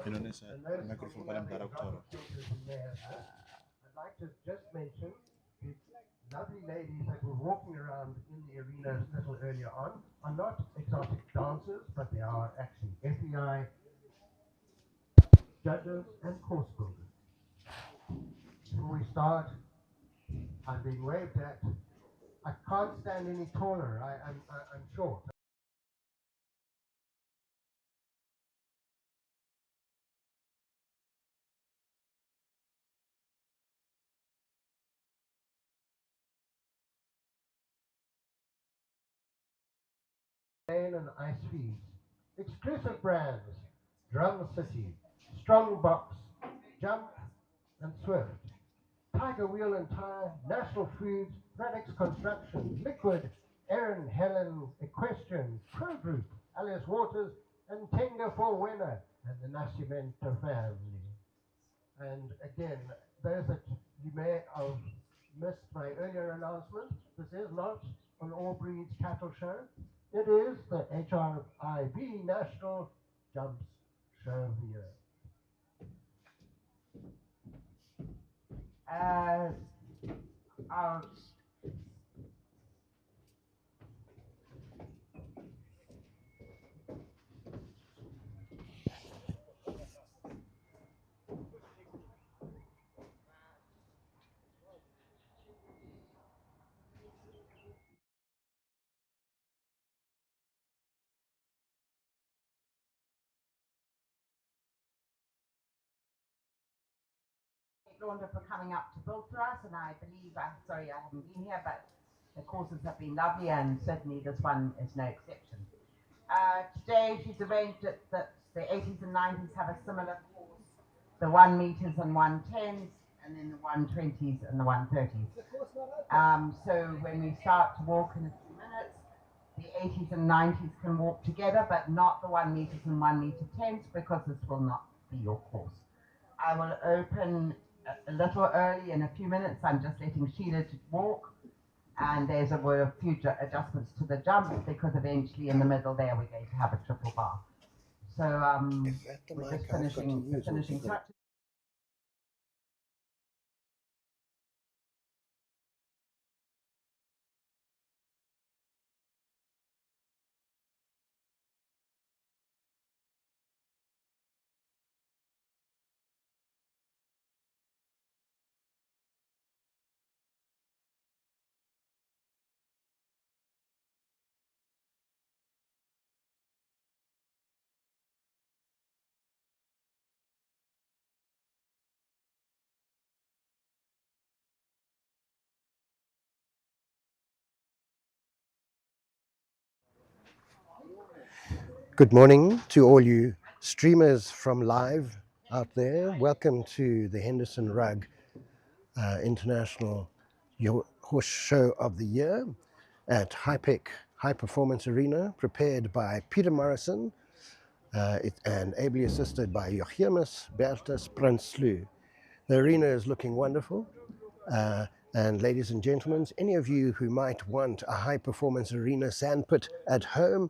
Indonesia, microphone paling barak toro. I'd like to just mention the lovely ladies that were walking around in the arena a little earlier on are not exotic dancers, but they are actually FEI judges and course builders. Before we start, I'm being waved at. I can't stand any taller. I'm short. Dane and ice feeds. Exclusive brands. Drum City, Strongbox, Jump, and Swift. Tiger Wheel and Tyre, National Foods, Radix Construction, Liquid, Erin Helen Equestrian, Pro Group, Alice Waters, and Tenga for Winner, and the Nascimento family. And again, those that you may have missed my earlier announcement, this is not an all breeds cattle show. It is the HRIB National Jumps Show of the Year. Our Launder for coming up to build for us, and I believe, I'm sorry I haven't been here, but the courses have been lovely, and certainly this one is no exception. Today she's arranged it that the 80s and 90s have a similar course, the 1 meters and 110s, and then the 120s and the 130s. So when we start to walk in a few minutes, the 80s and 90s can walk together, but not the 1 meters and 1 meter 10s, because this will not be your course. I will open a little early in a few minutes. I'm just letting Sheila to walk, and there's a few adjustments to the jumps, because eventually in the middle there we're going to have a triple bar. So we're just finishing touches. Good morning to all you streamers from live out there. Welcome to the Henderson Rugg International Horse Show of the Year at Hypec High Performance Arena, prepared by Peter Morrison and ably assisted by Joachimus Bertus Prinsloo. The arena is looking wonderful. And ladies and gentlemen, any of you who might want a high performance arena sandpit at home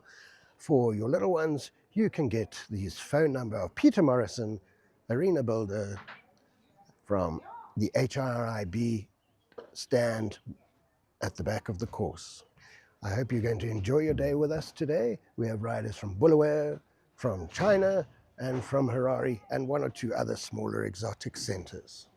for your little ones, you can get his phone number of Peter Morrison, arena builder, from the HRIB stand at the back of the course. I hope you're going to enjoy your day with us today. We have riders from Bulawayo, from China, and from Harare, and one or two other smaller exotic centers.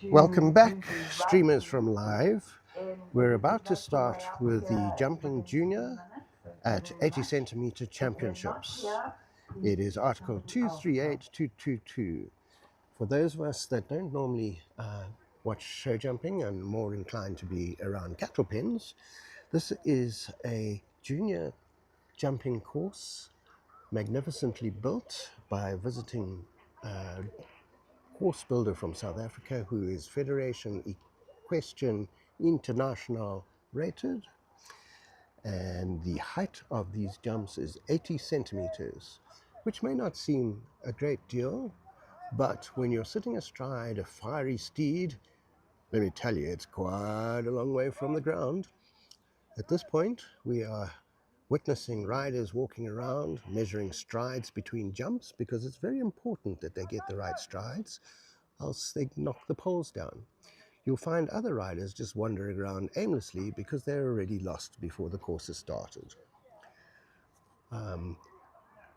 Welcome back, streamers from live. We're about to start with the jumping junior at 80 centimeter championships. It is article 238222. For those of us that don't normally watch show jumping and more inclined to be around cattle pens, this is a junior jumping course, magnificently built by a visiting horse builder from South Africa who is Federation Equestrian International rated, and the height of these jumps is 80 centimeters, which may not seem a great deal, but when you're sitting astride a fiery steed, let me tell you, it's quite a long way from the ground. At this point, we are witnessing riders walking around, measuring strides between jumps, because it's very important that they get the right strides, else they knock the poles down. You'll find other riders just wandering around aimlessly because they're already lost before the course has started.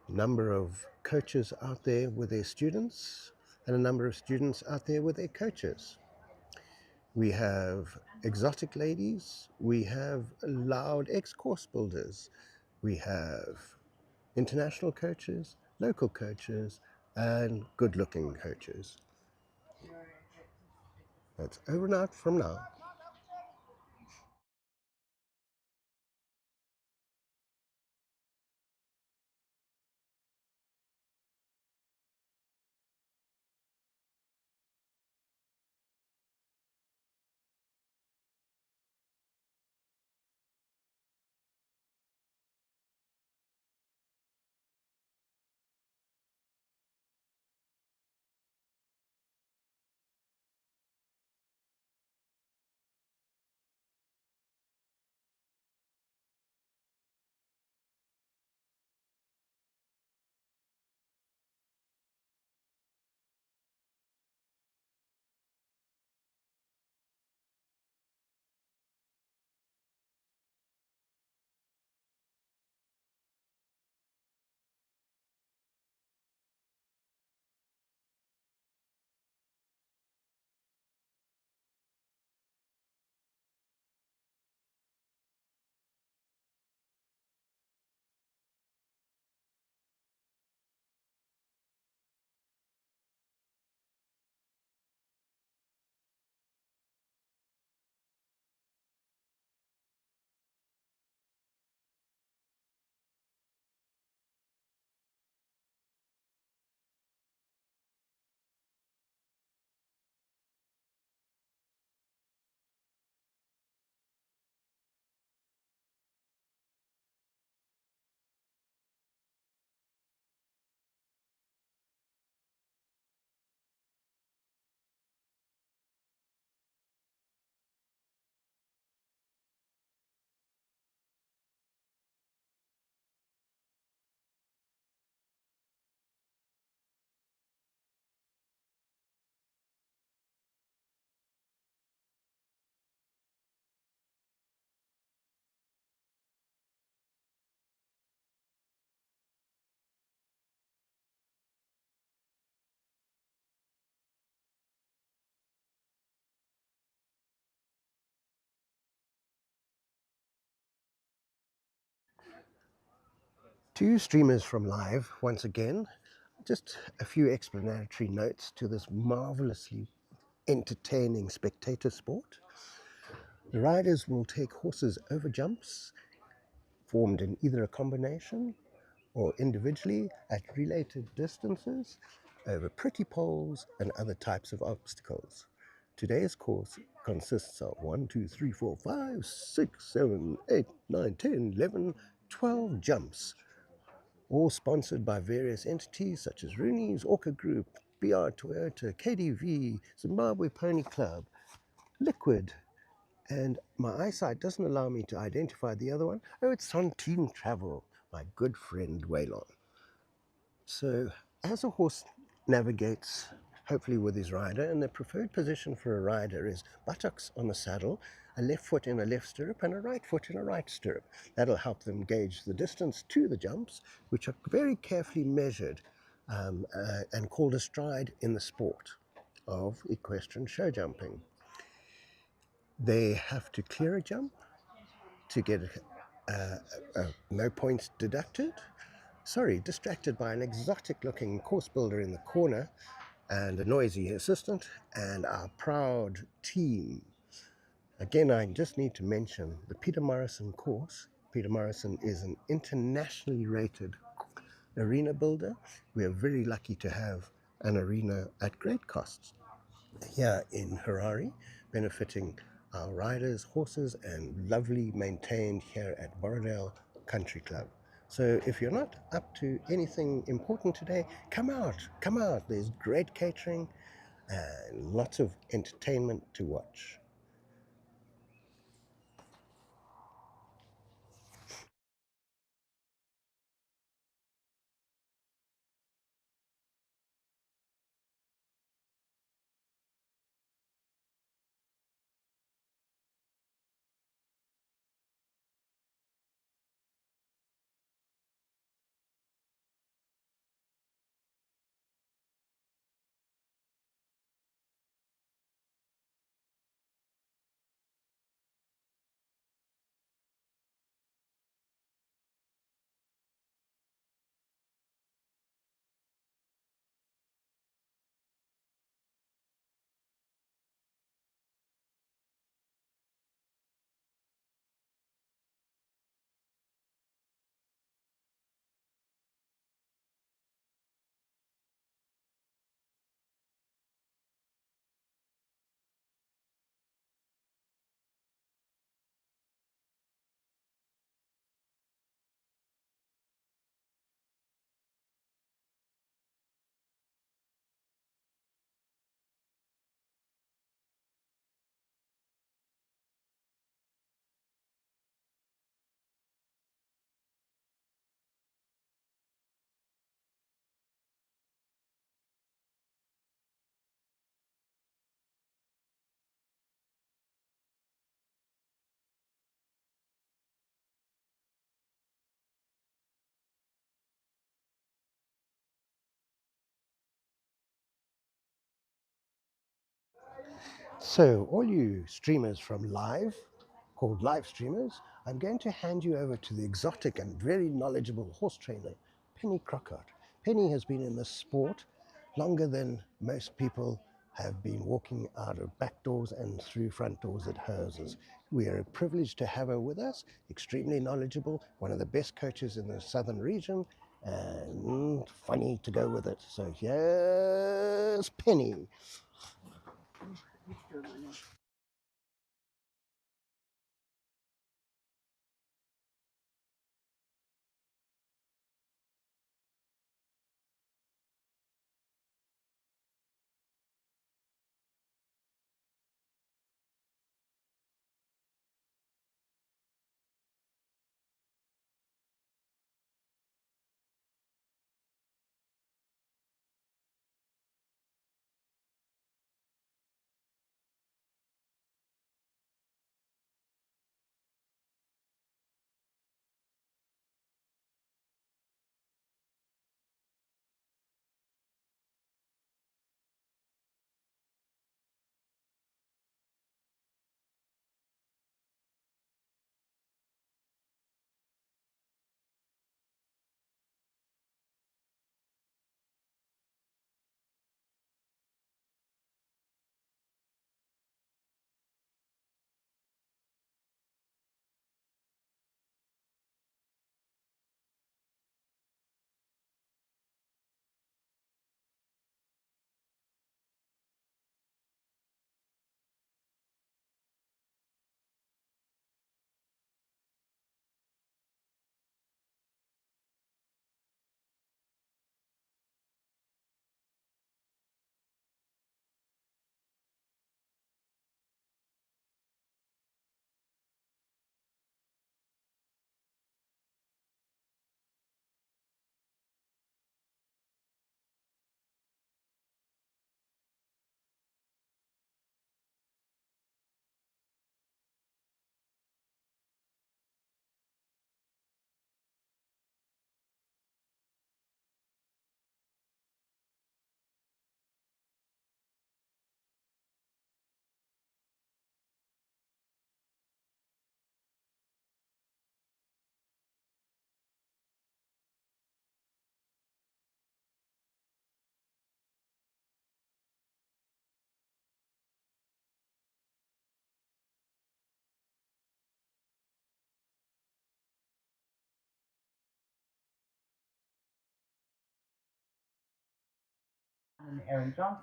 Number of coaches out there with their students, and a number of students out there with their coaches. We have exotic ladies, we have loud ex-course builders, we have international coaches, local coaches, and good-looking coaches. That's over and out from now. To you streamers from live, once again, just a few explanatory notes to this marvelously entertaining spectator sport. The riders will take horses over jumps, formed in either a combination or individually at related distances, over pretty poles and other types of obstacles. Today's course consists of 1, 2, 3, 4, 5, 6, 7, 8, 9, 10, 11, 12 jumps, all sponsored by various entities such as Rooney's, Orca Group, BR Toyota, KDV, Zimbabwe Pony Club, Liquid, and my eyesight doesn't allow me to identify the other one. Oh, it's Team Travel, my good friend Waylon. So as a horse navigates, hopefully with his rider, and the preferred position for a rider is buttocks on the saddle, a left foot in a left stirrup and a right foot in a right stirrup. That'll help them gauge the distance to the jumps, which are very carefully measured and called a stride in the sport. of equestrian show jumping. They have to clear a jump to get no points deducted. Sorry, distracted by an exotic looking course builder in the corner and a noisy assistant and our proud team. Again, I just need to mention the Peter Morrison course. Peter Morrison is an internationally rated arena builder. We are very lucky to have an arena at great cost here in Harare, benefiting our riders, horses, and lovely maintained here at Borrowdale Country Club. So if you're not up to anything important today, come out, come out. There's great catering and lots of entertainment to watch. So, all you streamers from Live, called live streamers, I'm going to hand you over to the exotic and very knowledgeable horse trainer, Penny Crockett. Penny has been in this sport longer than most people have been walking out of back doors and through front doors at houses. We are privileged to have her with us, extremely knowledgeable, one of the best coaches in the southern region, and funny to go with it. So here's Penny.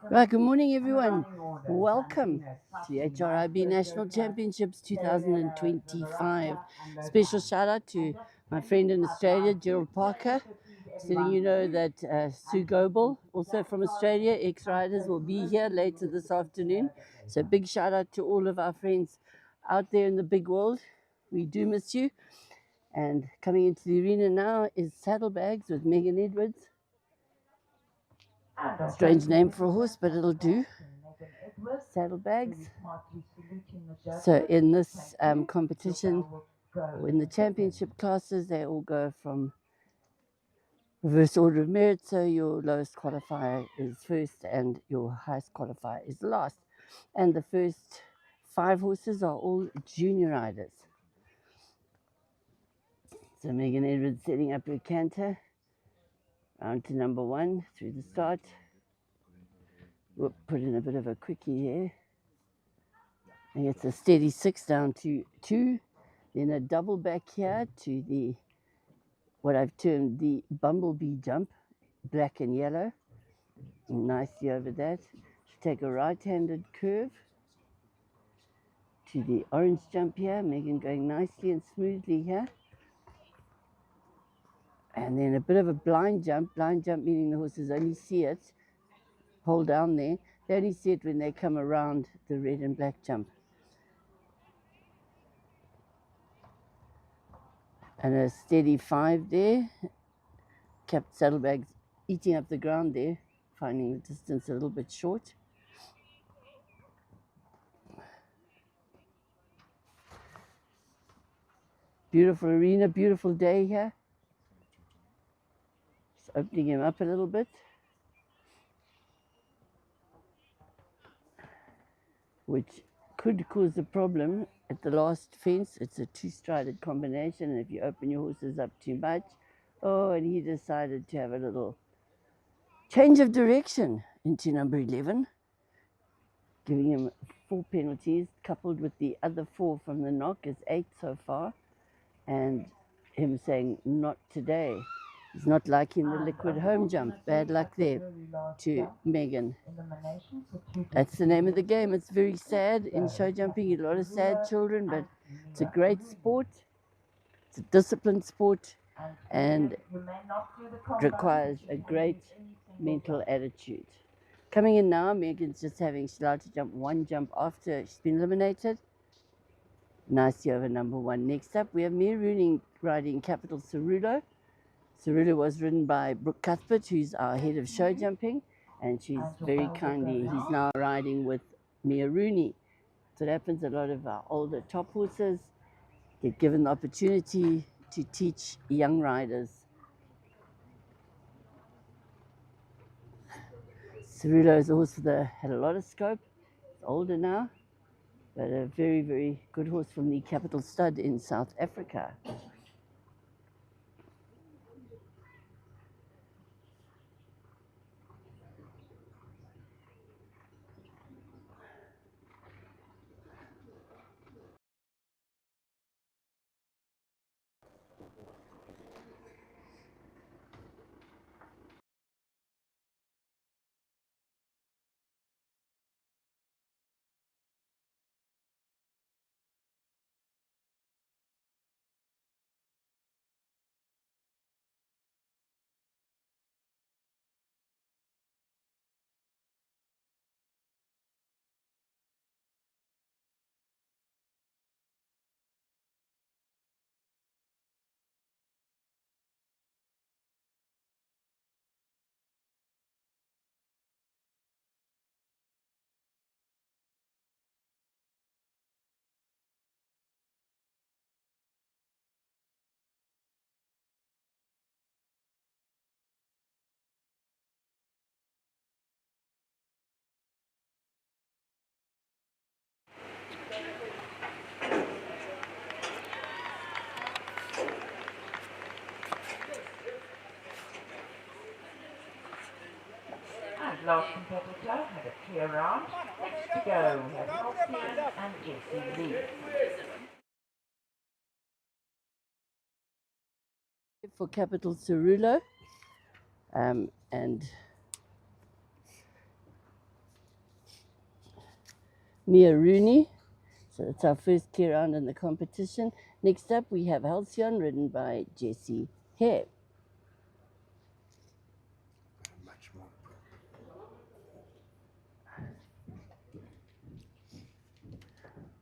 Right, good morning everyone. Welcome to the HRIB National Championships 2025. Special shout out to my friend in Australia, Gerald Parker. Just letting you know that Sue Goebel, also from Australia, ex-riders, will be here later this afternoon. So big shout out to all of our friends out there in the big world. We do miss you. And coming into the arena now is Saddlebags with Megan Edwards. Strange name for a horse, but it'll do. Saddlebags. So in this competition, or in the championship classes, they all go from reverse order of merit. So your lowest qualifier is first and your highest qualifier is last. And the first 5 horses are all junior riders. So Megan Edwards setting up her canter. Round to number 1 through the start. We'll put in a bit of a quickie here. And it's a steady 6 down to 2. Then a double back here to the, what I've termed the bumblebee jump, black and yellow. Nicely over that. Take a right-handed curve to the orange jump here. Megan going nicely and smoothly here. And then a bit of a blind jump meaning the horses only see it, hold down there, they only see it when they come around the red and black jump. And a steady 5 there. Kept Saddlebags eating up the ground there, finding the distance a little bit short. Beautiful arena, beautiful day here. Just opening him up a little bit. Which could cause a problem at the last fence. It's a 2-strided combination, and if you open your horses up too much, oh, and he decided to have a little change of direction into number 11, giving him 4 penalties, coupled with the other 4 from the knock is 8 so far, and him saying, not today. He's not liking the liquid home jump. Bad luck there to Megan. That's the name of the game. It's very sad in show jumping. A lot of sad children, but it's a great sport. It's a disciplined sport, and requires a great mental attitude. Coming in now, Megan's just having, she's allowed to jump 1 jump after she's been eliminated. Nicely over number 1. Next up, we have Mia Rooney riding Capital Cerulo. Cerulo was ridden by Brooke Cuthbert, who's our head of show jumping, and she's very kindly, he's now riding with Mia Rooney. So it happens a lot of our older top horses get given the opportunity to teach young riders. Cerulo is a horse that had a lot of scope. It's older now, but a very, very good horse from the Capital Stud in South Africa. Last competitor had a clear round. Next to go, we have Halcyon and Jessie Lee. For Capital Cerulo, and Mia Rooney. So that's our first clear round in the competition. Next up, we have Halcyon, ridden by Jessie Hare. Much more.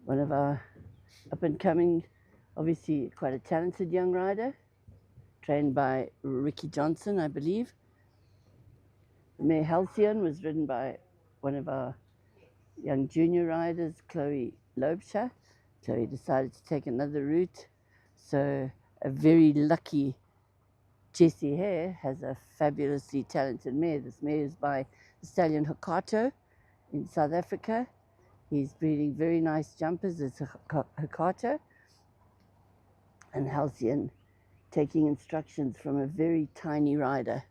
One of our up-and-coming, obviously quite a talented young rider, trained by Ricky Johnson, I believe. The mare Halcyon was ridden by one of our young junior riders, Chloe Lobsha. Chloe decided to take another route, so a very lucky Jessie Hare has a fabulously talented mare. This mare is by the stallion Hokato in South Africa. He's breeding very nice jumpers as Hokato, and Halcyon taking instructions from a very tiny rider.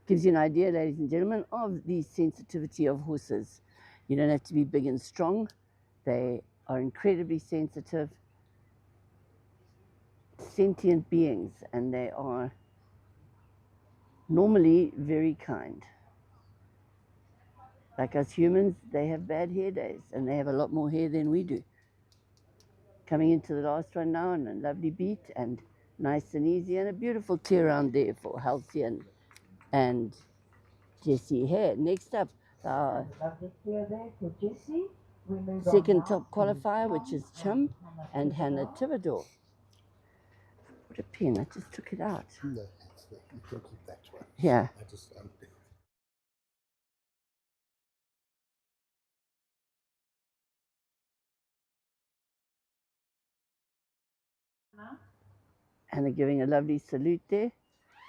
Gives you an idea, ladies and gentlemen, of the sensitivity of horses. You don't have to be big and strong. They are incredibly sensitive, sentient beings, and they are normally very kind. Like us humans, they have bad hair days, and they have a lot more hair than we do. Coming into the last one now, and a lovely beat, and nice and easy, and a beautiful clear round there for Halcyon and Jessie Hare. Next up, our second top qualifier, which is Chum and Hannah Thibodeau. What a pen, I just took it out. No, you can keep that one. Yeah. I just Hannah giving a lovely salute there.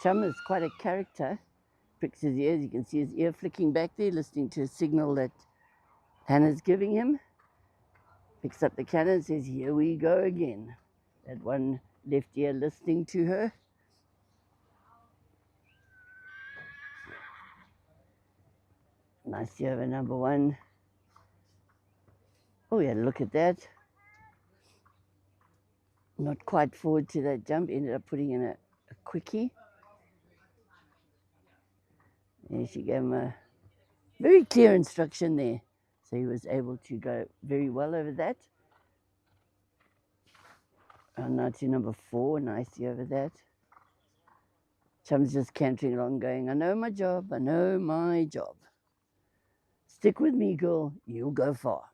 Chum is quite a character. Pricks his ears, you can see his ear flicking back there, listening to a signal that Hannah's giving him. Picks up the cannon, says, "Here we go again." That one left ear listening to her. Nice over number one. Oh yeah, look at that. Not quite forward to that jump, ended up putting in a quickie. And she gave him a very clear instruction there. So he was able to go very well over that. And now to number four, nicely over that. Chum's just cantering along going, "I know my job, I know my job. Stick with me, girl, you'll go far."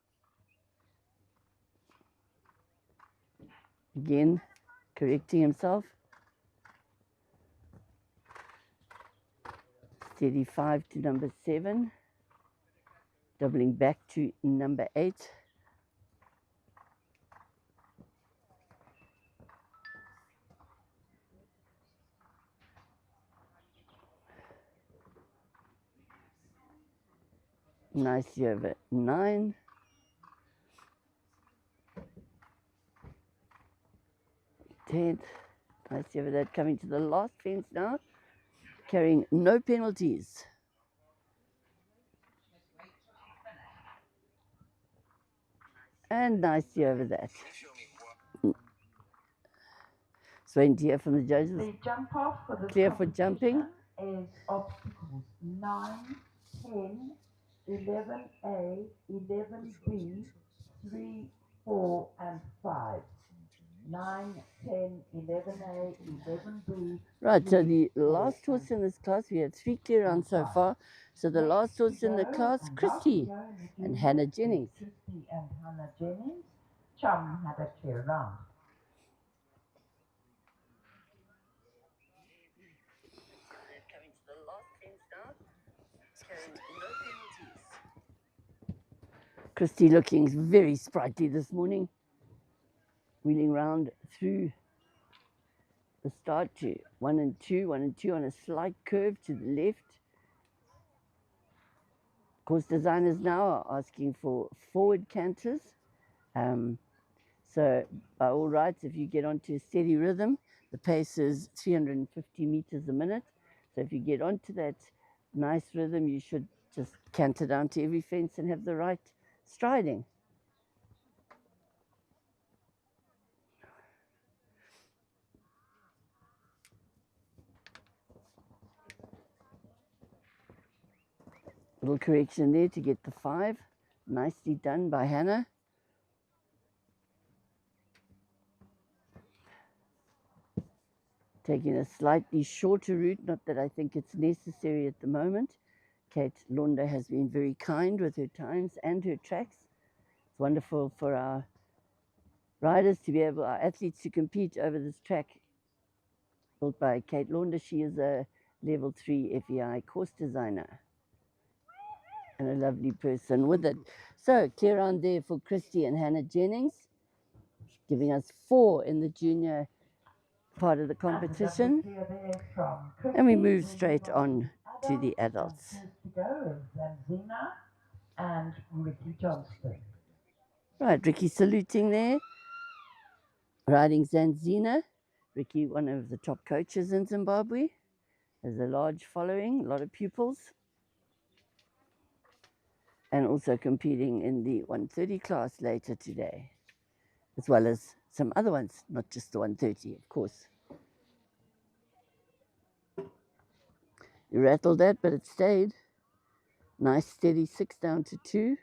Again, correcting himself. Steady 5 to number 7. Doubling back to number 8. Nicely over 9. Tenth. Nicely over that. Coming to the last fence now. Carrying no penalties. And nicely over that. So waiting to hear from the judges. The jump off for the Clear for jumping. Is obstacles 9, 10, 11A, 11B, 3, 4, and 5. 9, 10, 11A, 11B. Right, so the last horse in this class, we have 3 clear rounds so far. So the last horse in the class, Christy and Hannah Jennings. Christy and Hannah Jennings. Chum had a clear round. Coming to the last fence now, carrying no penalties. Christy looking very sprightly this morning, wheeling round through the start to 1 and 2, 1 and 2 on a slight curve to the left. Course designers now are asking for forward canters. So by all rights, if you get onto a steady rhythm, the pace is 350 meters a minute. So if you get onto that nice rhythm, you should just canter down to every fence and have the right striding. Little correction there to get the 5. nicely done by Hannah. Taking a slightly shorter route, not that I think it's necessary at the moment. Kate Londa has been very kind with her times and her tracks. It's wonderful for our riders to be able, our athletes to compete over this track built by Kate Londa. She is a level 3 FEI course designer and a lovely person with it. So clear on there for Christy and Hannah Jennings, giving us 4 in the junior part of the competition. And we move straight on to the adults. And Ricky Johnston. Right, Ricky saluting there, riding Zanzina. Ricky, one of the top coaches in Zimbabwe, has a large following, a lot of pupils, and also competing in the 130 class later today, as well as some other ones, not just the 130, of course. You rattled that, but it stayed. Nice steady 6 down to 2.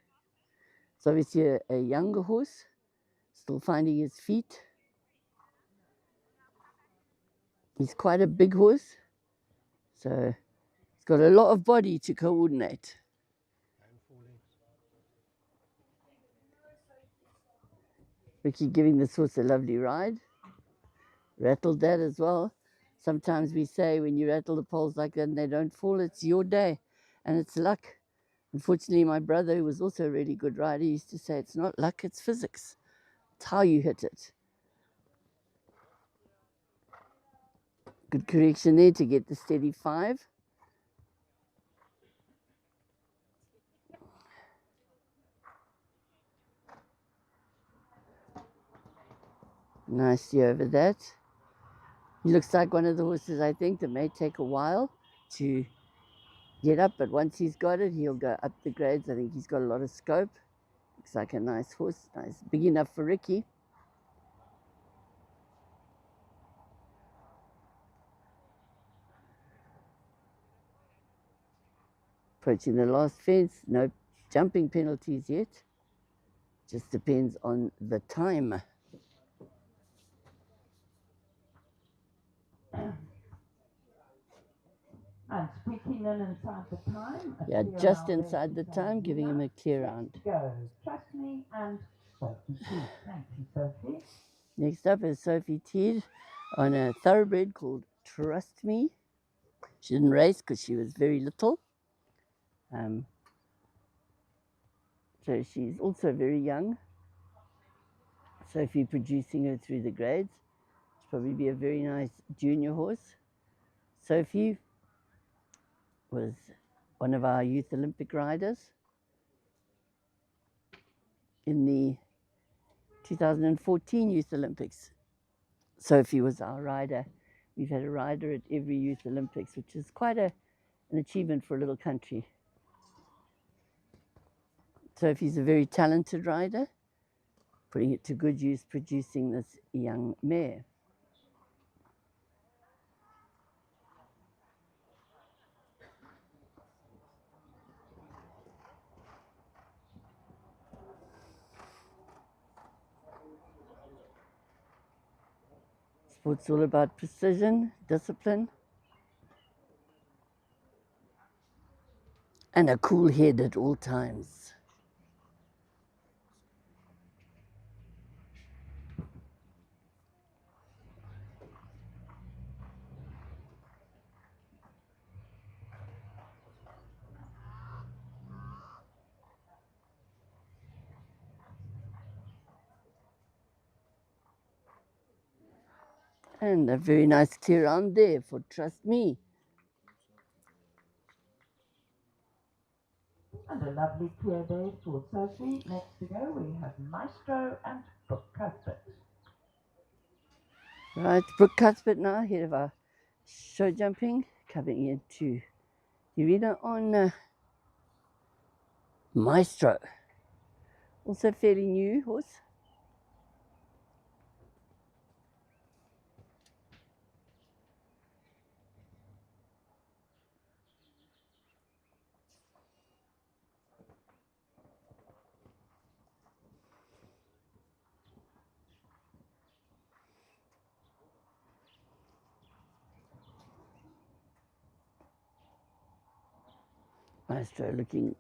It's obviously a younger horse, still finding his feet. He's quite a big horse, so he's got a lot of body to coordinate. Ricky giving this horse a lovely ride. Rattled that as well. Sometimes we say when you rattle the poles like that and they don't fall, it's your day and it's luck. Unfortunately, my brother, who was also a really good rider, used to say it's not luck, it's physics. It's how you hit it. Good correction there to get the steady 5. Nicely over that. He looks like one of the horses, I think, that may take a while to get up, but once he's got it, he'll go up the grades. I think he's got a lot of scope. Looks like a nice horse, nice, big enough for Ricky. Approaching the last fence, no jumping penalties yet. Just depends on the time. And squeaking in inside the time. Yeah, just inside the time, giving him a clear round. Go. Trust me and Sophie T. Thank you, Sophie. Next up is Sophie Teed on a thoroughbred called Trust Me. She didn't race because she was very little. So she's also very young. Sophie producing her through the grades. She'll probably be a very nice junior horse. Sophie was one of our Youth Olympic riders in the 2014 Youth Olympics. Sophie was our rider. We've had a rider at every Youth Olympics, which is quite an achievement for a little country. Sophie's a very talented rider, putting it to good use, producing this young mare. Sport's all about precision, discipline, and a cool head at all times. And a very nice clear round there for Trust Me. And a lovely clear day for Sophie. Next to go, we have Maestro and Brooke Cuthbert. Right, Brooke Cuthbert now, head of our show jumping, coming into the arena on Maestro. Also fairly new horse. Maestro looking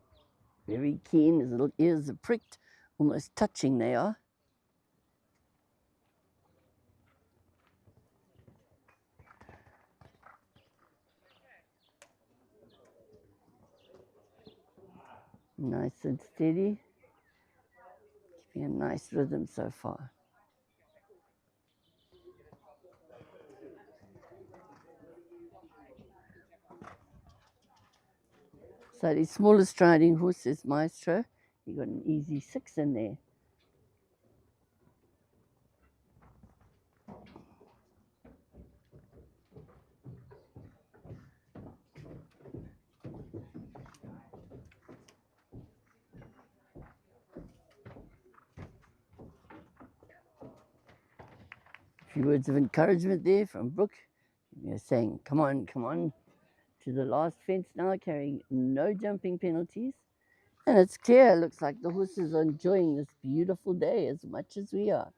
very keen. His little ears are pricked, almost touching they are. Nice and steady. Keeping a nice rhythm so far. So the smallest riding horse is Maestro. He got an easy 6 in there. A few words of encouragement there from Brooke. Saying, come on, to the last fence now, carrying no jumping penalties. And it's clear, it looks like the horses are enjoying this beautiful day as much as we are.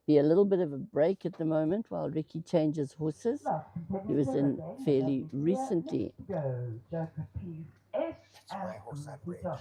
Be a little bit of a break at the moment while Ricky changes horses. He was in fairly recently. It's my horse I bred.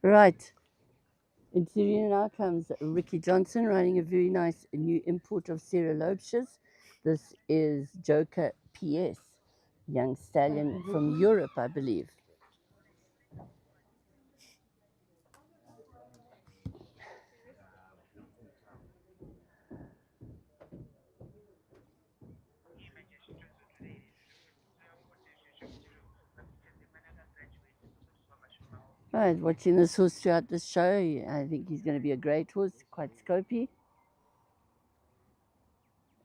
Right. In Syria now comes Ricky Johnson riding a very nice new import of Sarah Lobsher's. This is Joker PS, young stallion from Europe, I believe. Right, watching this horse throughout the show, I think he's going to be a great horse, quite scopy.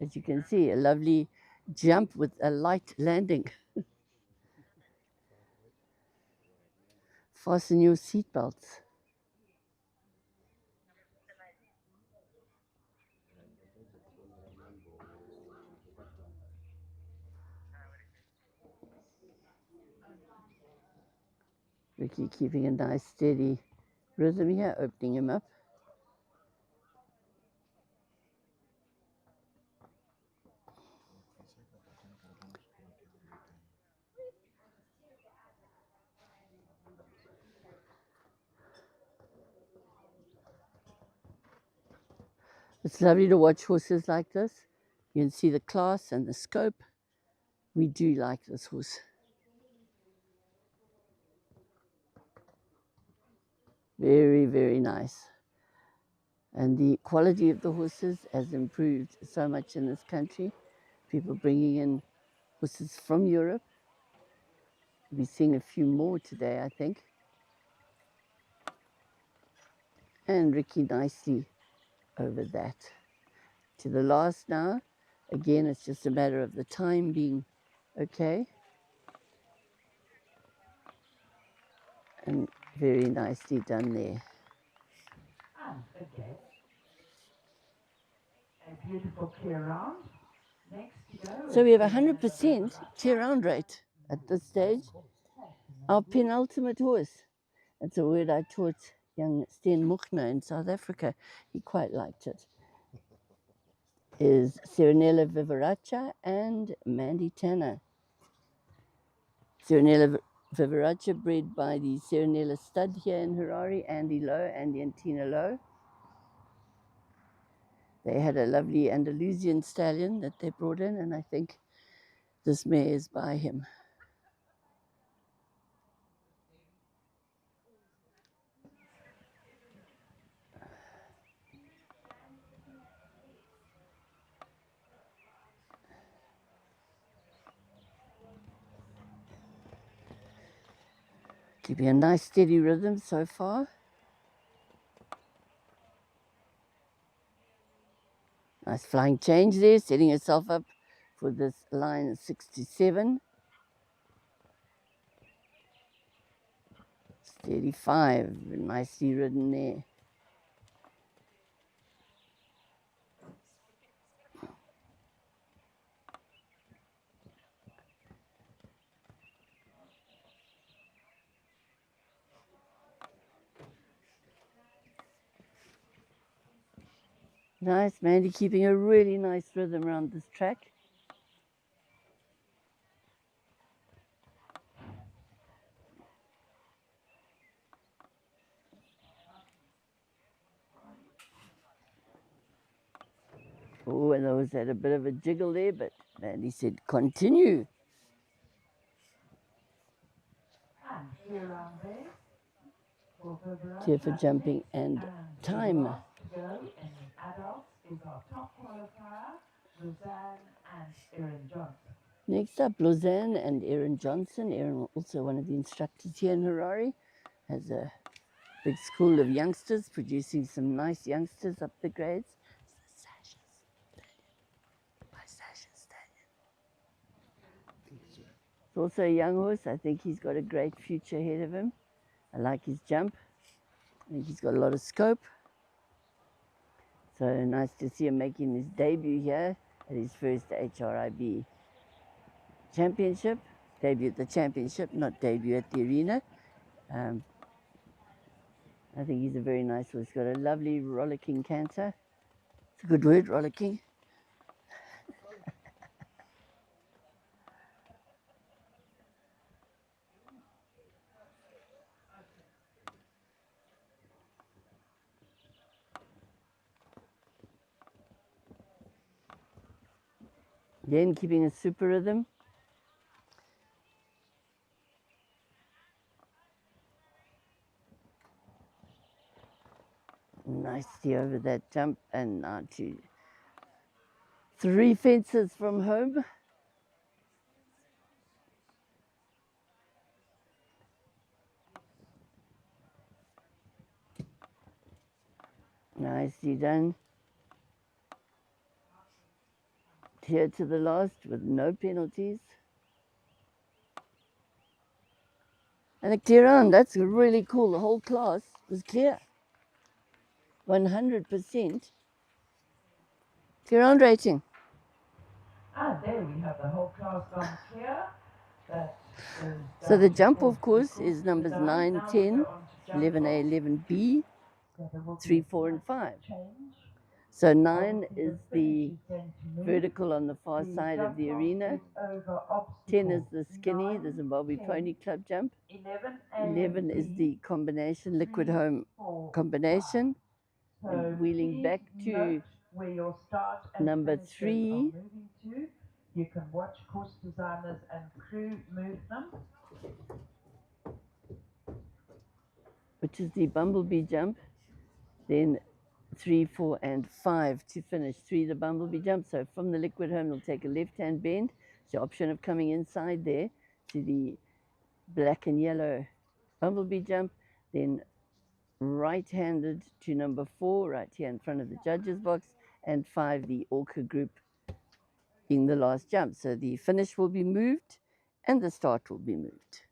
As you can see, a lovely jump with a light landing. Fasten your seatbelts. Ricky keeping a nice steady rhythm here, opening him up. It's lovely to watch horses like this. You can see the class and the scope. We do like this horse. Very, very nice. And the quality of the horses has improved so much in this country. People bringing in horses from Europe. We'll be seeing a few more today, I think. And Ricky nicely over that. To the last now. Again, it's just a matter of the time being okay. And very nicely done there. Okay. A beautiful clear round. Next to go. So we have 100% clear round rate at this stage. Our penultimate horse. It's a word I taught young Sten Muchner in South Africa. He quite liked it. Is Serenella Vivaracha and Mandy Tanner. Serenella Vivaracha, bred by the Serenella stud here in Harare, Andy and Tina Lowe. They had a lovely Andalusian stallion that they brought in, and I think this mare is by him. Keeping a nice steady rhythm so far. Nice flying change there, setting herself up for this line 67. Steady 5, nicely ridden there. Nice, Mandy keeping a really nice rhythm around this track. Oh, and there was a bit of a jiggle there, but Mandy said, continue. Cheer for jumping and time. Next up, Lausanne and Aaron Johnson. Aaron, also one of the instructors here in Harare, has a big school of youngsters, producing some nice youngsters up the grades. It's also a young horse. I think he's got a great future ahead of him. I like his jump. I think he's got a lot of scope. So nice to see him making his debut here at his first HRIB championship. Debut at the championship, not debut at the arena. I think he's a very nice horse. He's got a lovely rollicking canter. It's a good word, rollicking. Then keeping a super rhythm. Nicely over that jump, and now to 3 fences from home. Nicely done. Here to the last with no penalties. And a clear on, that's really cool. The whole class was clear. 100% clear on rating. There we have the whole class gone clear. So the jump, of course, is numbers 9, 10, 11A, 11B, 3, 4, and 5. So 9 is the vertical on the far side of the arena. 10 is the skinny, the Zimbabwe Pony Club jump. 11 is the combination, liquid home combination. And wheeling back to number 3. You can watch course designers and crew move them. Which is the bumblebee jump. Then 3, 4, and 5 to finish. 3, the bumblebee jump. So from the liquid home, they'll take a left-hand bend. It's the option of coming inside there to the black and yellow bumblebee jump. Then right-handed to number 4, right here in front of the judges box. And 5, the Orca group being the last jump. So the finish will be moved and the start will be moved.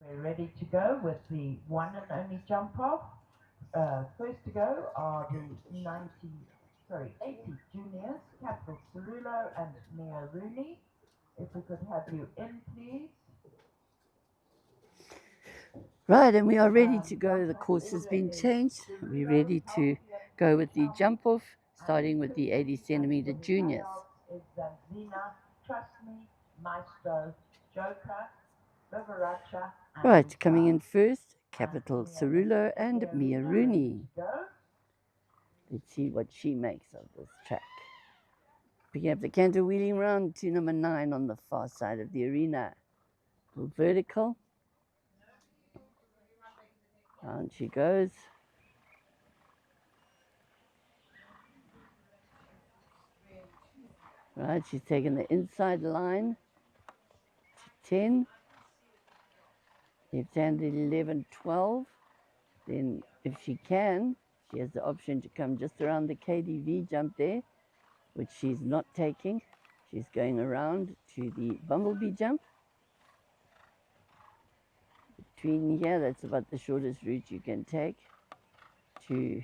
We're ready to go with the one and only jump off. First to go are the 80 juniors, Capital Cerulo and Mia Rooney. If we could have you in, please. Right, and we are ready to go. The course has been changed. We're ready to go with the jump off, starting with the 80 centimeter juniors. Is Zanzina, Trust Me, Maestro, Joker, Vivaracha, Right, coming in first, Capital Cerulo and Mia Rooney. Let's see what she makes of this track. Picking up the canter wheeling round to number 9 on the far side of the arena. Little vertical. Round she goes. Right, she's taken the inside line to 10. Left hand 11, 12. Then if she can, she has the option to come just around the KDV jump there, which she's not taking. She's going around to the bumblebee jump. Between here, that's about the shortest route you can take to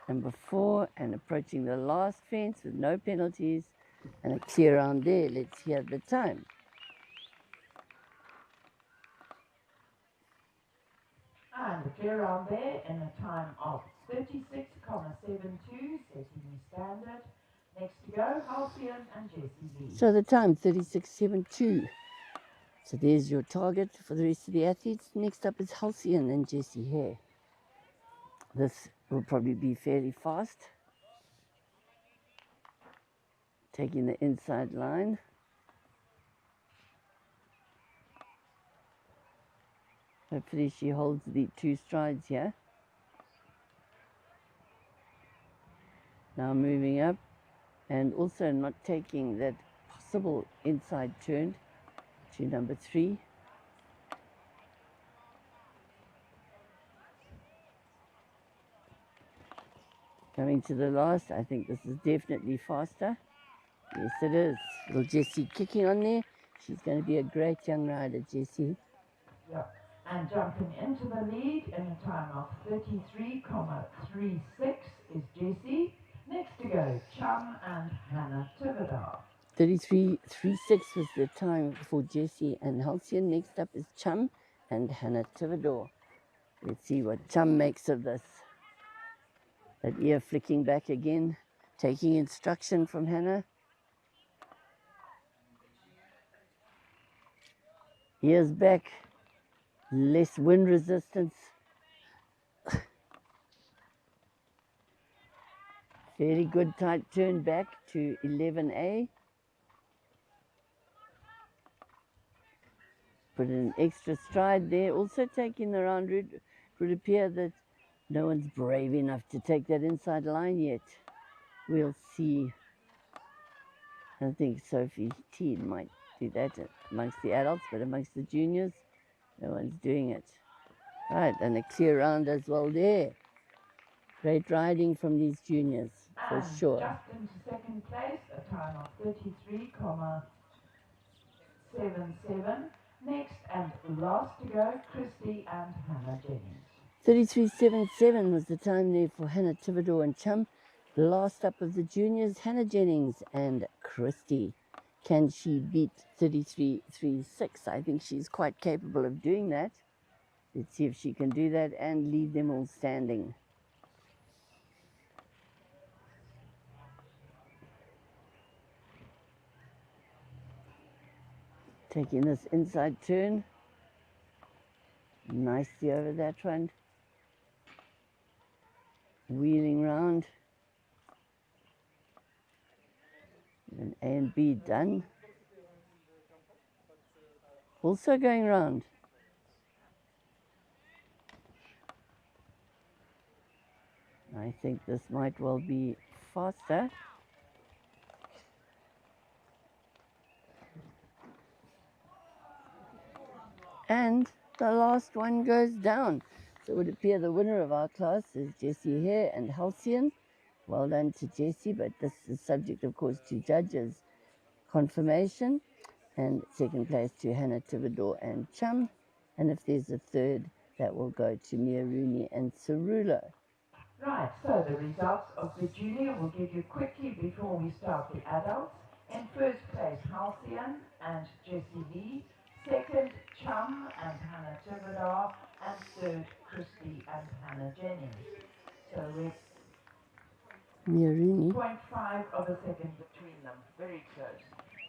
number 4 and approaching the last fence with no penalties and a clear round there. Let's hear the time. And the clear round there in a time of 36,72, setting the standard. Next to go, Halcyon and Jessie Lee. So the time, 36.72. So there's your target for the rest of the athletes. Next up is Halcyon and Jessie Hare. This will probably be fairly fast. Taking the inside line. Hopefully she holds the 2 strides here. Now moving up and also not taking that possible inside turn to number 3. Coming to the last, I think this is definitely faster. Yes, it is. Little Jessie kicking on there. She's going to be a great young rider, Jessie. Yep. And jumping into the lead in a time of 33,36 is Jessie. Next to go, Chum and Hannah Tivadar. 33.36 was the time for Jessie and Halcyon. Next up is Chum and Hannah Tivadar. Let's see what Chum makes of this. That ear flicking back again, taking instruction from Hannah. Ears back, less wind resistance. Very good tight turn back to 11A. Put an extra stride there. Also taking the round route. It would appear that no one's brave enough to take that inside line yet. We'll see. I think Sophie T might do that amongst the adults, but amongst the juniors, no one's doing it. Right, and a clear round as well there. Great riding from these juniors, for and sure. Just into second place, a time of 33,77. Next and last to go, Christy and Hannah Jennings. 33.77 was the time there for Hannah Tivadar and Chum. Last up of the juniors, Hannah Jennings and Christy. Can she beat 33.36? I think she's quite capable of doing that. Let's see if she can do that and leave them all standing. Taking this inside turn. Nicely over that one. Wheeling round. And A and B done. Also going round. I think this might well be faster. And the last one goes down. So it would appear the winner of our class is Jessie Hare and Halcyon. Well done to Jessie, but this is subject, of course, to judges' confirmation. and second place to Hannah Tivador and Chum. And if there's a third, that will go to Mia Rooney and Cerulo. Right, so the results of the junior will give you quickly before we start the adults. In first place, Halcyon and Jessie Lee. Second, Chum and Hannah Tivadar. And third, Christy and Hannah Jennings. So we're Mia Rooney. 0.5 of a second between them, very close.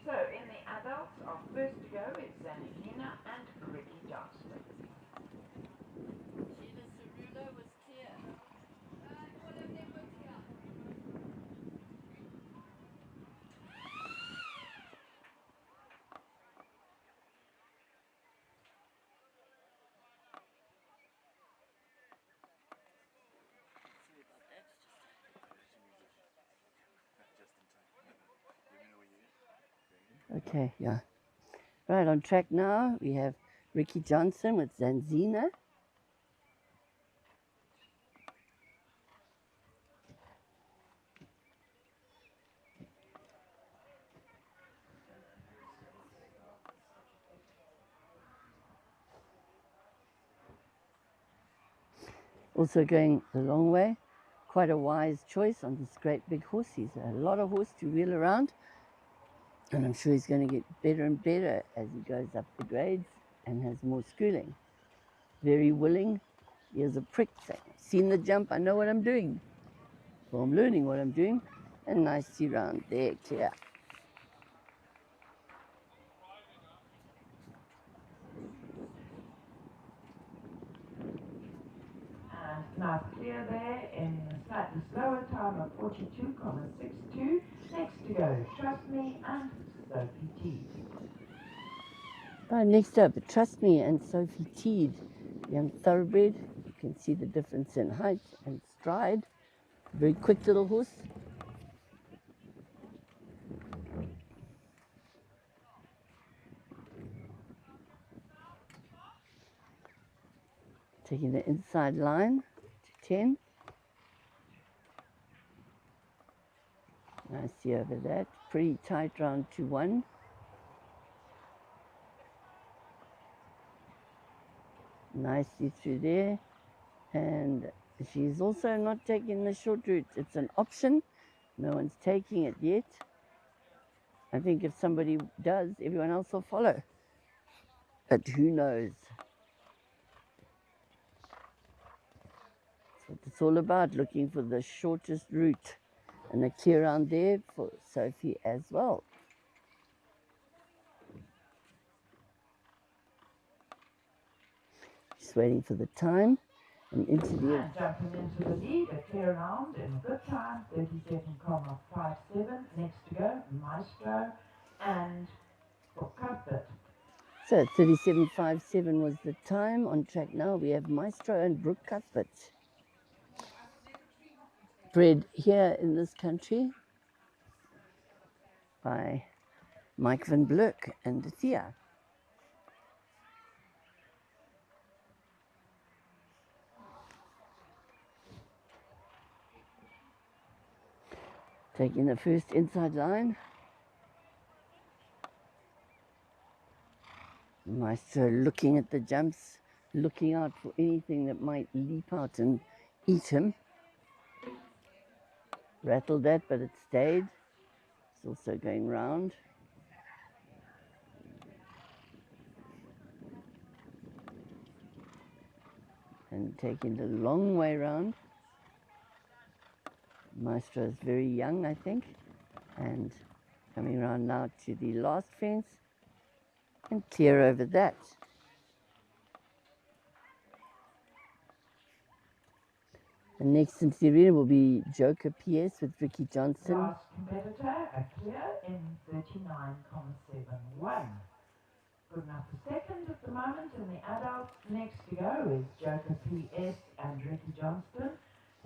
So in the adults, our first to go is Zanzina and Ricky Johnston. Sheila Cerulo was clear. Okay, yeah. Right, on track now, we have Ricky Johnson with Zanzina. Also going the long way. Quite a wise choice on this great big horse. He's a lot of horse to wheel around. And I'm sure he's going to get better and better as he goes up the grades and has more schooling. Very willing. Here's a prick saying, seen the jump, I know what I'm doing. Well, I'm learning what I'm doing. And nicely round there, clear. And nice clear there in a slightly slower time of 42,62. Next to go, Trust Me and Sophie T. Right, next up, Trust Me and Sophie Teed, young thoroughbred. You can see the difference in height and stride. Very quick little horse. Taking the inside line to 10. Nicely over that. Pretty tight round to 1. Nicely through there. And she's also not taking the short route. It's an option. No one's taking it yet. I think if somebody does, everyone else will follow. But who knows? That's what it's all about, looking for the shortest route. And a clear round there for Sophie as well. Just waiting for the time. And into the... And jumping into the lead, a clear round in a good time, 37,57. Next to go, Maestro and Cuthbert. So 37.57 was the time. On track now we have Maestro and Brooke Cuthbert. Bred here in this country by Mike van Blurk and Thea. Taking the first inside line. Maestro looking at the jumps, looking out for anything that might leap out and eat him. Rattled that, but it stayed. It's also going round. And taking the long way round. Maestro is very young, I think. And coming round now to the last fence. And clear over that. And next into the arena will be Joker PS with Ricky Johnson. Last competitor, a clear in 39,71. Good enough for second at the moment in the adults. Next to go is Joker PS and Ricky Johnston.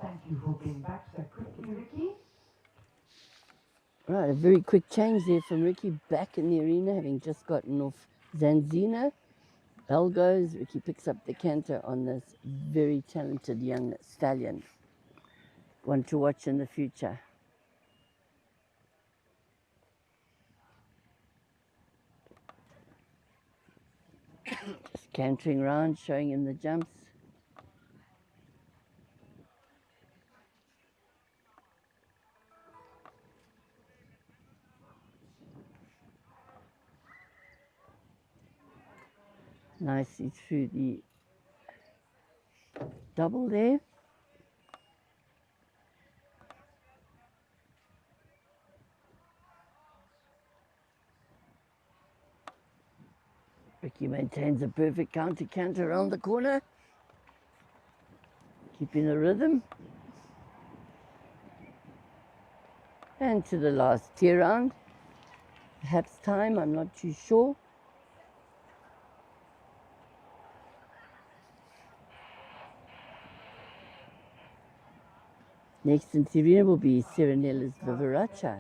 Thank you for being back so quickly, Ricky. Right, a very quick change there from Ricky back in the arena, having just gotten off Zanzina. Bell goes, Ricky picks up the canter on this very talented young stallion. One to watch in the future. Just cantering around, showing him the jumps. Nicely through the double there. Ricky maintains a perfect counter around the corner, keeping the rhythm. And to the last tee round, perhaps time, I'm not too sure. Next in Tirina will be Serenella's Vivaracha.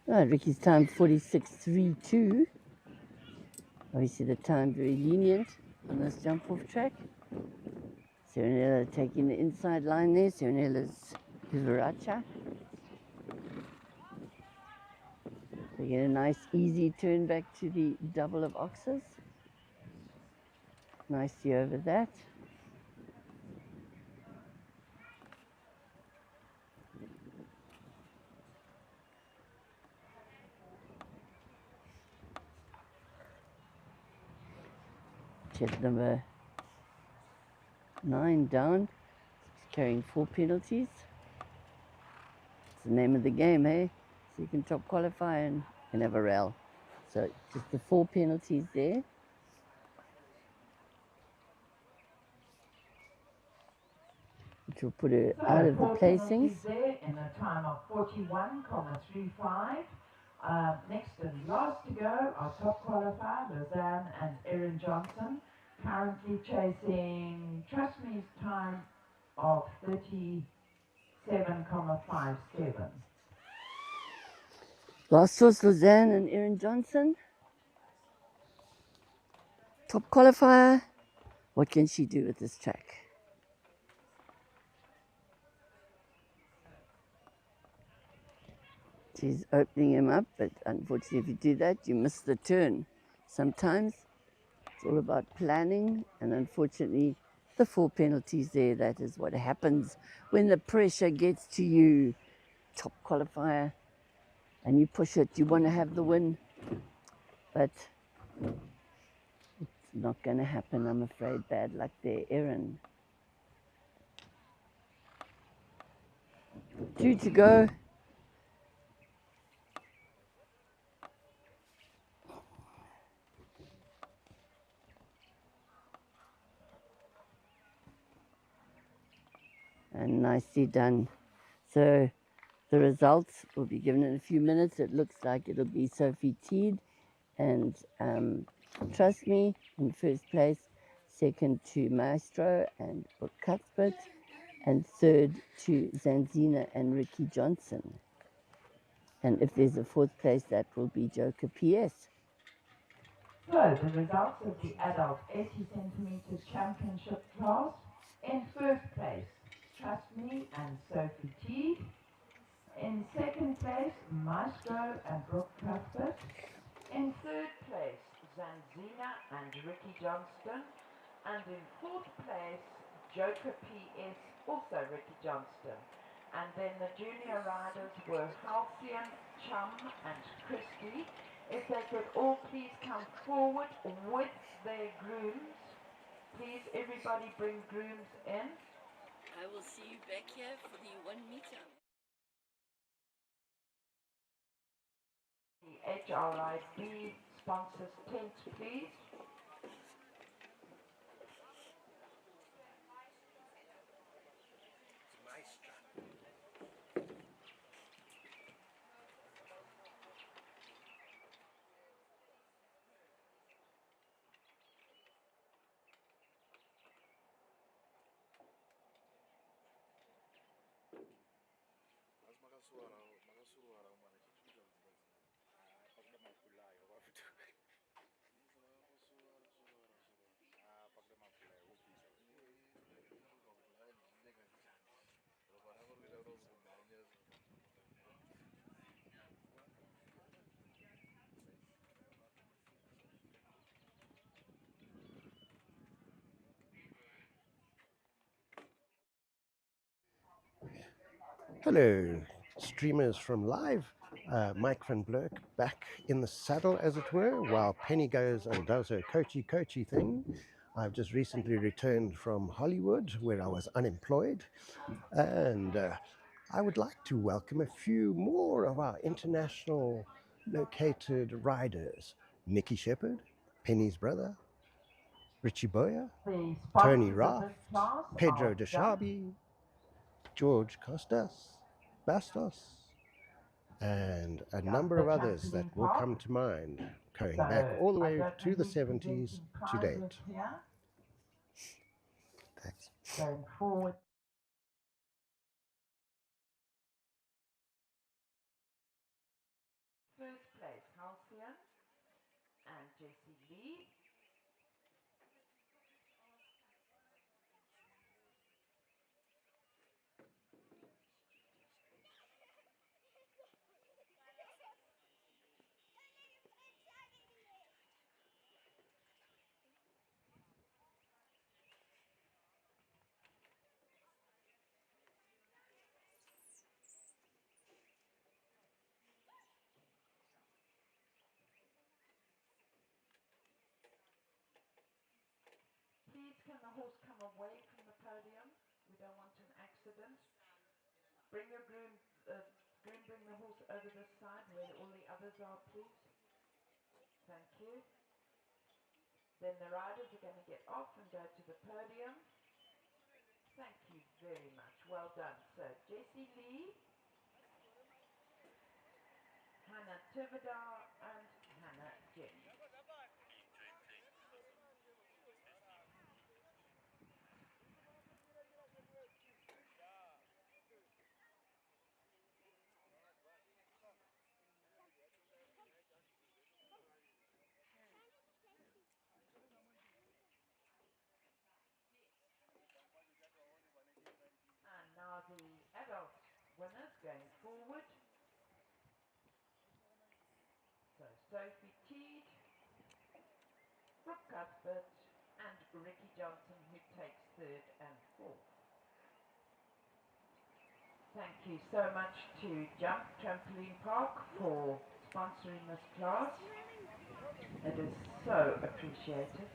Ricky's time 46.32. Obviously the time very lenient on this jump off track. Serenella taking the inside line there, Serenella's Vivaracha. They get a nice easy turn back to the double of oxes. Nicely over that. Check number 9 down. He's carrying 4 penalties. It's the name of the game, eh? So you can top qualify and have a rail. So just the 4 penalties there. Which will put her out of the placings. There in a time of 41.35. Next and last to go are top qualifier, Lausanne and Erin Johnson, currently chasing Trust Me's time of 37.57. Last was Lausanne and Erin Johnson. Top qualifier. What can she do with this track? She's opening him up, but unfortunately if you do that, you miss the turn. Sometimes it's all about planning, and unfortunately the 4 penalties there, that is what happens when the pressure gets to you. Top qualifier, and you push it, you want to have the win, but it's not going to happen, I'm afraid. Bad luck there, Erin. 2 to go. And nicely done. So the results will be given in a few minutes. It looks like it'll be Sophie Teed and Trust Me in first place, second to Maestro and Brooke Cuthbert, and third to Zanzina and Ricky Johnson. And if there's a 4th place, that will be Joker PS. So the results of the adult 80 centimeters championship class. In first place, Trust Me and Sophie Teed. In second place, Maestro and Brooke Cuthbert. In third place, Zanzina and Ricky Johnston. And in 4th place, Joker PS, also Ricky Johnston. And then the junior riders were Halcyon, Chum and Christy. If they could all please come forward with their grooms. Please, everybody bring grooms in. I will see you back here for the 1 meter. The HRIB sponsors tent, please. Hello, streamers from live. Mike van Blurk back in the saddle, as it were, while Penny goes and does her coachy thing. I've just recently returned from Hollywood, where I was unemployed, and I would like to welcome a few more of our international located riders. Nicky Shepherd, Penny's brother, Richie Boyer, The Tony sponsors of Raft, this class Pedro are de Jump, Charby, George Bastos, and a number the of others that trampoline will park. come to mind, going So back all the I way don't know to the who's 70s presenting to prizes date. here. Thanks. Going forward. First place, Halcyon and Jessie Lee. Please can the horse come away from the podium? We don't want an accident. Bring your groom, bring the horse over this side where all the others are, please. Thank you. Then the riders are going to get off and go to the podium. Thank you very much. Well done. So Jessie Lee, Hannah Tivadar, and Hannah Jennings. And now the adult winners going forward. So Sophie Teed, Brooke Cuthbert, and Ricky Johnson, who takes third and fourth. Thank you so much to Jump Trampoline Park for sponsoring this class. It is so appreciated.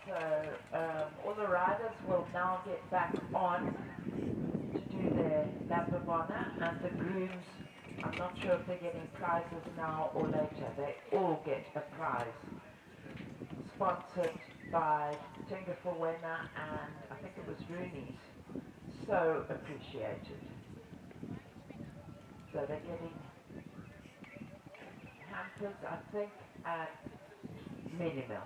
So all the riders will now get back on to do their lap of honor, and the grooms, I'm not sure if they're getting prizes now or later. They all get a prize, sponsored by Tinga Wena and I think it was Rooney's. So appreciated. So they're getting hampers, I think, at Mill.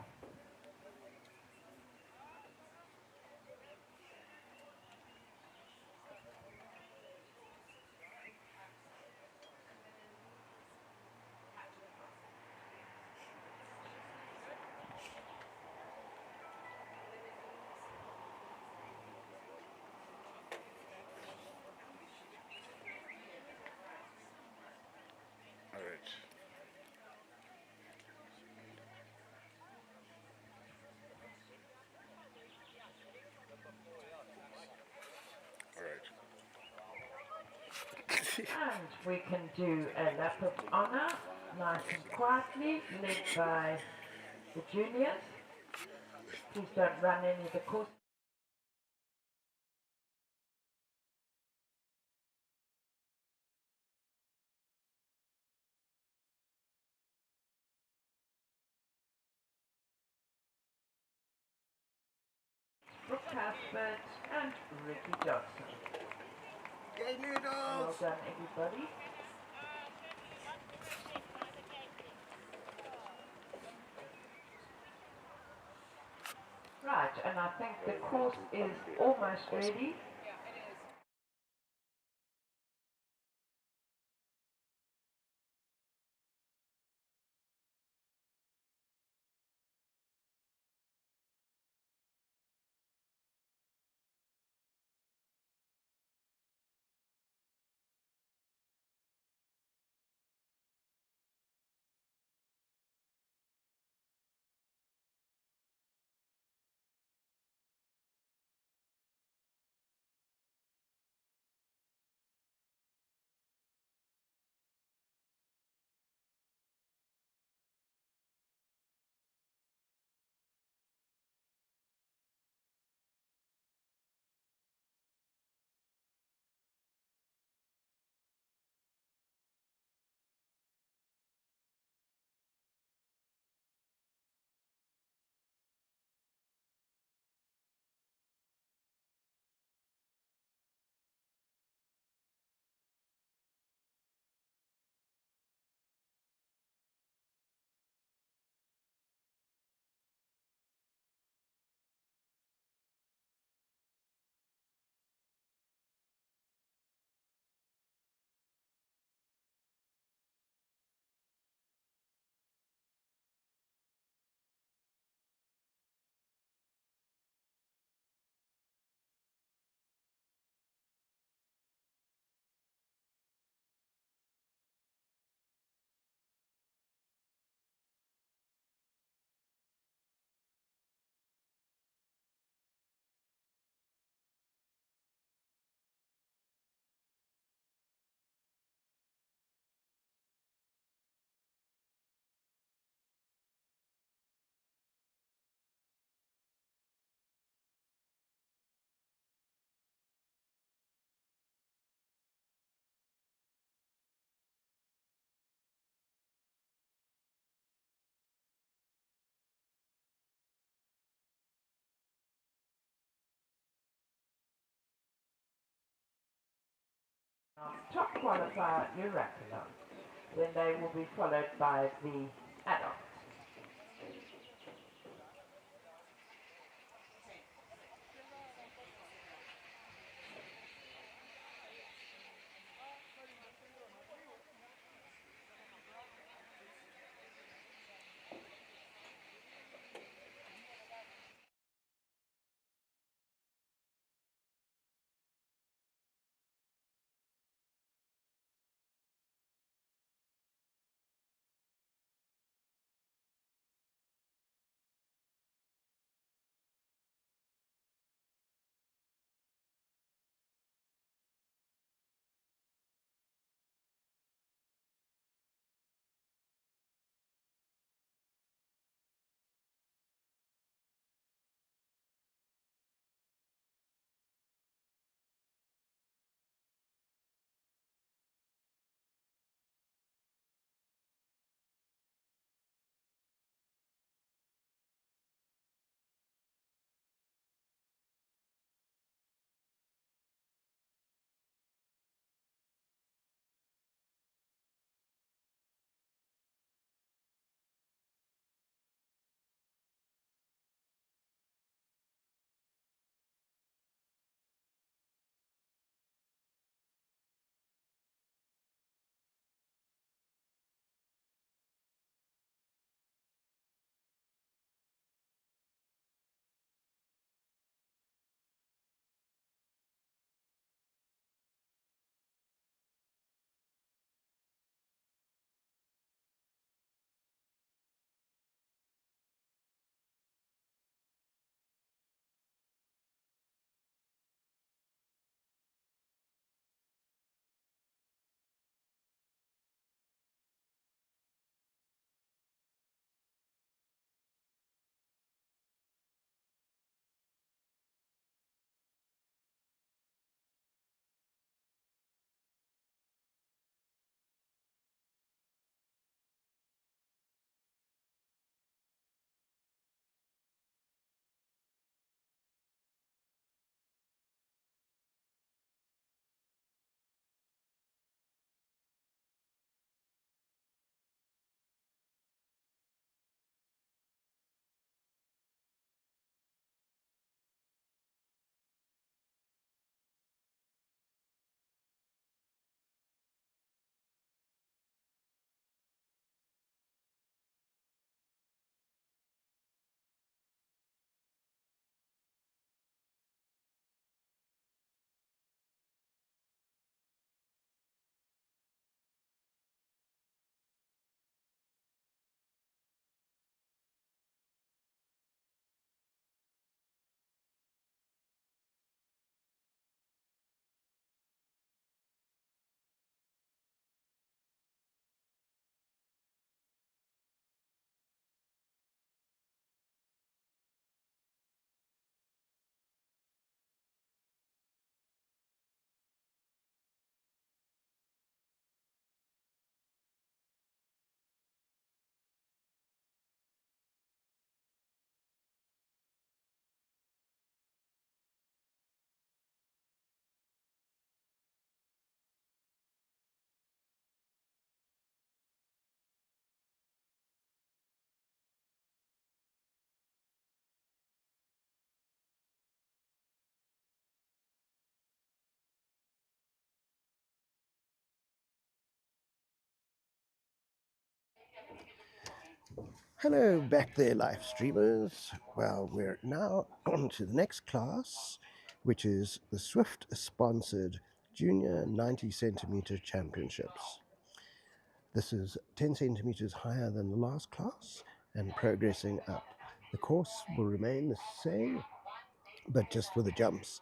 All right. All right. And we can do a lap of honor, nice and quietly, led by the juniors. Please don't run any of the course. Brooke Cuthbert and Ricky Johnson. Yay, noodles! Well done, everybody. Right, and I think the course is almost ready. top qualifier Miraculon. Then they will be followed by the adults. Hello back there, live streamers. Well, we're now on to the next class, which is the Swift sponsored Junior 90 centimeter Championships. This is 10 centimeters higher than the last class and progressing up. The course will remain the same, but just with the jumps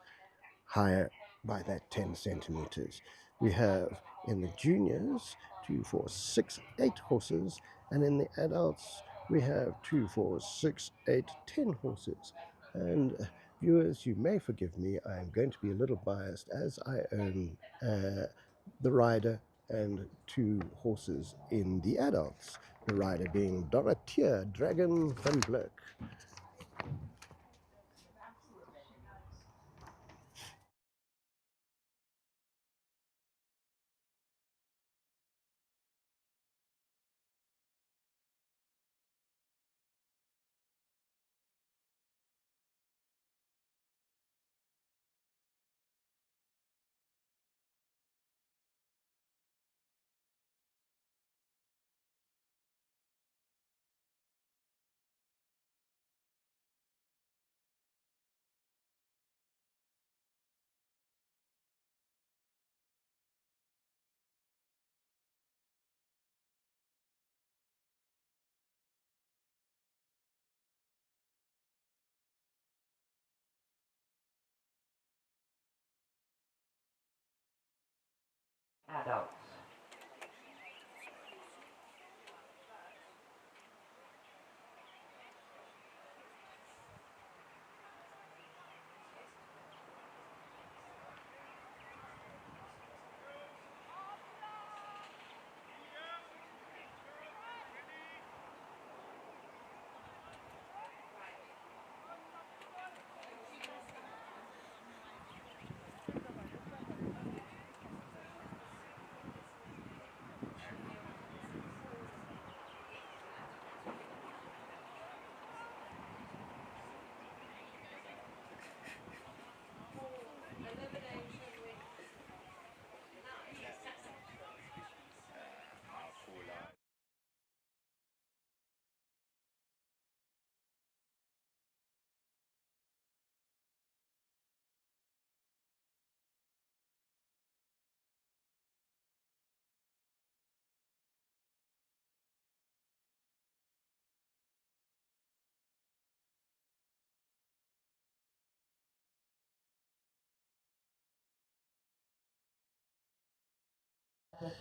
higher by that 10 centimeters. We have in the juniors 2, 4, 6, 8 horses, and in the adults we have 2, 4, 6, 8, 10 horses. And viewers, you may forgive me, I'm going to be a little biased as I own the rider and 2 horses in the adults. The rider being Dorothea Dragon van Vleuk. adults.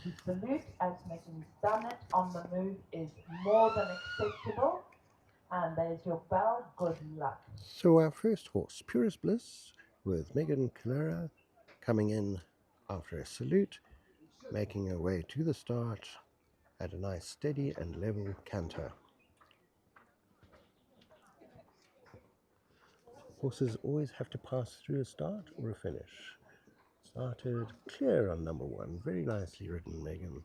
To salute as Megan's done it on the move is more than acceptable. And there's your bell. Good luck. So our first horse, Purest Bliss, with Megan Clara coming in after a salute, making her way to the start at a nice steady and level canter. Horses always have to pass through a start or a finish. Started clear on number 1, very nicely ridden Megan.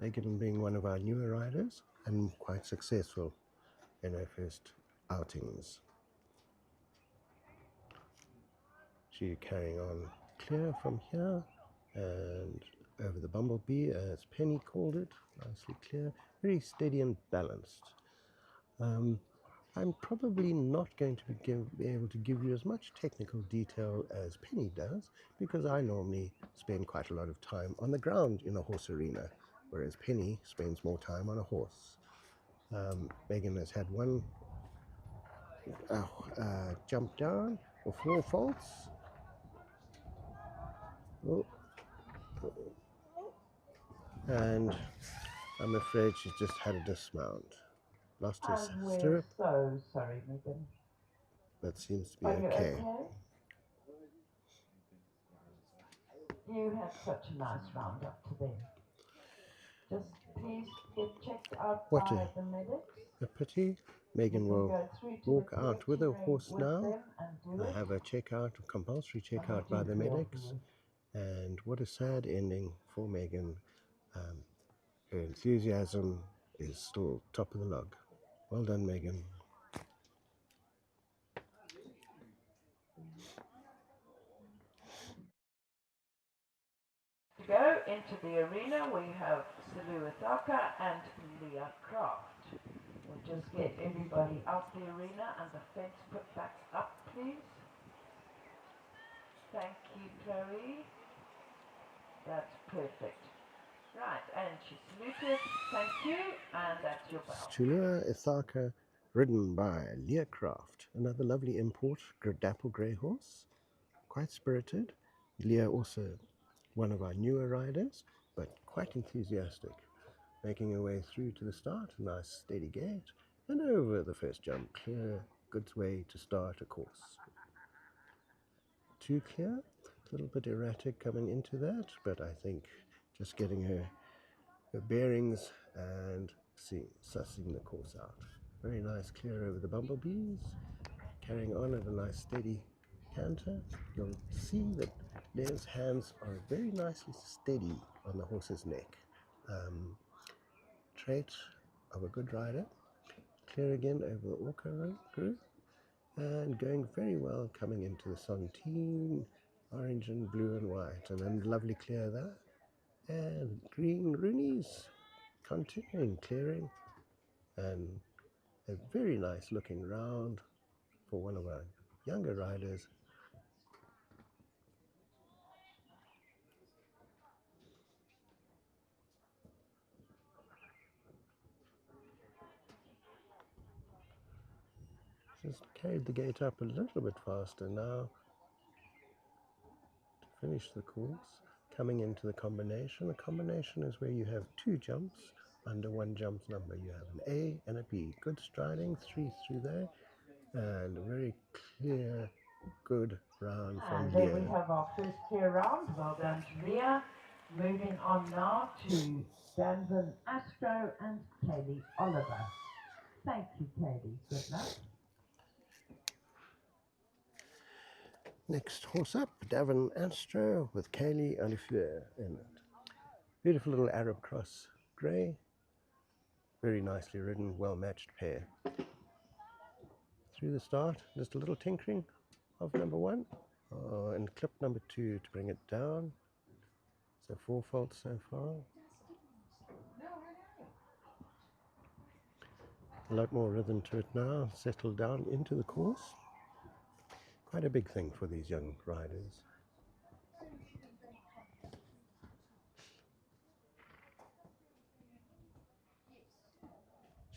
Megan being one of our newer riders and quite successful in her first outings. She carrying on clear from here and over the Bumblebee, as Penny called it, nicely clear, very steady and balanced. I'm probably not going to be able to give you as much technical detail as Penny does, because I normally spend quite a lot of time on the ground in a horse arena, whereas Penny spends more time on a horse. Megan has had one jump down or 4 faults. Oh. And I'm afraid she's just had a dismount. Lost her We're stirrup. so sorry, Megan. That seems to be Are you okay. You had such a nice round up today. Just please get checked out What by the medics. a pity. Megan will walk out with her horse now. I have a compulsory checkout by the medics. And what a sad ending for Megan. Her enthusiasm is still top of the log. Well done, Megan. To go into the arena, we have Silu Ithaka and Leah Craft. We'll just get everybody out the arena and the fence put back up, please. Thank you, Chloe. That's perfect. Right, and she saluted. Thank you, and that's your bell. Silu Ithaka, ridden by Leah Craft, another lovely import, dapple grey horse, quite spirited. Leah also one of our newer riders, but quite enthusiastic, making her way through to the start, a nice steady gait, and over the first jump, clear, good way to start a course. Too clear, a little bit erratic coming into that, but I think just getting her bearings and sussing the course out. Very nice clear over the Bumblebees, carrying on at a nice steady canter. You'll see that Dane's hands are very nicely steady on the horse's neck. Trait of a good rider. Clear again over the Orca group, and going very well coming into the Sontine, orange and blue and white, and then lovely clear there. And green Rooney's continuing clearing, and a very nice looking round for one of our younger riders. Just carried the gate up a little bit faster now to finish the course. Coming into the combination. The combination is where you have two jumps under one jump's number. You have an A and a B. Good striding, 3 through there, and a very clear, good round from And then we Leah. have our first clear round. Well done to Leah. Moving on now to Danvin Astro and Kaylee Oliver. Thank you, Kaylee. Good luck. Next horse up, Davin Astro with Kaylee Oliver in it. Beautiful little Arab cross grey. Very nicely ridden, well matched pair. Through the start, just a little tinkering of number 1 and clip number 2 to bring it down. So 4 faults so far. A lot more rhythm to it now, settled down into the course. Quite a big thing for these young riders.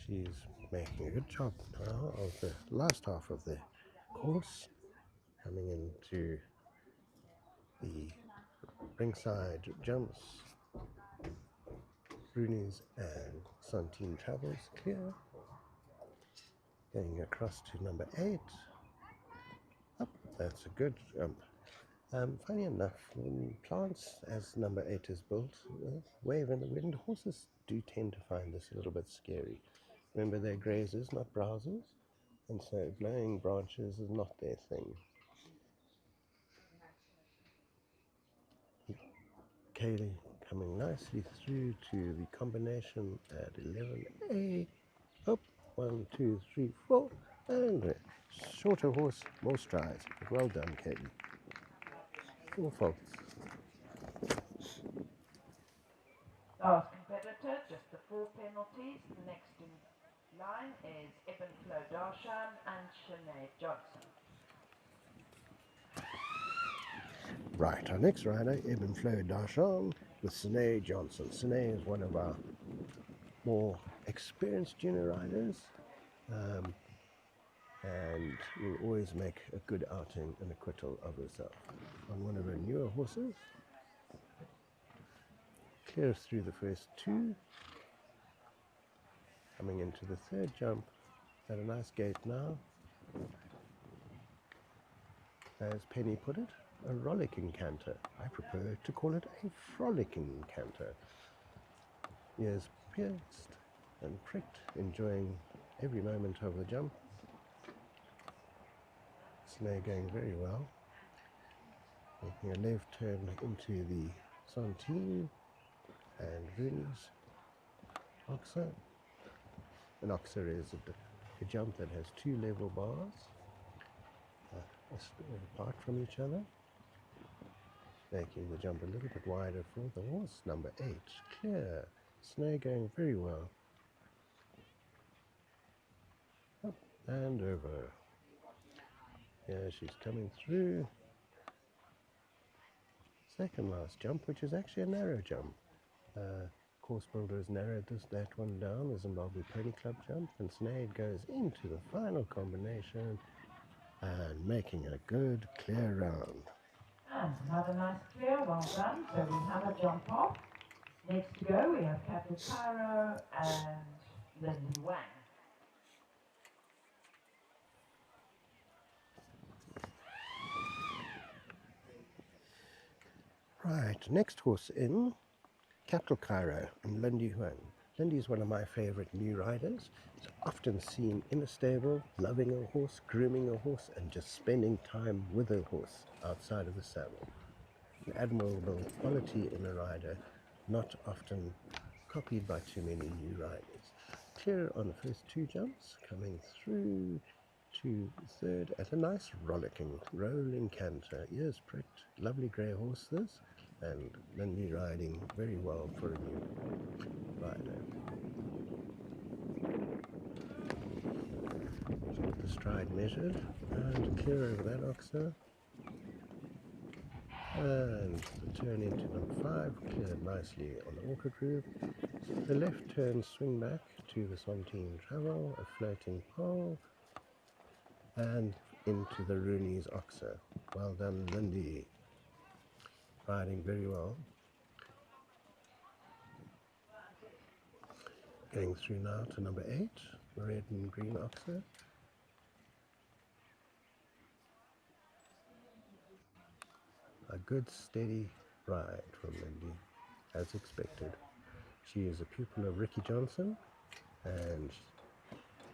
She's making a good job now of the last half of the course, coming into the ringside jumps. Rooney's and Santine travels clear. Going across to number 8. Up, that's a good jump. Funny enough, when plants, as number 8 is built, wave in the wind, horses do tend to find this a little bit scary. Remember, they're grazers, not browsers, and so blowing branches is not their thing. Kaylee coming nicely through to the combination at 11A. Up, 1, 2, 3, 4, and a shorter horse, more strides. Well done, Kaylee. 4 faults. Last competitor, just the 4 penalties. The next in line is Eben Flo Darshan and Sinead Johnson. Right, our next rider, Eben Flo Darshan with Sinead Johnson. Sinead is one of our more experienced junior riders, and will always make a good outing and acquittal of herself. On one of her newer horses, clear through the first 2, coming into the 3rd jump at a nice gait now. As Penny put it, a rollicking canter. I prefer to call it a frolicking canter. Ears pierced and pricked, enjoying every moment of the jump. Snare going very well. Making a left turn into the Santine and Rooney's Oxer. An Oxer is a jump that has 2 level bars apart from each other, making the jump a little bit wider for the horse. Number 8, clear. Snare going very well. Up and over. Yeah, she's coming through. Second last jump, which is actually a narrow jump. Course builder has narrowed that one down, the Zimbabwe Pony Club jump, and Snade goes into the final combination and making a good clear round. And another nice clear, well done. So we have a jump off. Next to go, we have Captain Tyre and Lindy Wang. Right, next horse in, Capital Cairo and Lindy Huang. Lindy is one of my favorite new riders. He's often seen in a stable, loving a horse, grooming a horse, and just spending time with a horse outside of the saddle. An admirable quality in a rider, not often copied by too many new riders. Clear on the first 2 jumps, coming through to third at a nice rollicking, rolling canter. Ears pricked, lovely grey horse this, and Lindy riding very well for a new rider. She's got the stride measured, and clear over that Oxer. And the turn into number 5, cleared nicely on the Orchid Group. The left turn swing back to the Santine Travel, a floating pole, and into the Rooney's Oxer. Well done, Lindy. riding very well. Going through now to number 8, red and green oxer. A good steady ride from Lindy, as expected. She is a pupil of Ricky Johnson, and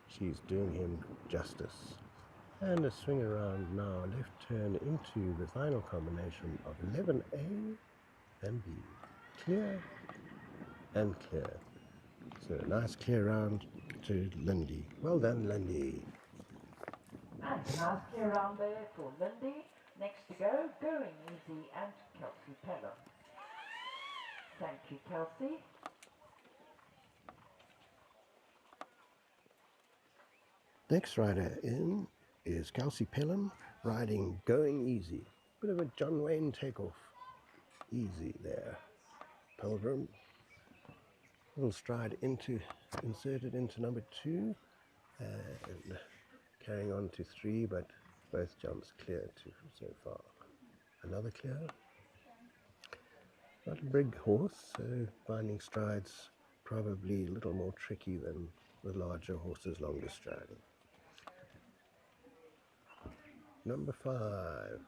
she's doing him justice. And a swing around now, left turn into the final combination of 11A and B. Clear and clear. So a nice clear round to Lindy. Well done, Lindy. And a nice clear round there for Lindy. Next to go, Going Easy and Kelsey Pelham. Thank you, Kelsey. Next rider in is Kelsey Pelham, riding Going Easy. Bit of a John Wayne takeoff. Easy there. Pilgrim. Little stride inserted into number 2 and carrying on to 3, but both jumps clear so far. Another clear. Not a big horse, so finding strides probably a little more tricky than the larger horses longer striding. Number 5,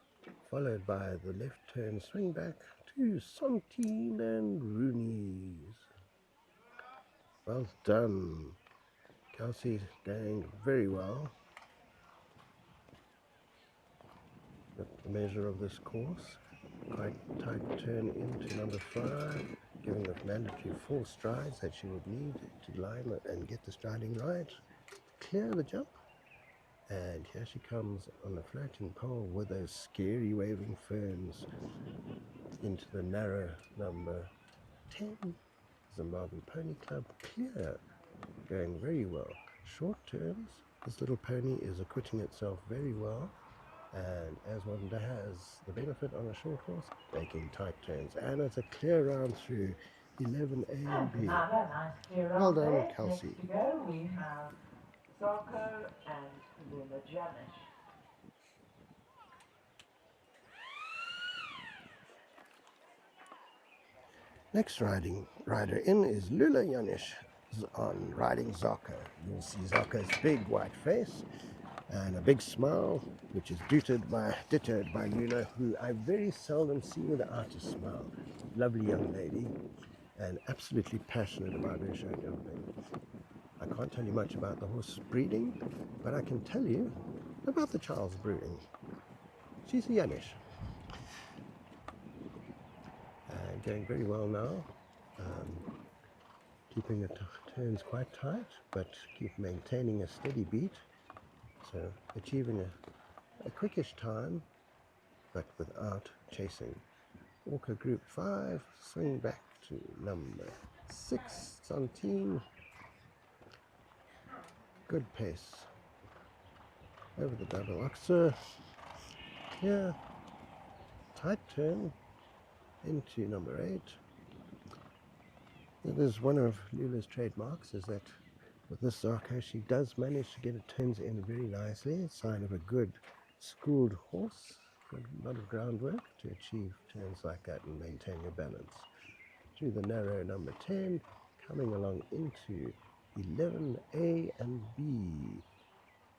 followed by the left turn swing back to Sontine and Rooney's. Well done. Kelsey going very well. The measure of this course. Quite tight turn into number 5, giving the mandatory 4 strides that she would need to line and get the striding right. Clear the jump. And here she comes on a floating pole with those scary waving ferns into the narrow number 10. Zimbabwe Pony Club. Clear. Going very well. Short turns. This little pony is acquitting itself very well. And as one has the benefit on a short horse, making tight turns. And it's a clear round through 11A and B. Another nice clear round Well done, there. Kelsey. Next to go, we have Zarko and Luna Janish. Next rider in is Lula Yanish on riding Zarko. You'll see Zarko's big white face and a big smile, which is deterred by Luna, who I very seldom see without a smile. Lovely young lady and absolutely passionate about her show jumping. I can't tell you much about the horse breeding, but I can tell you about the child's breeding. She's a Yanish. Going very well now, keeping the turns quite tight, but keep maintaining a steady beat, so achieving a quickish time, but without chasing. Walker Group 5, swing back to number 6, Santine. Good pace. Over the double oxer. Here, tight turn into number 8. It is one of Lula's trademarks, is that with this Zarko she does manage to get it turns in very nicely. A sign of a good schooled horse. Got a lot of groundwork to achieve turns like that and maintain your balance. Through the narrow number 10, coming along into 11A and B.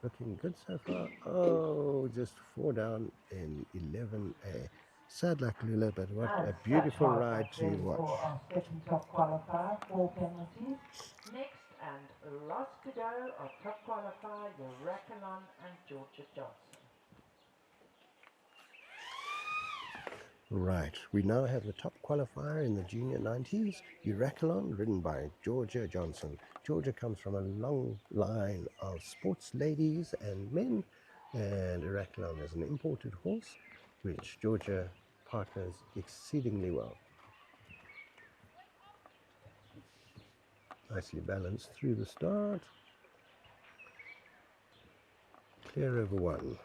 Looking good so far. Oh, just 4 down in 11A. Sad luck, Lula, but what a beautiful ride to watch. Second top qualifier, 4 penalties. Next and last to go are top qualifier, Urakalon and Georgia Johnson. Right, we now have the top qualifier in the junior 90s, Urakalon, ridden by Georgia Johnson. Georgia comes from a long line of sports ladies and men, and Urakalon is an imported horse, which Georgia partners exceedingly well. Nicely balanced through the start. Clear over 1.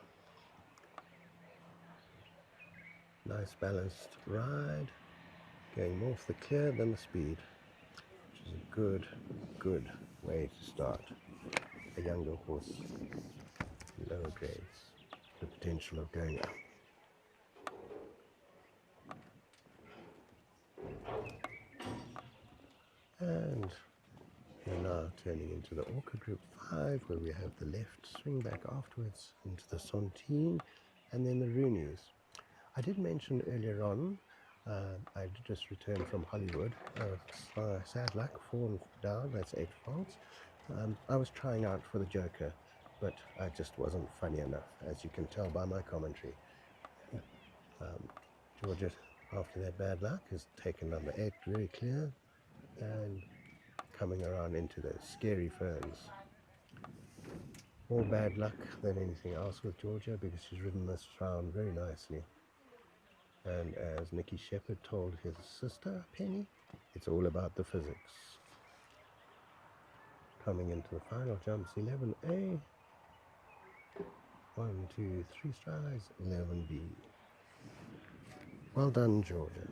Nice balanced ride. Going more for the clear than the speed, which is a good way to start a younger horse. Lower grades, the potential of going up. And we're now turning into the Orca Group 5, where we have the left swing back afterwards into the Sontine, and then the Rooneys. I did mention earlier on, I just returned from Hollywood. Sad luck, 4 down, that's 8 faults. I was trying out for the Joker, but I just wasn't funny enough, as you can tell by my commentary. Georgia, after that bad luck, has taken number 8 very clear and coming around into those scary ferns. More bad luck than anything else with Georgia, because she's ridden this round very nicely. And as Nicky Shepherd told his sister, Penny, it's all about the physics. Coming into the final jumps, 11A. 1, 2, 3 strides, 11B. Well done, Georgia.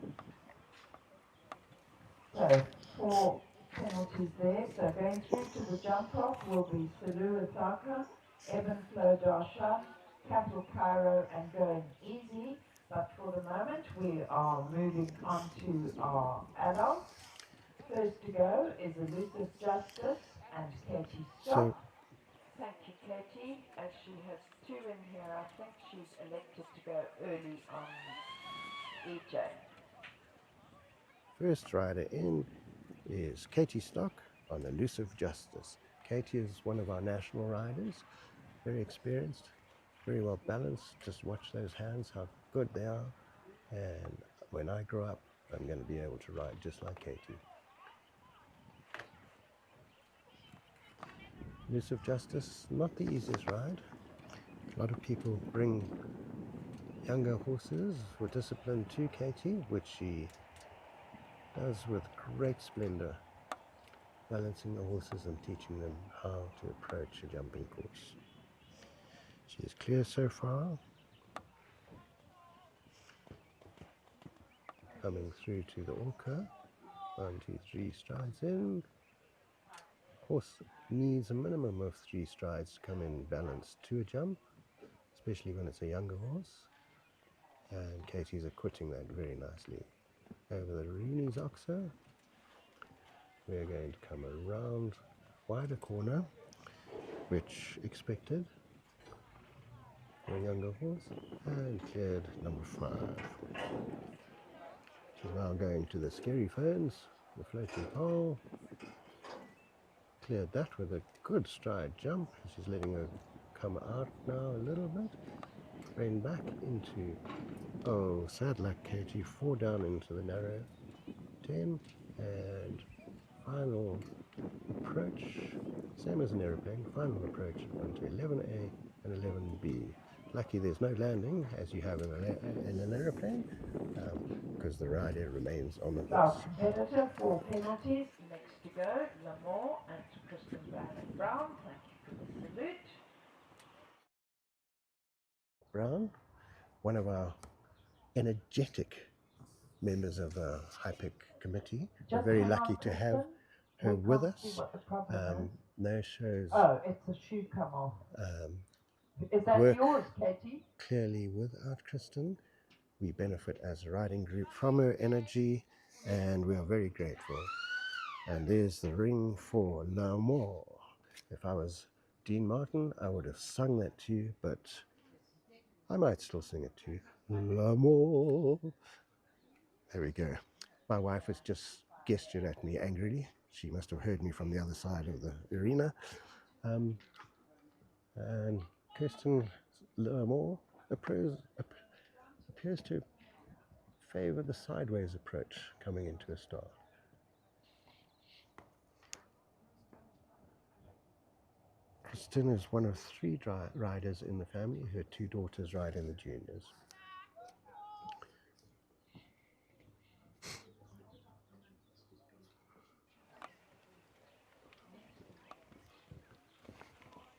So, 4 penalties there. So going through to the jump off will be Sulu Asaka, Evan Flo Darshan, Capital Cairo, and Going Easy. But for the moment, we are moving on to our adults. First to go is Elusive Justice and Katie Stock. Thank you, Katie. As she has 2 in here, I think she's elected to go early on EJ. First rider in is Katie Stock on Elusive Justice. Katie is one of our national riders, very experienced, very well balanced. Just watch those hands, how good they are. And when I grow up, I'm going to be able to ride just like Katie. Elusive Justice, not the easiest ride. A lot of people bring younger horses for discipline to Katie, which she does with great splendor, balancing the horses and teaching them how to approach a jumping course. She is clear so far. Coming through to the Orca. 1, 2, 3 strides in. Horse needs a minimum of 3 strides to come in balanced to a jump, especially when it's a younger horse. And Katie's acquitting that very nicely. Over the Rooney's Oxer, we're going to come around wider corner, which expected for a younger horse, and cleared number 5. She's now going to the Scary Ferns, the floating pole. Cleared that with a good stride jump. She's letting her come out now a little bit. Ran back into, oh, sad luck, Katie, 4 down into the narrow 10, and final approach, same as an aeroplane, final approach onto 11A and 11B. Lucky there's no landing, as you have in an aeroplane, because the rider remains on the horse. Competitor, 4 penalties. Next to go, Lamore and Kristen Brown. Thank you for the salute. Brown, one of our energetic members of the HIPIC committee. We're very lucky to have her with us. No shows. Oh, it's a shoe come off. Is that yours, Katie? Clearly, without Kristen, we benefit as a riding group from her energy, and we are very grateful. And there's the ring for Lamore. If I was Dean Martin, I would have sung that to you, but I might still sing it to you. Lamore. There we go. My wife has just gestured at me angrily. She must have heard me from the other side of the arena. And Kirsten Lamore appears to favor the sideways approach coming into a start. Kristen is one of 3 riders in the family. Her 2 daughters ride in the juniors.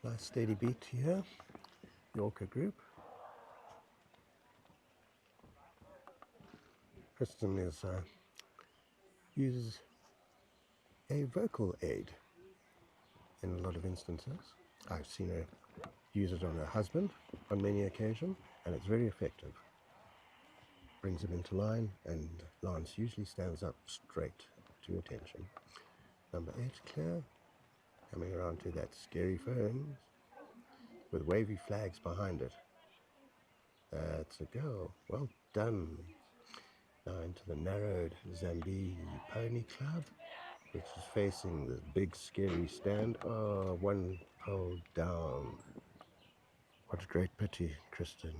Nice steady beat here, Yorker group. Kristen uses a vocal aid in a lot of instances. I've seen her use it on her husband on many occasions, and it's very effective. Brings him into line, and Lance usually stands up straight to attention. Number 8 clear. Coming around to that scary fern with wavy flags behind it. That's a go. Well done. Now into the narrowed Zambezi Pony Club, which is facing the big scary stand. Oh, one pole down. What a great pity, Kristen.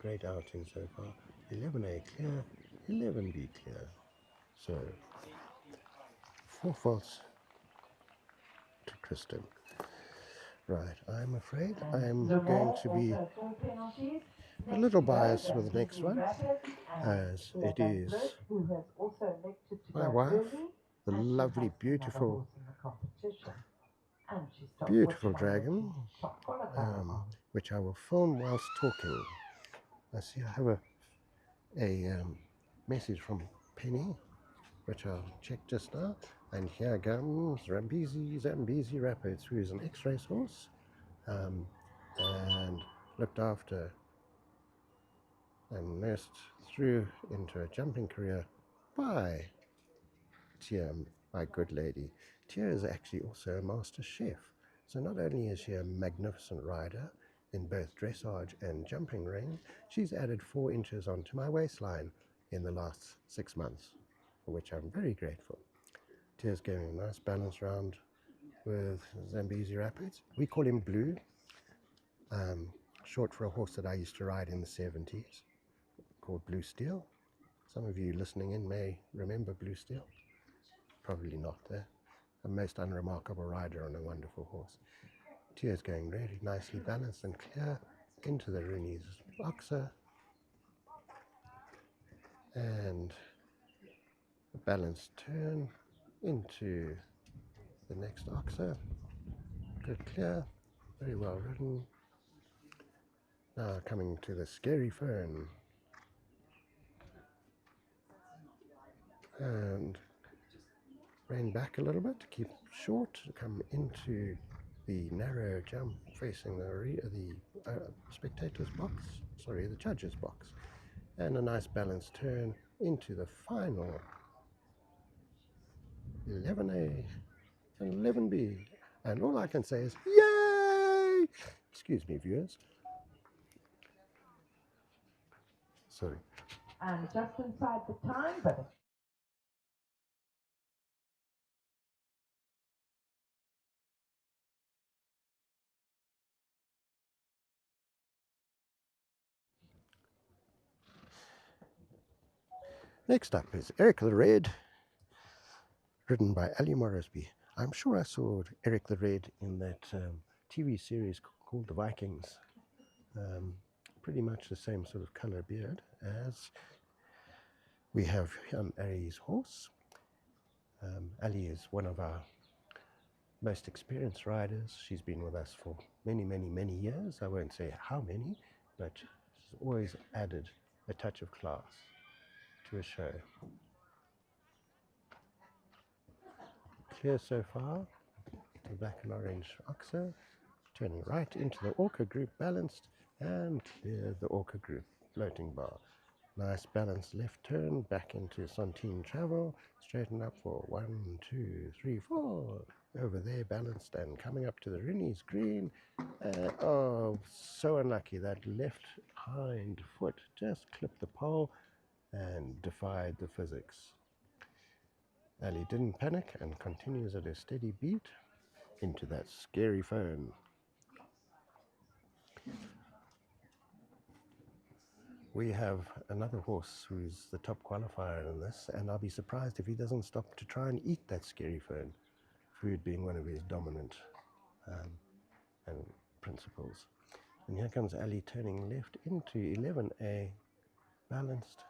Great outing so far. 11A clear, 11B clear. So, 4 faults to Kristen. Right, I'm afraid I'm going to be a little biased with the next one, as it is my wife, the lovely, beautiful dragon, which I will film whilst talking. I see I have a message from Penny, which I'll check just now. And here comes Zambezi Rapids, who is an ex-race horse, and looked after and nursed through into a jumping career by Tyre, my good lady. Tyre is actually also a master chef. So not only is she a magnificent rider in both dressage and jumping ring, she's added 4 inches onto my waistline in the last 6 months, for which I'm very grateful. Tyre's getting a nice balance round with Zambezi Rapids. We call him Blue, short for a horse that I used to ride in the 70s, called Blue Steel. Some of you listening in may remember Blue Steel. Probably not. A most unremarkable rider on a wonderful horse. Tyre's going really nicely balanced and clear into the Rooney's boxer, and a balanced turn into the next oxer. Good clear, very well ridden. Now coming to the scary fern, and rein back a little bit to keep short, come into the narrow jump facing the spectator's box, the judge's box, and a nice balanced turn into the final 11A and 11B. And all I can say is, yay! Excuse me, viewers. Sorry. And just inside the time, but Next up is Eric the Red, ridden by Ali Morrisby. I'm sure I saw Eric the Red in that TV series called The Vikings. Pretty much the same sort of colour beard as we have Ali's horse. Ali is one of our most experienced riders. She's been with us for many, many, many years. I won't say how many, but she's always added a touch of class to a show. Clear so far, the black and orange oxer, turning right into the Orca group balanced, and clear the Orca group floating bar. Nice balanced left turn back into Sontine travel, straighten up for 1, 2, 3, 4. Over there balanced and coming up to the Rooney's green. Oh, so unlucky, that left hind foot just clipped the pole and defied the physics. Ali didn't panic and continues at a steady beat into that scary fern. We have another horse who's the top qualifier in this, and I'll be surprised if he doesn't stop to try and eat that scary fern, food being one of his dominant and principles. And here comes Ali turning left into 11A, balanced,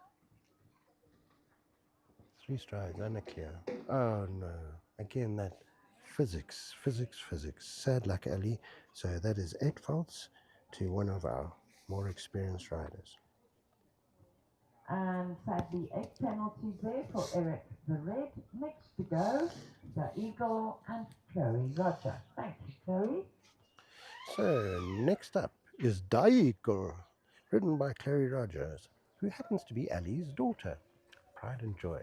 3 strides and a clear. Oh no, again that physics, sad luck Ali. So that is 8 faults to one of our more experienced riders. and sadly 8 penalties there for Eric the Red. Next to go, the Eagle and Chloe Roger. Thank you, Chloe. So next up is Tyre, ridden by Chloe Rogers, who happens to be Ali's daughter. Pride and joy.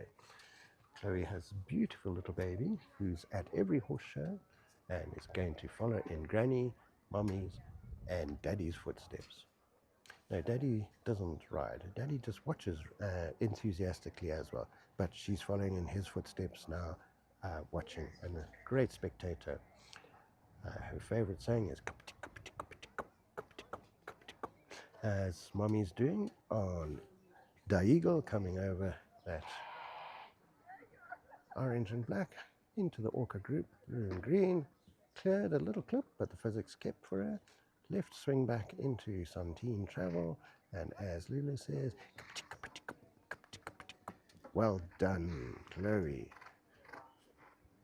Chloe has a beautiful little baby who's at every horse show and is going to follow in Granny, Mommy's, and Daddy's footsteps. No, Daddy doesn't ride. Daddy just watches enthusiastically as well. But she's following in his footsteps now, watching, and a great spectator. Her favorite saying is as Mommy's doing on Daeagle, coming over that orange and black into the orca group, blue and green, cleared a little clip, but the physics kept for her, left swing back into Santine travel, and as Lulu says, well done, Chloe.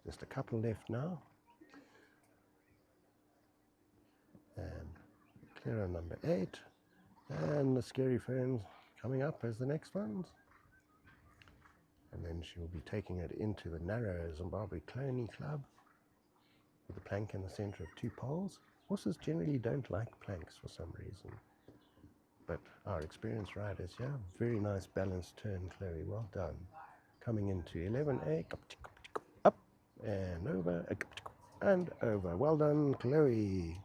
Just a couple left now, and clear on number 8, and the scary ferns coming up as the next ones. And then she will be taking it into the narrow Zimbabwe Cloney Club with a plank in the center of 2 poles. Horses generally don't like planks for some reason, but our experienced riders here, very nice balanced turn, Chloe, well done. Coming into 11A, up and over, and over. Well done, Chloe.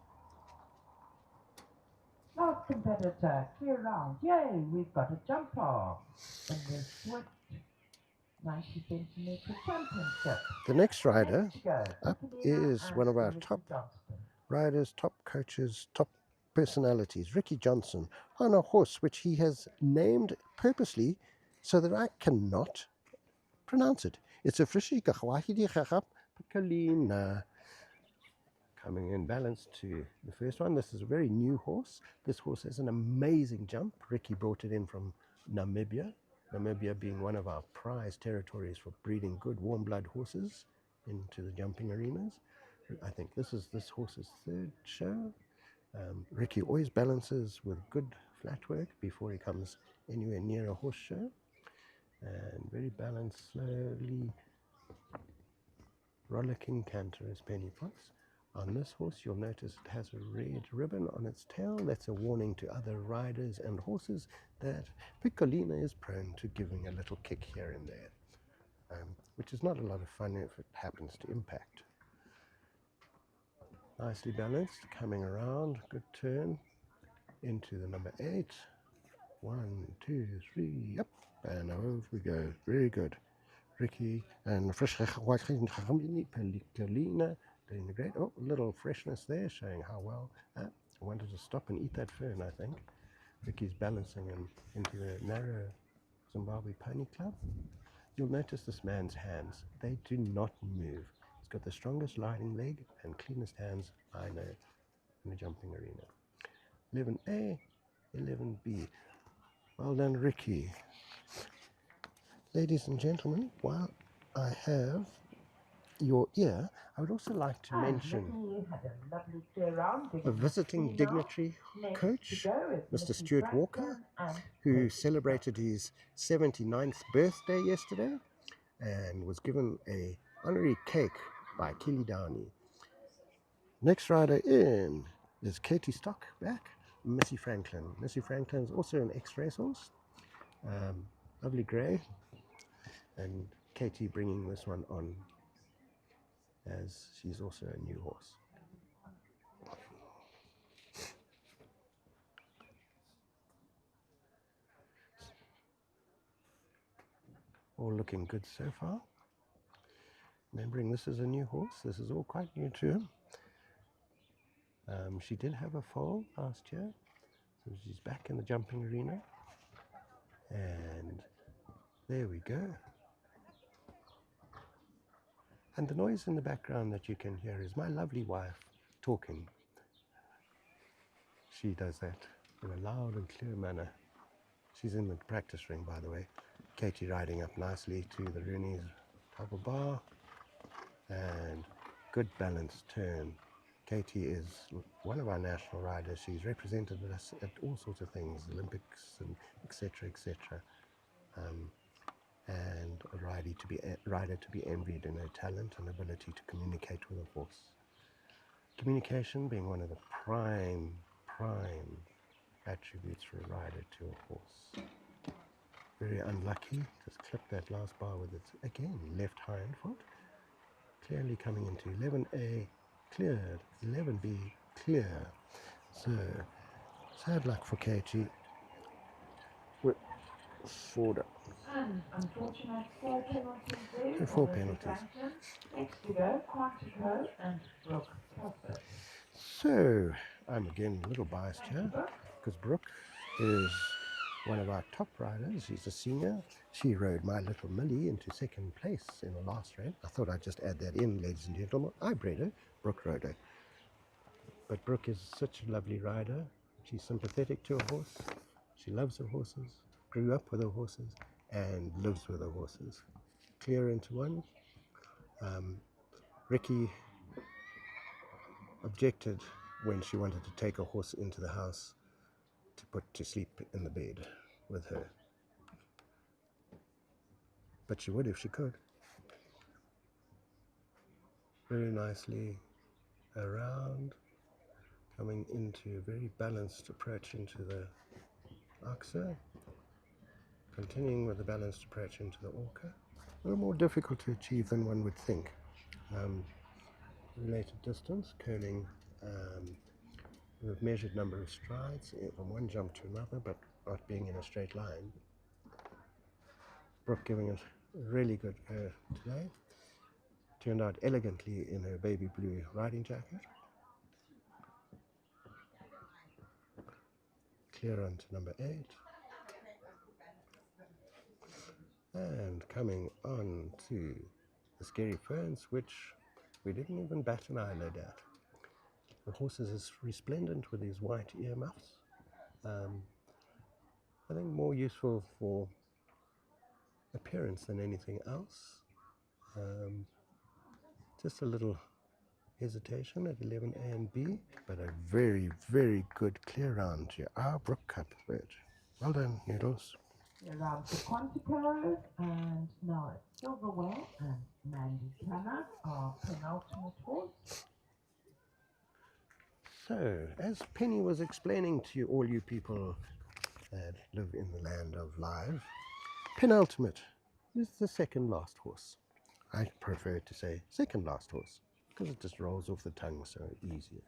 Last competitor, clear round. Yay, we've got a jump off in the Swift 90 centimetre championship. The next rider Let's go. up is one of our top riders, top coaches, top personalities, Ricky Johnson, on a horse which he has named purposely so that I cannot pronounce it. It's a Frishi Gahwahidi Gahap Kalina. Coming in balanced to the first one. This is a very new horse. This horse has an amazing jump. Ricky brought it in from Namibia. Namibia being one of our prize territories for breeding good warm blood horses into the jumping arenas. I think this is this horse's 3rd show. Ricky always balances with good flat work before he comes anywhere near a horse show. And very balanced, slowly rollicking canter as penny pots. On this horse, you'll notice it has a red ribbon on its tail. That's a warning to other riders and horses that Piccolina is prone to giving a little kick here and there, which is not a lot of fun if it happens to impact. Nicely balanced, coming around, good turn into the number 8. 1, 2, 3, up, and over we go. Very good. Ricky and Piccolina doing great. Oh, a little freshness there, showing how well. I wanted to stop and eat that fern, I think. Ricky's balancing him into the narrow Zimbabwe Pony Club. You'll notice this man's hands. They do not move. He's got the strongest riding leg and cleanest hands I know in the jumping arena. 11A, 11B. Well done, Ricky. Ladies and gentlemen, while I have your ear, I would also like to mention a visiting dignitary coach, Mr. Stuart Walker, who celebrated his 79th birthday yesterday and was given a honorary cake by Keely Downey. Next rider in is Katie Stock back, Missy Franklin. Missy Franklin is also an ex-racehorse, lovely grey, and Katie bringing this one on as she's also a new horse. All looking good so far. Remembering this is a new horse, this is all quite new to her. She did have a foal last year, so she's back in the jumping arena. And there we go. And the noise in the background that you can hear is my lovely wife talking. She does that in a loud and clear manner. She's in the practice ring, by the way. Katie riding up nicely to the Rooney's double bar. And good balanced turn. Katie is one of our national riders. She's represented us at all sorts of things, Olympics and etc., etc. And a rider to be envied in her talent and ability to communicate with a horse. Communication being one of the prime attributes for a rider to a horse. Very unlucky. Just clipped that last bar with its, again, left hind foot. Clearly coming into 11A, cleared. 11B, clear. So, sad luck for KG. With 4 down. And unfortunate 4 penalties there. So 4 penalties. Next to go, Quantico and Brooke Cuthbert. So, I'm again a little biased here because Brooke is one of our top riders. She's a senior. She rode my little Millie into second place in the last race. I thought I'd just add that in, ladies and gentlemen. I bred her, Brooke rode her. But Brooke is such a lovely rider. She's sympathetic to her horse. She loves her horses, grew up with her horses, and lives with her horses. Clear into one. Ricky objected when she wanted to take a horse into the house to put to sleep in the bed with her. But she would if she could. Very nicely around, coming into a very balanced approach into the Oxer, continuing with the balanced approach into the Orca. A little more difficult to achieve than one would think. Related distance, curling with measured number of strides from one jump to another, but not being in a straight line. Brooke giving it a really good go today. Turned out elegantly in her baby blue riding jacket. Clear on to number 8. And coming on to the Scary Ferns, which we didn't even bat an eyelid at. The horse is resplendent with his white earmuffs. I think more useful for appearance than anything else. Just a little hesitation at 11A and B, but a very, very good clear round here. Brooke Cuthbert. Well done, Noodles. Around the Quantico, and now it's Silverware and Mandy Tanner, our penultimate horse. So, as Penny was explaining to you, all you people that live in the land of live, penultimate is the second last horse. I prefer to say second last horse because it just rolls off the tongue so easier.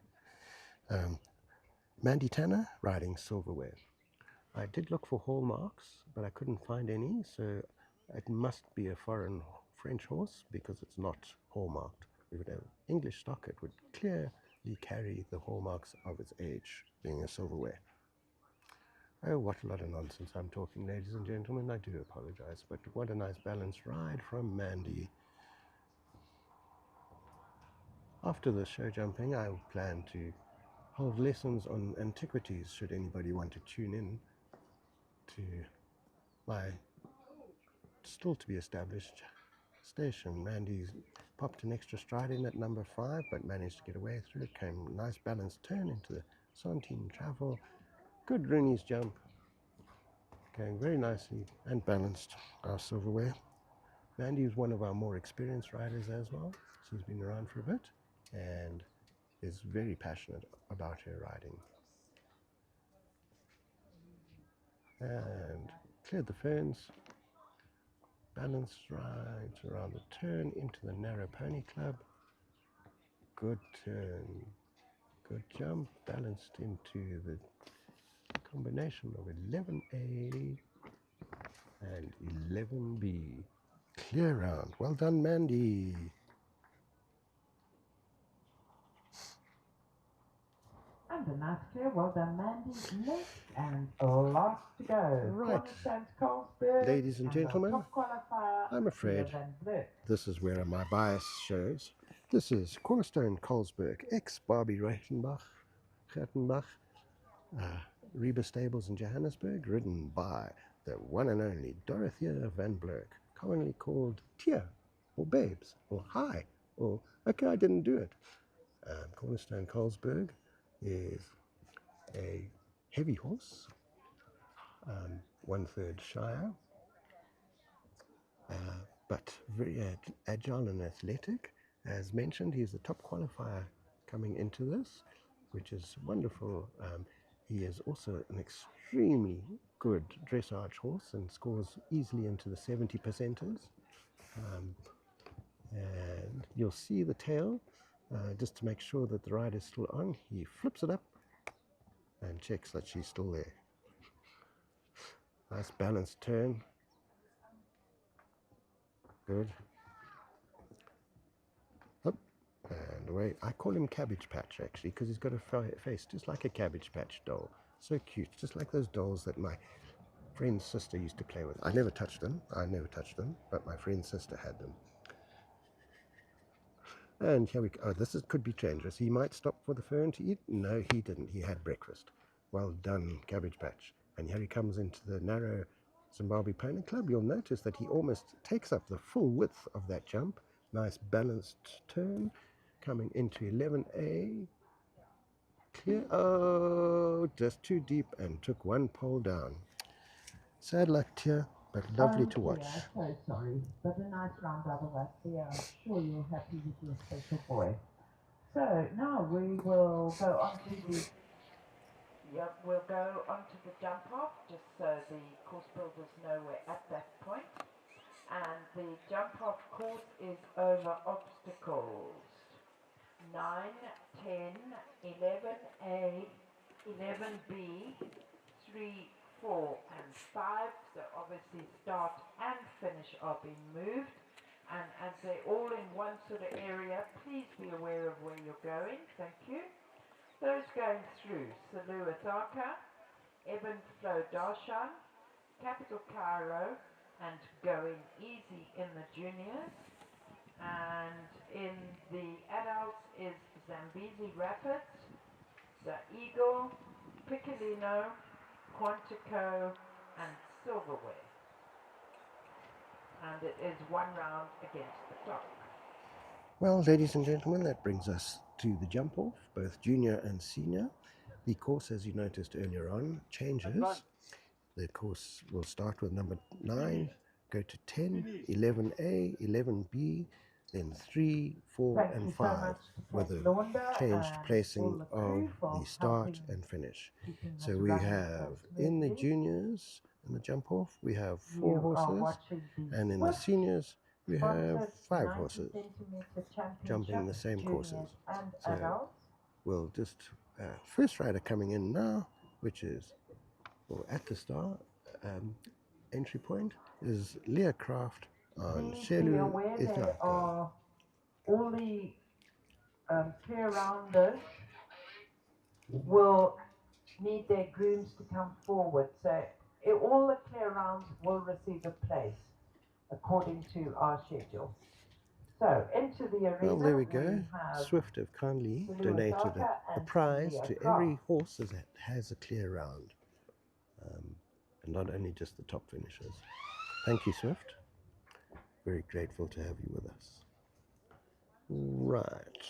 Mandy Tanner riding Silverware. I did look for hallmarks, but I couldn't find any, so it must be a foreign French horse because it's not hallmarked. If it had English stock, it would clearly carry the hallmarks of its age, being a Silverware. Oh, what a lot of nonsense I'm talking, ladies and gentlemen. I do apologize, but what a nice balanced ride from Mandy. After the show jumping, I plan to hold lessons on antiquities should anybody want to tune in to my still to be established station. Mandy's popped an extra stride in at number 5, but managed to get away through it. Came a nice balanced turn into the Santine Travel. Good Rooney's jump. Going very nicely and balanced, our Silverware. Mandy is one of our more experienced riders as well. She's been around for a bit and is very passionate about her riding. And cleared the ferns. Balanced rides around the turn into the Narrow Pony Club. Good turn. Good jump. Balanced into the combination of 11A and 11B. Clear round. Well done, Mandy. And a nice clear, well done, Mandy. Next and last to go. Right. Cornerstones Colesberg, Ladies and gentlemen, top qualifier, I'm afraid Van Vleut. this is where my bias shows. This is Cornerstone Colesberg, ex-Barbie Reichenbach, Hrib Stables in Johannesburg, ridden by the one and only Dorothea Van Vleut, commonly called Tyre, or Babes, or Hi, or okay, I didn't do it. Cornerstone Colesberg is a heavy horse, 1/3 Shire, but very agile and athletic. As mentioned, he's the top qualifier coming into this, which is wonderful. He is also an extremely good dressage horse and scores easily into the 70 percenters. And you'll see the tail, just to make sure that the rider's still on. He flips it up and checks that she's still there. Nice balanced turn. Good. Up and away. I call him Cabbage Patch actually, because he's got a face just like a Cabbage Patch doll. So cute, just like those dolls that my friend's sister used to play with. I never touched them, but my friend's sister had them. And here we go. Oh, this could be dangerous. He might stop for the fern to eat. No, he didn't. He had breakfast. Well done, Cabbage Patch. And here he comes into the narrow Zimbabwe Pony Club. You'll notice that he almost takes up the full width of that jump. Nice balanced turn. Coming into 11A. Clear. Oh, just too deep and took one pole down. Sad luck, Tyre, but lovely to watch. Yeah, so sorry, but a nice round otherwise. Yeah, I'm sure you're happy with your special boy. So now we will go on to the jump off, just so the course builders know we're at that point. And the jump off course is over obstacles 9, 10, 11A, 11B, 3, 4 and 5, so obviously start and finish are being moved, and as they're all in one sort of area, please be aware of where you're going. Thank you. Those going through Salu Ithaka, Eben Flow Darshan, Capital Cairo, and going easy in the juniors, and in the adults is Zambezi Rapids, the Eagle, Piccolino, Quantico and Silverware, and it is one round against the clock. Well, ladies and gentlemen, that brings us to the jump off, both junior and senior. The course, as you noticed earlier on, changes. The course will start with number 9, go to 10, 11A, 11B, then 3, 4 and 5, with a changed placing of the start and finish. So we have in the juniors, in the jump off, we have 4 horses, and in the seniors, we have 5 horses jumping the same courses. So we'll just, first rider coming in now, which is, well, at the start, entry point, is Leah Craft on Shelu Ithaka. All the clear rounders will need their grooms to come forward, so all the clear rounds will receive a place according to our schedule. So into the arena. Well, there we go. Swift have kindly donated a prize to every horse that has a clear round, and not only just the top finishers. Thank you, Swift. Very grateful to have you with us. Right.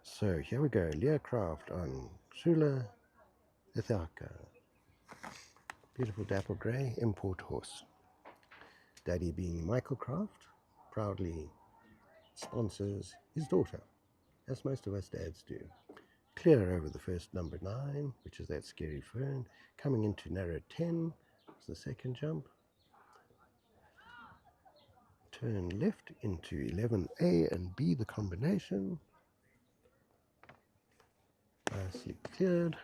So here we go. Leah Craft on Shula Ithaka. Beautiful dapple grey import horse. Daddy, being Michael Craft, proudly sponsors his daughter, as most of us dads do. Clear over the first number 9, which is that scary fern. Coming into narrow 10 is the second jump. Turn left into 11A and B, the combination. Nicely cleared.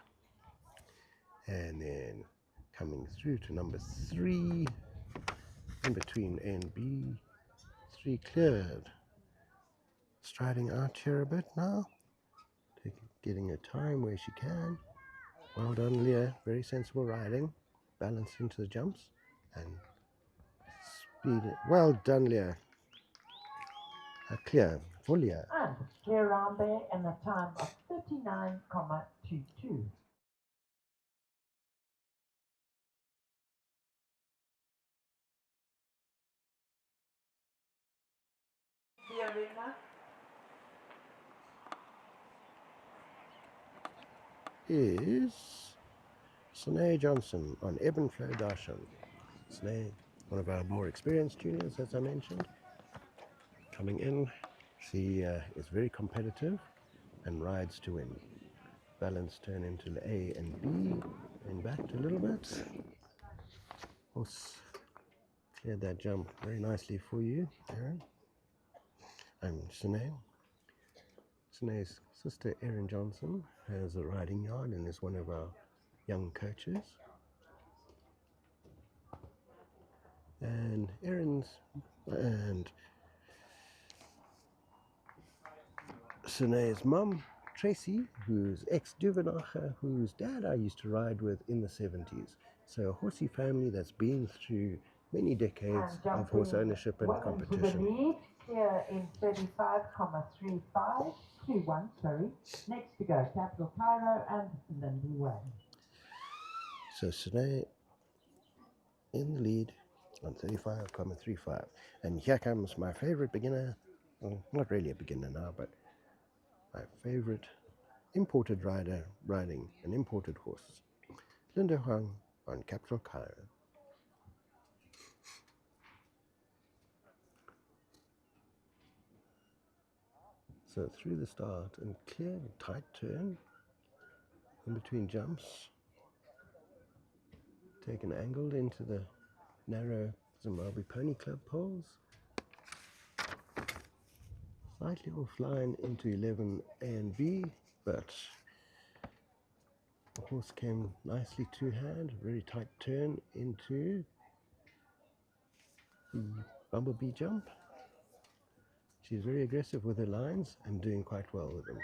And then coming through to number 3, in between A and B, 3 cleared. Striding out here a bit now, getting a time where she can. Well done, Leah. Very sensible riding, balanced into the jumps and speed. Well done, Leah. Clear, full Leah. And clear round there and a time of 39,22. The arena is Sine Johnson on Eben Flow Darshan. Sine, one of our more experienced juniors, as I mentioned. Coming in, she is very competitive and rides to win. balance turn into the A and B, and back a little bit. Horse cleared that jump very nicely for you, Aaron. I'm Sinead. Sinead's sister, Erin Johnson, has a riding yard and is one of our young coaches. And Sinead's mum, Tracy, who's ex-Duvenacher, whose dad I used to ride with in the 70s. So a horsey family that's been through many decades of horse ownership and competition. Lead, clear in 35,35, 2-1, sorry. Next to go, Capital Tyre and Lindy Wang. So Sinead in the lead on 35,35. And here comes my favorite beginner, well, not really a beginner now, but my favorite imported rider riding an imported horse, Linda Huang on Capital Cairo. So through the start and clear, tight turn in between jumps, take an angle into the narrow Zimbabwe Pony Club poles, slightly offline into 11 A and B, but the horse came nicely to hand, very tight turn into the Bumblebee jump. She's very aggressive with her lines and doing quite well with them.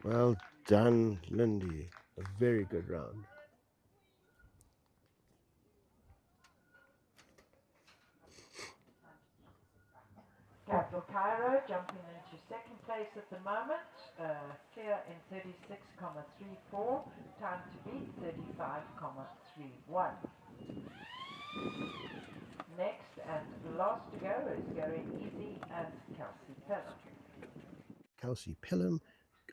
Well done, Lindy. A very good round. Capital Cairo jumping into second place at the moment, clear in 36,34, time to beat 35,31. Next and last to go is Going Easy and Kelsey Pelham. Kelsey Pelham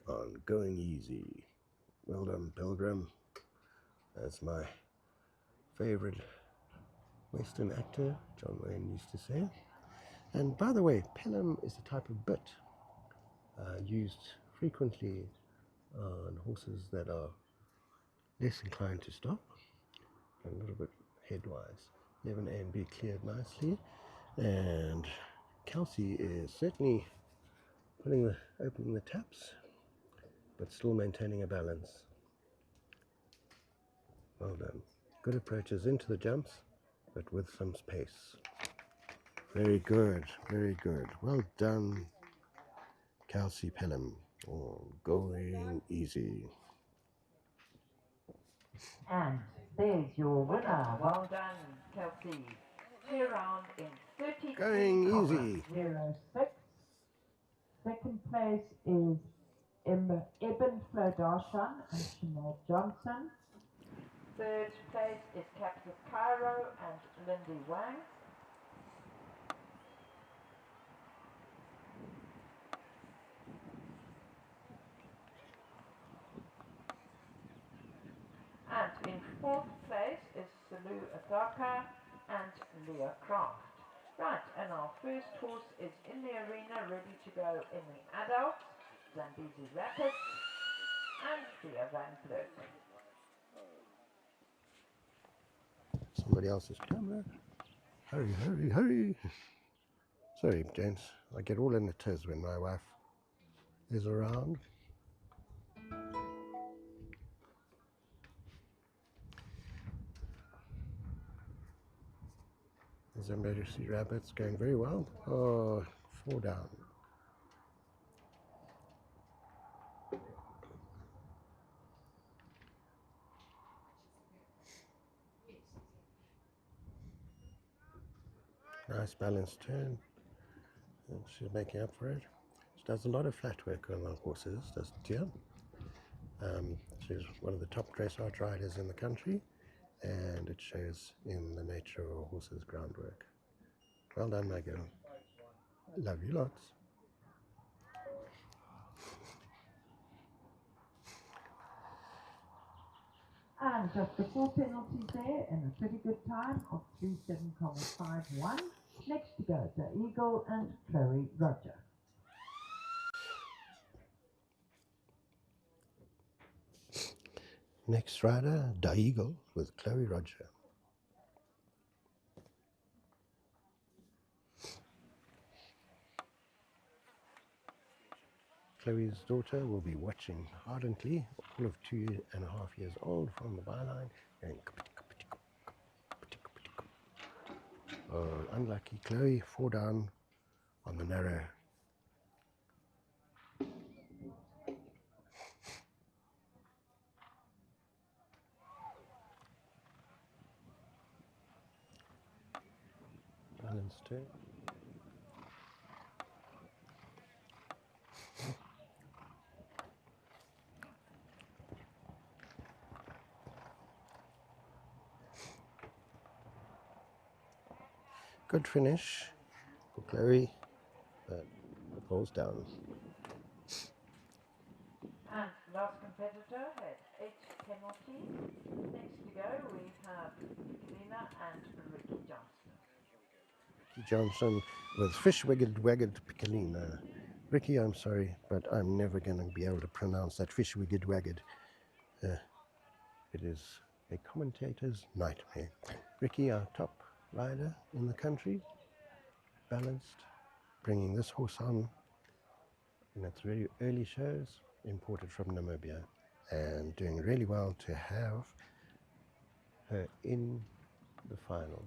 on Going Easy. Well done, Pilgrim. That's my favorite Western actor, John Wayne used to say. And by the way, Pelham is a type of bit used frequently on horses that are less inclined to stop, a little bit headwise. 11 A and B cleared nicely, and Kelsey is certainly opening the taps, but still maintaining a balance. Well done. Good approaches into the jumps, but with some space. Very good, very good. Well done, Kelsey Pelham. Oh, Going Easy. And there's your winner. Well done, Kelsey. Clear round in 33. Going Easy. 06. Second place is Eben Flodarshan and Sinead Johnson. Third place is Capital Cairo and Lindy Wang. And in fourth place is Salu Adaka and Leah Craft. Right, and our first horse is in the arena, ready to go in the adults, Zambezi Rapids and Thea Van Vleut. Somebody else's camera. Hurry, hurry, hurry. Sorry, gents. I get all in the tiz when my wife is around. Zambezi Rapids going very well. Oh, 4 down. Nice balanced turn. And she's making up for it. She does a lot of flat work on our horses, does Tia. She's one of the top dressage riders in the country, and it shows in the nature of a horse's groundwork. Well done, my girl. Love you lots. And just the 4 penalties there, and a pretty good time of 37,51. Next to go, the Eagle and Chloe Roger. Next rider, Daeagle with Chloe Roger. Chloe's daughter will be watching ardently, all of 2.5 years old, from the byline, and oh, unlucky Chloe, 4 down on the narrow. Balance turn. Good finish for Chloe, but falls down. And last competitor had 8 penalties. Next to go, we have Lena and Ricky Johnson. Ricky Johnson with Fish Wigged Wagged Piccolina. Ricky, I'm sorry, but I'm never going to be able to pronounce that Fish Wigged Wagged. It is a commentator's nightmare. Ricky, our top rider in the country, balanced, bringing this horse on in its very early shows, imported from Namibia, and doing really well to have her in the final.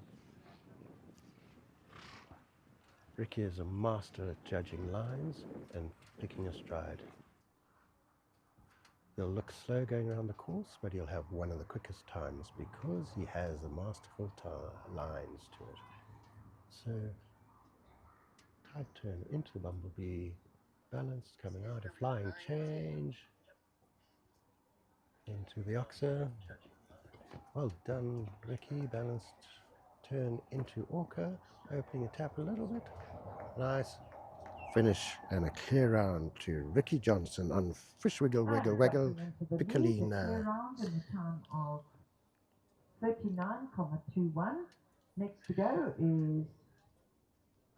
Ricky is a master at judging lines and picking a stride. He'll look slow going around the course, but he'll have one of the quickest times because he has the masterful lines to it. So, tight turn into the bumblebee, balanced, coming out, a flying change into the oxer. Well done, Ricky. Balanced turn into Orca, opening a tap a little bit. Nice finish and a clear round to Ricky Johnson on Fish Wiggle Wiggle Wiggle Piccolina. Round in the time of 39,21. Next to go is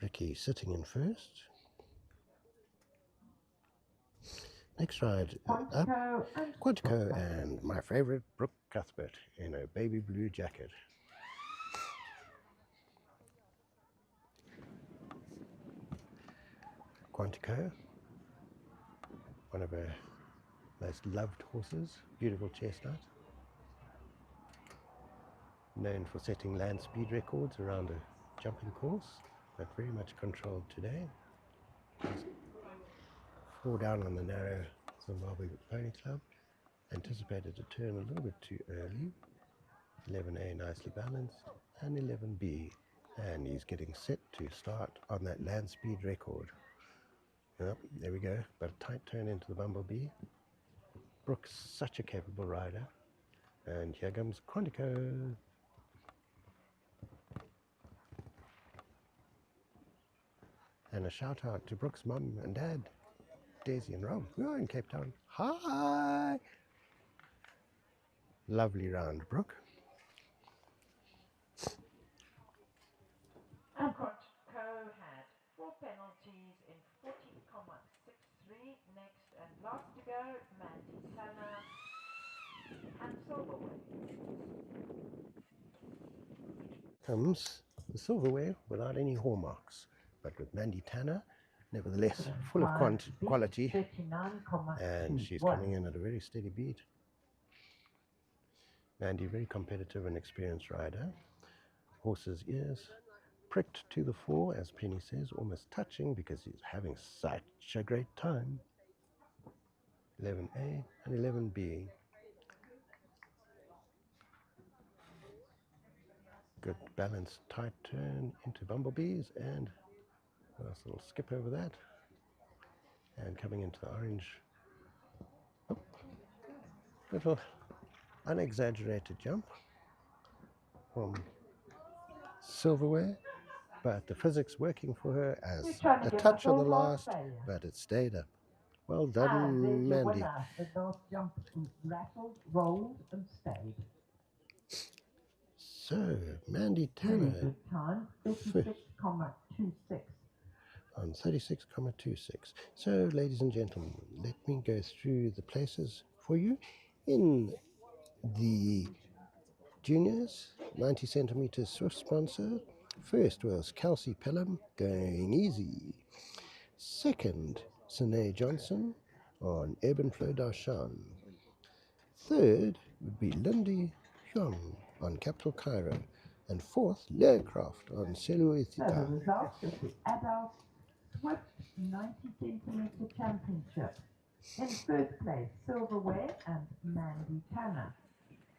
Ricky sitting in first. Next ride up, Quantico and my favourite Brooke Cuthbert in a baby blue jacket. Quantico, one of her most loved horses, beautiful chestnut, known for setting land speed records around a jumping course, but very much controlled today. 4 down on the narrow Zimbabwe Pony Club, anticipated to turn a little bit too early. 11A nicely balanced, and 11B, and he's getting set to start on that land speed record. Yep, there we go, but a tight turn into the bumblebee. Brooke's such a capable rider, and here comes Quantico. And a shout out to Brooke's mum and dad, Daisy and Rob. We are in Cape Town. Hi! Lovely round, Brooke. and Quantico had 4 penalties in 40,63. Next and last to go, Mandy Tanner and Silverway. Comes the silverware without any hallmarks, but with Mandy Tanner, nevertheless full of quality, and she's coming in at a very steady beat. Mandy, very competitive and experienced rider. Horse's ears pricked to the fore, as Penny says, almost touching because he's having such a great time. 11A and 11B. Good balanced tight turn into bumblebees, and a nice little skip over that. And coming into the orange, little unexaggerated jump from Silverware, but the physics working for her as a touch on the last, but it stayed up. Well done, Mandy. The last jump rattled, rolled, and stayed. So, Mandy Very Tanner good time, 36,26. on 36,26. So, ladies and gentlemen, let me go through the places for you in The juniors, 90 centimeters Swift sponsor. First was Kelsey Pelham, going easy. Second, Sine Johnson on Ebb and Flow Darshan. Third would be Lindy Hyun on Capital Cairo. And fourth, Learcraft on So the Seluethita. results of the adult Swift 90 centimeter championship. In first place, Silverware and Mandy Tanner.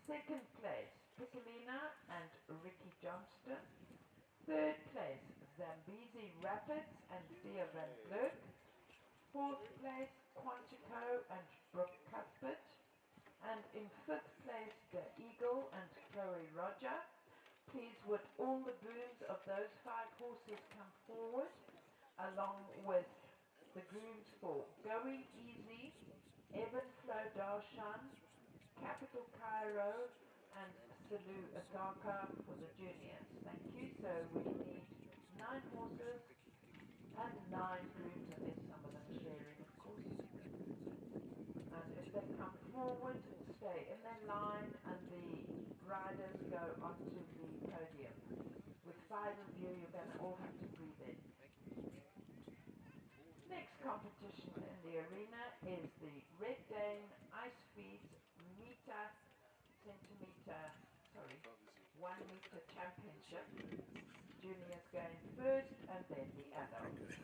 Second place, Piccolina and Ricky Johnston. Third place, Zambezi Rapids and Thea Van Vlerk. Fourth place, Quantico and Brooke Cuthbert. And in fifth place, the Eagle and Chloe Roger. Please would all the grooms of those 5 horses come forward, along with the grooms for Going Easy, Evan Flo Darshan, Capital Cairo, and Salu Ataka for the juniors. Thank you. So we need 9 horses and 9 grooms, and there's some of them sharing, of course. And if they come forward, stay in their line, and the riders go onto the podium. With 5 of you, you're going to all have to breathe in. Next competition in the arena is the Red Dane Ice Feeds one meter championship. Juniors going first, and then the adults.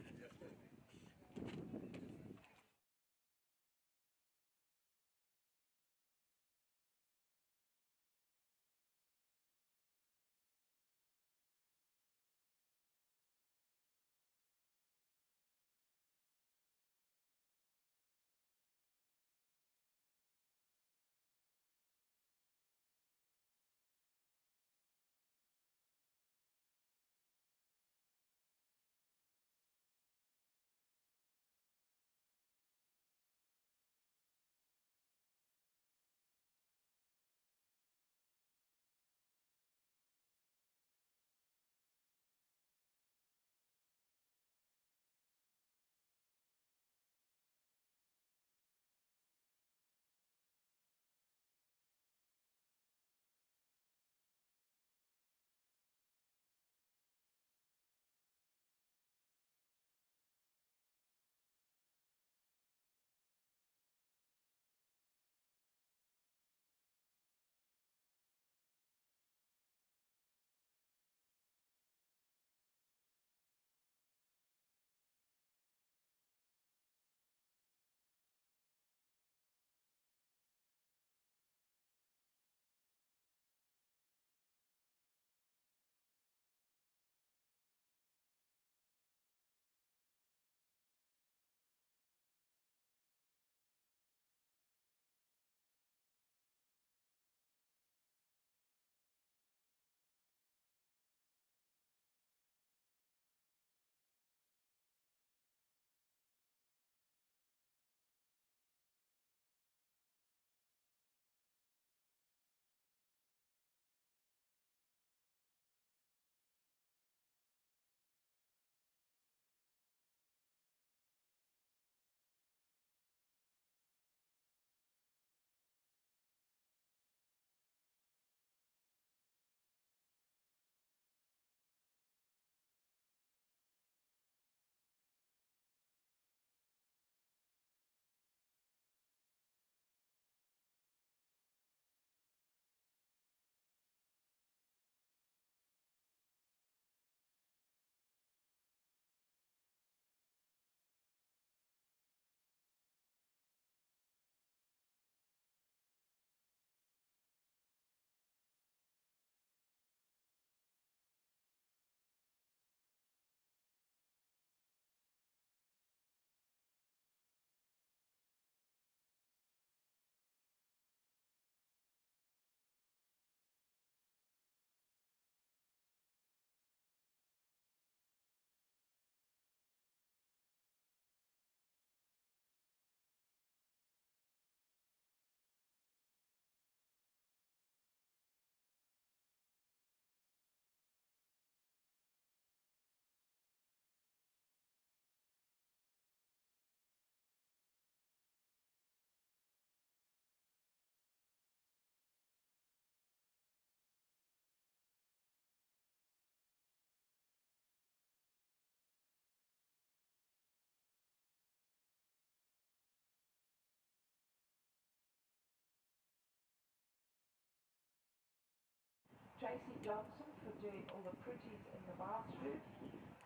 Johnson for doing all the pretties in the bathroom,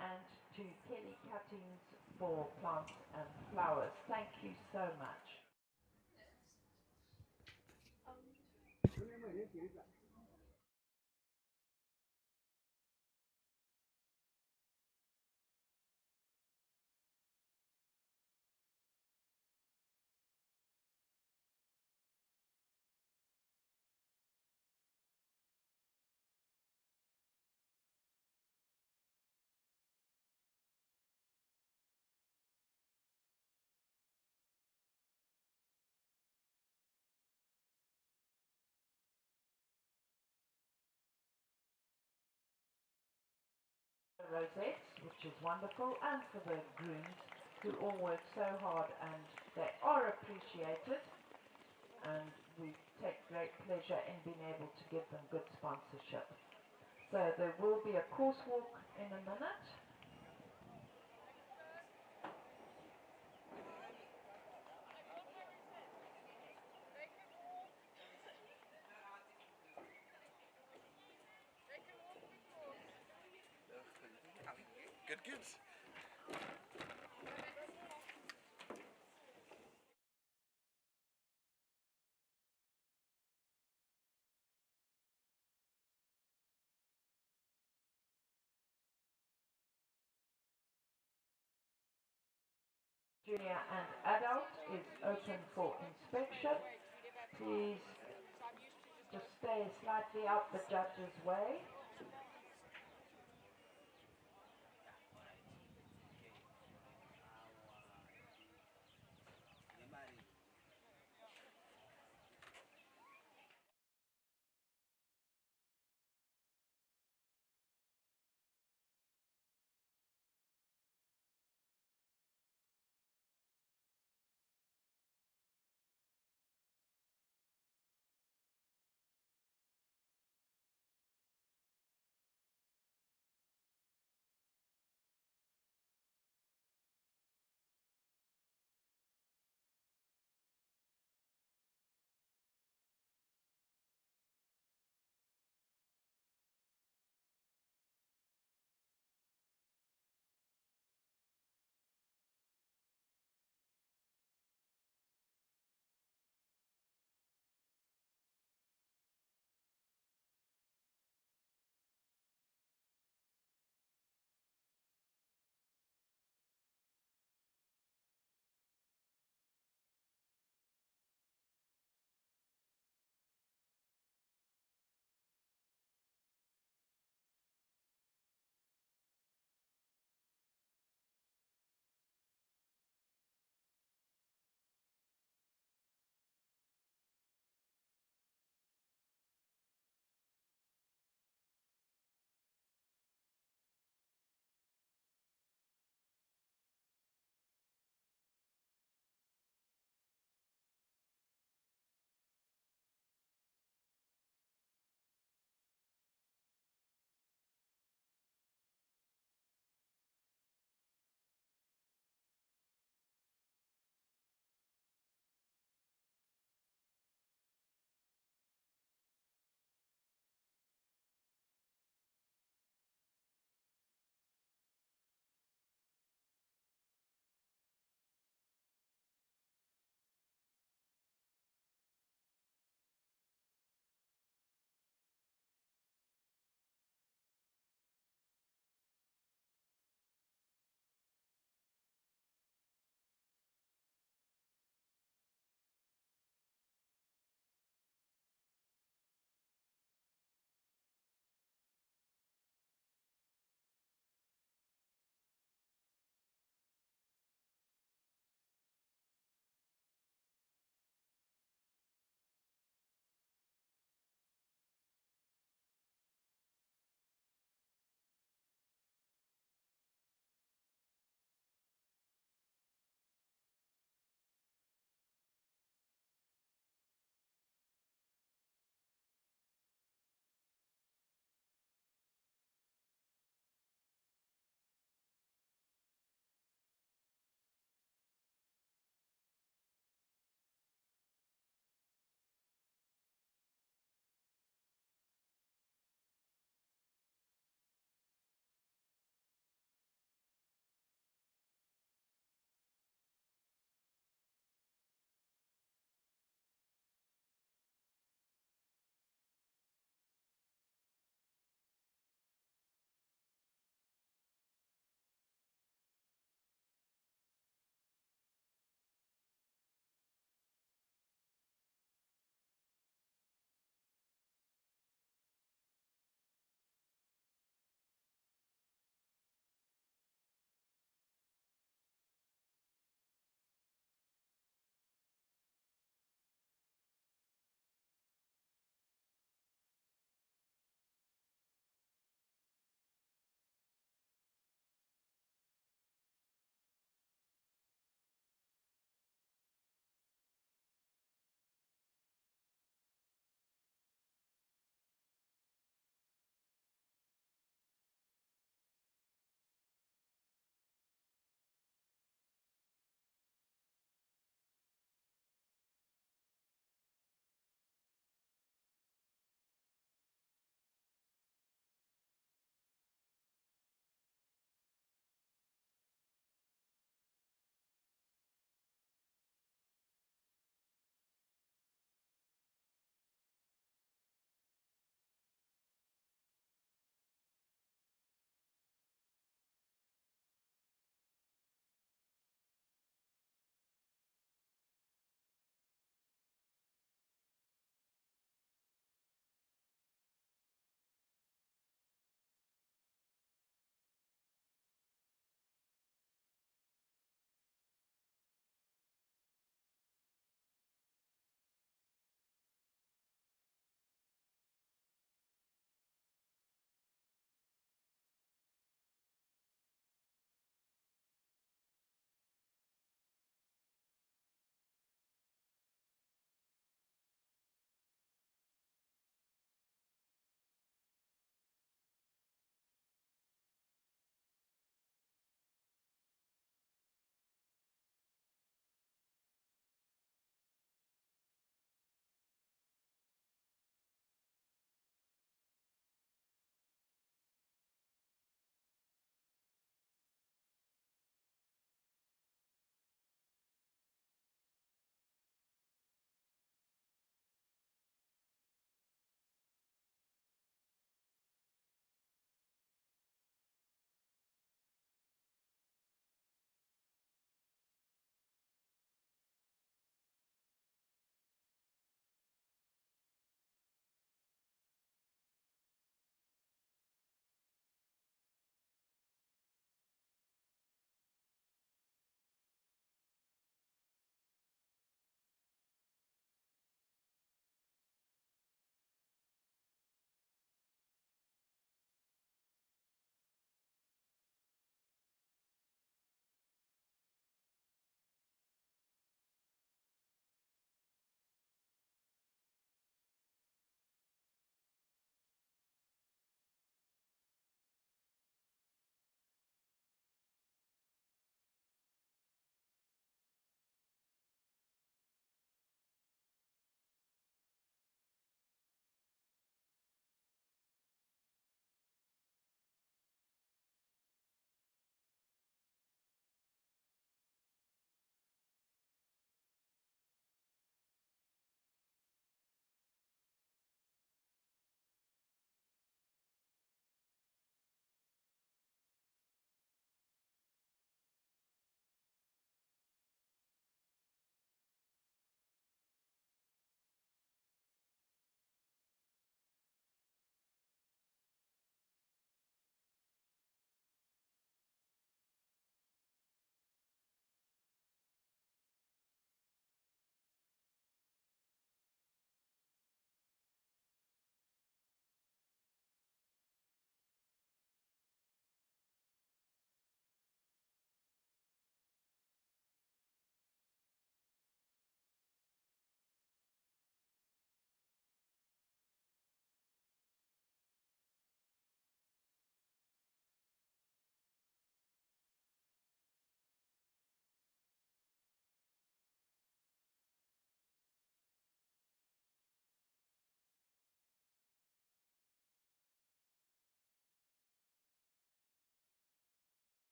and to Kelly Cuttings for plants and flowers. Thank you so much. Rosettes, which is wonderful, and for the grooms who all work so hard and they are appreciated, and we take great pleasure in being able to give them good sponsorship. So there will be a course walk in a minute. Good, good. Junior and adult is open for inspection. Please just stay slightly out the judge's way.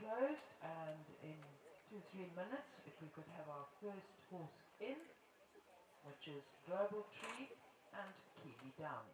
closed, and in 2-3 minutes, if we could have our first horse in, which is Global Tree and Kiwi Downy.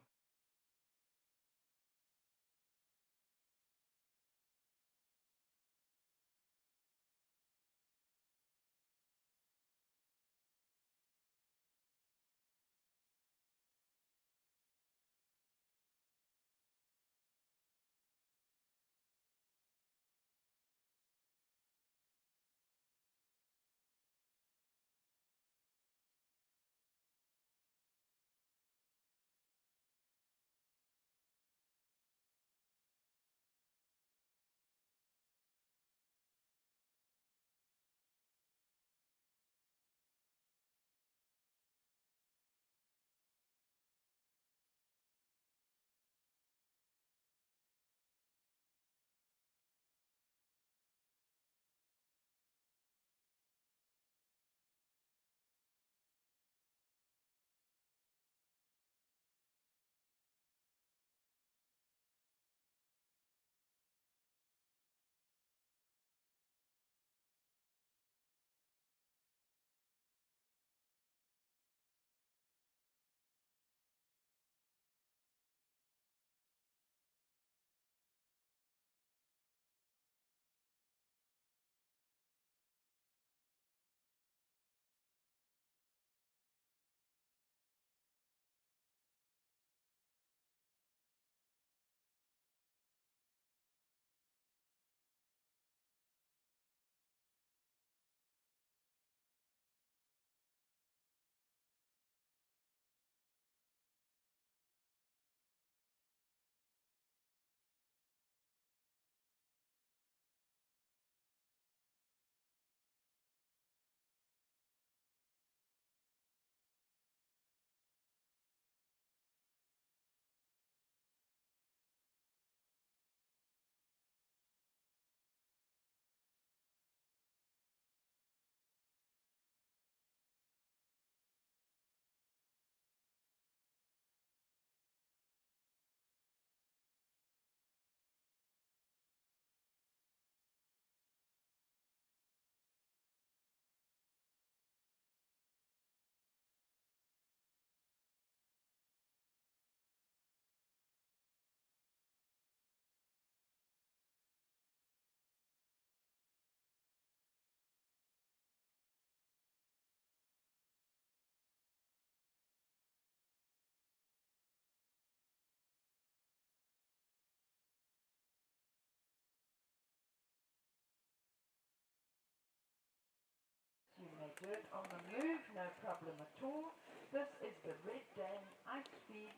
You may do it on the move, no problem at all. This is the Red Dane Ice Feeds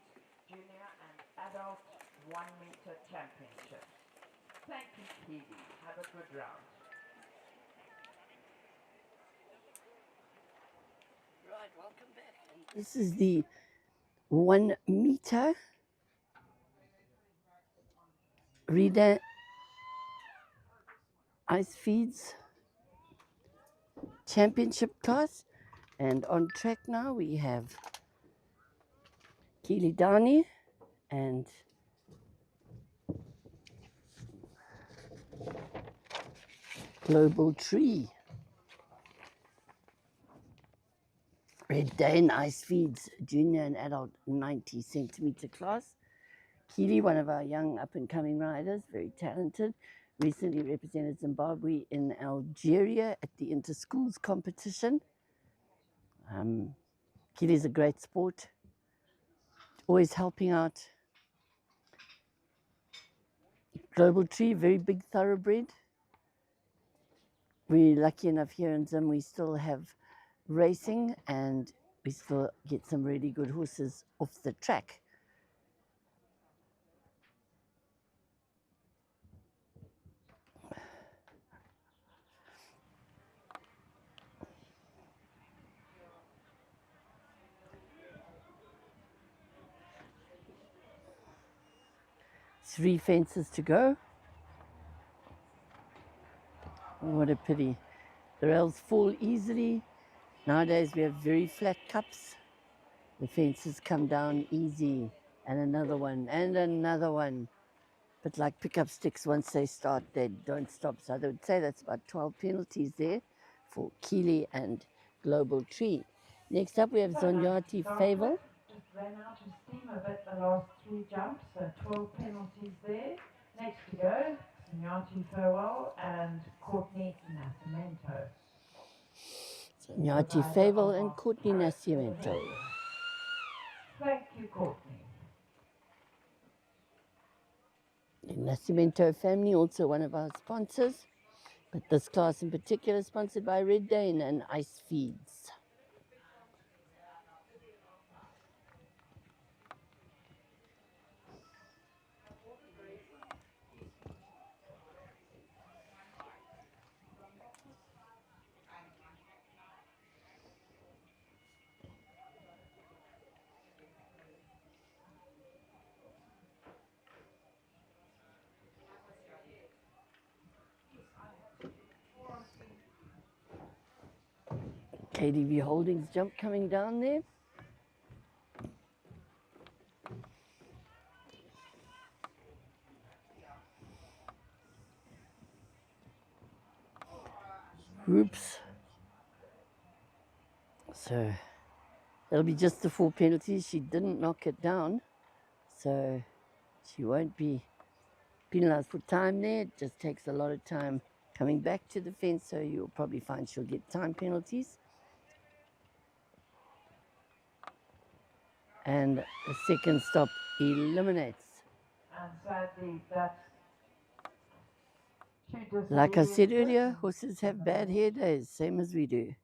Junior and Adult 1 meter Championships. Thank you, Kiwi. Have a good round. Right, welcome back. This is the 1 meter Red Ice Feeds Championship class. And on track now we have Kiwi Downy and Global Tree. Red Dane Ice Feeds Junior and Adult 90 centimeter class. Kiwi, one of our young up-and-coming riders, very talented, recently represented Zimbabwe in Algeria at the inter-schools competition. Kiwi is a great sport, always helping out. Global Tree, very big thoroughbred. We're lucky enough here in Zim, we still have racing and we still get some really good horses off the track. Three fences to go. What a pity. The rails fall easily. Nowadays we have very flat cups. The fences come down easy. And another one, and another one. But like pickup sticks, once they start, they don't stop. So I would say that's about 12 penalties there for Keeley and Global Tree. Next up, we have Zonyati Favel. Just ran out of steam a bit the last 3 jumps, so 12 penalties there. Next to go, Zonyati Favel and Courtney Nascimento. Zonyati Favel and Courtney Nascimento. Thank you, Courtney. The Nascimento family, also one of our sponsors, but this class in particular is sponsored by Red Dane and Ice Feeds. KDV Holdings jump coming down there. Oops. So that'll be just the 4 penalties. She didn't knock it down, so she won't be penalized for time there. It just takes a lot of time coming back to the fence, so you'll probably find she'll get time penalties. And the second stop eliminates. And sadly, that's Like I said earlier, horses have bad hair days, same as we do.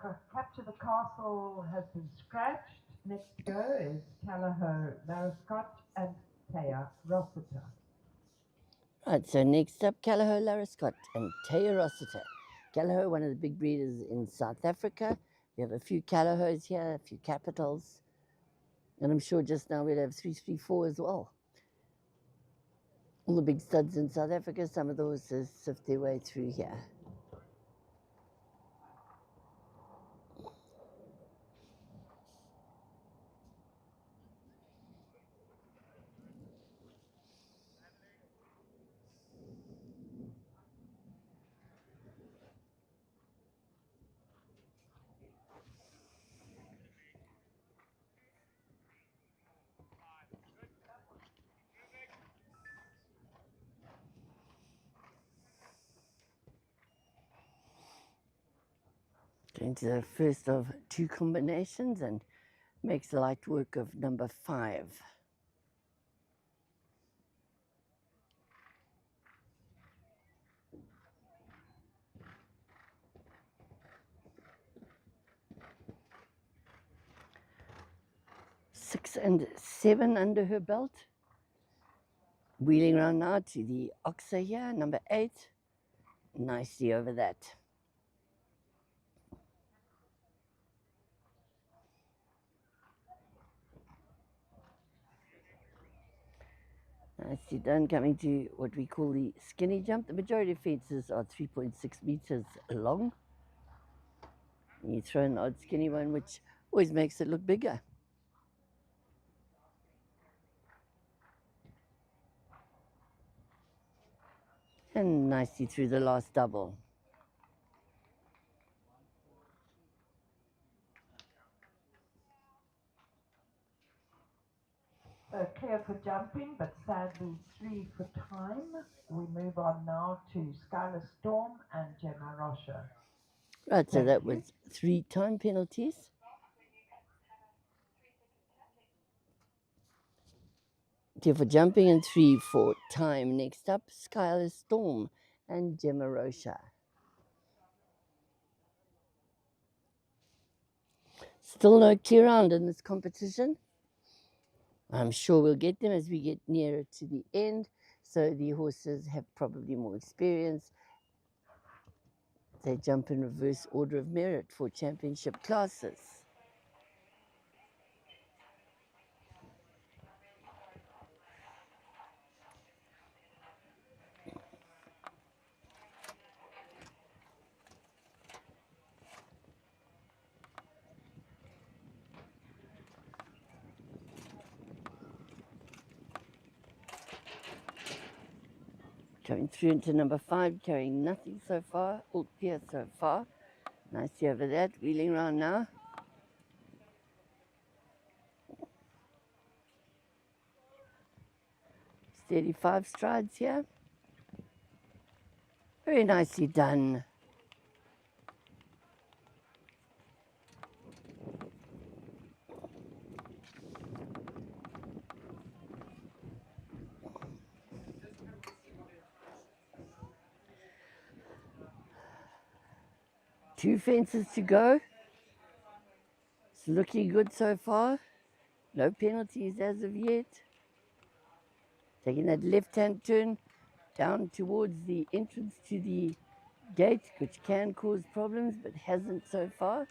Capture the Castle has been scratched. Next to go is Callagher, Larascott and Tyre Rossiter. Right, so next up, Callagher, Larascott and Tyre Rossiter. Callagher, one of the big breeders in South Africa. We have a few Callaghers here, a few Capitals. And I'm sure just now we'll have 334 as well. All the big studs in South Africa, some of the horses sift their way through here. Going to the first of 2 combinations and makes light work of number 5. Six and 7 under her belt. Wheeling around now to the Oxer here, number 8. Nicely over that. Nicely done, coming to what we call the skinny jump. The majority of fences are 3.6 meters long. You throw an odd skinny one, which always makes it look bigger. And nicely through the last double. Clear for jumping, but sadly 3 for time. We move on now to Skylar Storm and Gemma Rocha. Right, so that was 3 time penalties. Two for jumping and 3 for time. Next up, Skylar Storm and Gemma Rocha. Still no clear round in this competition. I'm sure we'll get them as we get nearer to the end. So the horses have probably more experience. They jump in reverse order of merit for championship classes. Coming through into number 5, carrying nothing so far. All clear so far. Nicely over that. Wheeling around now. Steady 5 strides here. Very nicely done. Two fences to go. It's looking good so far. No penalties as of yet. Taking that left-hand turn down towards the entrance to the gate, which can cause problems, but hasn't so far.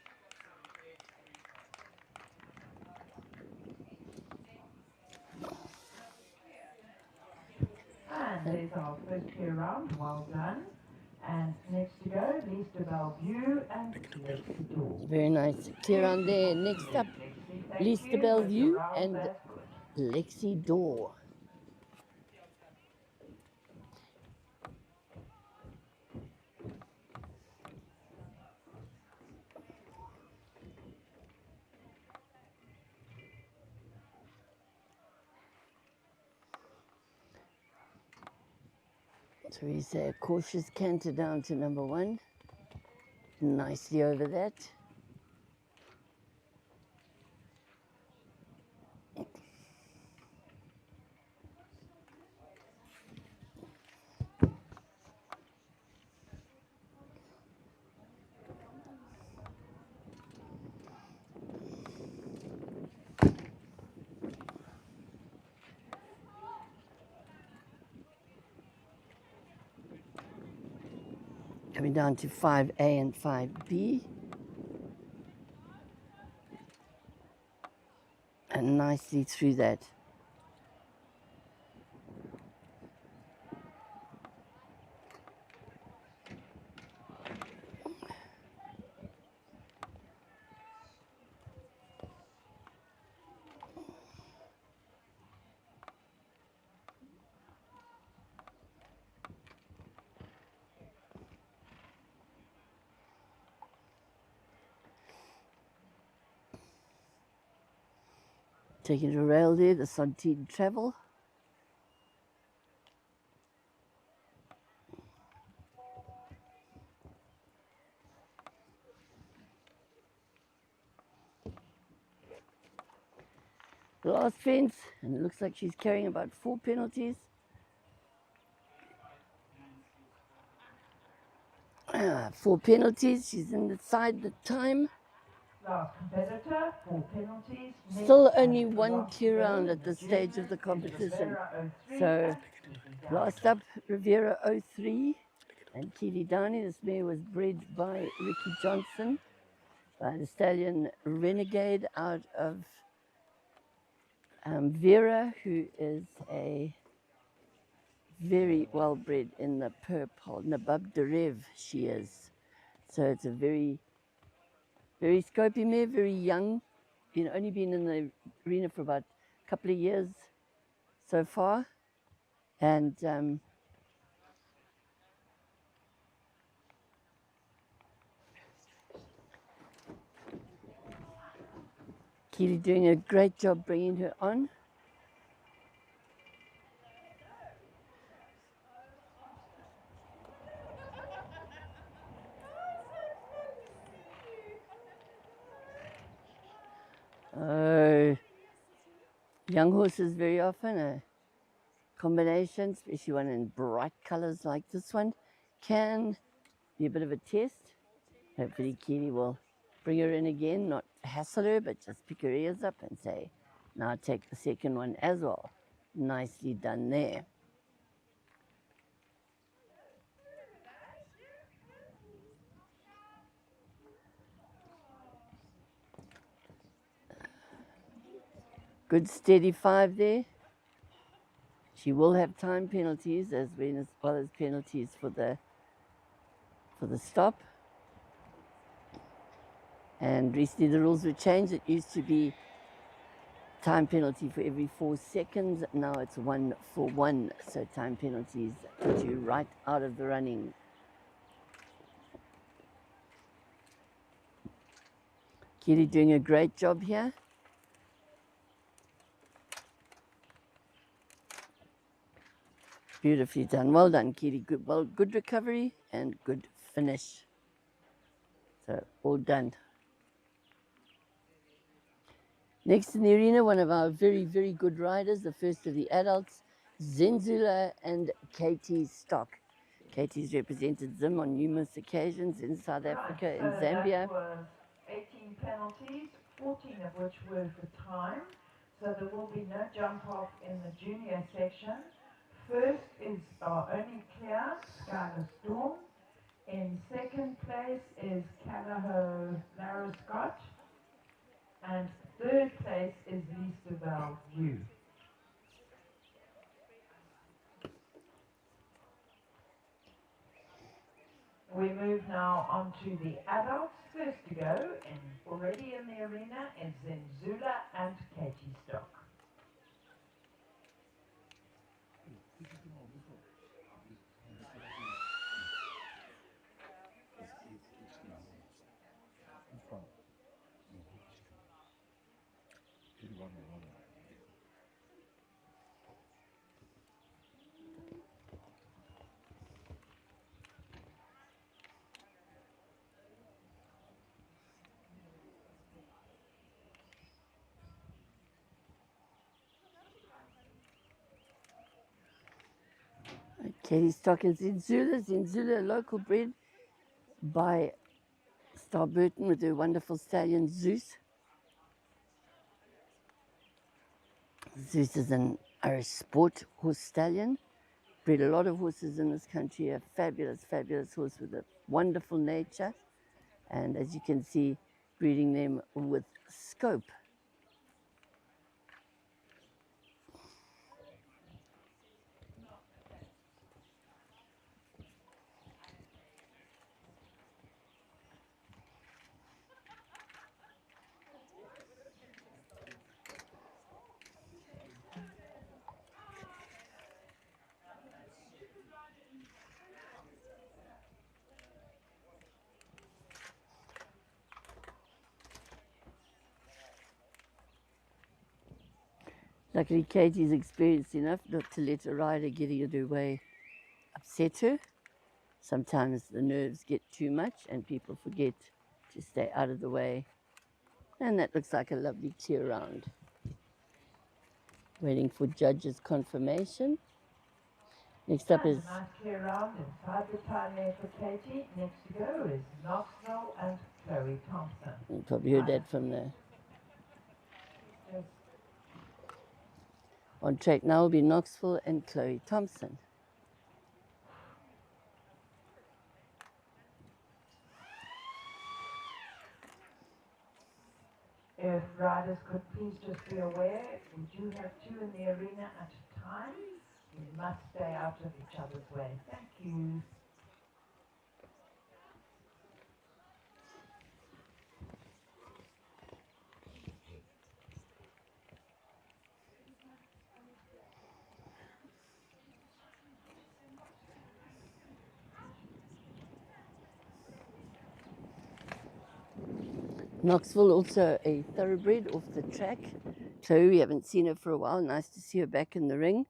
And there's our first clear round, well done. And next to go, Leicester Bellevue and Lexi Door. Very nice. Clear round there. Next up, Leicester Bellevue and Lexi Door. So we say a cautious canter down to number 1. Nicely over that. Coming down to 5A and 5B. And nicely through that. Taking a rail there, the Sontine Travel. The last fence, and it looks like she's carrying about 4 penalties. 4 penalties, she's inside the time. Last competitor, 4 penalties. Still only 1 clear round at this stage of the competition. So last up, Riviera 03 and Keely Downey. This mare was bred by Ricky Johnson, by the stallion Renegade out of Vera, who is a very well bred in the purple. Nabab Derev, she is. So it's a very scopy mare, very young. Only been in the arena for about a couple of years so far. And Keely doing a great job bringing her on. Young horses very often a combination, especially one in bright colors like this one, can be a bit of a test. Hopefully Keely will bring her in again, not hassle her, but just pick her ears up and say, now take the second one as well. Nicely done there. Good steady 5 there. She will have time penalties as well as penalties for the stop. And recently the rules were changed. It used to be time penalty for every 4 seconds. Now it's 1 for 1. So time penalties put you right out of the running. Kitty doing a great job here. Beautifully done. Well done, Kitty. Good recovery and good finish. So all done. Next in the arena, one of our very, very good riders, the first of the adults, Zenzula and Katie Stock. Katie's represented Zim on numerous occasions in South Africa, in Zambia. That was 18 penalties, 14 of which were for time. So there will be no jump off in the junior section. First is our only clear, Skylar Storm. In second place is Calaho Lara Scott. And third place is Lisa Val Yu. We move now on to the adults. First to go, and already in the arena is Zenzula and Katie Stock. Katie Stock and Zenzula. Zenzula, local bred by Star Burton with her wonderful stallion Zeus. Zeus is an Irish sport horse stallion. Bred a lot of horses in this country. A fabulous, fabulous horse with a wonderful nature. And as you can see, breeding them with scope. Luckily, Katie's experienced enough not to let a rider getting in her way upset her. Sometimes the nerves get too much and people forget to stay out of the way. And that looks like a lovely clear round. Waiting for judges' confirmation. Next up is... Nice clear round inside the time there for Katie. Next to go is Knoxville and Chloe Thompson. You probably heard that from the... Yes. On track now will be Knoxville and Chloe Thompson. If riders could please just be aware, we do have 2 in the arena at a time. We must stay out of each other's way. Thank you. Knoxville, also a thoroughbred off the track. Chloe, we haven't seen her for a while. Nice to see her back in the ring.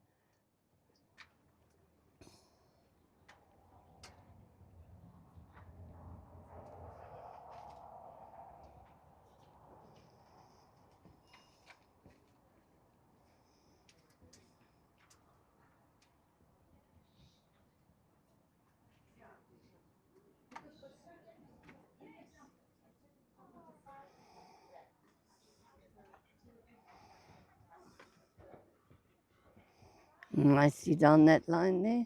Nicely down that line there.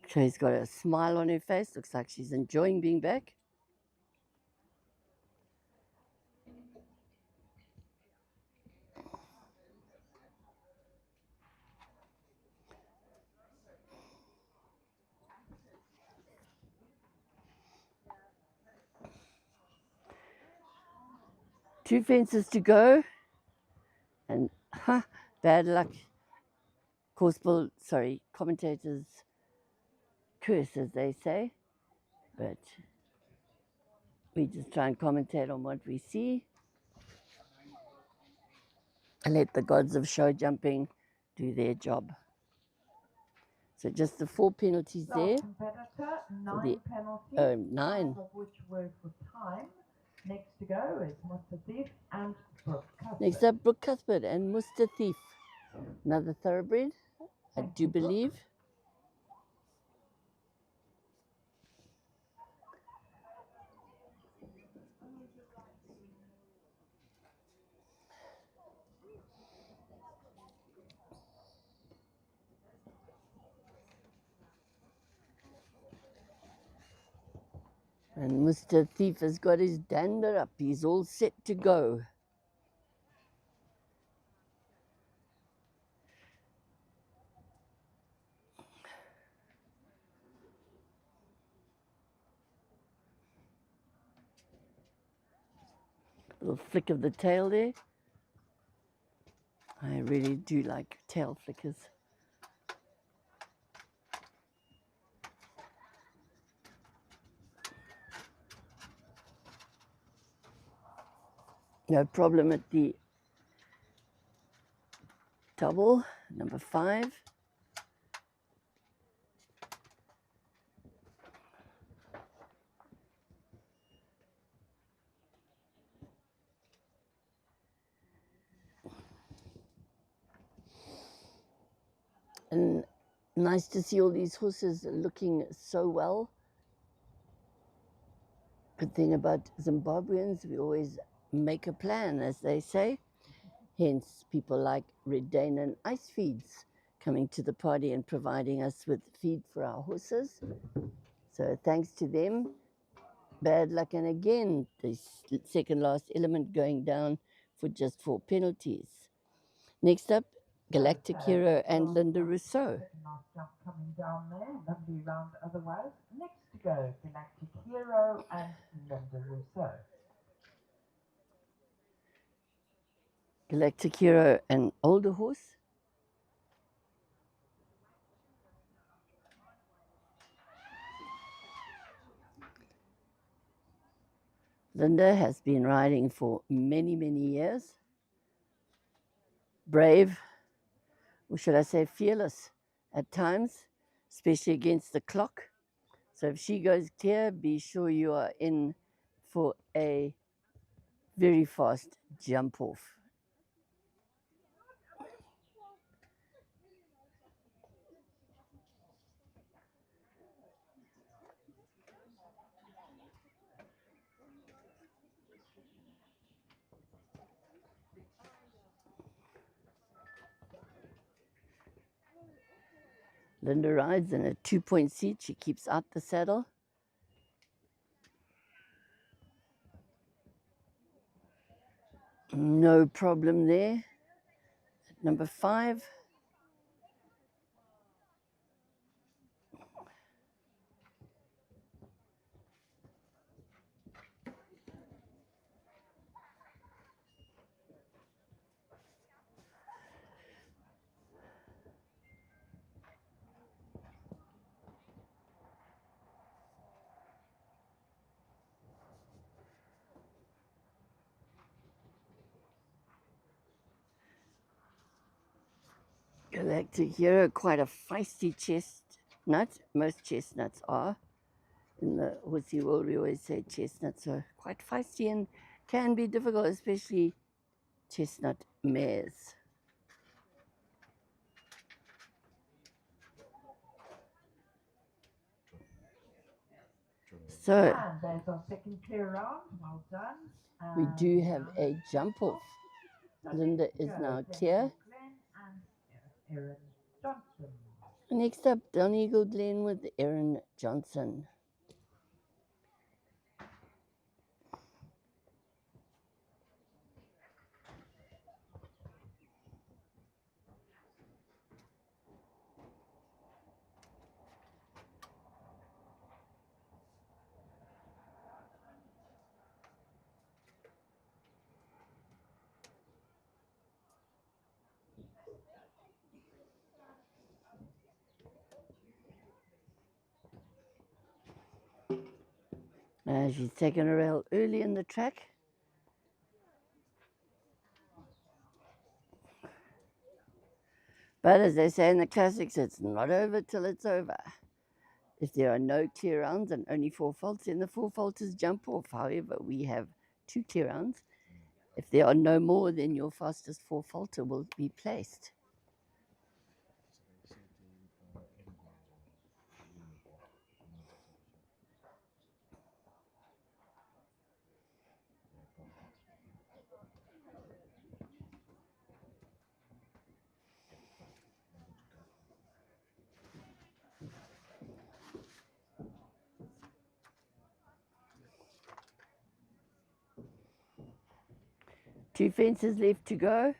Chloe's got a smile on her face. Looks like she's enjoying being back. Two fences to go. And Bad luck. Commentators curse, as they say, but we just try and commentate on what we see and let the gods of show jumping do their job. So just the 4 penalties there. Competitor, For 9 the, penalties, 9. 5 of which were for time. Next to go is Mr. Thief and Brooke Cuthbert. Next up, Brooke Cuthbert and Mr. Thief. Another thoroughbred, I do believe. And Mr. Thief has got his dander up. He's all set to go. Little flick of the tail there. I really do like tail flickers. No problem at the double, number 5. And nice to see all these horses looking so well. Good thing about Zimbabweans, we always make a plan, as they say. Hence, people like Red Dane and Ice Feeds coming to the party and providing us with feed for our horses. So thanks to them. Bad luck, and again, the second last element going down for just 4 penalties. Next up, Galactic Hero and Linda Rousseau. Nice jump coming down there. Lovely round otherwise. Next to go, Galactic Hero and Linda Rousseau. Galactic Hero, an older horse. Linda has been riding for many, many years. Brave, or should I say fearless at times, especially against the clock. So if she goes clear, be sure you are in for a very fast jump off. Linda rides in a 2-point seat. She keeps out the saddle. No problem there. Number 5. Galactic Hero, quite a feisty chestnut. Most chestnuts are. In the horsey world, we always say chestnuts are quite feisty and can be difficult, especially chestnut mares. So And there's our second clear round. Well done. we do have a jump off. Linda is now clear. Erin Johnson. Next up, Donegal Glen with Erin Johnson. She's taken a rail early in the track. But as they say in the classics, it's not over till it's over. If there are no clear rounds and only 4 faults, then the 4 faulters jump off. However, we have 2 clear rounds. If there are no more, then your fastest 4 faulter will be placed. Two fences left to go.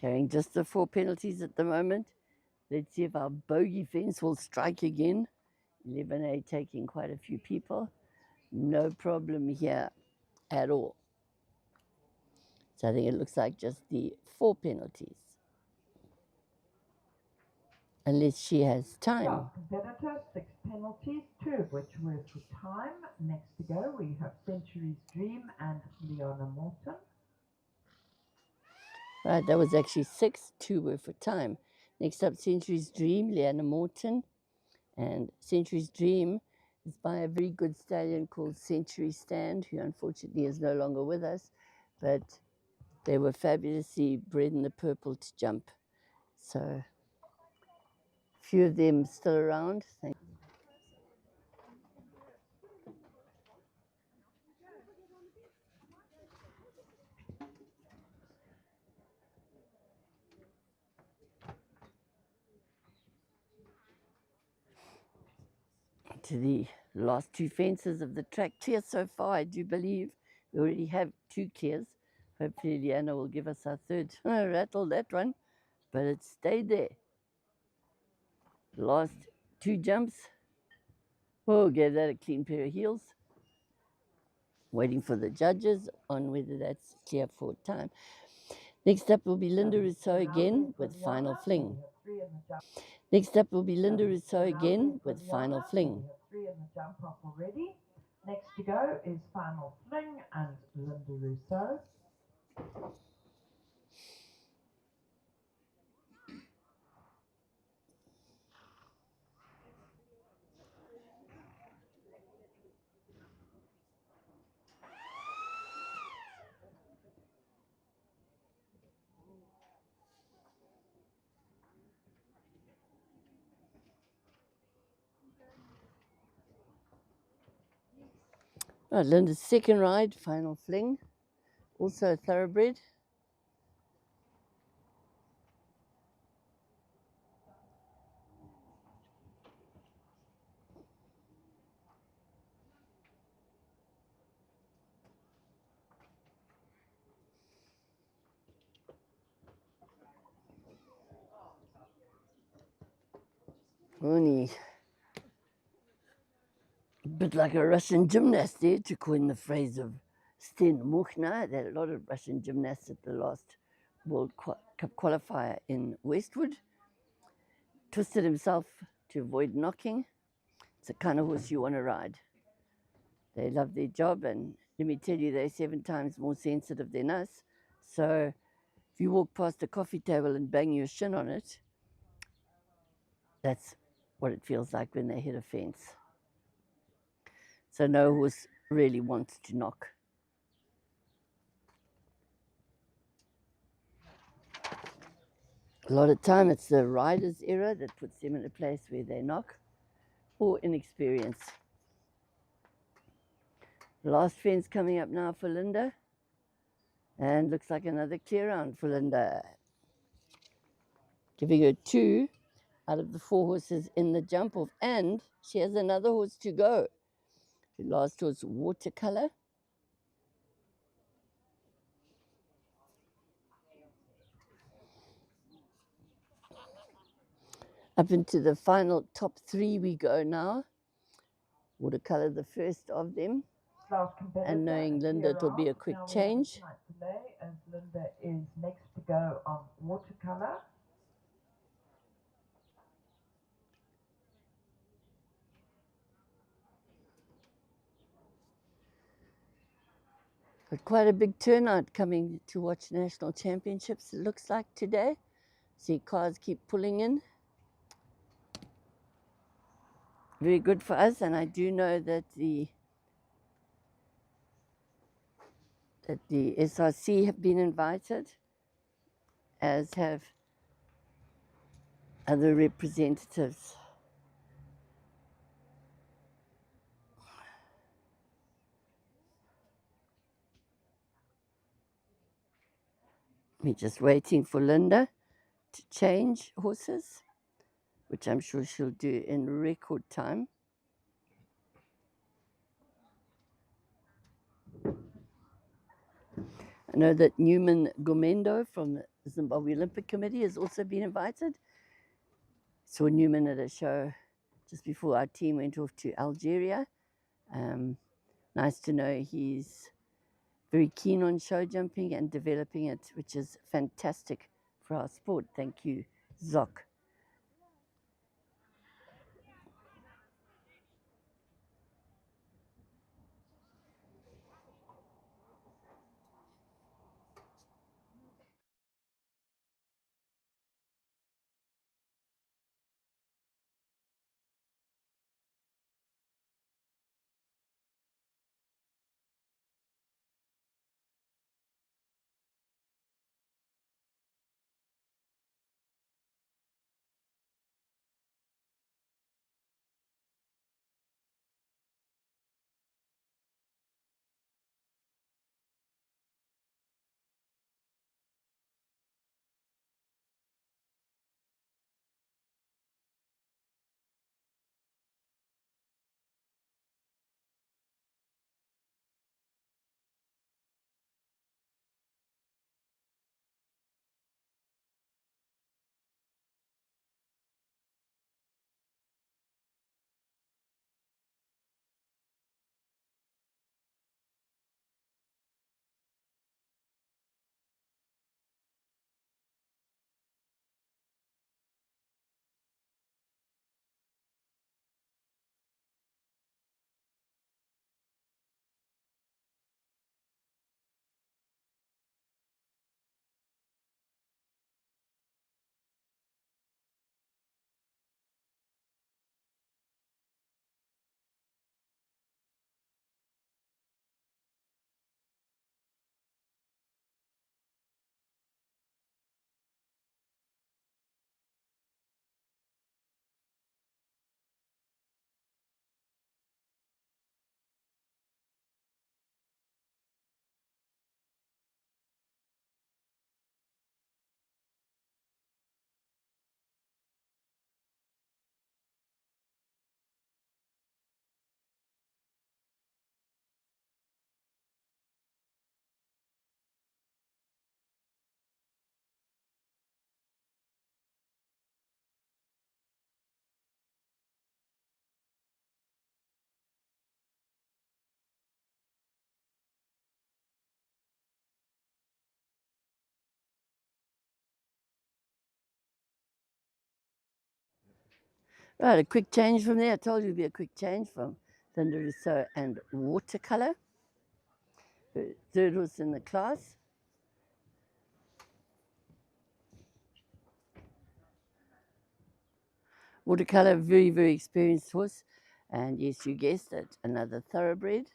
Carrying just the 4 penalties at the moment. Let's see if our bogey fence will strike again. 11A taking quite a few people. No problem here at all. So I think it looks like just the 4 penalties. Unless she has time. Yeah, competitor, 6 penalties, 2 of which were for time. Next to go, we have Century's Dream and Leona Morton. Right, that was actually 6, 2 were for time. Next up, Century's Dream, Leona Morton. And Century's Dream is by a very good stallion called Century Stand, who unfortunately is no longer with us. But they were fabulously bred in the purple to jump. So, a few of them still around. To the last 2 fences of the track. Clear so far, I do believe. We already have 2 clears. Hopefully Leanna will give us our third. Rattled that one, but it stayed there. Last 2 jumps. Oh, gave that a clean pair of heels. Waiting for the judges on whether that's clear for time. Next up will be Linda Rousseau again with Final Fling. Next up will be Linda Rousseau again with Final Fling. 3 in the jump off already. Next to go is Final Fling and Linda Rousseau. Right, Linda's second ride, Final Fling, also a thoroughbred. Rooney, a bit like a Russian gymnast there, to coin the phrase of Sten Muchner. There are a lot of Russian gymnasts at the last World Cup qualifier in Westwood. Twisted himself to avoid knocking. It's the kind of horse you want to ride. They love their job, and let me tell you, they're 7 times more sensitive than us. So if you walk past a coffee table and bang your shin on it, that's what it feels like when they hit a fence. So no horse really wants to knock. A lot of time it's the rider's error that puts them in a place where they knock, or inexperience. Last fence coming up now for Linda, and looks like another clear round for Linda. Giving her 2 out of the 4 horses in the jump off, and she has another horse to go. The last horse, Watercolor. Up into the final top 3 we go now. Watercolor, the first of them. And knowing Linda, it'll be a quick change. As Linda is next to go on Watercolor. But quite a big turnout coming to watch national championships, it looks like today. See cars keep pulling in. Very good for us, and I do know that the SRC have been invited, as have other representatives. We're just waiting for Linda to change horses, which I'm sure she'll do in record time. I know that Newman Gomendo from the Zimbabwe Olympic Committee has also been invited. Saw Newman at a show just before our team went off to Algeria. Nice to know he's very keen on show jumping and developing it, which is fantastic for our sport. Thank you, Zoc. Right, a quick change from there. I told you it'd be a quick change from Linda Rousseau and watercolour. Third horse in the class. Watercolour, very, very experienced horse. And yes, you guessed it, another thoroughbred.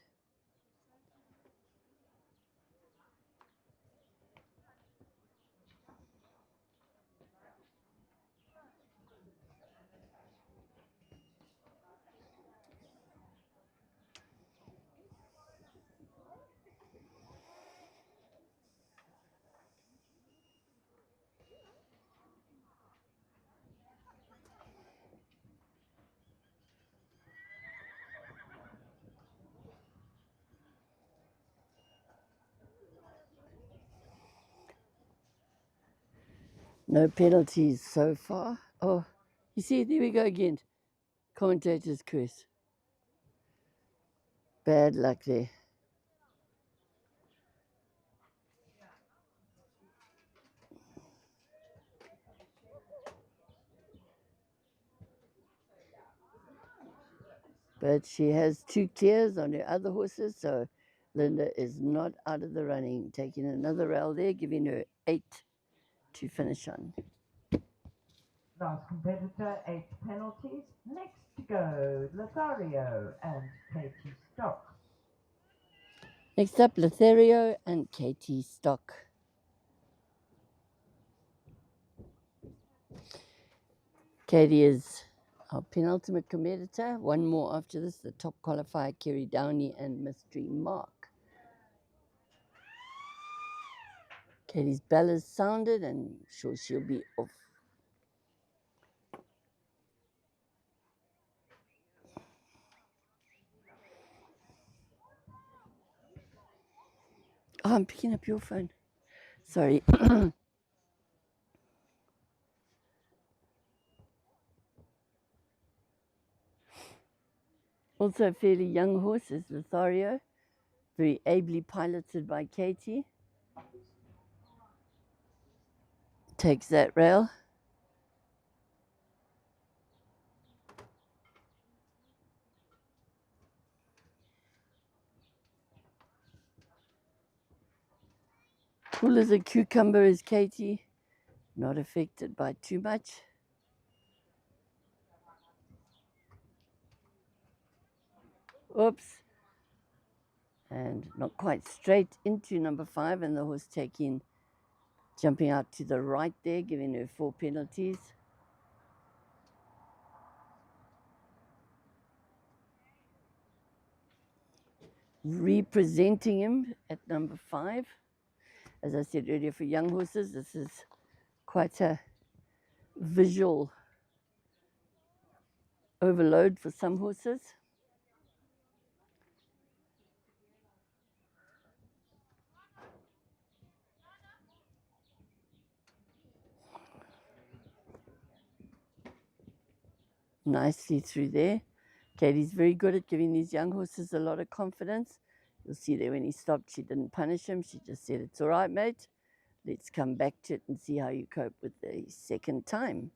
No penalties so far. Oh, you see, there we go again. Commentator's curse. Bad luck there. But she has 2 clears on her other horses, so Linda is not out of the running, taking another rail there, giving her 8 to finish on. Last competitor, 8 penalties. Next to go, Lothario and Katie Stock. Next up, Lothario and Katie Stock. Katie is our penultimate competitor. One more after this, the top qualifier, Kerry Downey and Mystery Mark. Katie's bell is sounded and sure she'll be off. Oh, I'm picking up your phone. Sorry. Also a fairly young horse is Lothario, very ably piloted by Katie. Takes that rail. Cool as a cucumber is Katie, not affected by too much. Oops. And not quite straight into number 5, and the horse jumping out to the right there, giving her 4 penalties. Representing him at number 5. As I said earlier, for young horses, this is quite a visual overload for some horses. Nicely through there. Katie's very good at giving these young horses a lot of confidence. You'll see there when he stopped, she didn't punish him. She just said, "It's all right, mate. Let's come back to it and see how you cope with the second time."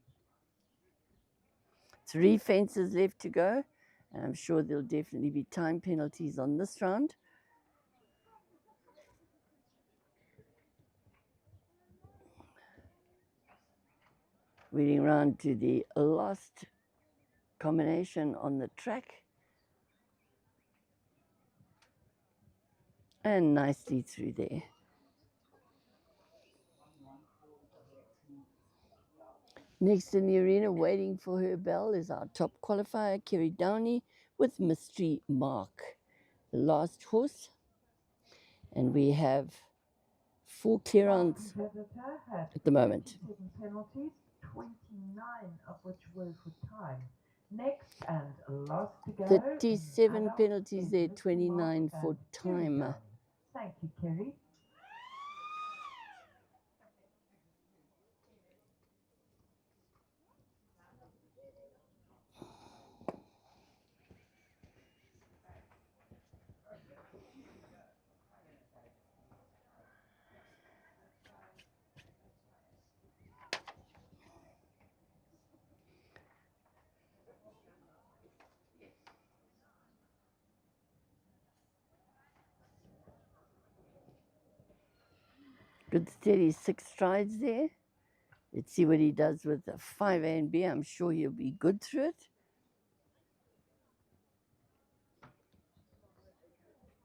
3 fences left to go. And I'm sure there'll definitely be time penalties on this round. Wheeling round to the last combination on the track. And nicely through there. Next in the arena, waiting for her bell, is our top qualifier, Kerry Downey, with Mystery Mark, the last horse. And we have 4 clear-ons at the moment. 7 penalties, 29 of which were for time. Next and last to go. 37 penalties there, 29 for time. Thank you, Kerry. Good steady 6 strides there. Let's see what he does with the 5A and B. I'm sure he'll be good through it.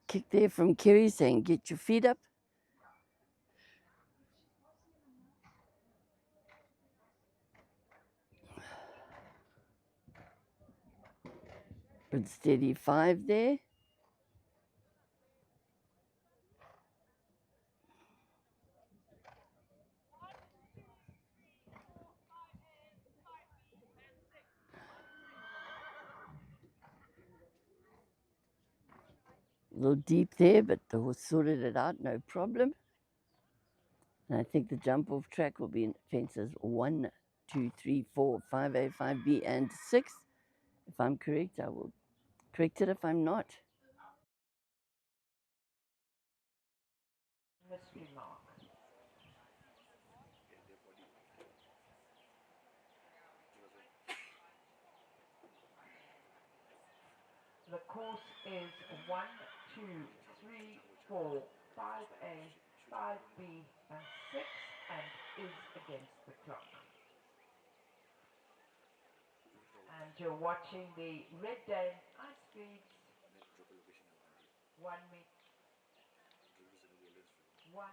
Kick there from Kerry saying, "Get your feet up." Good steady 5 there. A little deep there, but the horse sorted it out, no problem. And I think the jump off track will be in fences 1, 2, 3, 4, 5A, 5B, and 6. If I'm correct, I will correct it if I'm not. Mystery Mark. The course is 1, 2, 3, 4, 5A, 5B, and 6, and is against the clock. And you're watching the Red Dane ice speeds 1 meter, 1.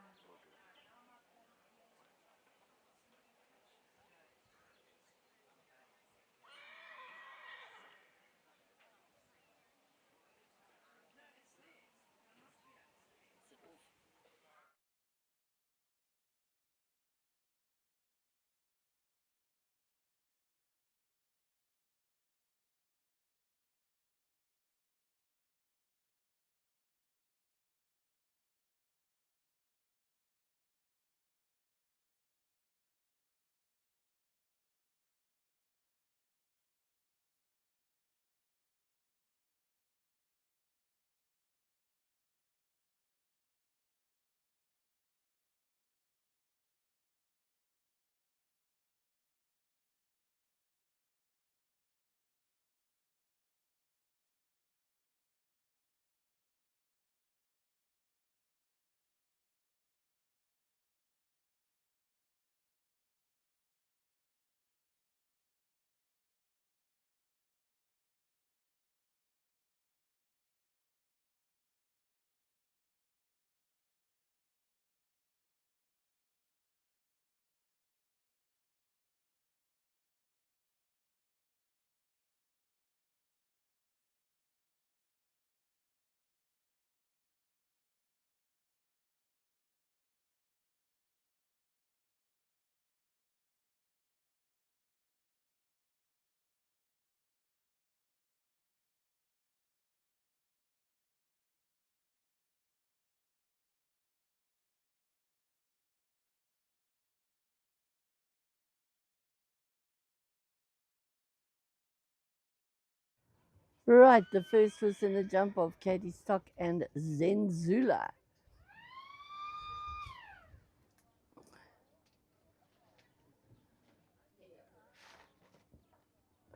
Right, the first was in the jump of Katie Stock and Zenzula.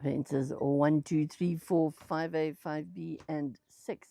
Fences 1, 2, 3, 4, 5A, 5B, and 6.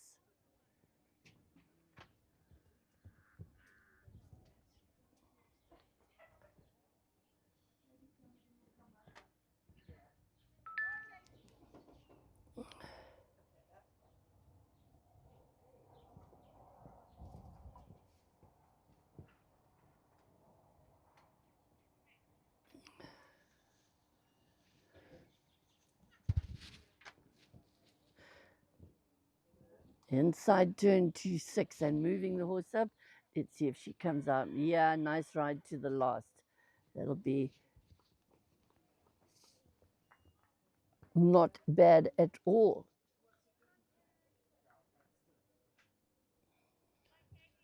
Inside turn 2, 6, and moving the horse up. Let's see if she comes out. Yeah, nice ride to the last. That'll be not bad at all.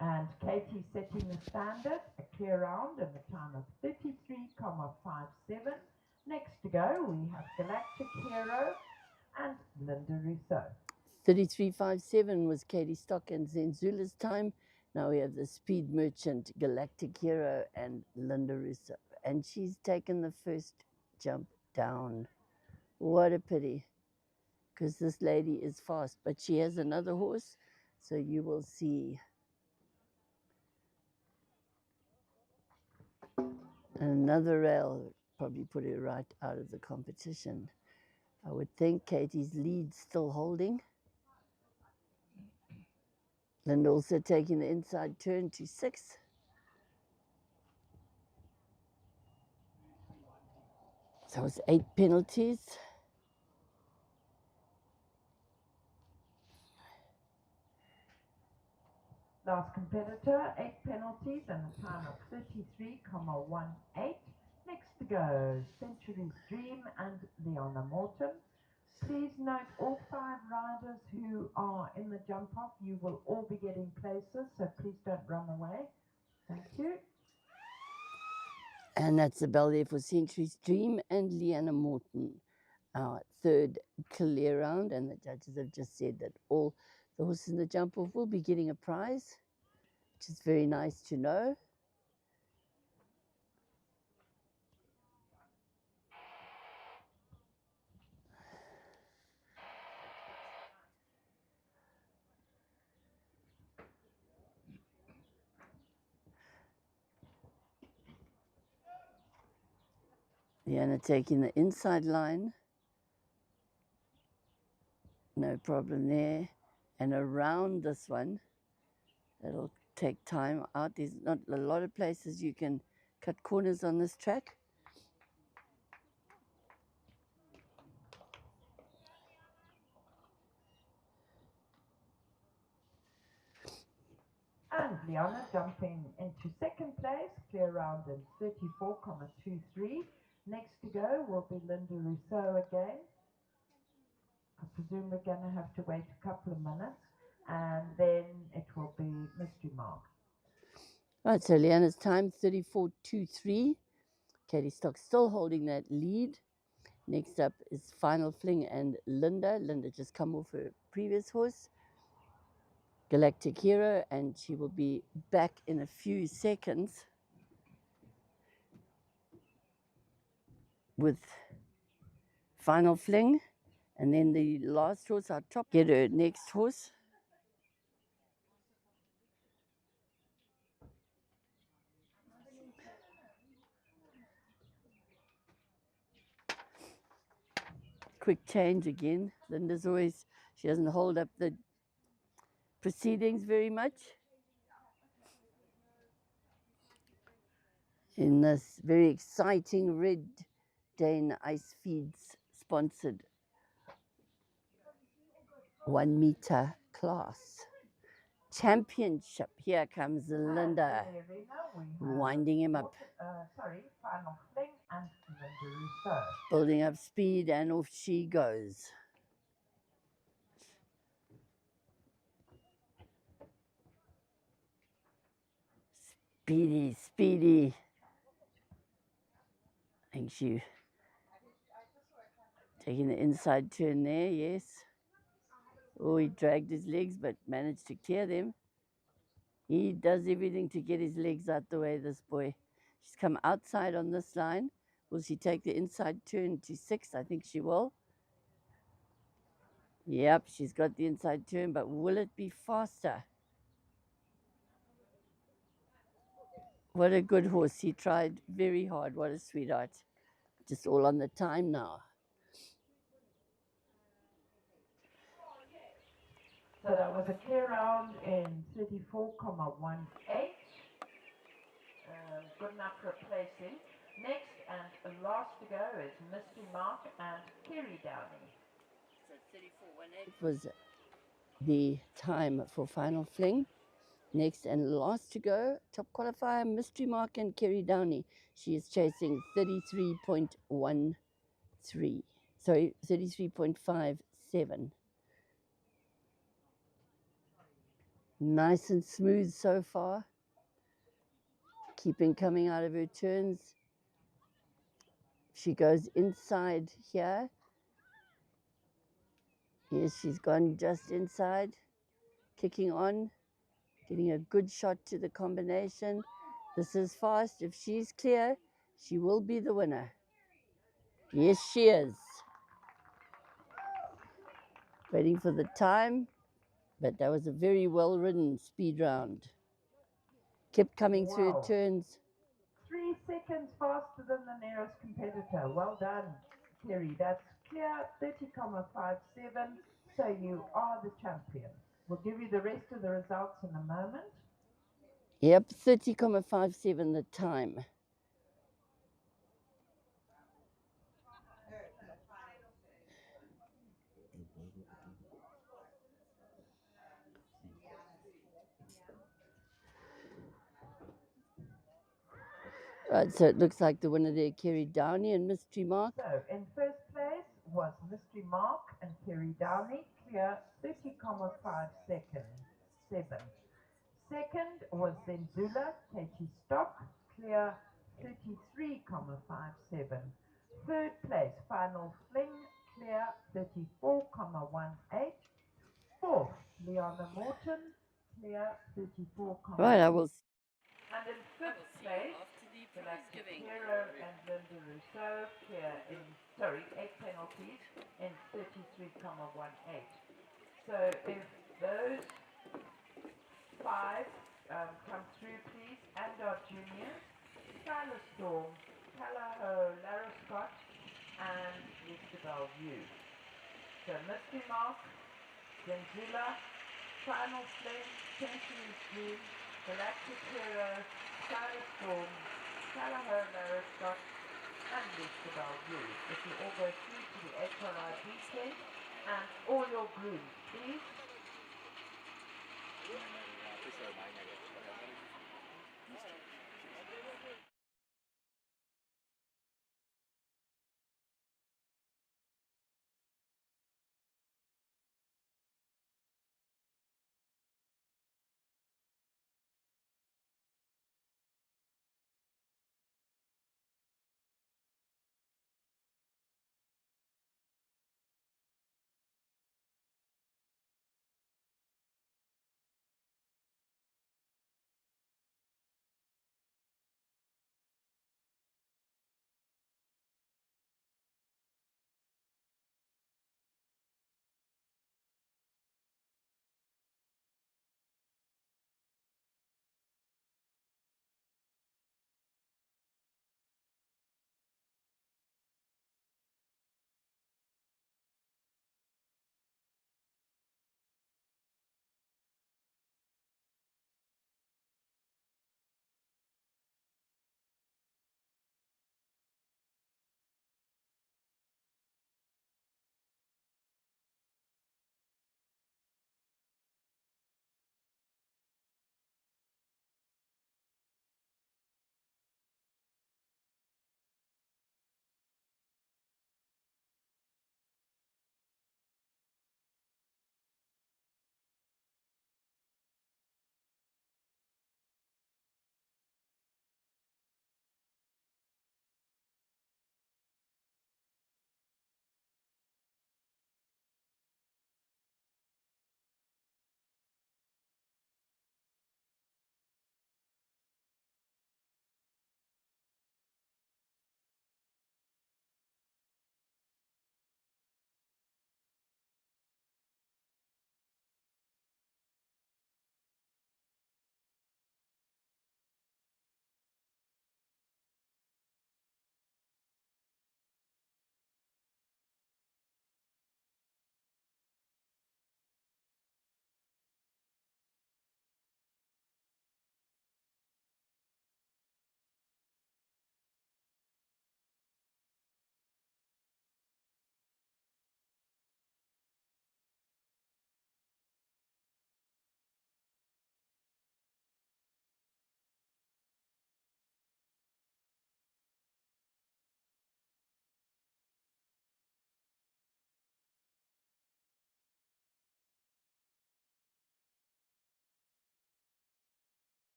And Katie setting the standard, a clear round and the time of 33,57. Next to go, we have Galactic Hero and Linda Rousseau. 33.57 was Katie Stock and Zenzula's time. Now we have the Speed Merchant, Galactic Hero, and Linda Russo. And she's taken the first jump down. What a pity, because this lady is fast. But she has another horse, so you will see. Another rail probably put her right out of the competition. I would think Katie's lead still holding. Linda also taking the inside turn to 6. So it's 8 penalties. Last competitor, 8 penalties and a time of 33,18. Next to go, Century's Dream and Leona Morton. Please note all 5 riders who are in the jump off, you will all be getting places, so please don't run away. Thank you. And that's the bell there for Century's Dream and Leanna Morton. Our third clear round, and the judges have just said that all the horses in the jump off will be getting a prize, which is very nice to know. Liana taking the inside line. No problem there. And around this one, it'll take time out. There's not a lot of places you can cut corners on this track. And Liana jumping into second place, clear round in 34,23. Next to go will be Linda Rousseau again. I presume we're going to have to wait a couple of minutes, and then it will be Mystery Mark. Right, so Liana's time 34.23. Katie Stock still holding that lead. Next up is Final Fling and Linda. Linda just come off her previous horse, Galactic Hero, and she will be back in a few seconds with Final Fling. And then the last horse, our top, get her next horse. Quick change again. Linda's always, she doesn't hold up the proceedings very much. In this very exciting red Dane Ice Feeds sponsored 1 meter class championship. Here comes Linda, winding him up. Final Fling and Linda Rousseau. Building up speed, and off she goes. Speedy, speedy. I think she taking the inside turn there, yes. Oh, he dragged his legs but managed to clear them. He does everything to get his legs out the way, this boy. She's come outside on this line. Will she take the inside turn to 6? I think she will. Yep, she's got the inside turn, but will it be faster? What a good horse. He tried very hard. What a sweetheart. Just all on the time now. So that was a clear round in 34,18. Good enough for a placing. Next and last to go is Mystery Mark and Kerry Downey. So 34.18 was the time for Final Fling. Next and last to go, top qualifier, Mystery Mark and Kerry Downey. She is chasing 33.13. Sorry, 33.57. Nice and smooth so far. Keeping coming out of her turns. She goes inside here. Yes, she's gone just inside. Kicking on. Getting a good shot to the combination. This is fast. If she's clear, she will be the winner. Yes, she is. Waiting for the time, but that was a very well-ridden speed round. Kept coming through her turns. 3 seconds faster than the nearest competitor. Well done, Kerry. That's clear, 30,57. So you are the champion. We'll give you the rest of the results in a moment. Yep, 30.57 the time. Right, so it looks like the winner there, Kerry Downey and Mystery Mark. So in first place was Mystery Mark and Kerry Downey, clear 30,57. Second was Zenzula, Katie Stock, clear 33,57. Third place, Final Fling, clear 34,18. Fourth, Liana Morton, clear 34,0. Right, I will. And in fifth place, Galactic Hero and Linda Rousseau, clear in, 8 penalties in 33,18. So if those 5 come through, please, and our juniors, Tyler Storm, Callagher, Larrascott, and Listerville View. So Misty Mark, Genzula, Final Flame, Century's Dream, Galactic Hero, Tyre Storm, Callagher, Larrascott, and Listerville View. If you all go through to the HRI weekend and all your grooms, please.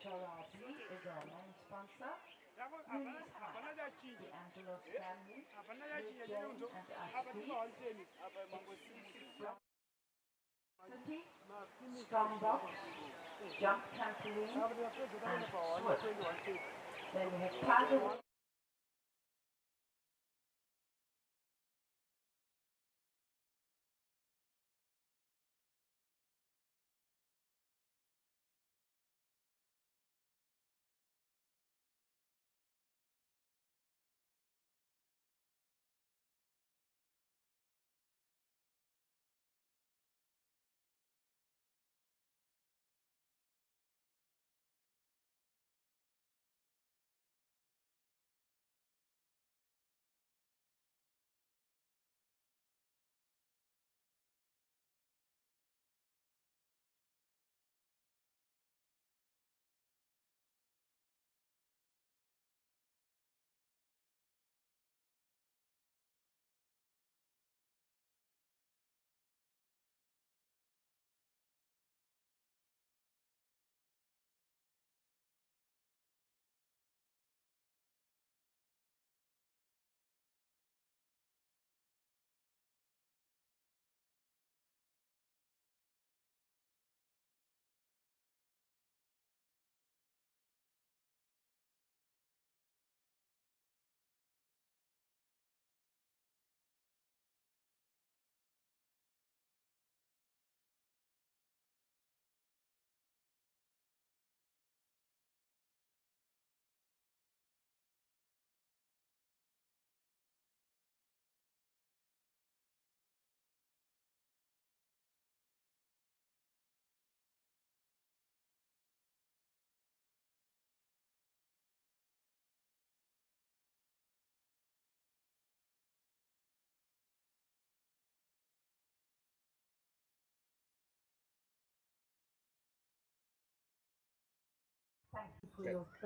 HRRB is our main sponsor. Rooney's High, the Angelos family, Hrib, Dane and Hrib. City, Strongbox, Jump Trampoline and Swift. Then we have Tyre.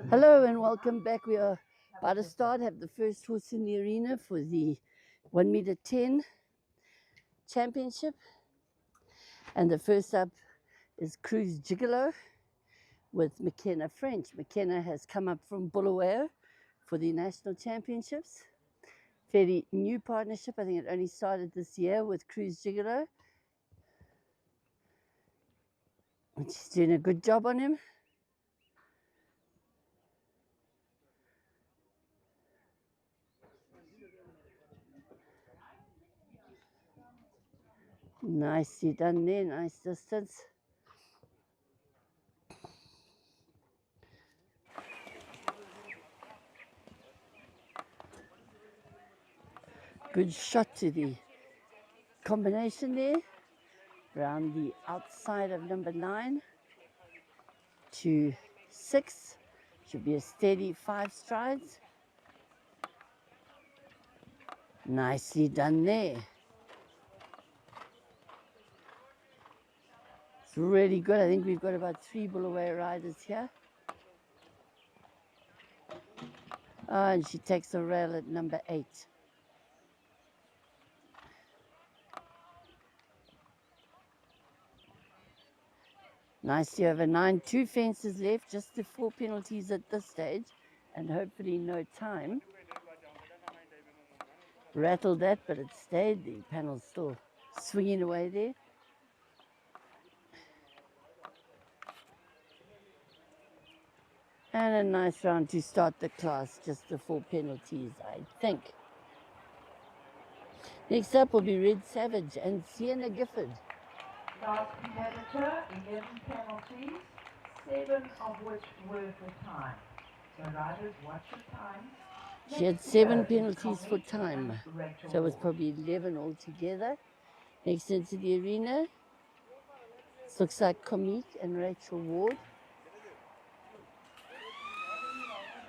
Hello and welcome back. We are about to start, have the first horse in the arena for the 1 meter 10 championship. And the first up is Cruise Gigolo with McKenna French. McKenna has come up from Bulawayo for the national championships. Fairly new partnership. I think it only started this year with Cruise Gigolo. And she's doing a good job on him. Nicely done there, nice distance. Good shot to the combination there, around the outside of number 9 to 6. Should be a steady 5 strides. Nicely done there. It's really good. I think we've got about 3 Bulawayo riders here. And she takes the rail at number 8. Nicely over 9. 2 fences left, just the 4 penalties at this stage, and hopefully no time. Rattled that, but it stayed. The panel's still swinging away there. And a nice round to start the class, just the 4 penalties, I think. Next up will be Red Savage and Sienna Gifford. Last competitor, 11 penalties, 7 of which were for time. So riders, watch your time. She had 7 penalties for time, so it was probably 11 altogether. Next into the arena, this looks like Comique and Rachel Ward.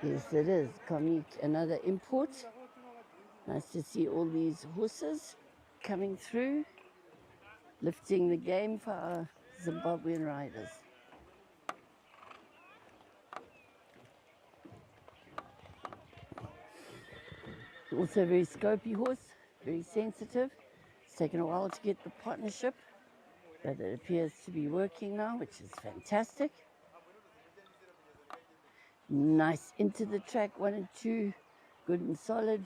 Yes, it is, Comique, another import. Nice to see all these horses coming through, lifting the game for our Zimbabwean riders. Also a very scopy horse, very sensitive. It's taken a while to get the partnership, but it appears to be working now, which is fantastic. Nice into the track, 1 and 2. Good and solid.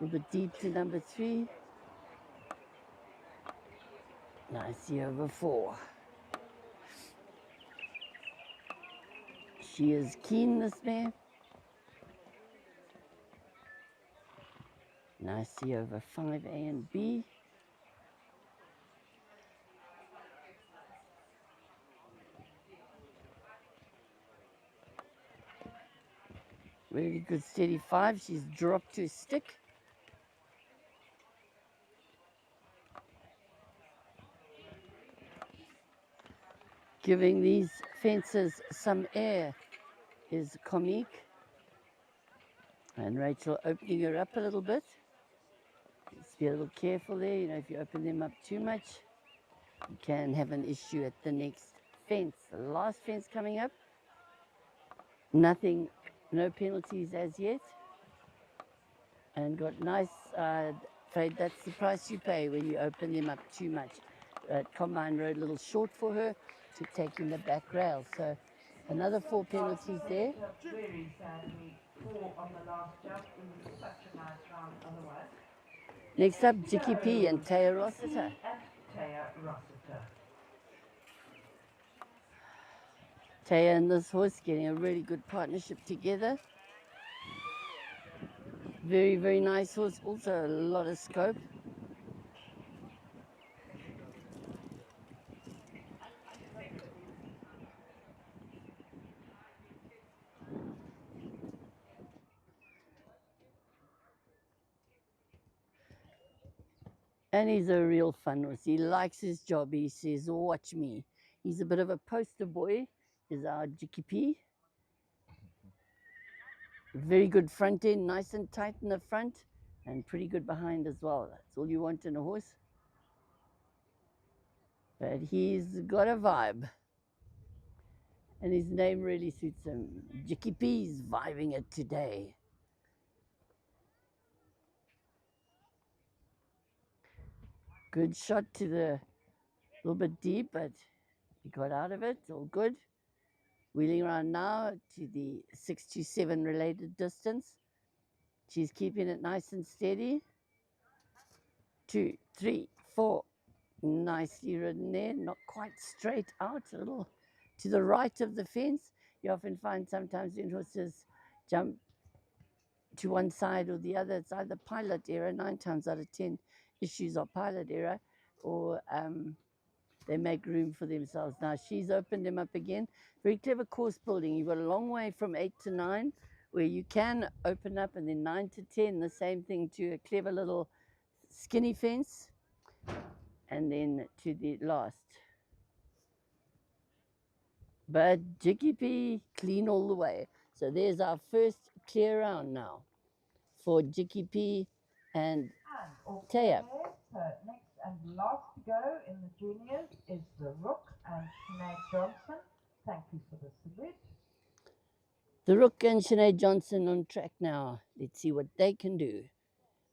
A little bit deep to number 3. Nicely over 4. She is keen, this mare. Nicely over 5A and B. Really good steady 5. She's dropped to a stick. Giving these fences some air is comique. And Rachel opening her up a little bit. Just be a little careful there. You know, if you open them up too much, you can have an issue at the next fence. The last fence coming up. Nothing, no penalties as yet. And got nice, afraid that's the price you pay when you open them up too much. Combine Road a little short for her to take in the back rail. So another 4 penalties there. Very sadly, 4 on the last jump. It was such a nice round otherwise. Next up, Jicky P and Tyre Rossiter. And Tyre Rossiter. Tyre and this horse getting a really good partnership together. Very, very nice horse. Also a lot of scope. And he's a real fun horse. He likes his job. He says, watch me. He's a bit of a poster boy, is our Jicky P. Very good front end, nice and tight in the front, and pretty good behind as well. That's all you want in a horse. But he's got a vibe. And his name really suits him. Jicky P's vibing it today. Good shot to the little bit deep, but he got out of it, all good. Wheeling around now to the 6 to 7 related distance. She's keeping it nice and steady. 2, 3, 4. Nicely ridden there, not quite straight out, a little to the right of the fence. You often find sometimes when horses jump to one side or the other, it's either pilot error. 9 times out of 10 issues are pilot error, or they make room for themselves. Now she's opened them up again. Very clever course building. You've got a long way from 8 to 9 where you can open up, and then 9 to 10, the same thing to a clever little skinny fence, and then to the last. But Jicky P clean all the way. So there's our first clear round now for Jicky P and Tyre. So next and last to go in the juniors is the Rook and Sinead Johnson. Thank you for the salute. The Rook and Sinead Johnson on track now. Let's see what they can do.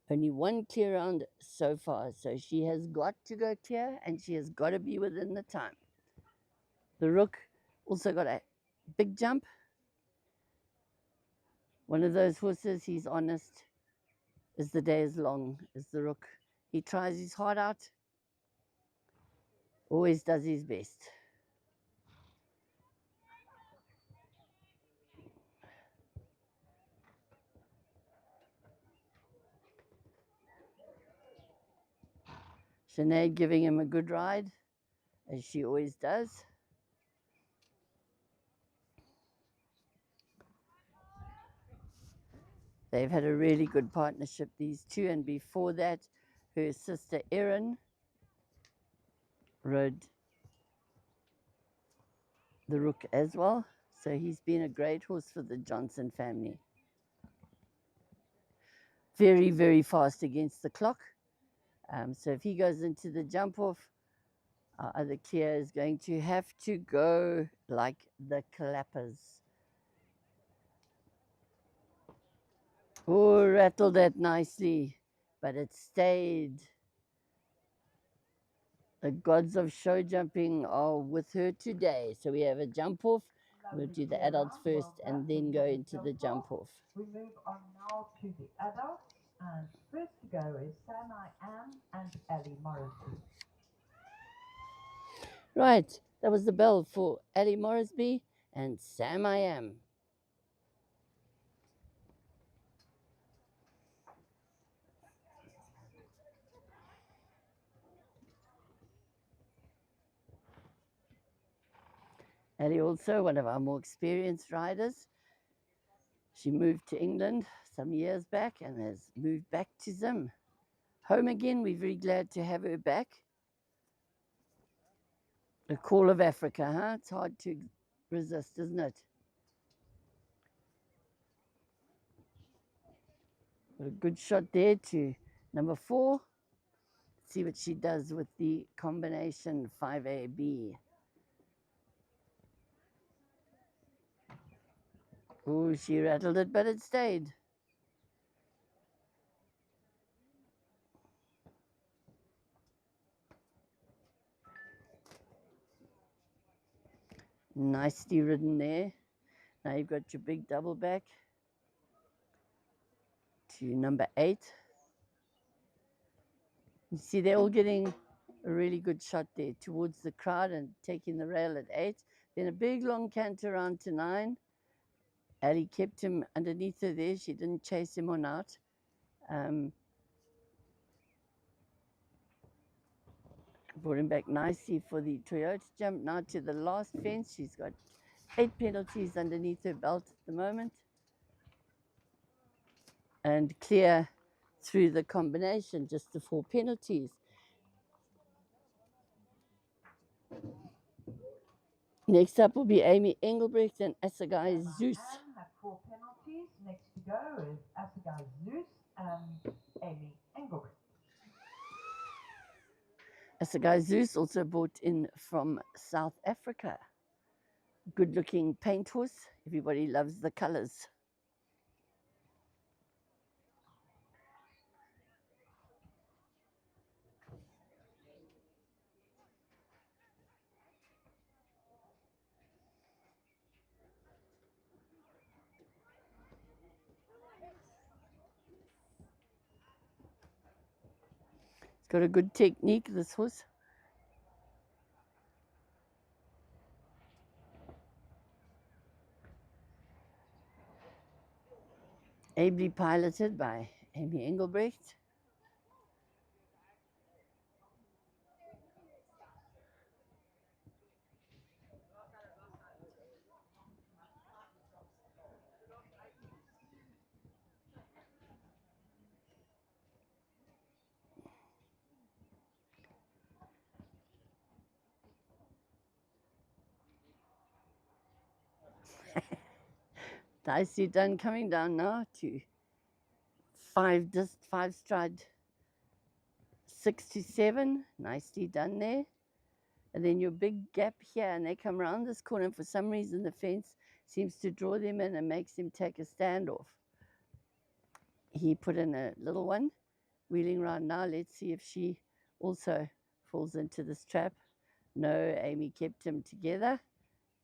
Only 1 clear round so far, so she has got to go clear and she has got to be within the time. The Rook also got a big jump. One of those horses, he's honest as the day is long, is the Rook. He tries his heart out, always does his best. Sinead giving him a good ride, as she always does. They've had a really good partnership, these two, and before that, her sister Erin rode the Rook as well. So he's been a great horse for the Johnson family. Very, very fast against the clock. So if he goes into the jump off, our other clear is going to have to go like the clappers. Oh, rattled that nicely, but it stayed. The gods of show jumping are with her today. So we have a jump off We'll do the adults first and then go into the jump off. We move on now to the adults, and first to go is Sam I Am and Ellie Morrissey. Right, that was the bell for Ellie Morrisby and Sam I Am. Ellie also one of our more experienced riders. She moved to England some years back and has moved back to Zim. Home again, we're very glad to have her back. The call of Africa, huh? It's hard to resist, isn't it? Got a good shot there to number 4. See what she does with the combination 5AB. Oh, she rattled it, but it stayed. Nicely ridden there. Now you've got your big double back to number 8. You see, they're all getting a really good shot there towards the crowd and taking the rail at 8. Then a big long canter around to 9. Ellie kept him underneath her there. She didn't chase him on out. Brought him back nicely for the Toyota jump. Now to the last fence. She's got 8 penalties underneath her belt at the moment. And clear through the combination, just the 4 penalties. Next up will be Amy Engelbrecht and Assegai Zeus. Have 4 penalties. Next to go is Assegai Zeus and Amy Engelbrecht. Assegai Zeus also brought in from South Africa. Good looking paint horse. Everybody loves the colors. It's got a good technique, this horse. Ably piloted by Amy Engelbrecht. Nicely done, coming down now to 5 stride 6 to 7. Nicely done there. And then your big gap here, and they come around this corner, and for some reason the fence seems to draw them in and makes them take a standoff. He put in a little one, wheeling around now. Let's see if she also falls into this trap. No, Amy kept him together,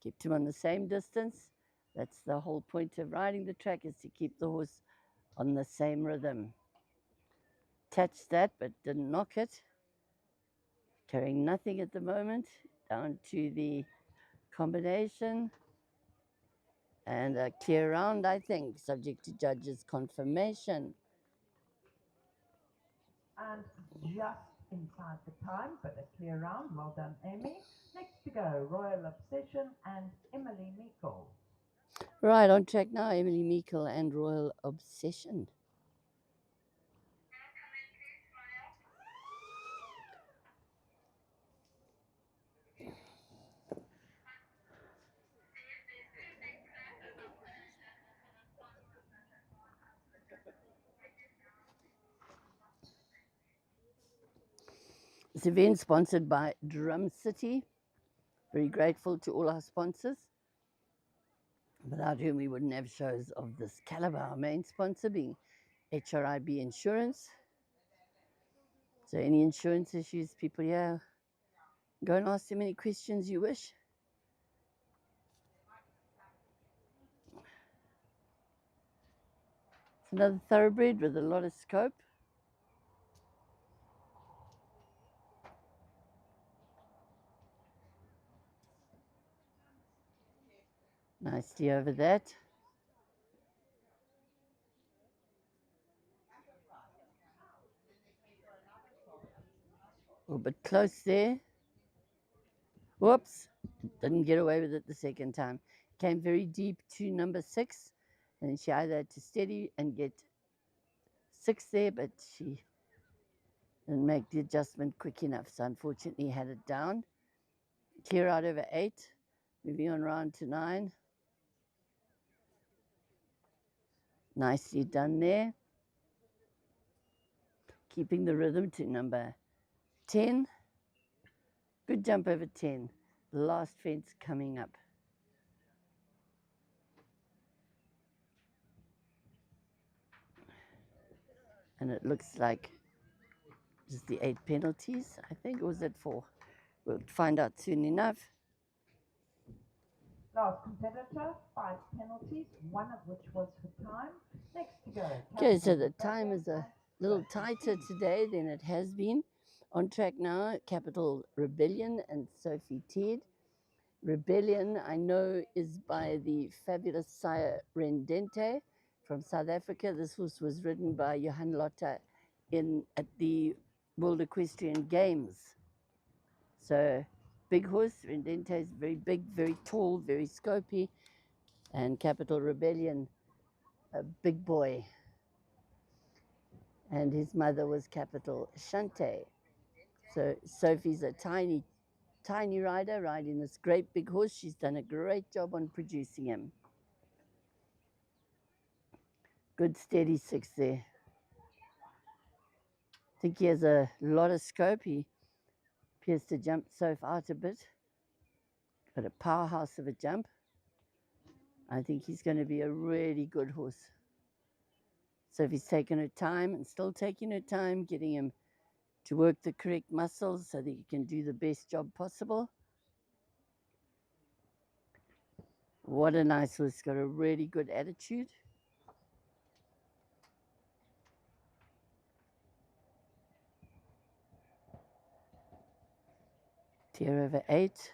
kept him on the same distance. That's the whole point of riding the track, is to keep the horse on the same rhythm. Touched that, but didn't knock it. Carrying nothing at the moment. Down to the combination. And a clear round, I think, subject to judges' confirmation. And just inside the time, but a clear round. Well done, Amy. Next to go, Royal Obsession and Emily Meikle. Right, on track now, Emily Meikle and Royal Obsession. This event sponsored by Drum City. Very grateful to all our sponsors, without whom we wouldn't have shows of this caliber. Our main sponsor being HRIB Insurance. So any insurance issues, people here, go and ask them any questions you wish. Another thoroughbred with a lot of scope. Nicely over that. A little bit close there. Whoops, didn't get away with it the second time. Came very deep to number 6, and she either had to steady and get 6 there, but she didn't make the adjustment quick enough, so unfortunately had it down. Clear out over 8, moving on round to 9. Nicely done there. Keeping the rhythm to number 10. Good jump over 10. The last fence coming up. And it looks like just the 8 penalties. I think it was at 4. We'll find out soon enough. Last competitor, 5 penalties, one of which was for time. Next to go. Okay, so the time is a little tighter today than it has been. On track now, Capital Rebellion and Sophie Teed. Rebellion, I know, is by the fabulous Tyre from South Africa. This horse was ridden by Johan Lotta at the World Equestrian Games. So, big horse. Rendente is very big, very tall, very scopy. And Capital Rebellion, a big boy. And his mother was Capital Shante. So Sophie's a tiny rider riding this great big horse. She's done a great job on producing him. Good steady 6 there. I think he has a lot of scope. He appears to jump Soph out a bit. Got a powerhouse of a jump. I think he's going to be a really good horse. Sophie's taken her time and still taking her time, getting him to work the correct muscles so that he can do the best job possible. What a nice horse, got a really good attitude. Tier over 8.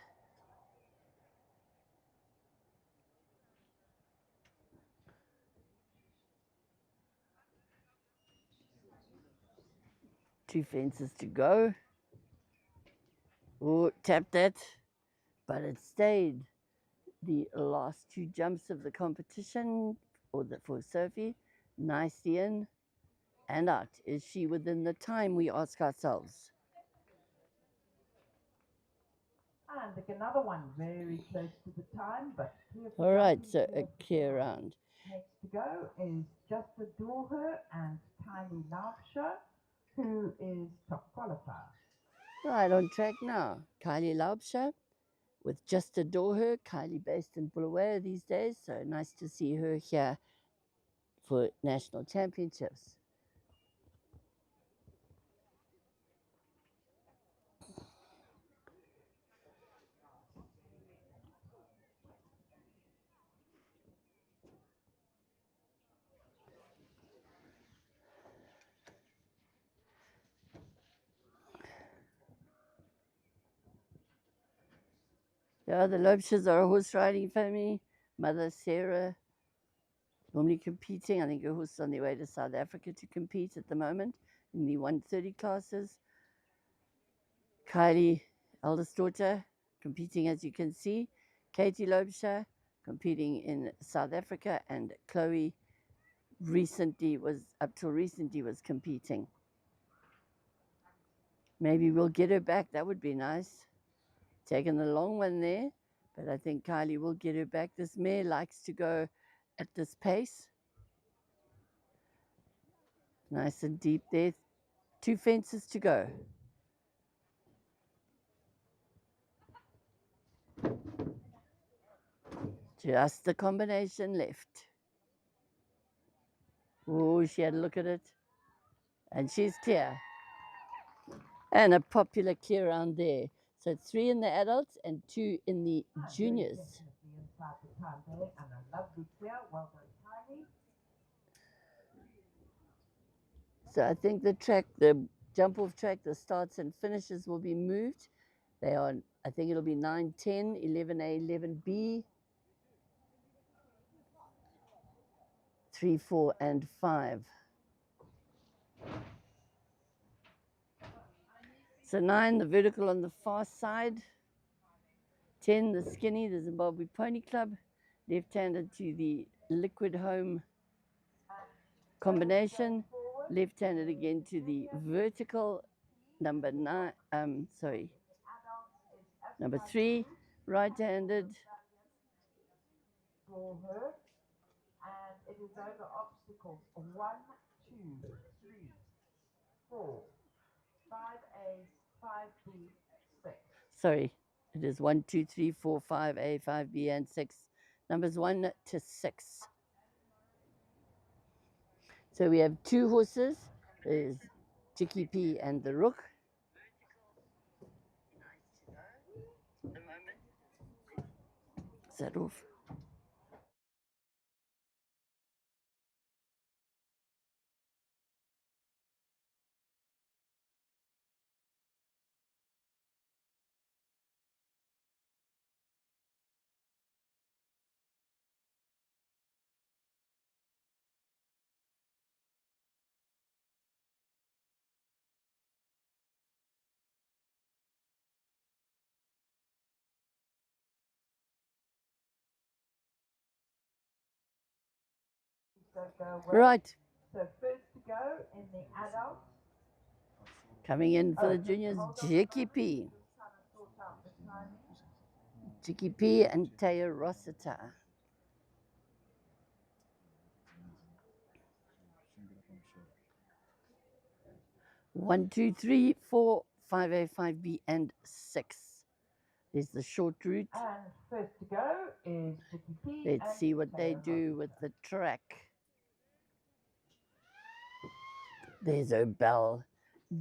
Two fences to go. Oh, tapped that, but it stayed. The last 2 jumps of the competition for Sophie. Nicely in and out. Is she within the time, we ask ourselves? And another one very close to the time, but all right, so a clear round. Next to go is Just Adore Her and Tiny Laubscher, who is top qualifier. Right, on track now. Kylie Laubscher with Just Adore Her. Kylie based in Bulawayo these days, so nice to see her here for national championships. Yeah, the Laubschers are a horse riding family. Mother Sarah, normally competing. I think her horse is on their way to South Africa to compete at the moment in the 130 classes. Kylie, eldest daughter, competing as you can see. Katie Laubscher competing in South Africa, and Chloe up till recently was competing. Maybe we'll get her back. That would be nice. Taking the long one there, but I think Kylie will get her back. This mare likes to go at this pace. Nice and deep there. 2 fences to go. Just the combination left. Oh, she had a look at it. And she's clear. And a popular clear round there. So 3 in the adults and 2 in the juniors. Definitely inside the time there, and a lovely clear. Well done, Tiny. So I think the track, the jump-off track, the starts and finishes will be moved. They are, I think it'll be 9, 10, 11A, 11B, 3, 4, and 5. So 9, the vertical on the far side. 10, the skinny, the Zimbabwe Pony Club. Left-handed to the Liquid Home combination. Left-handed again to the vertical, number 9, number 3. Right-handed. For her, and it is over obstacles 1, 2, 3, 4, 5A, 5B, 6. Sorry, it is 1, 2, 3, 4, 5A, 5B, and 6. Numbers 1 to 6. So we have 2 horses. There's Chicky P and the Rook. Is that off? Right. So first to go in the adults. Coming in for the juniors, Chicky P. Chicky P and Tyre Rossiter. 1, 2, 3, 4, 5A, 5B, and 6. There's the short route. And first to go is Chicky P. Let's see what they do with the track. There's O'Bell.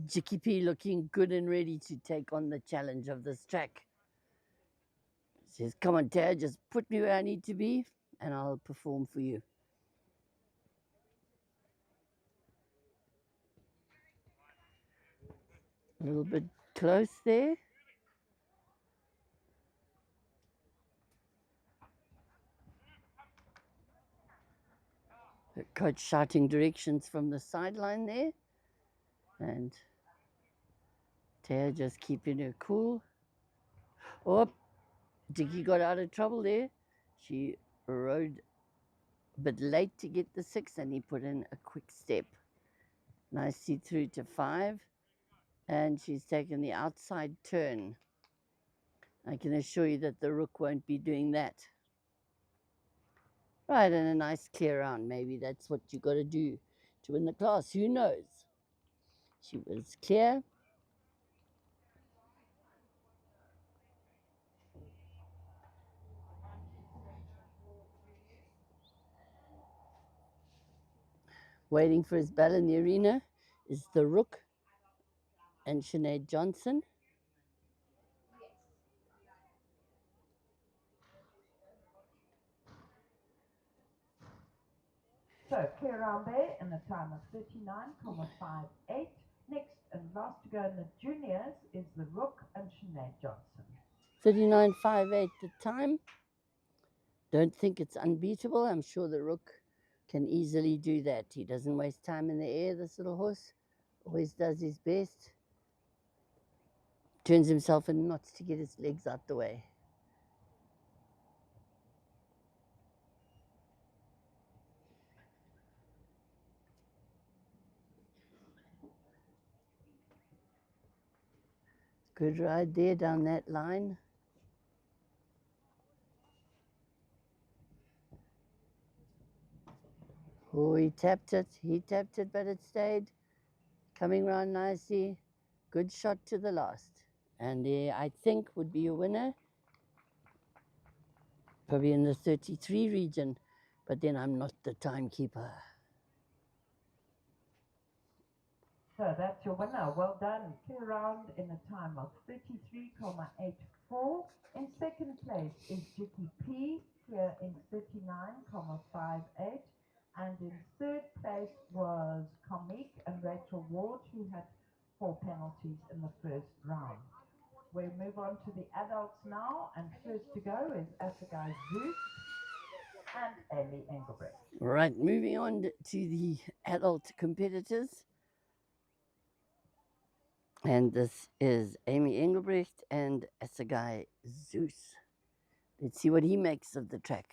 Chicky P looking good and ready to take on the challenge of this track. Says, come on, Tyre, just put me where I need to be and I'll perform for you. A little bit close there. The coach shouting directions from the sideline there. And Tyre just keeping her cool. Oh, Chicky got out of trouble there. She rode a bit late to get the 6 and he put in a quick step. Nicely through to 5. And she's taken the outside turn. I can assure you that the Rook won't be doing that. Right, and a nice clear round. Maybe that's what you got to do to win the class. Who knows? She was clear. Waiting for his bell in the arena is the Rook and Sinead Johnson. So clear round there in a time of 39,58. Next and last to go in the juniors is the Rook and Sinead Johnson. 39.58 the time. Don't think it's unbeatable. I'm sure the Rook can easily do that. He doesn't waste time in the air, this little horse. Always does his best. Turns himself in knots to get his legs out the way. Good ride there down that line. Oh, he tapped it, but it stayed. Coming round nicely. Good shot to the last. And I think would be a winner. Probably in the 33 region, but then I'm not the timekeeper. So that's your winner. Well done. Clear round in a time of 33,84. In second place is Chicky P, clear in 39,58. And in third place was Comique and Rachel Ward, who had 4 penalties in the first round. We move on to the adults now, and first to go is Assegai Zeus and Amy Engelbrecht. Right, moving on to the adult competitors. And this is Amy Engelbrecht and Assegai Zeus. Let's see what he makes of the track.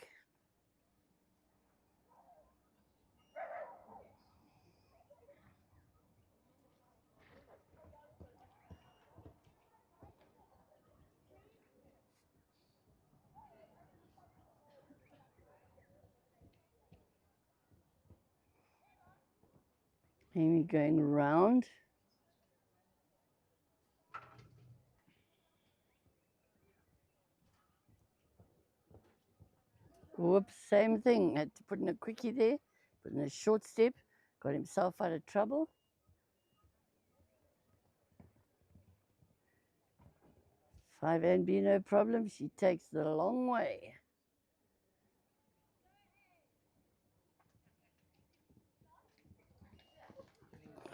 Amy going round. Whoops, same thing. Had to put in a quickie there, put in a short step, got himself out of trouble. Five and B, no problem. She takes the long way.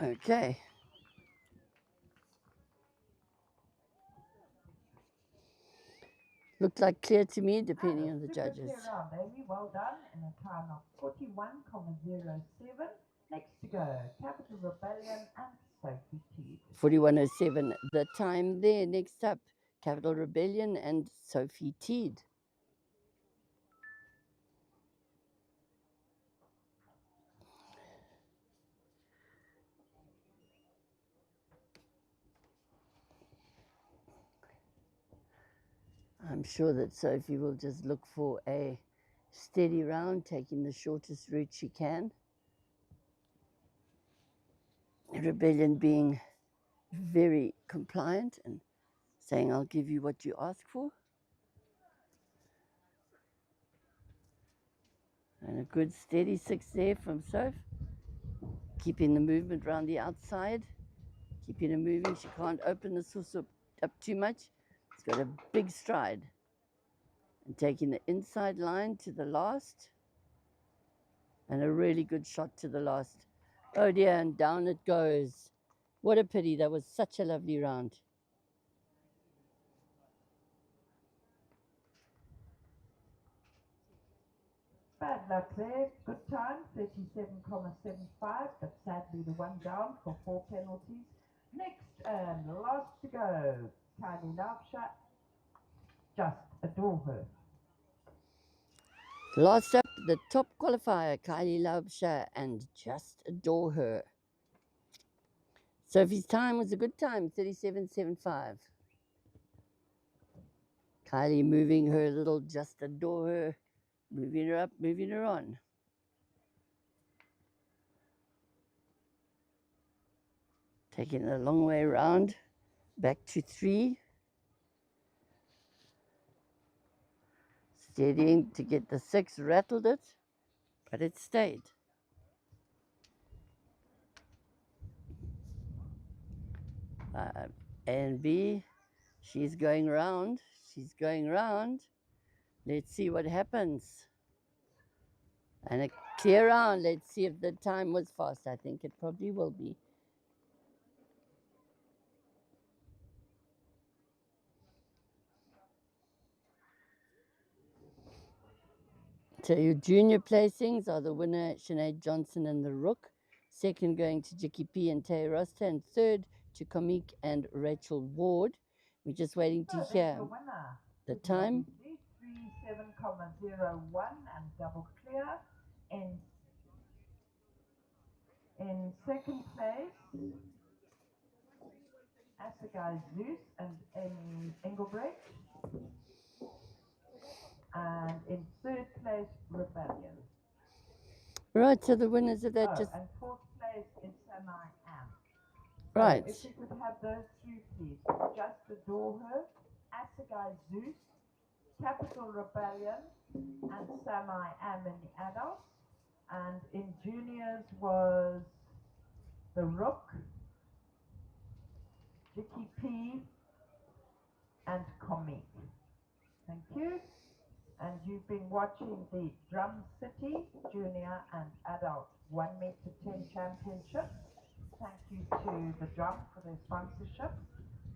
Okay. Looked like clear to me, depending on the judges. Round, Amy, well done, in a time of 41,07. Next to go, Capital Rebellion and Sophie Teed. 41.07, the time there. Next up, Capital Rebellion and Sophie Teed. I'm sure that Sophie will just look for a steady round, taking the shortest route she can. Rebellion being very compliant and saying, I'll give you what you ask for. And a good steady 6 there from Soph. Keeping the movement around the outside. Keeping her moving. She can't open the sauce up too much. It's got a big stride. And taking the inside line to the last. And a really good shot to the last. Oh dear, and down it goes. What a pity. That was such a lovely round. Bad luck there. Good time, 37,75, but sadly the one down for 4 penalties. Next and last to go, Kylie Laubscher. Just adore her. Last up, the top qualifier, Kylie Laubscher, and Just Adore Her. Sophie's time was a good time, 37.75. Kylie moving her little Just Adore Her, moving her up, moving her on. Taking a long way around, back to 3. Steadying to get the 6, rattled it, but it stayed. A and B, she's going round, she's going round. Let's see what happens. And a clear round, let's see if the time was fast. I think it probably will be. So your junior placings are the winner, Sinead Johnson and the Rook. Second going to Jackie P and Tyre, and third to Comique and Rachel Ward. We're just waiting to hear the time. 37,01 and double clear. In second place, Assegai Zeus and Amy Engelbrecht. And in third place, Rebellion. Right, so the winners of that and fourth place is Samai Am. Right. If we could have those 3, please. Just Adore Her, Assegai Zeus, Capital Rebellion, and Samai Am in the adults. And in juniors was the Rook, Jackie P, and Comique. Thank you. And you've been watching the Drum City Junior and Adult 1 meter 10 Championships. Thank you to the Drum for their sponsorship.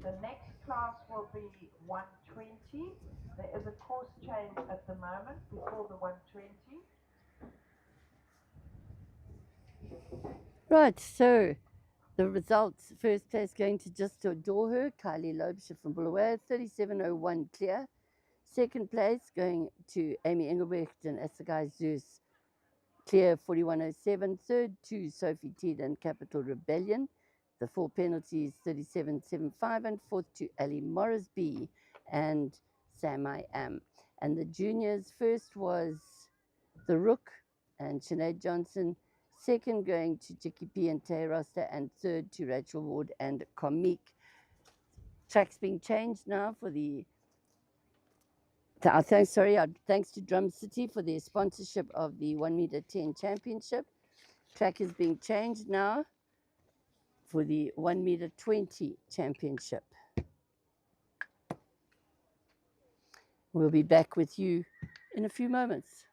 The next class will be 120. There is a course change at the moment before the 120. Right, so the results, first place going to Just to Adore Her, Kylie Loebscher from Bulawayo, 37.01 clear. Second place going to Amy Engelbrecht and Assegai Zeus, clear 41.07. Third to Sophie Teed and Capital Rebellion, the 4 penalties 37.75. And fourth to Ali Morrisby and Sam I Am. And the juniors, first was The Rook and Sinead Johnson. Second going to Chicky P and Tay Roster, and third to Rachel Ward and Comique. Track's being changed now for the thanks to Drum City for their sponsorship of the 1 meter 10 championship. Track is being changed now for the 1 meter 20 championship. We'll be back with you in a few moments.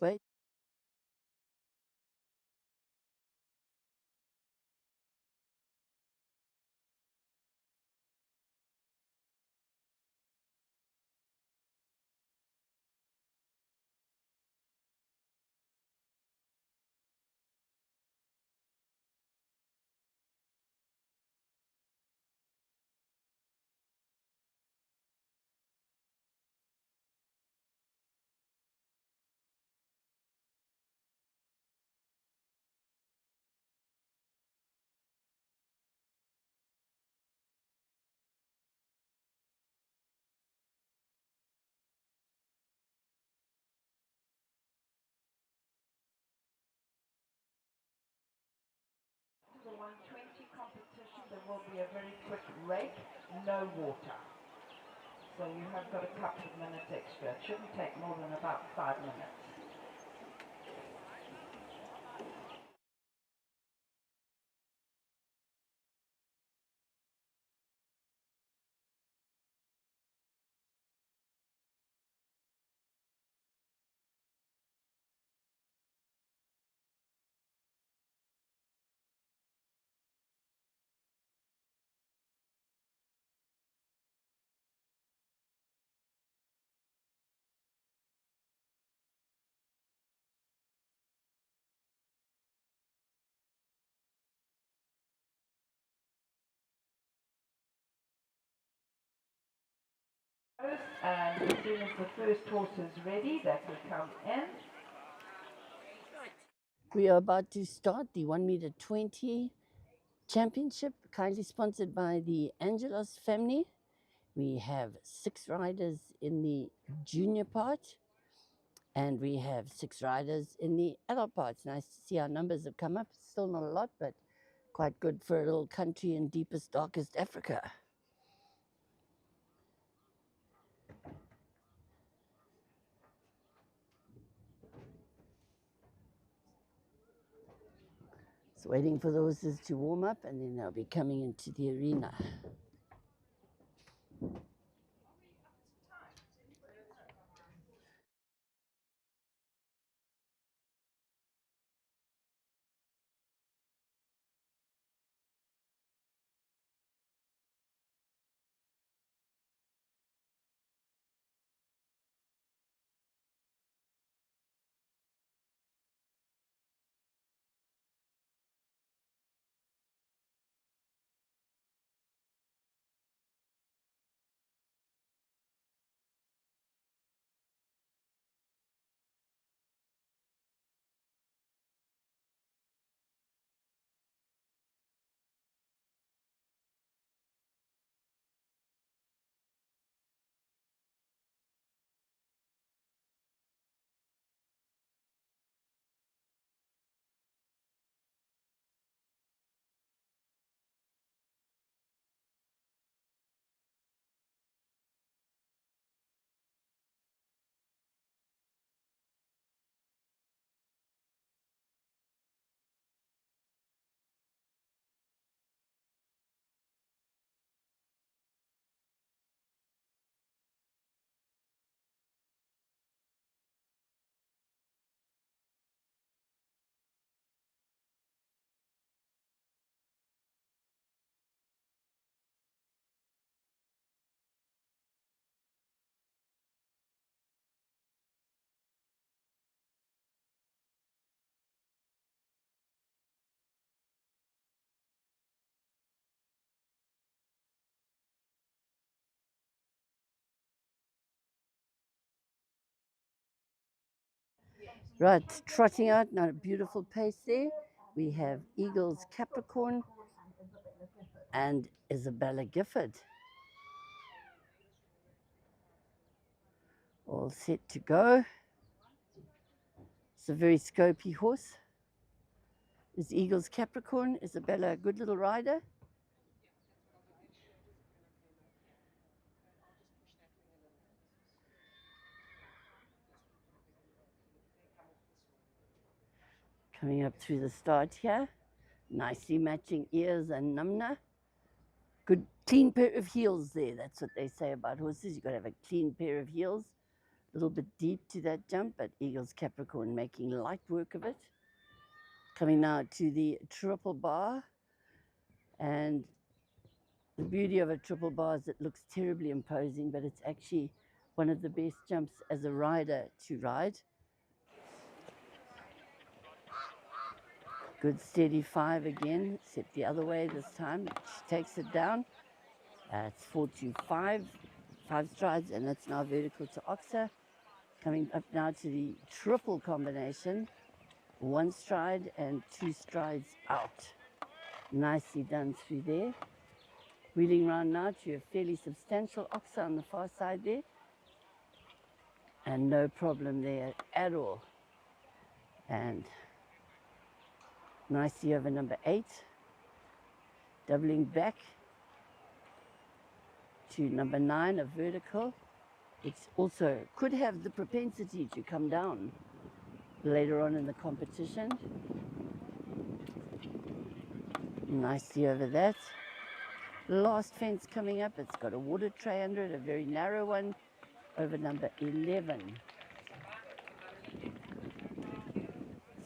Wait. The 120 competition, there will be a very quick rake, no water. So you have got a couple of minutes extra. It shouldn't take more than about 5 minutes. And as soon as the first horse is ready, that will come in. We are about to start the 1 meter 20 championship, kindly sponsored by the Angelos family. We have 6 riders in the junior part, and we have 6 riders in the adult parts. Nice to see our numbers have come up. Still not a lot, but quite good for a little country in deepest, darkest Africa. So waiting for the horses to warm up, and then they'll be coming into the arena. Right, trotting out, not a beautiful pace there. We have Eagles Capricorn and Isabella Gifford. All set to go. It's a very scopy horse. Is Eagles Capricorn. Isabella a good little rider? Coming up through the start here. Nicely matching ears and numna. Good clean pair of heels there. That's what they say about horses. You've got to have a clean pair of heels. A little bit deep to that jump, but Eagles Capricorn making light work of it. Coming now to the triple bar, and the beauty of a triple bar is it looks terribly imposing, but it's actually one of the best jumps as a rider to ride. Good steady 5 again, except the other way this time. She takes it down. It's 4-2-5, 5 strides, and it's now vertical to Oxa. Coming up now to the triple combination, 1 stride and 2 strides out. Nicely done through there. Wheeling round now to a fairly substantial Oxa on the far side there. And no problem there at all. And nicely over number 8. Doubling back to number 9, a vertical, which also could have the propensity to come down later on in the competition. Nicely over that. Last fence coming up, it's got a water tray under it, a very narrow one, over number 11.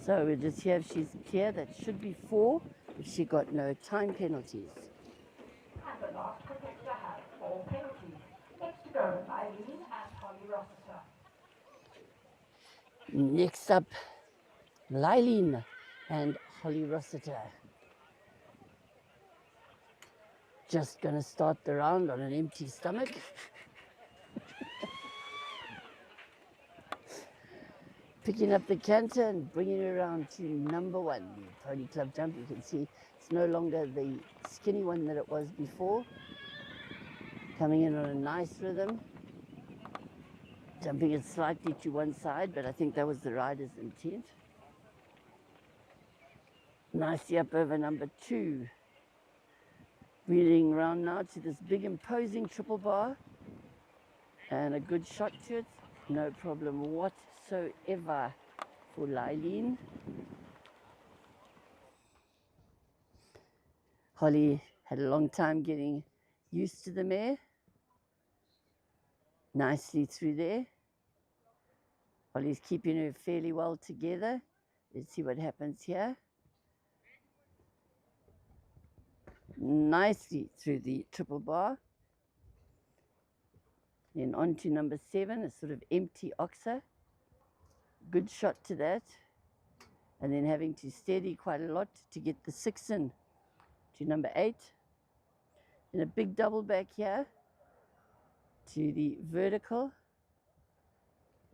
So we'll just hear if she's clear. That should be 4 if she got no time penalties. And the last competitor had 4 penalties. Next to go, Eileen and Holly Rossiter. Next up, Lylene and Holly Rossiter. Just going to start the round on an empty stomach. Picking up the canter and bringing it around to number 1, the Pony Club jump. You can see it's no longer the skinny one that it was before. Coming in on a nice rhythm. Jumping it slightly to one side, but I think that was the rider's intent. Nicely up over number 2. Wheeling round now to this big imposing triple bar. And a good shot to it. No problem whatsoever for Lylene. Holly had a long time getting used to the mare. Nicely through there. Holly's keeping her fairly well together. Let's see what happens here. Nicely through the triple bar. Then on to number 7, a sort of empty Oxa. Good shot to that. And then having to steady quite a lot to get the 6 in to number 8. And a big double back here to the vertical.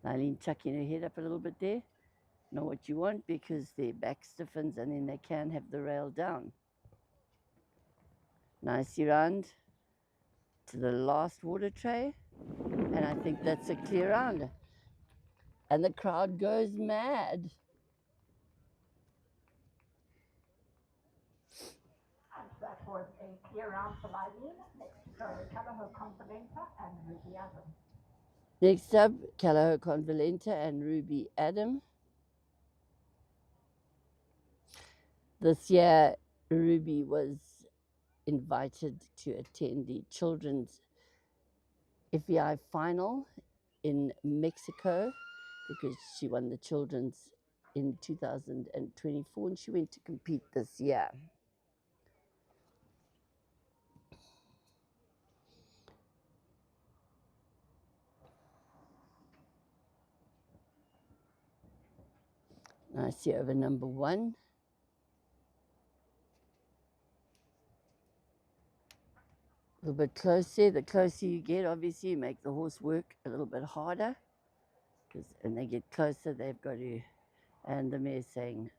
Eileen chucking her head up a little bit there. Not what you want because their back stiffens and then they can have the rail down. Nicely round to the last water tray. And I think that's a clear round. And the crowd goes mad. And that was a clear round for Eileen. Next to go, Callagher Convalenta and Ruby Adam. Next up, Callagher Convalenta and Ruby Adam. This year, Ruby was invited to attend the children's FEI final in Mexico because she won the children's in 2024 and she went to compete this year. Nicely over number 1. A little bit closer. The closer you get, obviously, you make the horse work a little bit harder. Because when they get closer, they've got to, and the mare's saying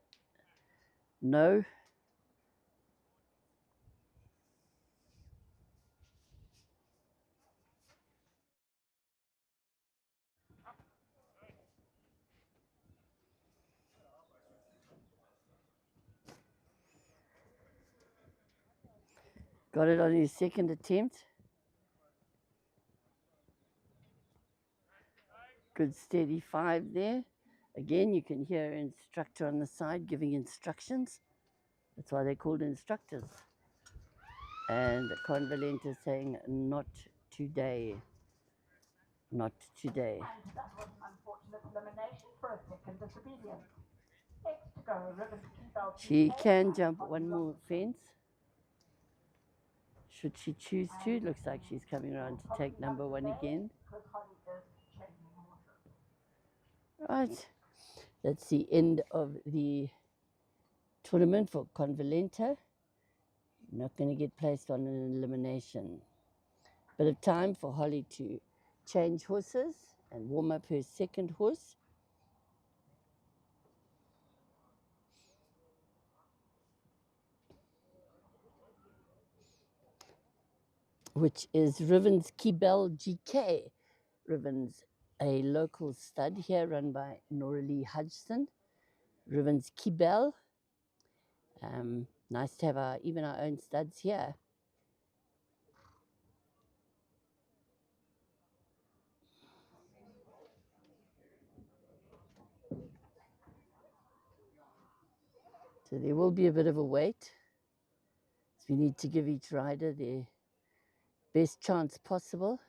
no. Got it on his second attempt. Good steady 5 there. Again, you can hear an instructor on the side giving instructions. That's why they're called instructors. And Convalenta saying, not today. not today. And that was an unfortunate elimination for a second disobedience. Next to go, Ribbon Keybell. She can jump one more fence. Should she choose to? Looks like she's coming around to take number one again. Because Holly is changing horses. Right. That's the end of the tournament for Convalenta. Not going to get placed on an elimination. Bit of time for Holly to change horses and warm up her second horse. Which is Riven's Keybell GK. Riven's a local stud here run by Nora Lee Hodgson. Riven's Keybell. Nice to have even our own studs here. So there will be a bit of a wait. So we need to give each rider their best chance possible.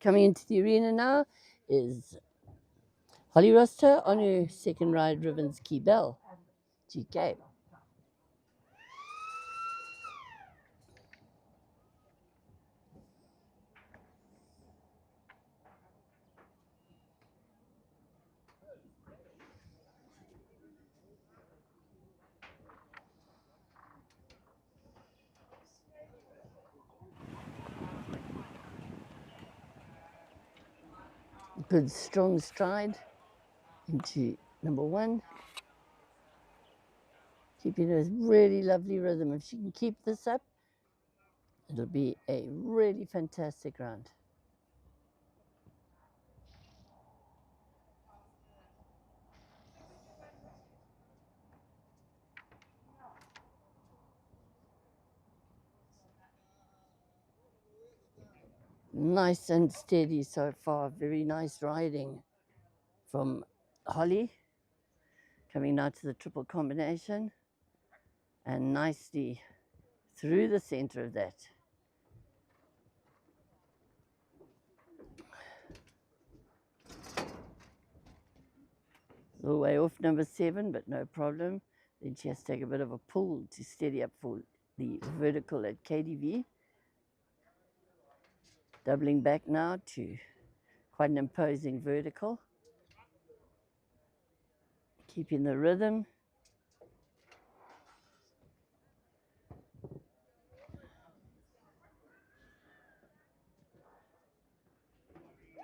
Coming into the arena now is Holly Roster on her second ride, Ribbons Key Bell, GK. Good strong stride into number one. Keeping a really lovely rhythm. If she can keep this up, it'll be a really fantastic round. Nice and steady so far. Very nice riding from Holly. Coming now to the triple combination. And nicely through the center of that. A little way off number 7, but no problem. Then she has to take a bit of a pull to steady up for the vertical at KDV. Doubling back now to quite an imposing vertical. Keeping the rhythm.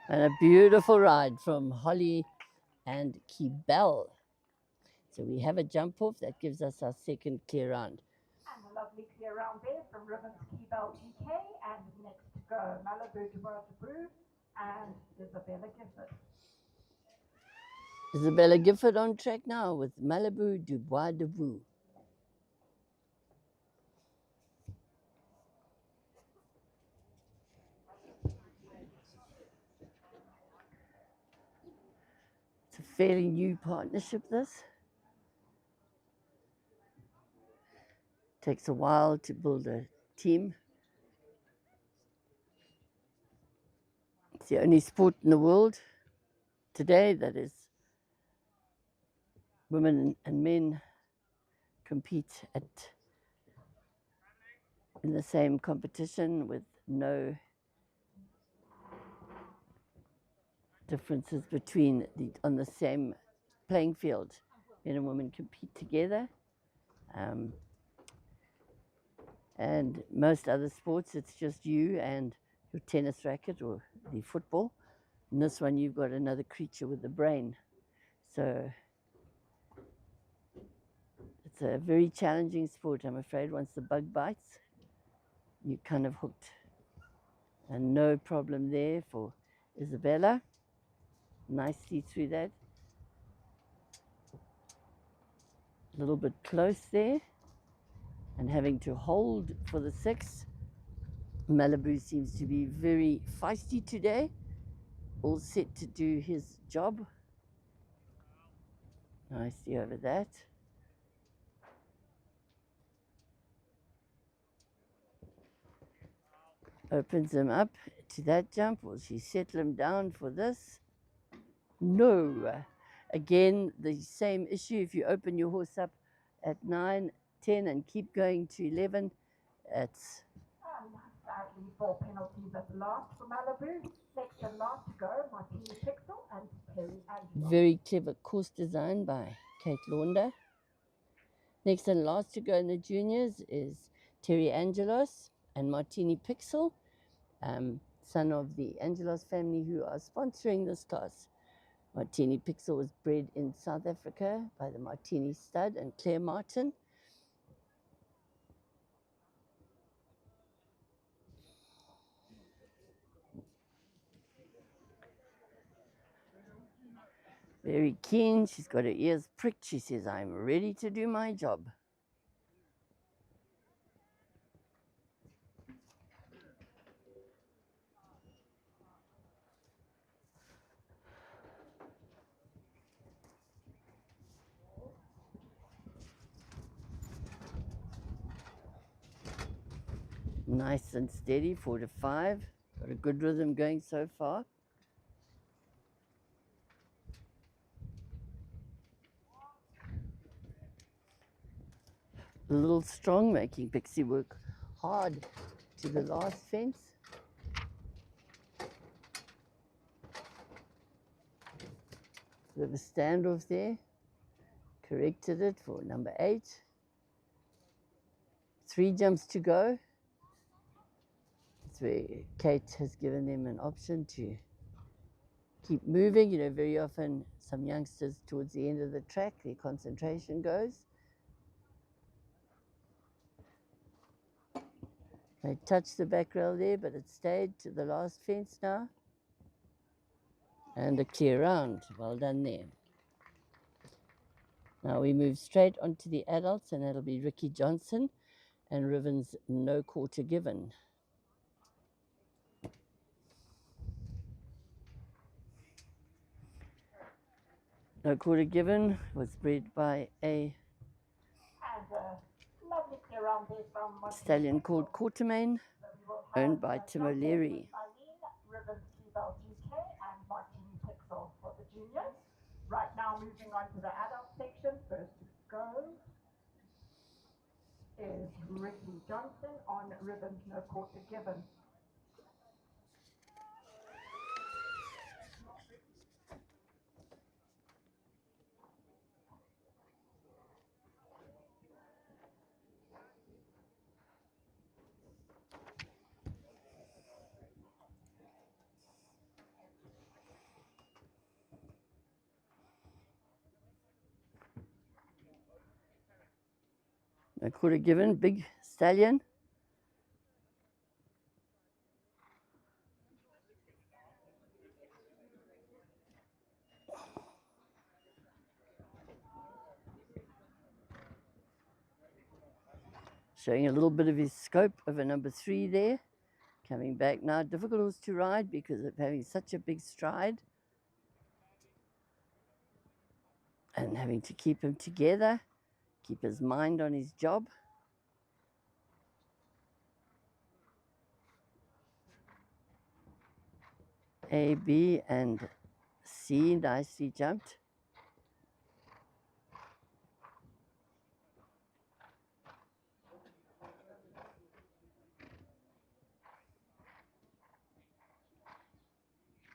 And a beautiful ride from Holly and Kibel. So we have a jump off that gives us our second clear round. And a lovely clear round there from Ribbons Keybell GK, and next to go Malibu Dubois de Brew and Isabella Gifford. Isabella Gifford on track now with Malibu Dubois de Brew. It's a fairly new partnership, this. Takes a while to build a team. It's the only sport in the world today that is women and men compete in the same competition with no differences between on the same playing field. Men and women compete together. And most other sports, it's just you and your tennis racket or the football. In this one, you've got another creature with a brain. So it's a very challenging sport, I'm afraid. Once the bug bites, you're kind of hooked. And no problem there for Isabella. Nicely through that. A little bit close there. And having to hold for the 6. Malibu seems to be very feisty today. All set to do his job. Nicely over that. Opens him up to that jump. Will she settle him down for this? No. Again, the same issue. If you open your horse up at 9, 10 and keep going to 11, it's... Sadly, 4 penalties at the last for Malibu. Next and last to go, Martini Pixel and Terry Angelos. Very clever course design by Kate Launder. Next and last to go in the juniors is Terry Angelos and Martini Pixel, son of the Angelos family who are sponsoring this class. Martini Pixel was bred in South Africa by the Martini Stud and Claire Martin. Very keen. She's got her ears pricked. She says, I'm ready to do my job. Nice and steady, 4 to 5. Got Got a good rhythm going so far. A little strong, making Pixie work hard to the last fence. Bit of a standoff there. Corrected it for number 8. 3 jumps to go. That's where Kate has given them an option to keep moving. You know, very often some youngsters towards the end of the track, their concentration goes. They touched the back rail there, but it stayed to the last fence now. And a clear round. Well done there. Now we move straight onto the adults, and that'll be Ricky Johnson and Riven's No Quarter Given. No Quarter Given was bred by a Lovely clear round there from stallion called Quartermain, owned by Tim O'Leary. Ribbons Belt UK and Martini Pixel for the juniors. Right now, moving on to the adult section. First to go is Ricky Johnson on Ribbons No Quarter Given. No Quarter Given, big stallion. Showing a little bit of his scope over number 3 there. Coming back now. Difficult horse to ride because of having such a big stride. And having to keep him together. Keep his mind on his job. A, B, and C nicely jumped.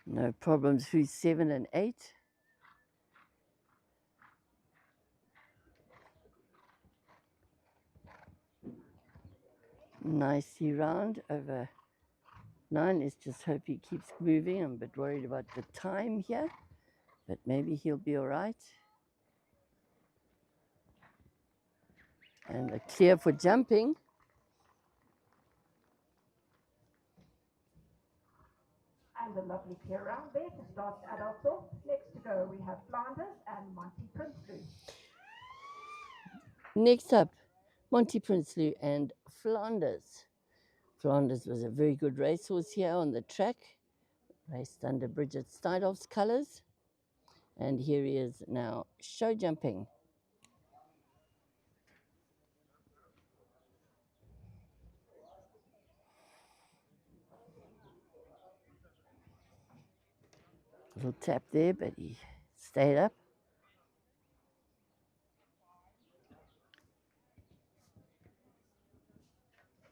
No problems through 7 and 8. Nicely round over 9. Let's just hope he keeps moving. I'm a bit worried about the time here, but maybe he'll be all right. And a clear for jumping. And a lovely clear round there to start adults off. Next to go, we have Flanders and Monty Princely. Next up, Monty Princely and Flanders. Flanders was a very good racehorse here on the track. Raced under Bridget Steinhoff's colours. And here he is now show jumping. Little tap there, but he stayed up.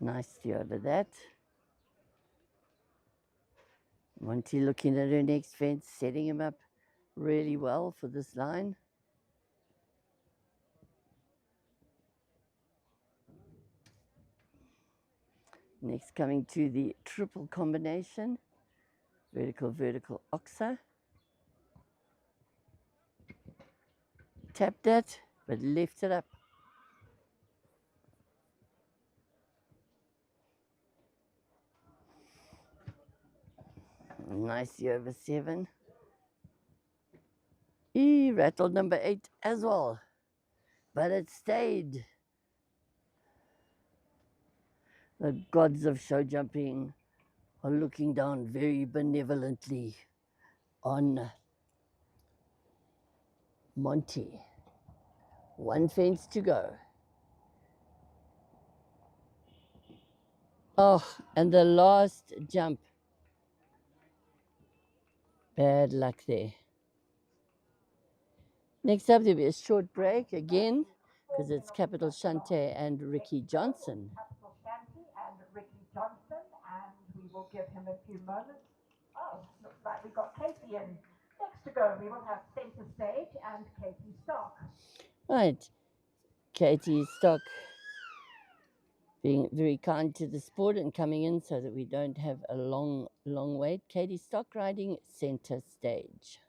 Nicely over that. Monty looking at her next fence, setting him up really well for this line. Next coming to the triple combination. Vertical, vertical, oxa. Tapped it, but left it up. Nicely over 7. He rattled number 8 as well, but it stayed. The gods of show jumping are looking down very benevolently on Monty. 1 fence to go. Oh, and the last jump Bad luck there. Next up, there'll be a short break again because it's Capital Shante and Ricky Johnson. Capital Shanty and Ricky Johnson, and we will give him a few moments. Oh, looks like we've got Katie in. Next to go, we will have Centre Stage and Katie Stock. Right, Katie Stock being very kind to the sport and coming in so that we don't have a long wait. Katie Stock riding Centre Stage.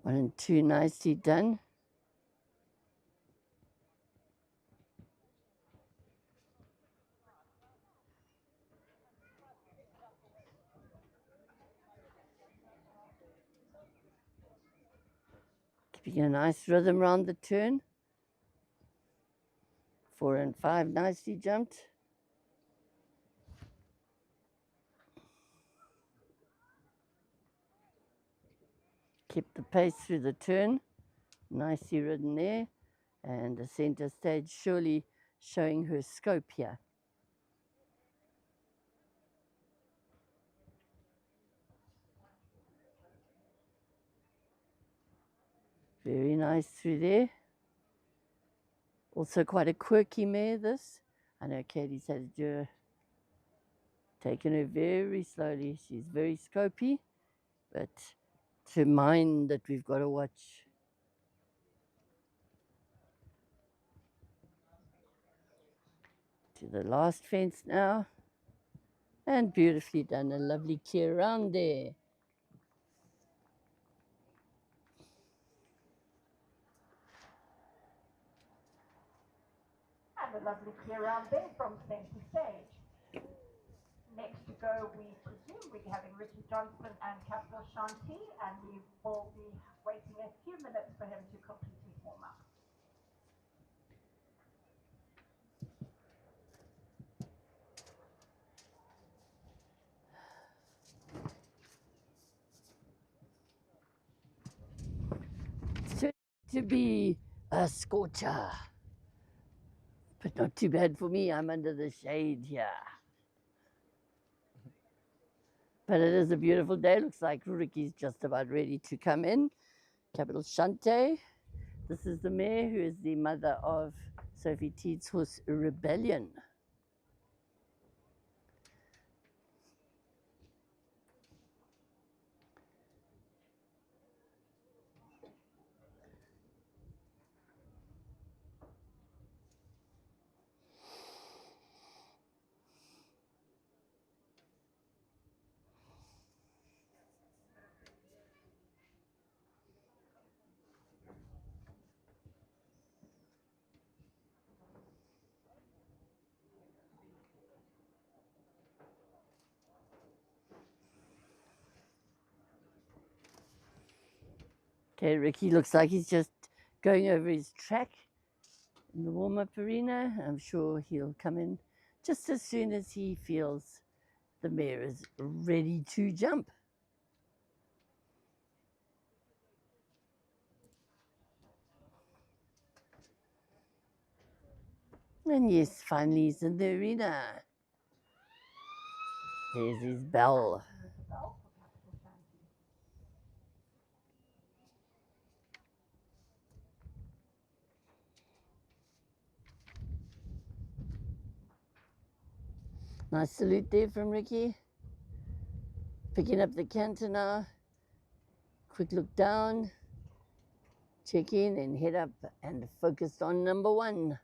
One and two nicely done. Keeping a nice rhythm round the turn. 4 and 5 nicely jumped. Kept the pace through the turn. Nicely ridden there. And the Centre Stage surely showing her scope here. Very nice through there. Also quite a quirky mare, this. I know Katie's had to do taken her very slowly. She's very scopy, but to mind that we've got to watch. To the last fence now. And beautifully done. A lovely clear around there. And a lovely clear round there from Centre Stage. Next to go, we presume we're having Ricky Johnson and Capital Shanty, and we will be waiting a few minutes for him to complete his warm-up. To be a scorcher. But not too bad for me. I'm under the shade here. But it is a beautiful day. Looks like Ricky's just about ready to come in. Capital Shante. This is the mare who is the mother of Sophie Teed's horse Rebellion. Okay, Ricky looks like he's just going over his track in the warm-up arena. I'm sure he'll come in just as soon as he feels the mare is ready to jump. And yes, finally he's in the arena. There's his bell. Nice salute there from Ricky. Picking up the canter now. Quick look down. Check in and head up and focused on number 1.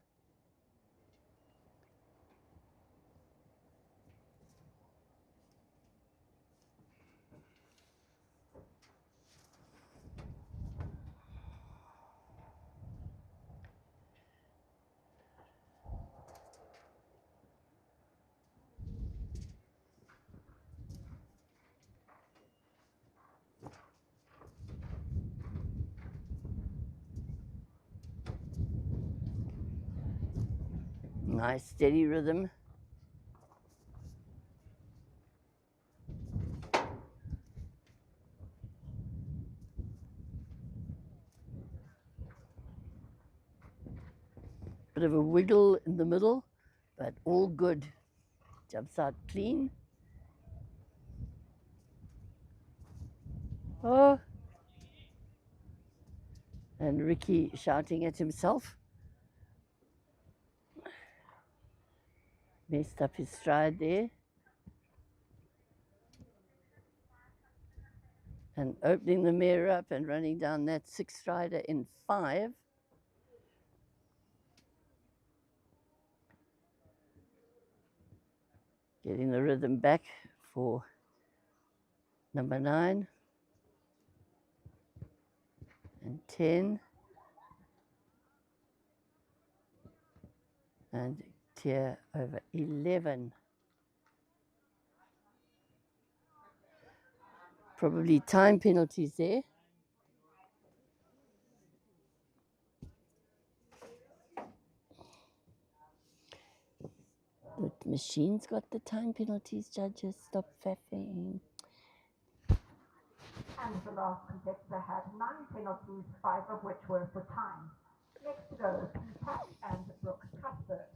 Nice steady rhythm. Bit of a wiggle in the middle, but all good. Jumps out clean. Oh. And Ricky shouting at himself. Messed up his stride there. And opening the mare up and running down that 6 strider in 5. Getting the rhythm back for number 9 and 10 and Tyre over 11. Probably time penalties there. The machine's got the time penalties, judges. Stop faffing. And the last competitor had 9 penalties, 5 of which were for time. Next to go, Pat and Brooke Cuthbert.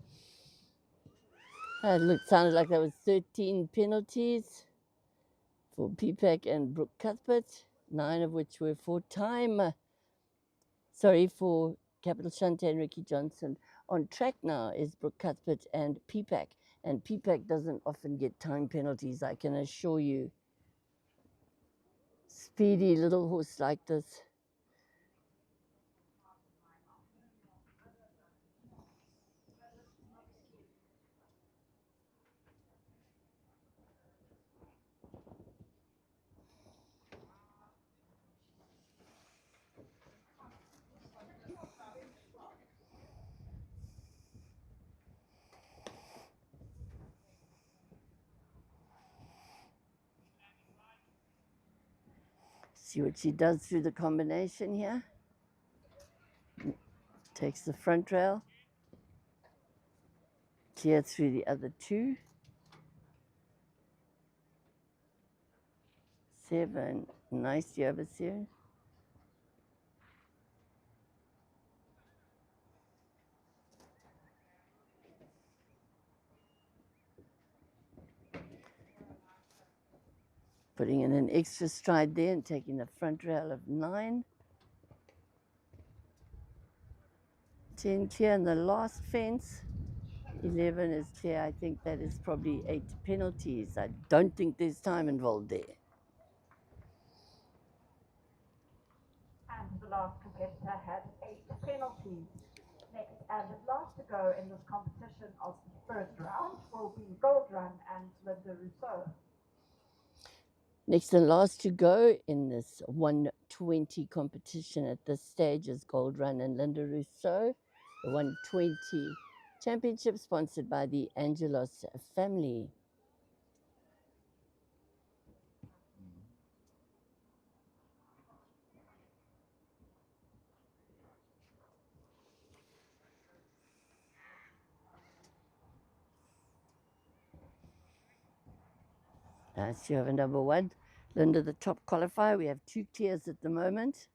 It sounded like there was 13 penalties for P-Pack and Brooke Cuthbert, 9 of which were for time. For Capital Shante and Ricky Johnson. On track now is Brooke Cuthbert and P-Pack. And P-Pack doesn't often get time penalties, I can assure you. Speedy little horse like this. See what she does through the combination here. Takes the front rail. Clear through the other 2. 7, nicely oversteered. Putting in an extra stride there and taking the front rail of 9. 10 clear in the last fence. 11 is clear. I think that is probably 8 penalties. I don't think there's time involved there. And the last competitor had 8 penalties. Next and last to go in this competition of the first round will be Gold Run and Linda Rousseau. Next and last to go in this 120 competition at this stage is Gold Run and Linda Rousseau. The 120 championship sponsored by the Angelos family. That's you have a number 1. Linda, the top qualifier. We have 2 clears at the moment.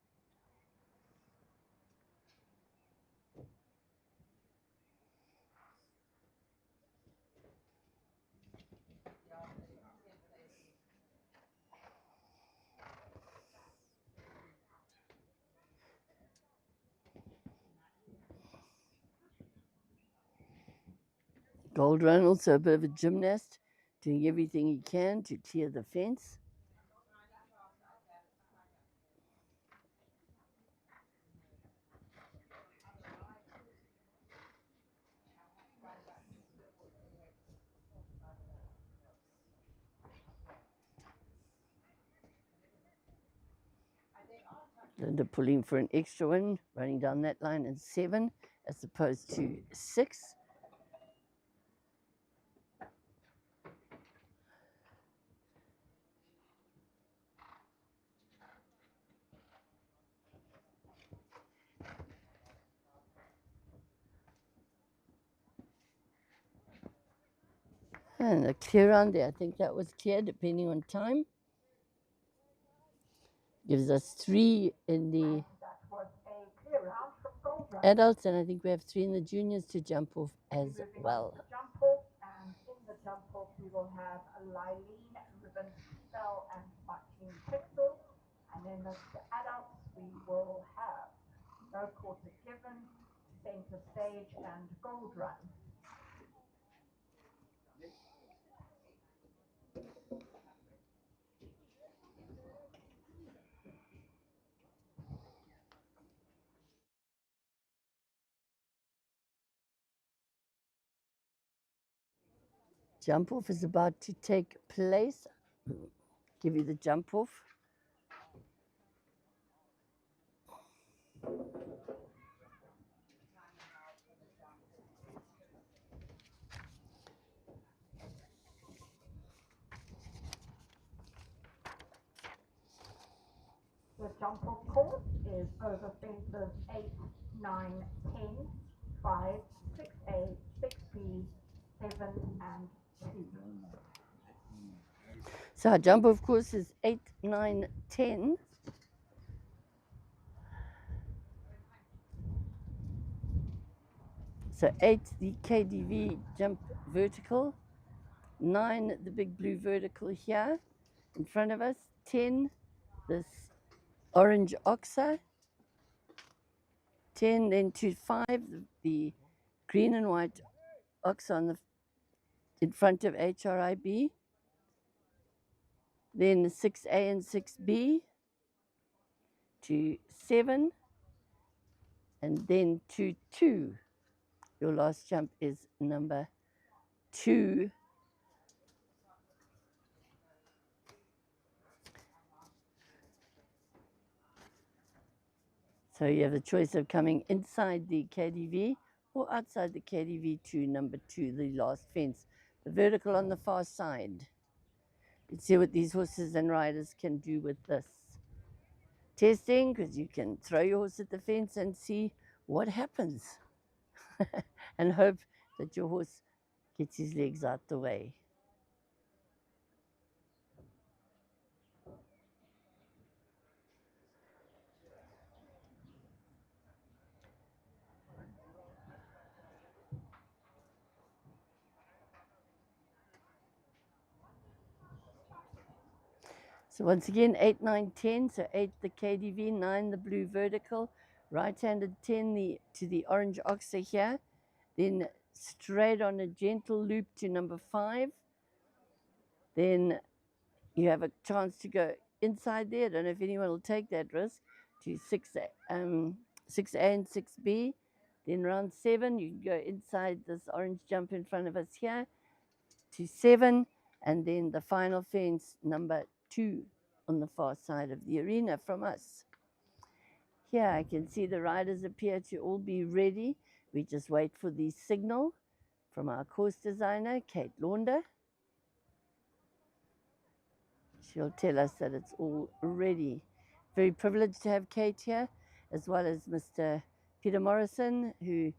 Gold Run, also a bit of a gymnast, doing everything he can to clear the fence. Linda pulling for an extra one, running down that line in 7 as opposed to 6. And a clear round there. I think that was clear depending on time. Gives us 3 in the... That was a clear round from Gold adults, and I think we have 3 in the juniors to jump off as Moving on well. to jump off, and in the jump off we will have Lylene, Ribbon Bell, and Martine Pixel. And then the adults we will have No Quarter Given, Center Stage, and Gold Run. Jump off is about to take place. Give you the jump off. The jump off course is over fences 8, 9, 10, 5, 6A, 6B, 7, and 2. So our jump off course is 8, 9, 10. So 8, the KDV jump vertical. 9, the big blue vertical here in front of us. 10, this orange oxa. 10, then to 5, the green and white oxa on the in front of HRIB. Then 6A and 6B to 7, and then to 2. Your last jump is number 2. So you have the choice of coming inside the KDV or outside the KDV to number 2, the last fence, the vertical on the far side. Let's see what these horses and riders can do with this. Testing, because you can throw your horse at the fence and see what happens and hope that your horse gets his legs out the way. So once again, 8, 9, 10. So 8 the KDV, 9 the blue vertical, right-handed 10 to the orange oxa here. Then straight on a gentle loop to number 5. Then you have a chance to go inside there. I don't know if anyone will take that risk. To 6A and 6B. Then round 7, you can go inside this orange jump in front of us here to 7. And then the final fence, number 2, on the far side of the arena from us. Here I can see the riders appear to all be ready. We just wait for the signal from our course designer, Kate Launder. She'll tell us that it's all ready. Very privileged to have Kate here, as well as Mr. Peter Morrison, who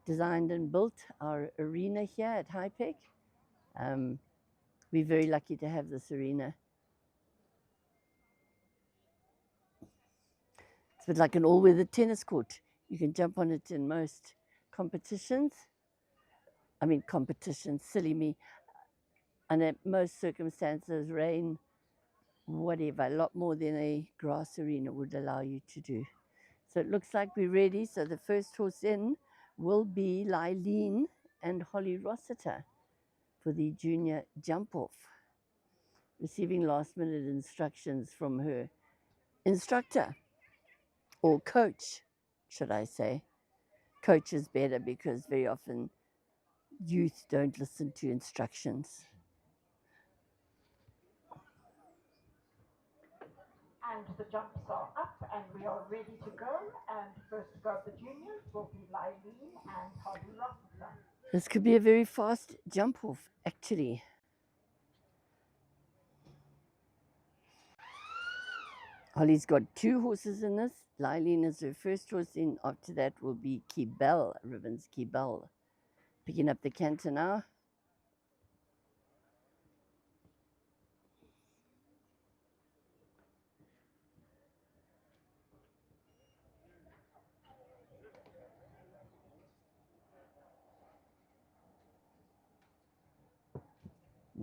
designed and built our arena here at Hypec. We're very lucky to have this arena. It's a bit like an all-weather tennis court. You can jump on it in most competitions. I mean, competitions, silly me. And at most circumstances, rain, whatever, a lot more than a grass arena would allow you to do. So it looks like we're ready. So the first horse in will be Lylene and Holly Rossiter for the junior jump off, receiving last minute instructions from her instructor, or coach, should I say. Coach is better because very often youth don't listen to instructions. And the jumps are up, and we are ready to go. And first to go, the juniors will be Lylene and Holly Rossiter. This could be a very fast jump off, actually. Holly's got 2 horses in this. Lylene is her first horse in. After that will be Kibel, Ribbons Kibel. Picking up the canter now.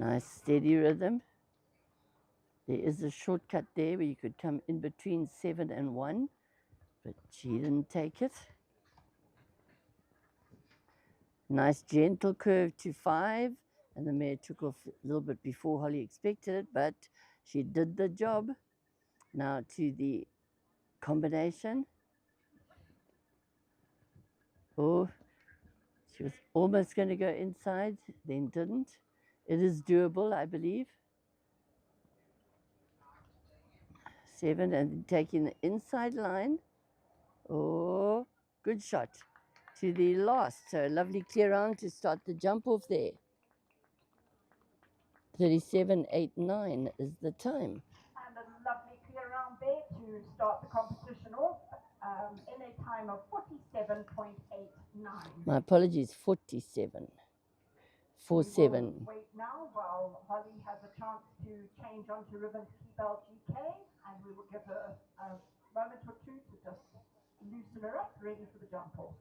Nice steady rhythm. There is a shortcut there where you could come in between 7 and 1, but she didn't take it. Nice gentle curve to 5, and the mare took off a little bit before Holly expected it, but she did the job. Now to the combination. Oh, she was almost going to go inside, then didn't. It is doable, I believe. 7 and taking the inside line. Oh, good shot to the last. So lovely clear round to start the jump off there. 37.89 is the time. And a lovely clear round there to start the competition off in a time of 47.89. My apologies, 47. 47. Wait now while Holly has a chance to change onto Ribbon's Keybell GK, and we will give her a moment or two to just loosen her up, ready for the jump off.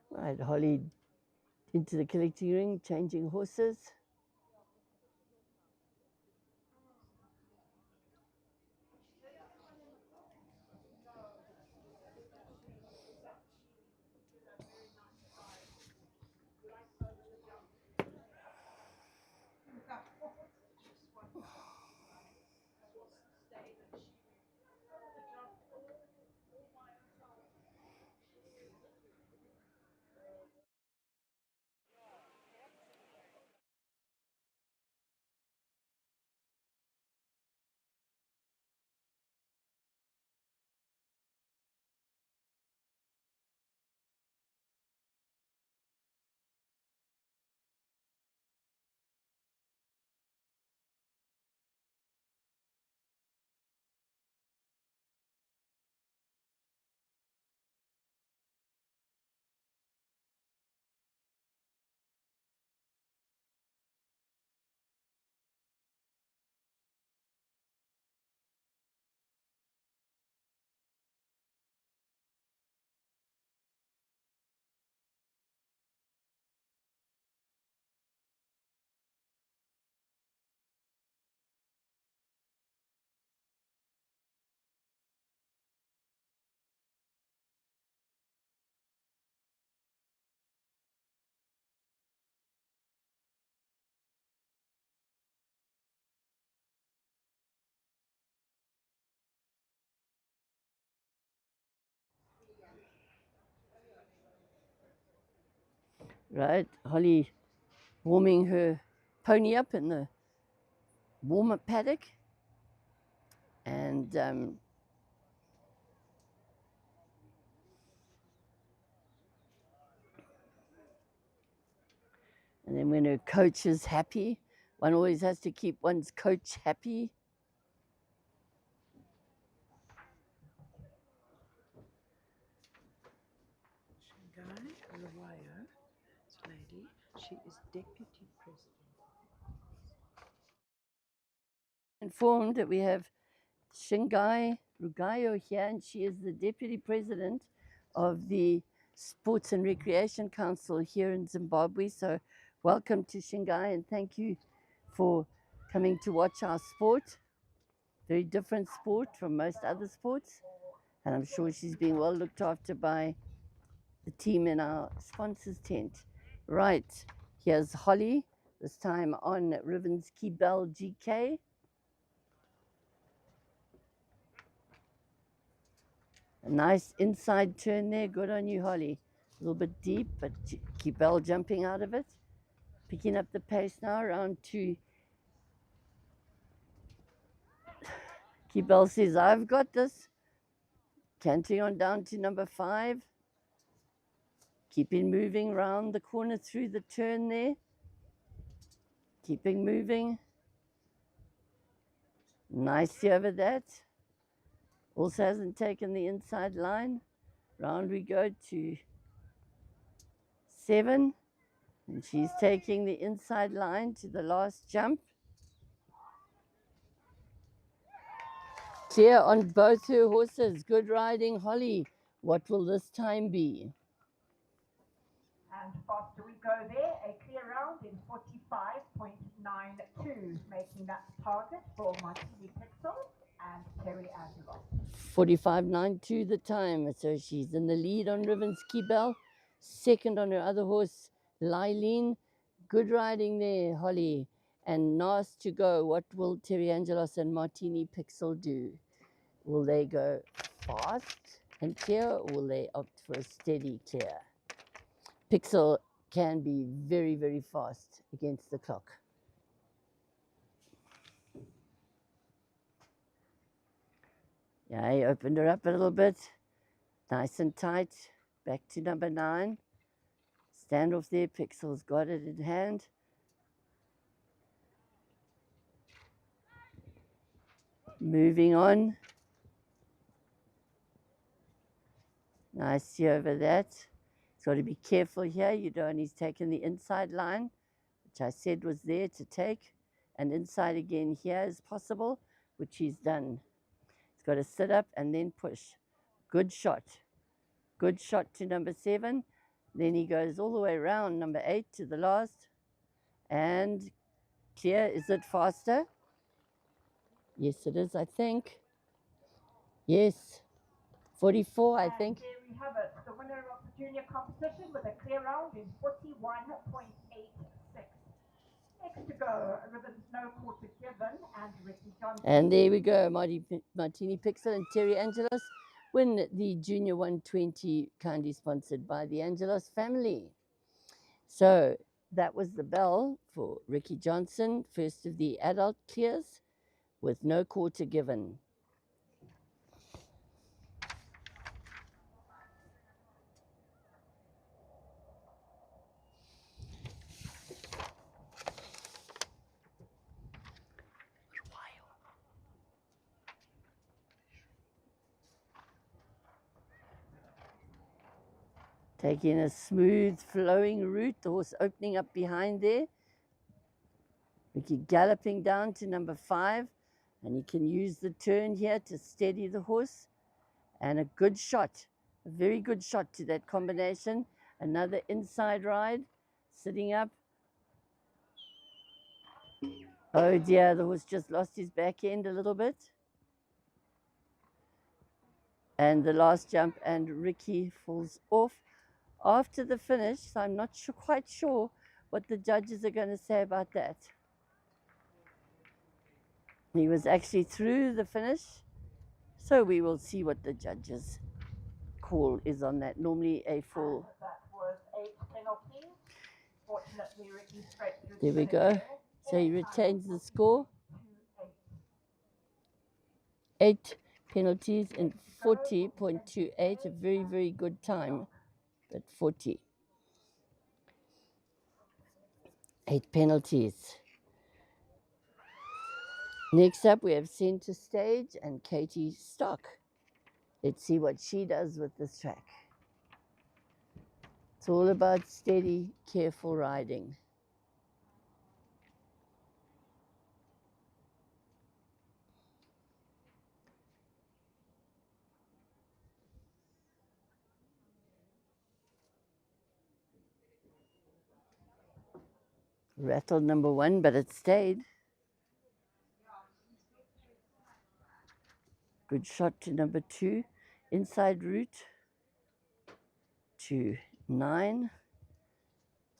Right, Holly into the collecting ring, changing horses. Right, Holly warming her pony up in the warm-up paddock, and then when her coach is happy, one always has to keep one's coach happy. Shanghai Lawaya, this lady, she is deputy president. Informed that we have Shingai Rugayo here, and she is the deputy president of the Sports and Recreation Council here in Zimbabwe. So welcome to Shingai, and thank you for coming to watch our sport. Very different sport from most other sports, and I'm sure she's being well looked after by the team in our sponsors tent. Right, here's Holly, this time on Ribbon's Keybell GK. A nice inside turn there, good on you, Holly. A little bit deep, but Keybell jumping out of it. Picking up the pace now, around 2. Keybell says, I've got this. Cantering on down to number 5. Keeping moving round the corner through the turn there. Keeping moving. Nicely over that. Also hasn't taken the inside line. Round we go to 7. And she's taking the inside line to the last jump. Clear on both her horses. Good riding, Holly. What will this time be? And faster we go there, a clear round in 45.92, making that target for Martini Pixel and Terry Angelos. 45.92 the time, so she's in the lead on Ribbons Keybell. Second on her other horse, Lylene. Good riding there, Holly. And Nas to go. What will Terry Angelos and Martini Pixel do? Will they go fast and clear, or will they opt for a steady clear? Pixel can be very, very fast against the clock. Yeah, he opened her up a little bit. Nice and tight. Back to number 9. Stand off there. Pixel's got it in hand. Moving on. Nice over that. He's got to be careful here. You don't. He's taken the inside line, which I said was there to take. And inside again here is possible, which he's done. He's got to sit up and then push. Good shot. Good shot to number 7. Then he goes all the way around number 8 to the last. And clear. Is it faster? Yes, it is, I think. Yes. 44, I think. There we have it. The winner of the junior competition with a clear round is 41.86. Next to go, Ribbons No Quarter Given and Ricky Johnson. And there we go. Martini Pixel and Terry Angelos win the Junior 120, kindly sponsored by the Angelos family. So that was the bell for Ricky Johnson, first of the adult clears with no quarter given. Taking a smooth flowing route, the horse opening up behind there. Ricky galloping down to number 5, and he can use the turn here to steady the horse. And a good shot, a very good shot to that combination. Another inside ride, sitting up. Oh dear, the horse just lost his back end a little bit. And the last jump, and Ricky falls off after the finish. So I'm not quite sure what the judges are going to say about that. He was actually through the finish, so we will see what the judges' call is on that. Normally a fall. That was 8 penalties. Fortunately, Ricky straight through. There we go. So he retains the score. 8 penalties in 40.28, a very, very good time at 40. 8 penalties. Next up, we have Center Stage and Katie Stock. Let's see what she does with this track. It's all about steady, careful riding. Rattled number 1, but it stayed. Good shot to number 2. Inside route to 9.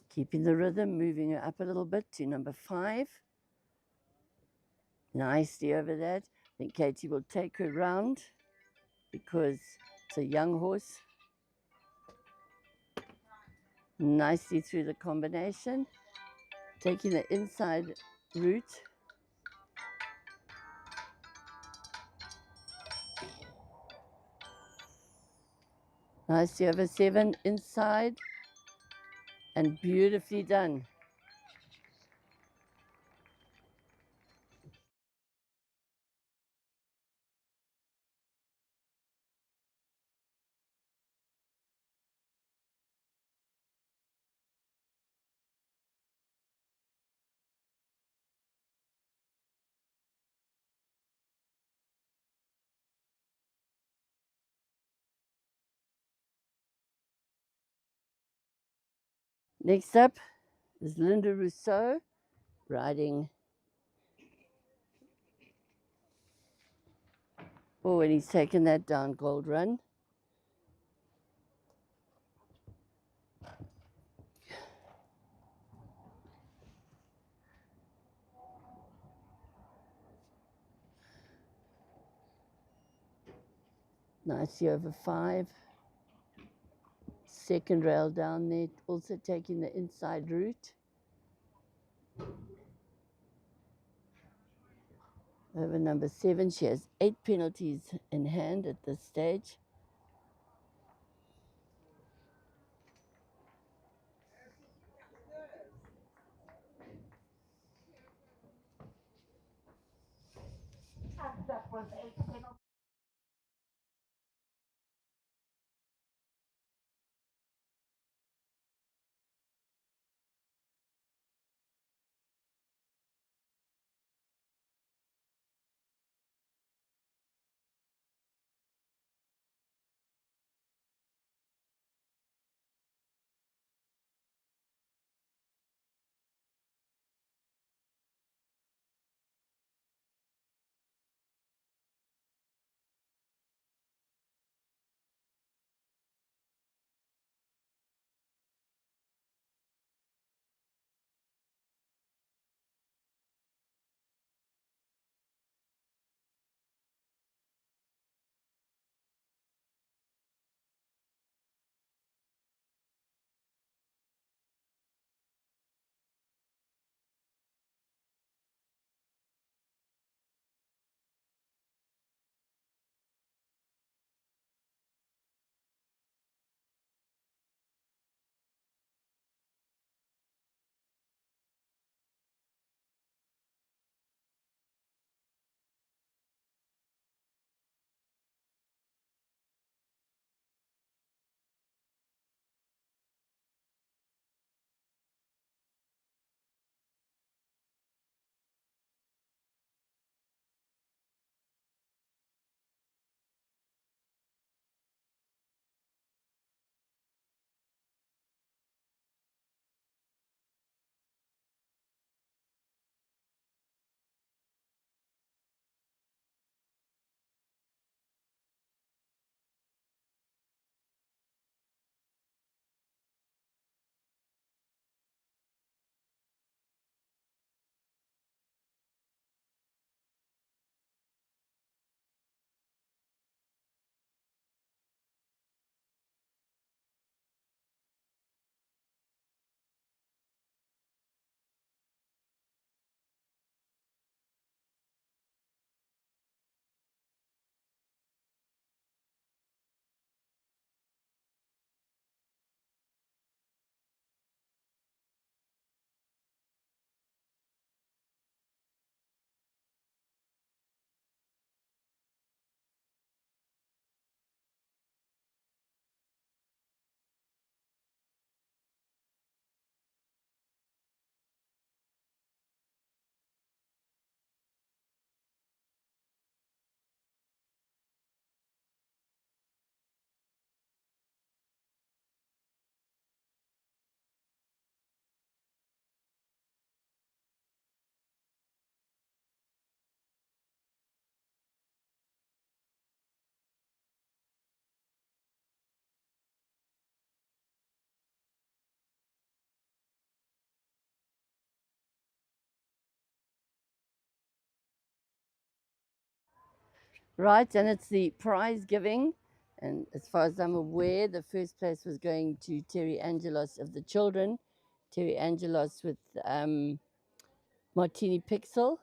Keeping the rhythm, moving her up a little bit to number 5. Nicely over that. I think Katie will take her round because it's a young horse. Nicely through the combination. Taking the inside route. Nicely over 7 inside. And beautifully done. Next up is Linda Rousseau riding. Oh, and he's taken that down, Gold Run. Nicely over 5. Second rail down there, also taking the inside route. Over number 7, she has 8 penalties in hand at this stage. And that was 8 penalties. Right, and it's the prize giving. And as far as I'm aware, the first place was going to Terry Angelos of the children. Terry Angelos with Martini Pixel.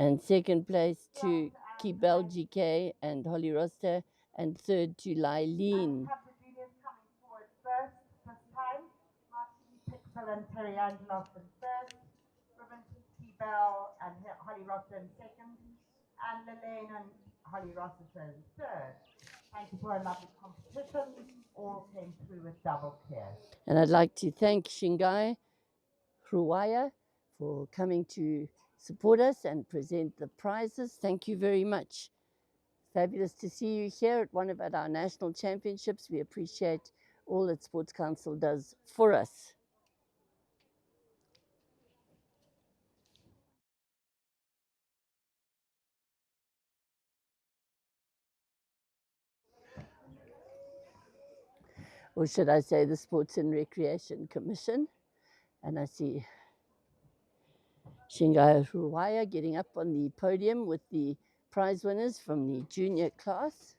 And second place to Kibel GK and Holly Roster. And third to Lylene. Have the juniors coming forward first this time. Martini Pixel and Terry Angelos in first. Ribbon Bell and Holly Roster in second. And Lillian and Holly Roster in third. Thank you for a lovely competition. All came through with double clear. And I'd like to thank Shingai Ruwaya for coming to support us and present the prizes. Thank you very much. Fabulous to see you here at one of our national championships. We appreciate all that Sports Council does for us. or should I say the Sports and Recreation Commission. And I see Shingai Ruwaya getting up on the podium with the prize winners from the junior class.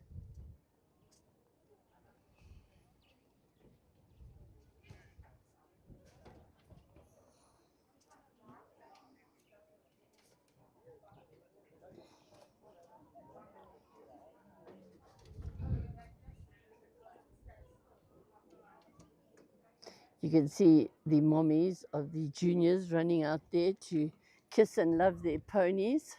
You can see the mommies of the juniors running out there to kiss and love their ponies.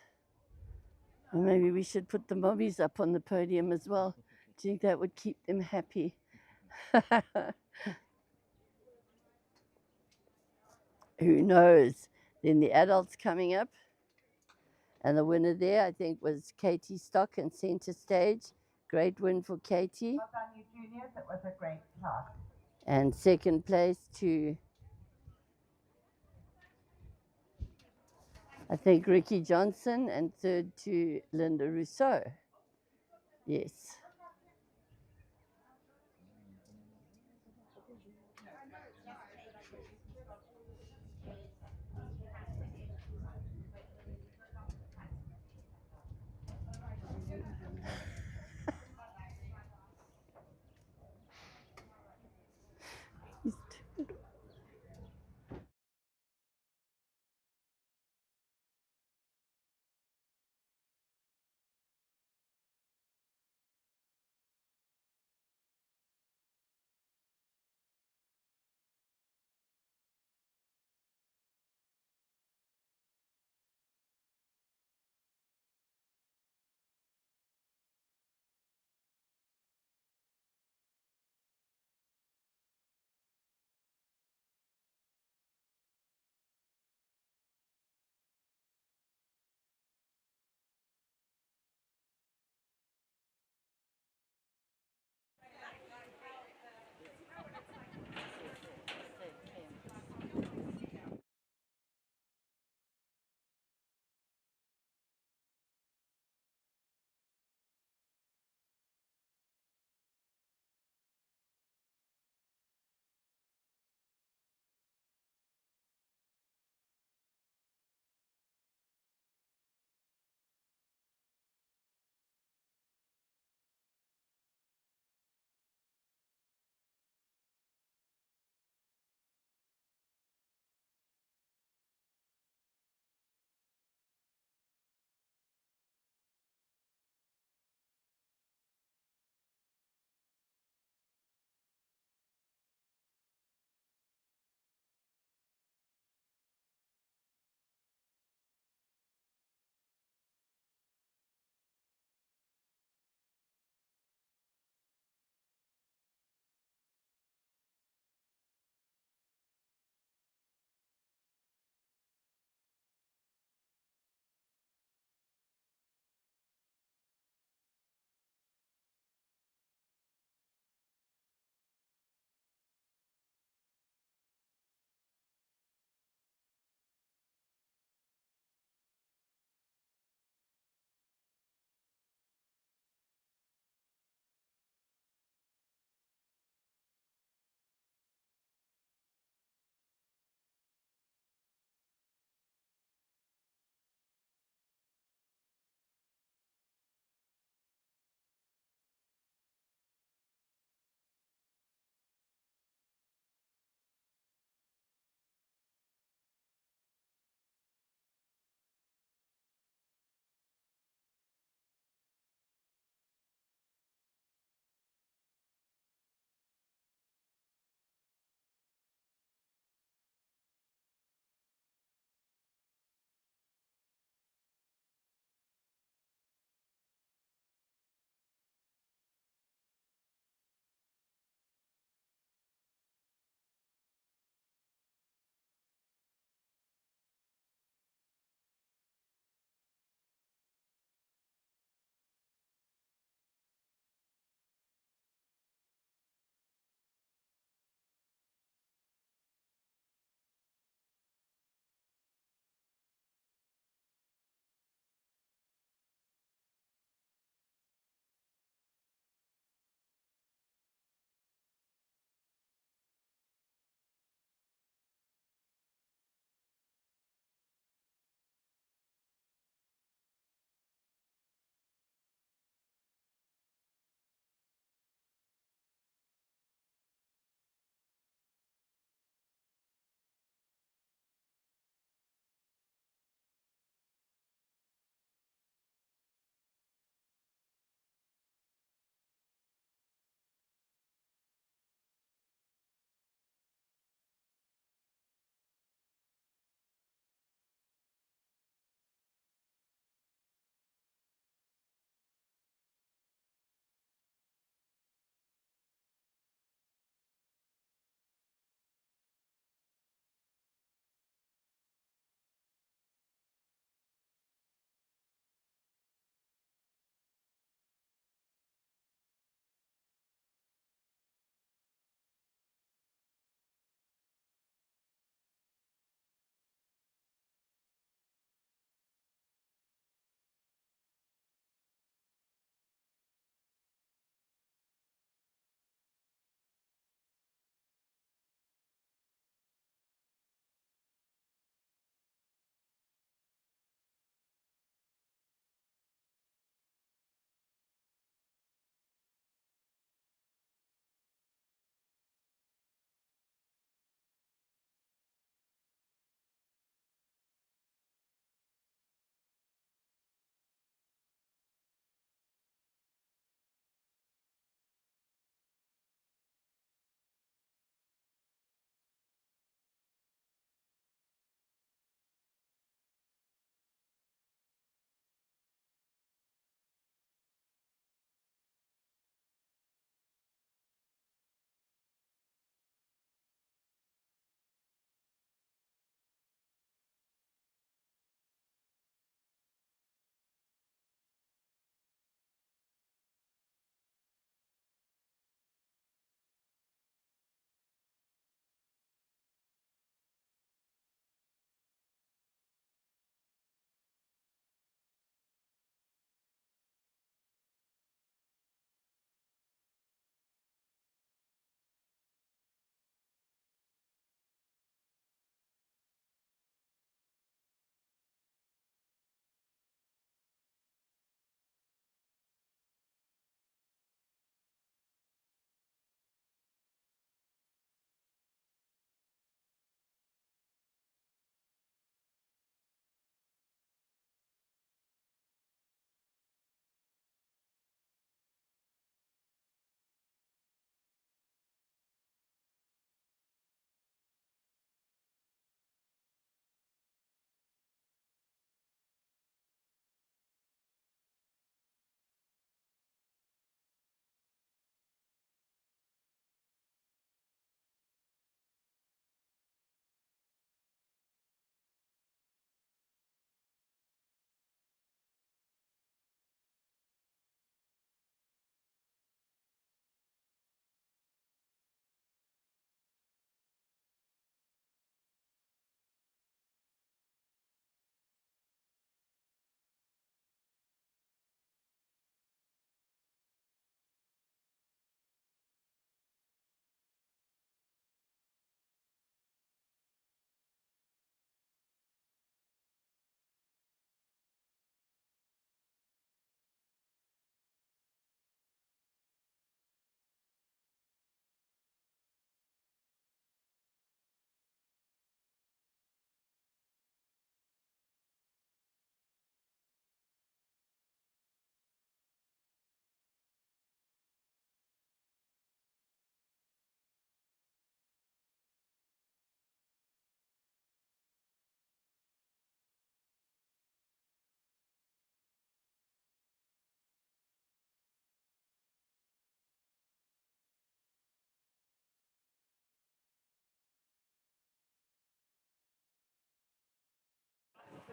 And maybe we should put the mommies up on the podium as well. Do you think that would keep them happy? Who knows? Then the adults coming up. And the winner there, I think, was Katie Stock in centre stage. Great win for Katie. Well done, you juniors. It was a great class. And second place to, I think, Ricky Johnson, and third to Linda Rousseau. Yes.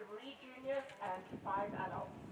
3 juniors and 5 adults.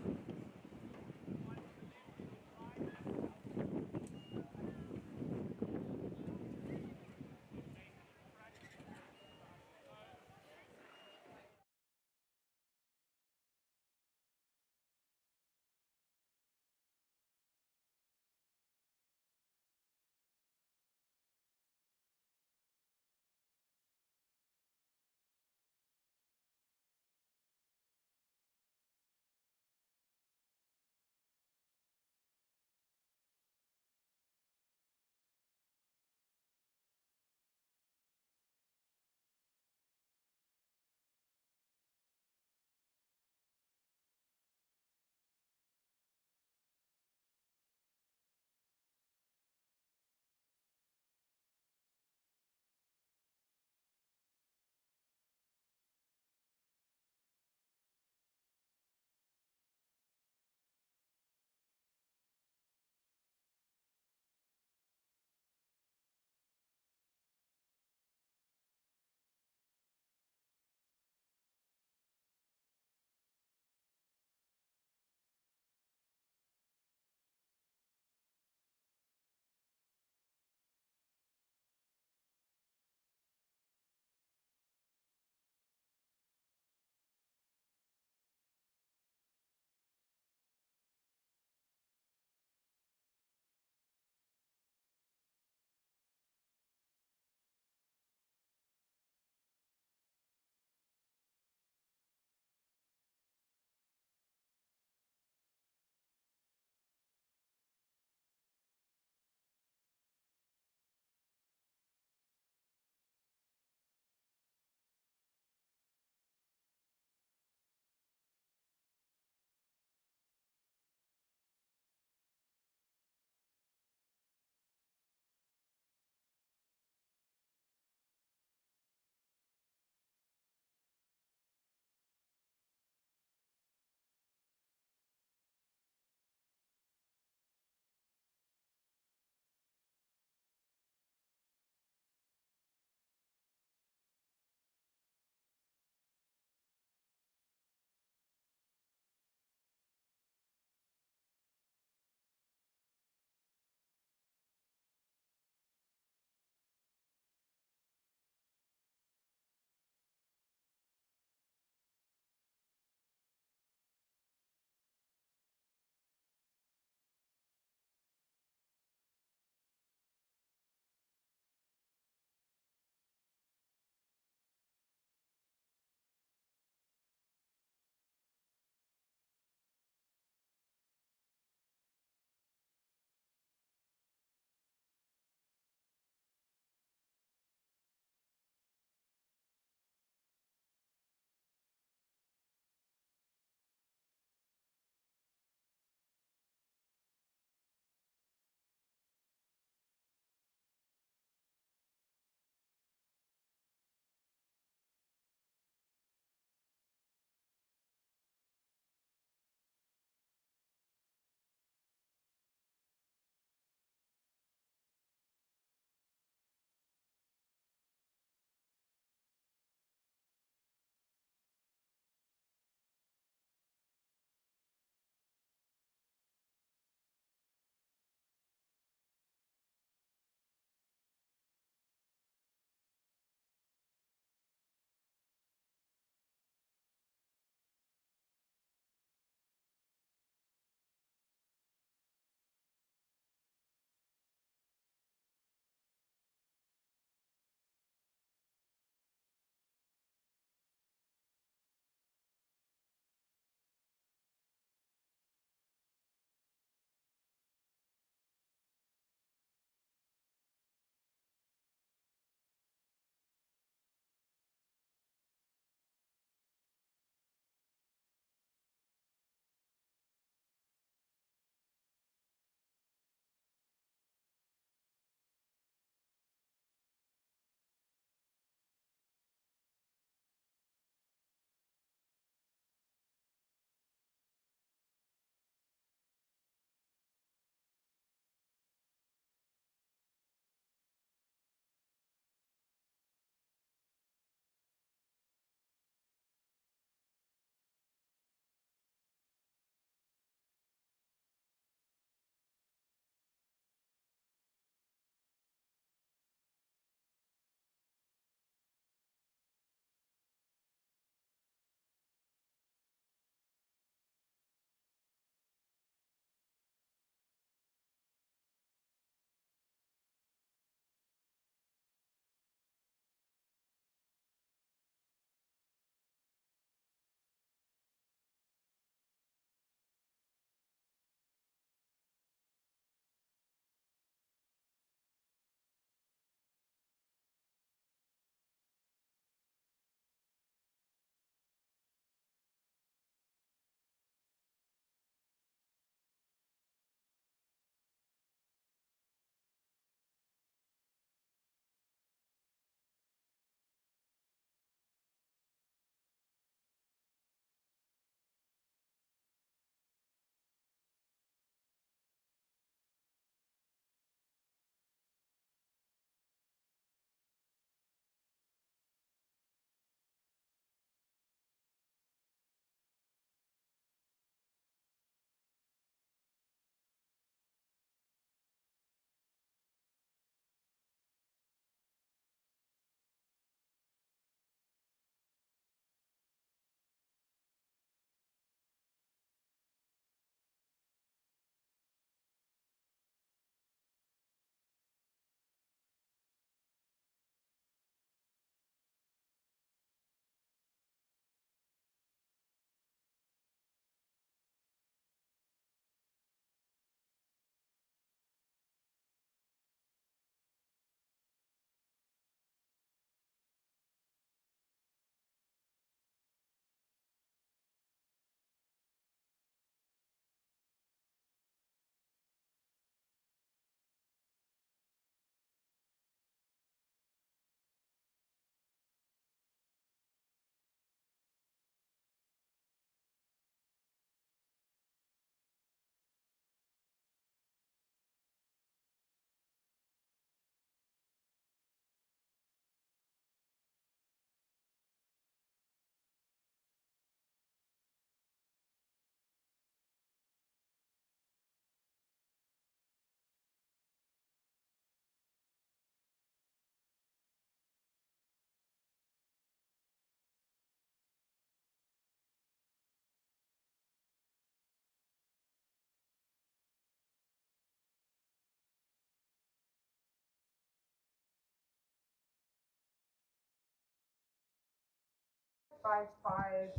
by five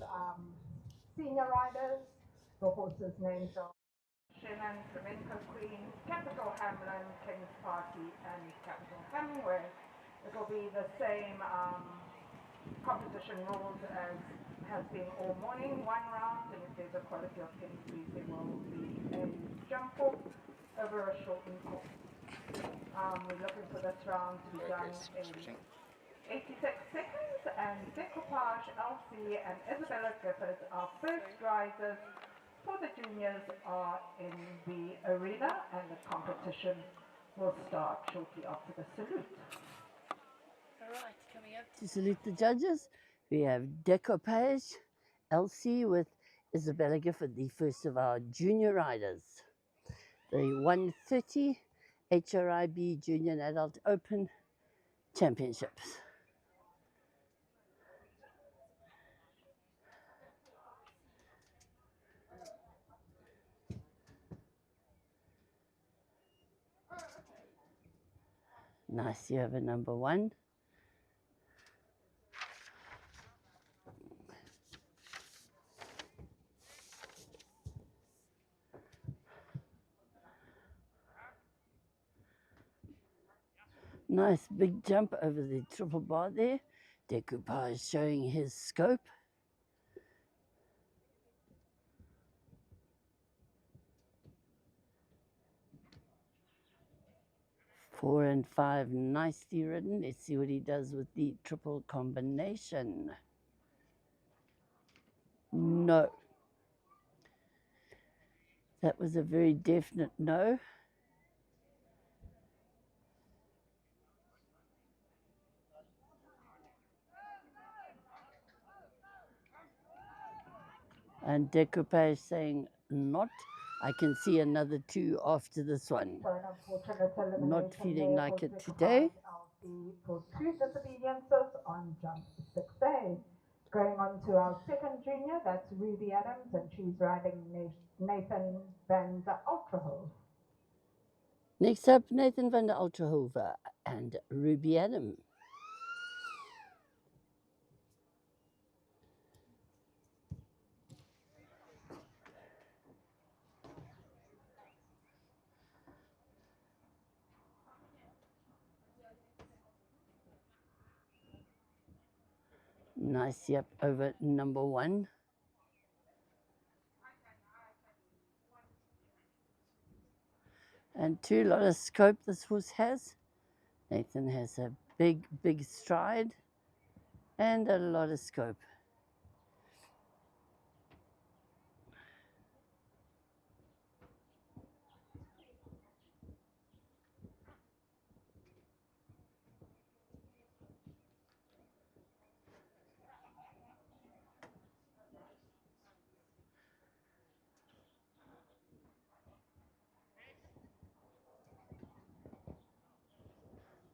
senior riders. The horses' names are Shannon, Flamenco Queen, Capital Hamlin, King's Party, and Capital Hemingway. It'll be the same competition rules as has been all morning, one round, and if there's a quality of King's Breed, there will be a jump off over a shortened course. We're looking for this round to be done in 86 seconds, and Decoupage, LC, and Isabella Gifford, our first risers for the juniors, are in the arena, and the competition will start shortly after the salute. All right, coming up to salute the judges, we have Decoupage, LC with Isabella Gifford, the first of our junior riders. The 130 HRIB Junior and Adult Open Championships. Nice, you have a number one. Nice big jump over the triple bar there. Decoupage showing his scope. Four and five, nicely ridden. Let's see what he does with the triple combination. No. That was a very definite no. And Decoupage saying not. I can see another two after this one. So an unfortunate elimination Not feeling there like for it Decoupage today. LC for two disobediences on jump 6A. Going on to our second junior, that's Ruby Adams, and she's riding Nathan van der Ultrahove. Next up, Nathan van der Ultrahove and Ruby Adam. Nice, yep, over number one. And two, lot of scope this horse has. Nathan has a big, big stride and a lot of scope.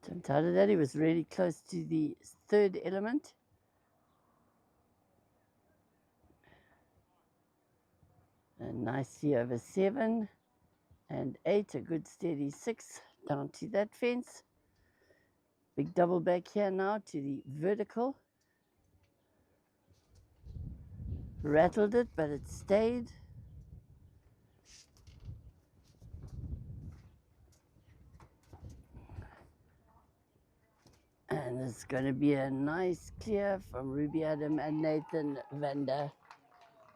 Jumped out of that, he was really close to the third element. And nicely over 7 and 8, a good steady 6 down to that fence. Big double back here now to the vertical. Rattled it, but it stayed. And it's going to be a nice clear from Ruby Adam and Nathan van der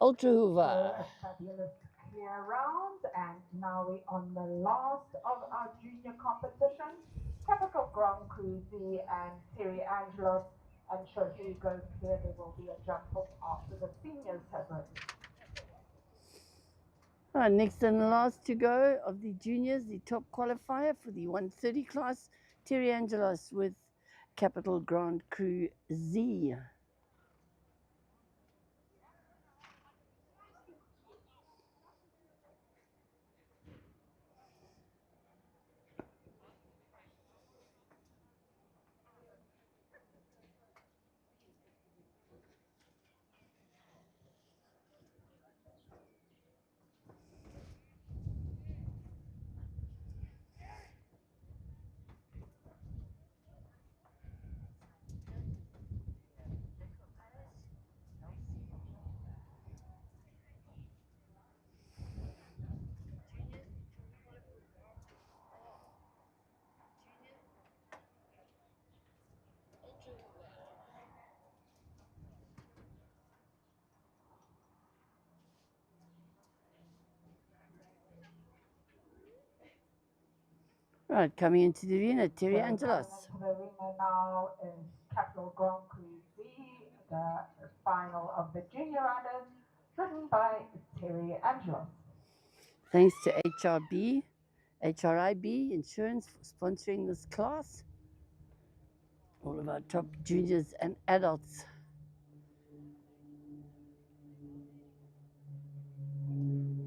Ultrahove. A fabulous clear round, and now we're on the last of our junior competition. Capital Grand Cru and Tyre Angelos, and should he go clear, there will be a jump off after the seniors have ridden. All right, next and last to go of the juniors, the top qualifier for the 130 class, Tyre Angelos with Capital Grand Cru Z. Right, coming into the arena, Terry So Angelos. coming into the arena now is Capital Grand Prix Z, the final of the junior riders, ridden by Terry Angelos. Thanks to HRIB Insurance for sponsoring this class. All of our top juniors and adults.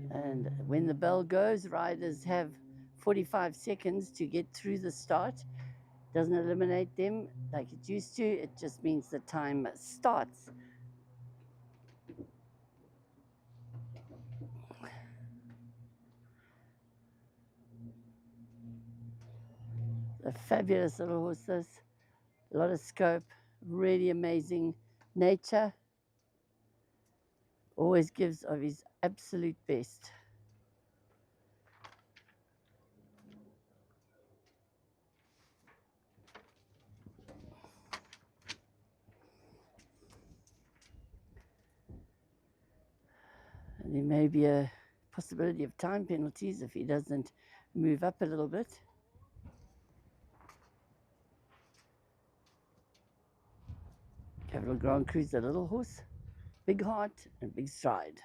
And when the bell goes, riders have 45 seconds to get through the start. Doesn't eliminate them like it used to. It just means the time starts. They're fabulous little horses. A lot of scope. Really amazing nature. Always gives of his absolute best. And there may be a possibility of time penalties if he doesn't move up a little bit. Capital Grand Cru's a little horse, big heart and big stride.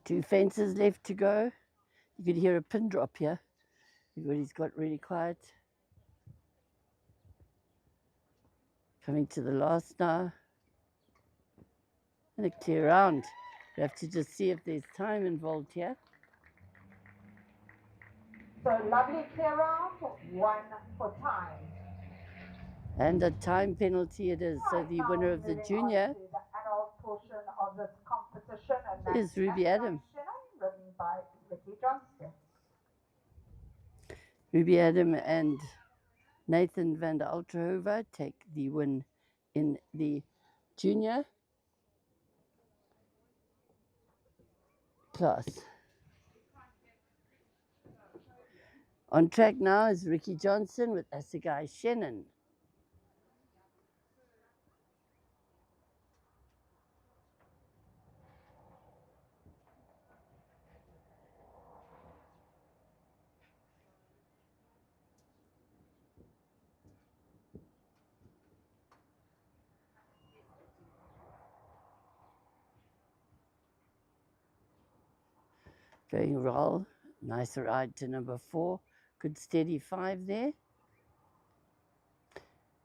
Two fences left to go. You could hear a pin drop here. Everybody's got really quiet. Coming to the last now. And a clear round. We have to just see if there's time involved here. So lovely clear round, one for time. And a time penalty it is. So the winner of the junior to the adult portion of this competition, and is Ruby Adam. Ridden by Ricky Johnston. Ruby Adam and Nathan van der Ultrahova take the win in the junior class. On track now is Ricky Johnson with Assegai Shannon. Going roll, nice ride to number 4, good steady 5 there.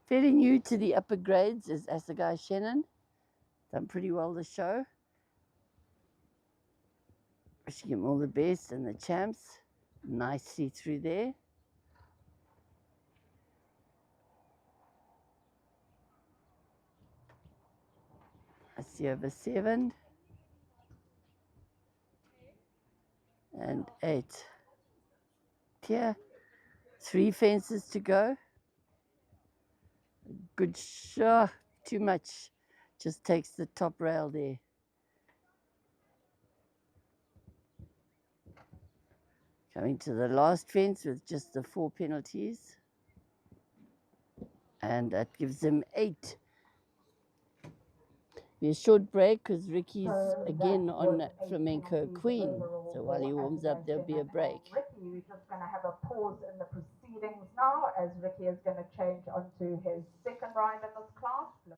Fairly new to the upper grades is Assegai Shannon. Done pretty well the show. Wishing him all the best and the champs. Nicely through there. I see over 7 and 8. Here, 3 fences to go. Good shot, too much. Just takes the top rail there. Coming to the last fence with just the 4 penalties. And that gives them 8. Be a short break because Ricky's again on Flamenco Queen. So while he warms up, there'll be a break. Ricky, we're just going to have a pause in the proceedings now as Ricky is going to change onto his second ride in this class.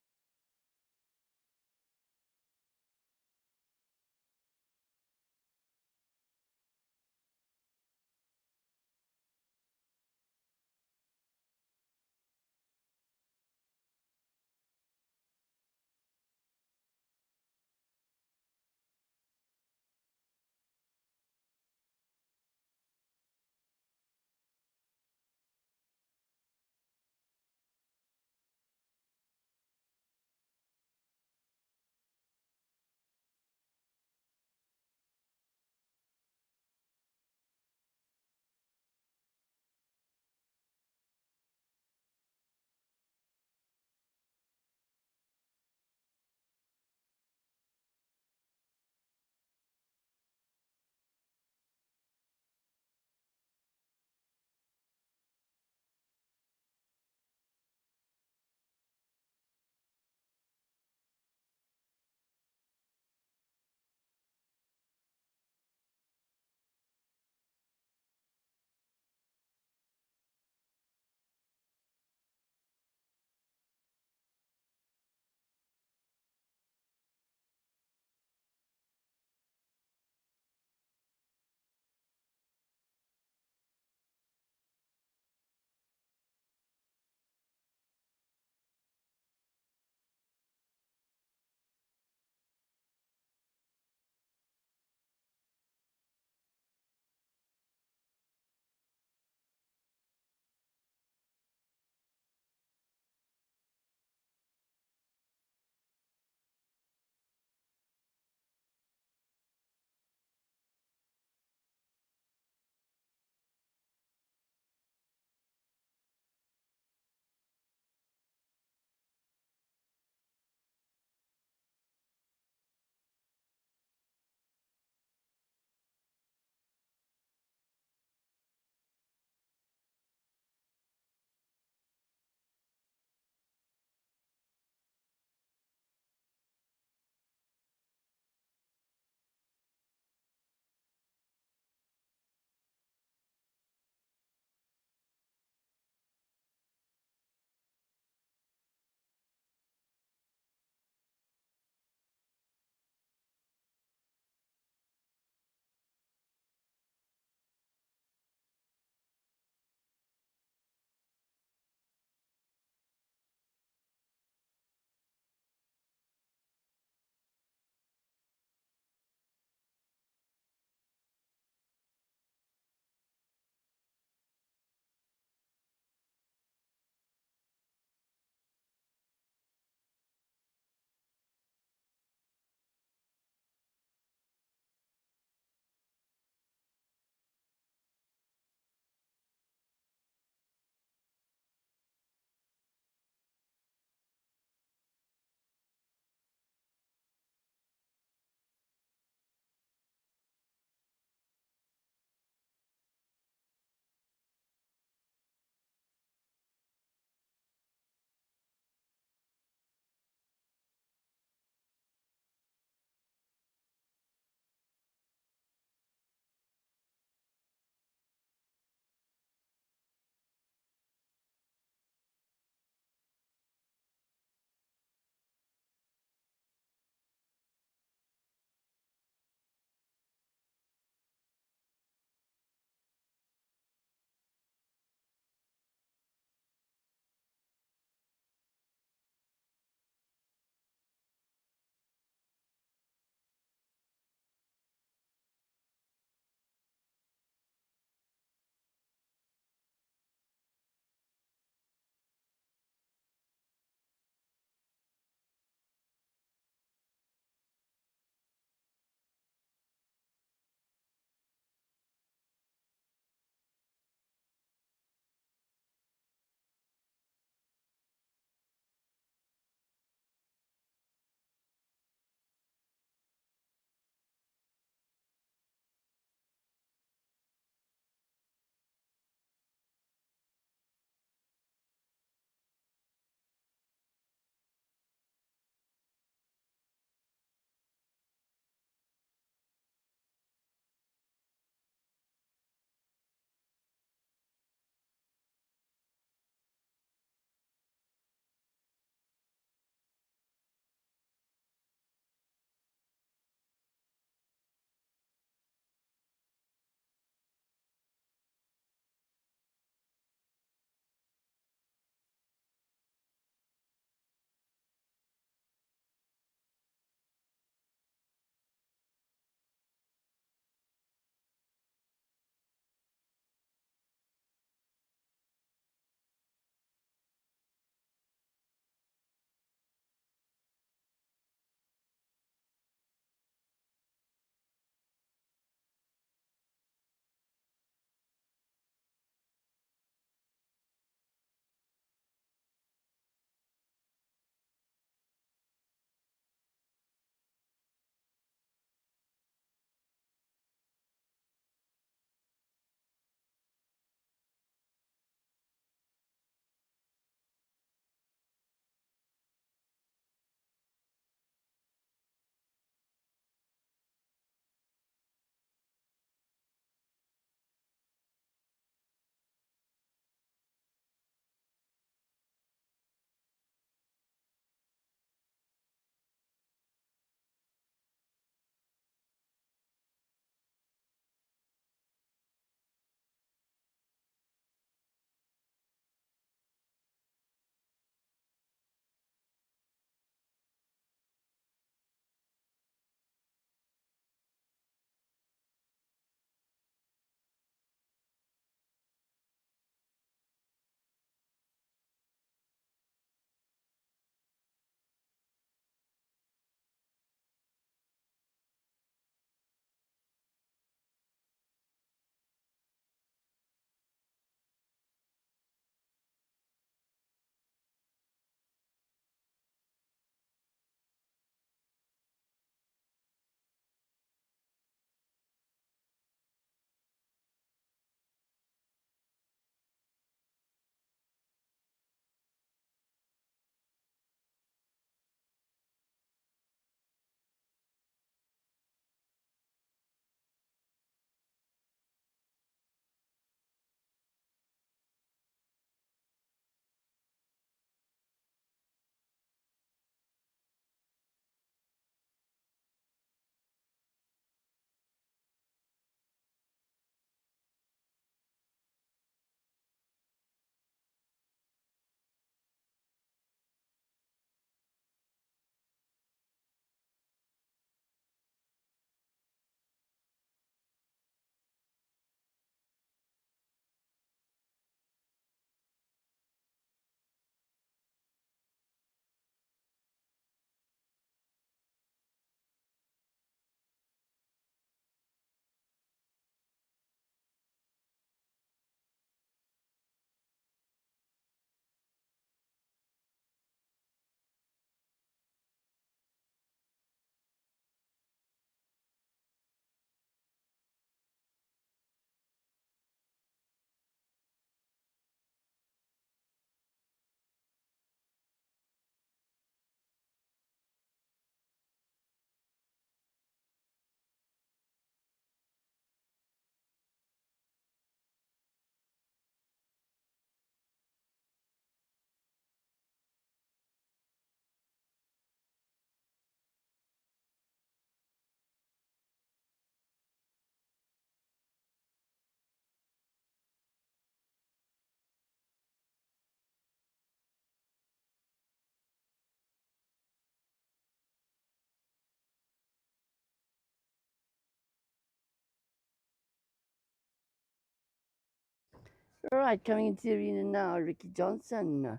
All right, coming into the arena now, Ricky Johnson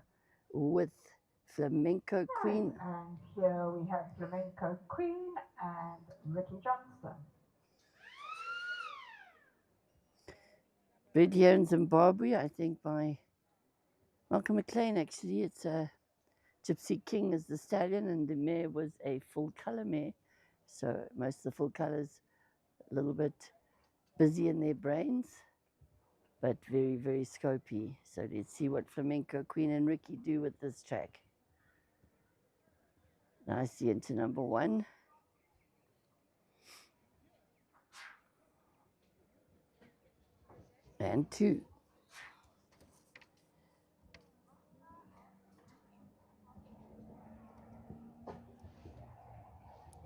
with Flamenco Queen. And here we have Flamenco Queen and Ricky Johnston. Bred here in Zimbabwe, I think, by Malcolm McLean, actually. It's Gypsy King is the stallion, and the mare was a full colour mare. So most of the full colours a little bit busy in their brains, but very, very scopy. So let's see what Flamenco Queen and Ricky do with this track. Nicely into number 1. And 2.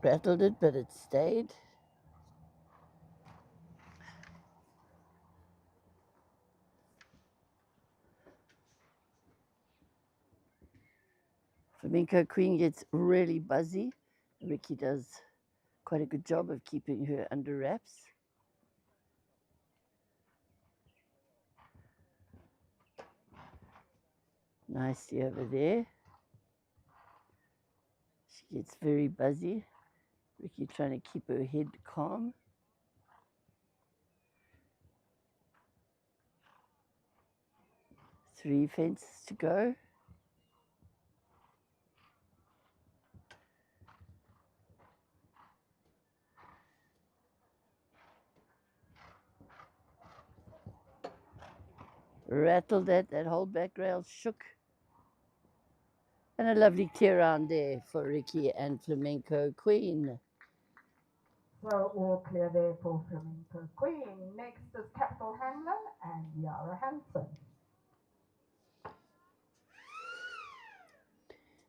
Rattled it, but it stayed. Flamenco Queen gets really buzzy. Ricky does quite a good job of keeping her under wraps. Nicely over there. She gets very buzzy. Ricky trying to keep her head calm. Three fences to go. Rattled that whole back rail shook. And a lovely clear round there for Ricky and Flamenco Queen. So all clear there for Flamenco Queen. Next is Capital Hamlin and Yara Hansen.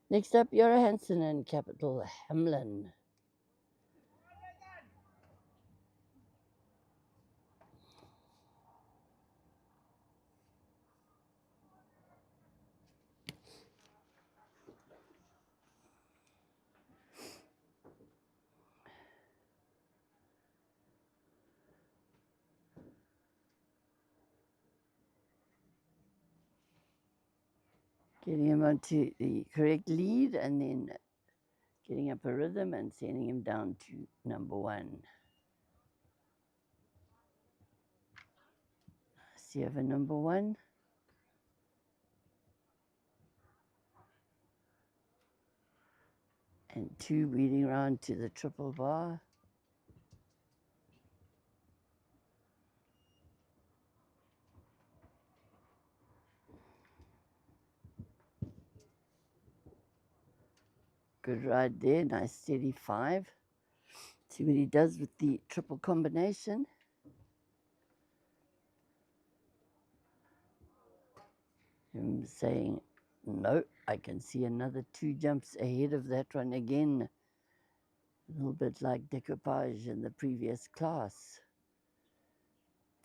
Next up, Yara Hansen and Capital Hamlin. Getting him onto the correct lead and then getting up a rhythm and sending him down to number 1. See over number 1. And 2 weeding around to the triple bar. Good ride there, nice steady 5. See what he does with the triple combination. Him saying, no, I can see another 2 jumps ahead of that one again. A little bit like decoupage in the previous class.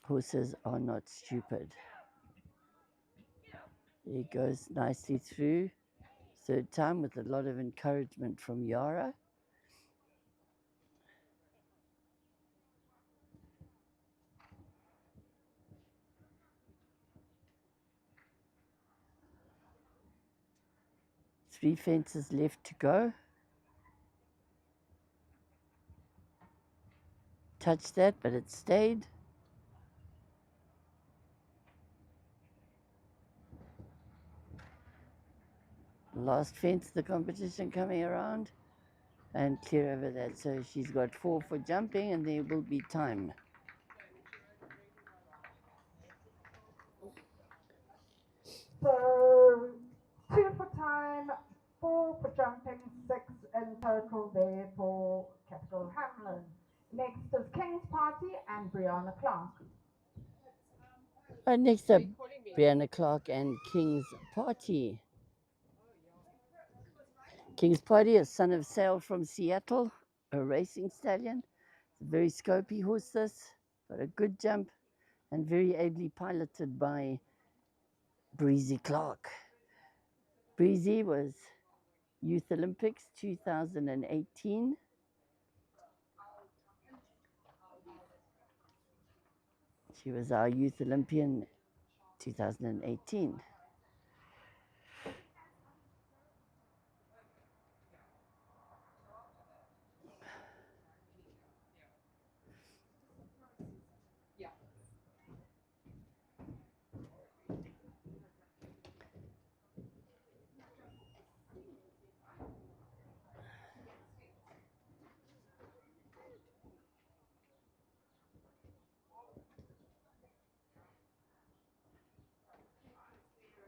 Horses are not stupid. There he goes nicely through. 3rd time with a lot of encouragement from Yara. Three fences left to go. Touched that, but it stayed. Last fence, the competition coming around. And clear over that. So she's got 4 for jumping, and there will be time. So 2 for time, 4 for jumping, 6 in total there for Capital Hamlin. Next is King's Party and Brianna Clark. Next up, Brianna Clark and King's Party. King's Party, a son of Sale from Seattle, a racing stallion. It's a very scopy horse this, got a good jump and very ably piloted by Breezy Clark. Breezy was Youth Olympics 2018. She was our Youth Olympian 2018.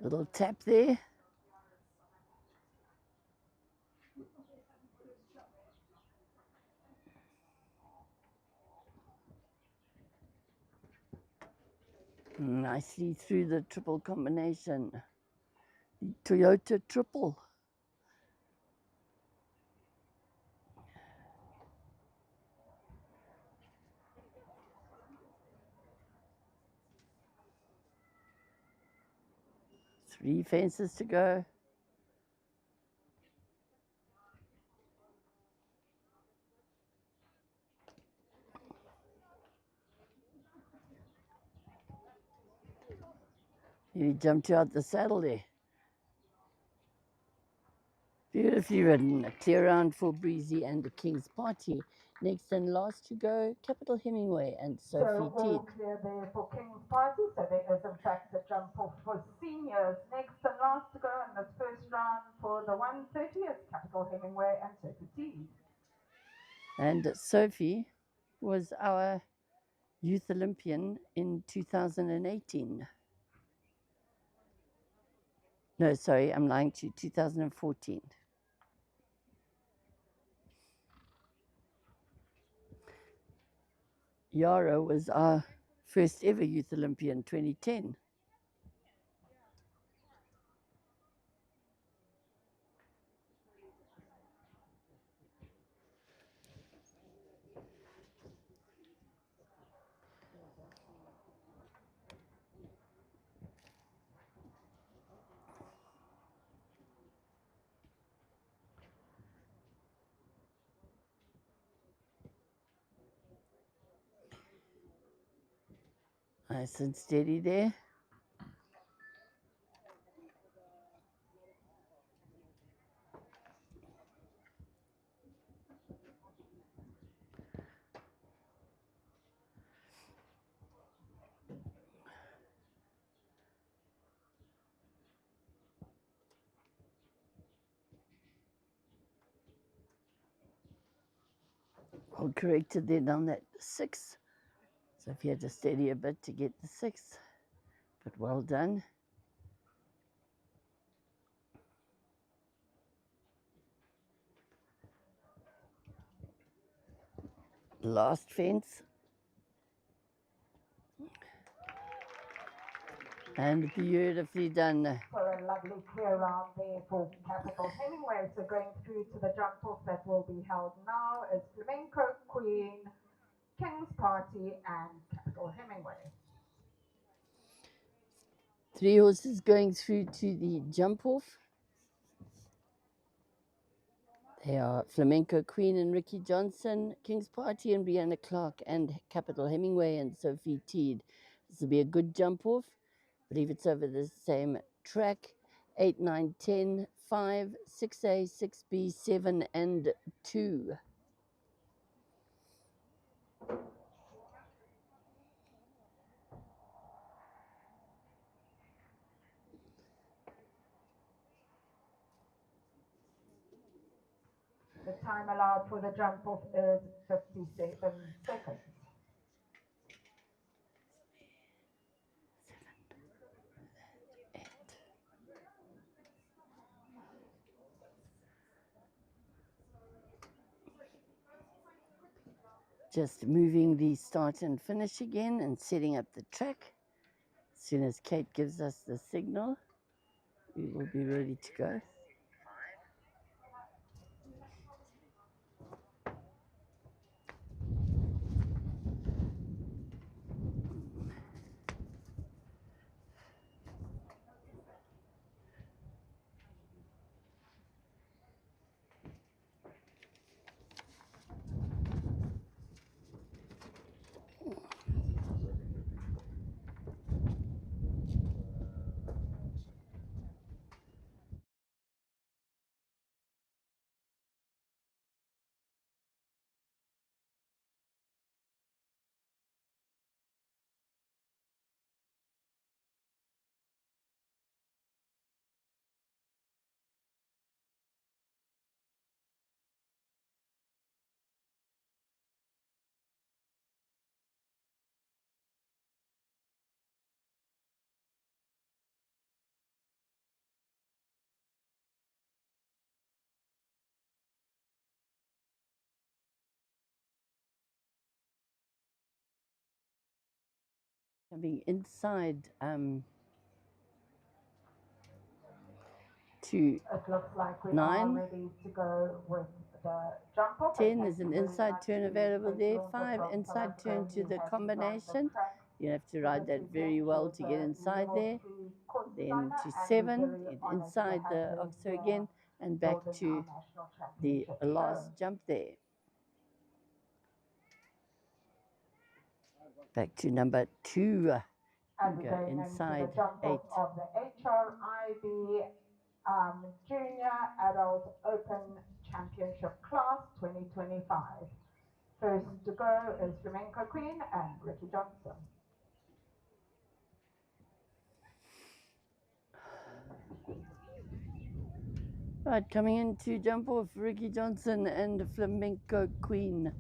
Little tap there. Nicely through the triple combination. The Toyota triple. Three fences to go. He jumped out the saddle there. Beautifully ridden. A clear round for Breezy and the King's Party. Next and last to go, Capital Hemingway and Sophie So all Teed. clear there for King's Party. So there is in fact a jump off for seniors. Next and last to go in this first round for the 130 is Capital Hemingway and Sophie Teed. And Sophie was our Youth Olympian in 2018. No, sorry, I'm lying to you, 2014. Yara was our first ever Youth Olympian, 2010. Nice and steady there. All corrected then on that 6. So if you had to steady a bit to get the 6, but well done. Last fence. And beautifully done. So a lovely clear round there for Capital Hemingway. So going through to the jump off that will be held now is Flamenco Queen, King's Party and Capital Hemingway. 3 horses going through to the jump off. They are Flamenco Queen and Ricky Johnson, King's Party and Brianna Clark, and Capital Hemingway and Sophie Teed. This will be a good jump off. I believe it's over the same track. 8, 9, 10, 5, 6A, 6B, 7, and 2. The time allowed for the jump off is 57 seconds. Just moving the start and finish again and setting up the track. As soon as Kate gives us the signal, we will be ready to go. Coming inside to It looks like we are 9. ready to go with the jump off. 10 is an inside turn available there. 5 from inside South turn Africa to who the has designed the combination. track You have to for ride this that very event well with to get the inside Level there. 3 course Then designer, to and 7, we're very honoured inside to the have her oxo here again, and back building to our national the championship last show. jump there. Back to number 2. And we're Go going into inside the jump 8. off of the HRIB Junior Adult Open Championship Class 2025. First to go is Flamenco Queen and Ricky Johnson. Right, coming in to jump off, Ricky Johnson and Flamenco Queen.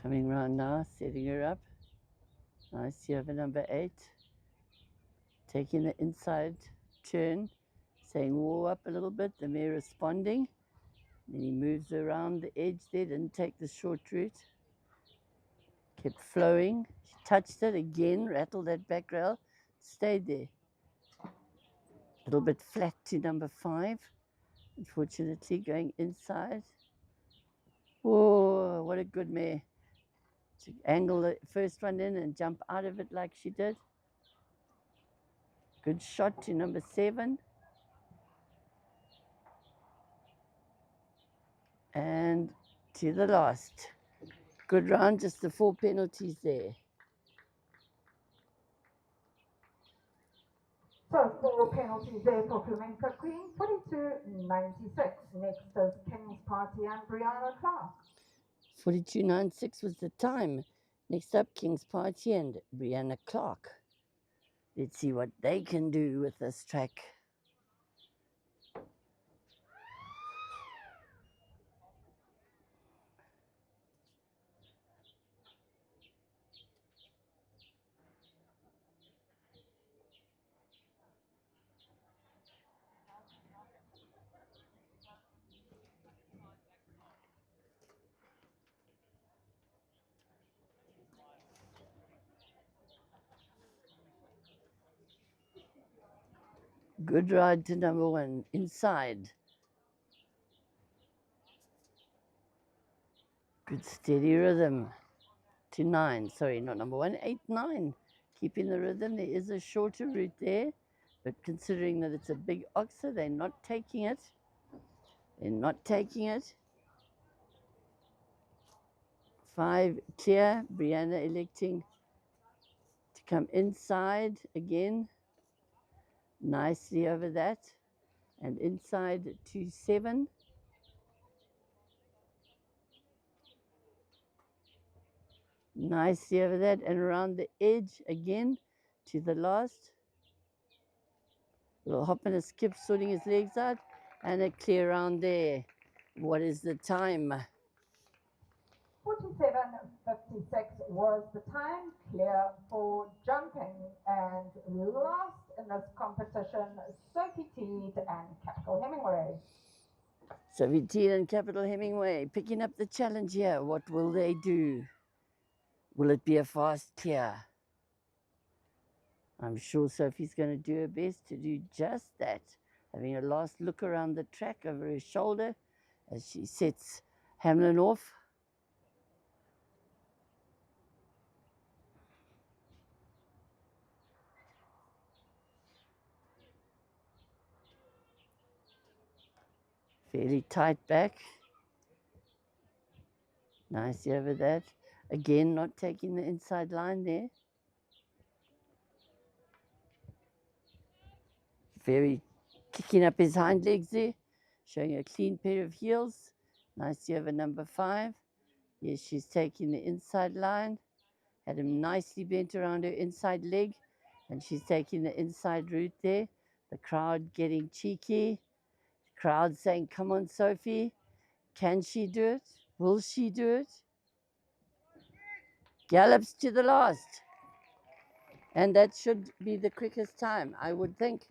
Coming round now, setting her up. Nice, you have a number 8. Taking the inside turn, saying whoa up a little bit, the mare responding. Then he moves around the edge there, didn't take the short route. Kept flowing. She touched it again, rattled that back rail, stayed there. A little bit flat to number 5. Unfortunately, going inside. Whoa, what a good mare. To angle the first one in and jump out of it like she did. Good shot to number 7. And to the last. Good round, just the 4 penalties there. So 4 penalties there for Flamenco Queen, 42.96. Next is King's Party and Brianna Clark. 42.96 was the time. Next up, King's Party and Brianna Clark. Let's see what they can do with this track. Good ride to number 1, inside. Good steady rhythm to 9. Sorry, not number 1, 8, 9. Keeping the rhythm. There is a shorter route there, but considering that it's a big oxer, they're not taking it. They're not taking it. 5 clear. Brianna electing to come inside again. Nicely over that. And inside to 7. Nicely over that. And around the edge again to the last. A little hop and a skip, sorting his legs out. And a clear round there. What is the time? 47.56 was the time, clear for jumping. And last in this competition, Sophie Teed and Capital Hemingway. Sophie Teed and Capital Hemingway picking up the challenge here. What will they do? Will it be a fast clear? I'm sure Sophie's going to do her best to do just that. Having a last look around the track over her shoulder as she sets Hamlin off. Fairly tight back. Nicely over that. Again, not taking the inside line there. Very kicking up his hind legs there. Showing a clean pair of heels. Nicely over number 5. Yes, she's taking the inside line. Had him nicely bent around her inside leg, and she's taking the inside route there. The crowd getting cheeky. The crowd saying, "Come on, Sophie. Can she do it? Will she do it?" Gallops to the last. And that should be the quickest time, I would think.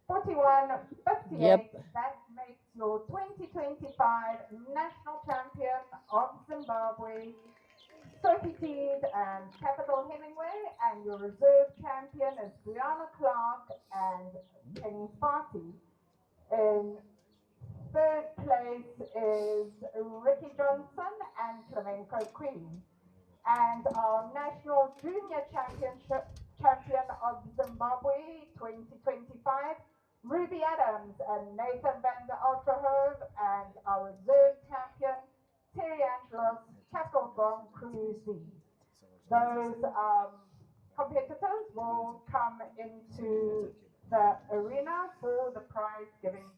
41.58. Yep. That makes your 2025 national champion of Zimbabwe, Sophie Teed and Capital Hemingway, and your reserve champion is Brianna Clark and Penny Sparty. In third place is Ricky Johnson and Flamenco Queen. And our national junior champion of Zimbabwe 2025, Ruby Adams and Nathan van der Ultrahove, and our reserve champion, Terry Angelos, Capital Grand Cru Z. Those competitors will come into the arena for the prize giving.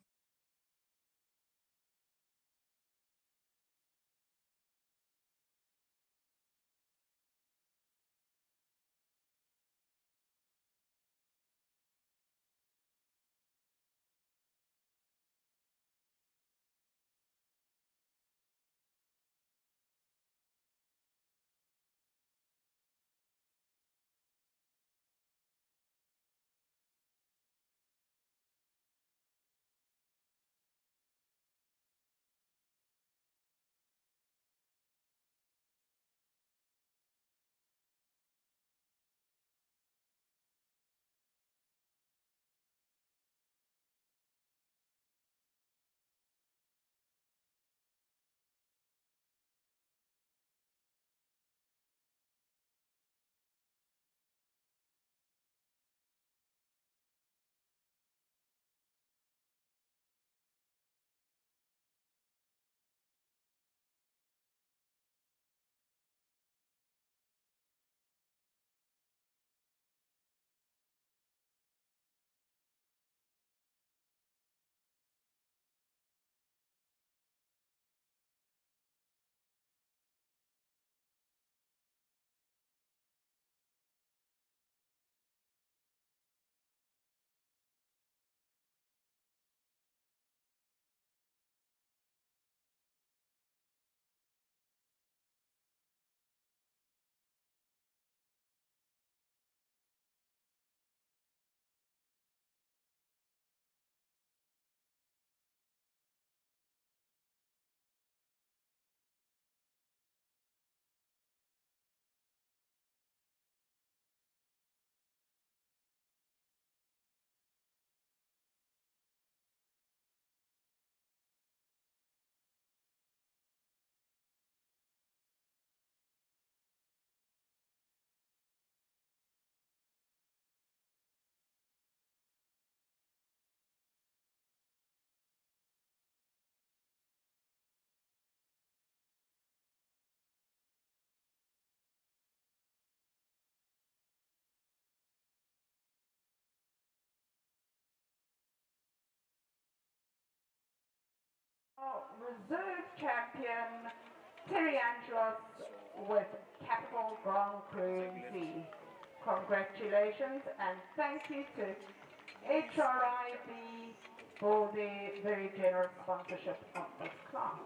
Reserve champion Terry Angelos with Capital Grand Cru Z. Congratulations and thank you to HRIB for their very generous sponsorship of this class.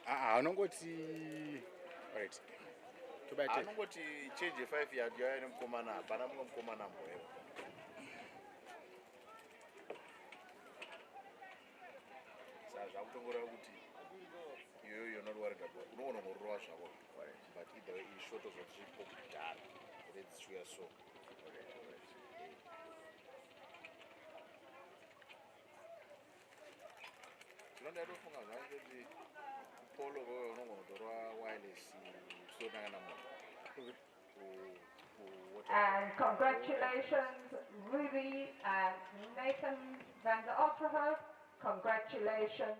Anongoti right. Anongoti change 5 yard yaani mkomana hapana mkomana mwewe. Sasa utongora kuti you're not worried about. Unoona rush zvako. But either way is short of what you put down. Let's swear so. ndatofunga zvangu kuti polo voyo unogona wireless kusonangana munhu. And congratulations, Ruby and Nathan van der Opperhof. Congratulations.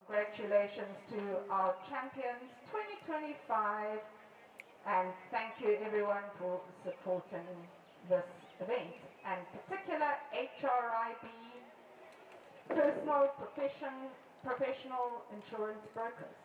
Congratulations to our champions 2025, and thank you everyone for supporting this event, and particular HRIB professional insurance brokers.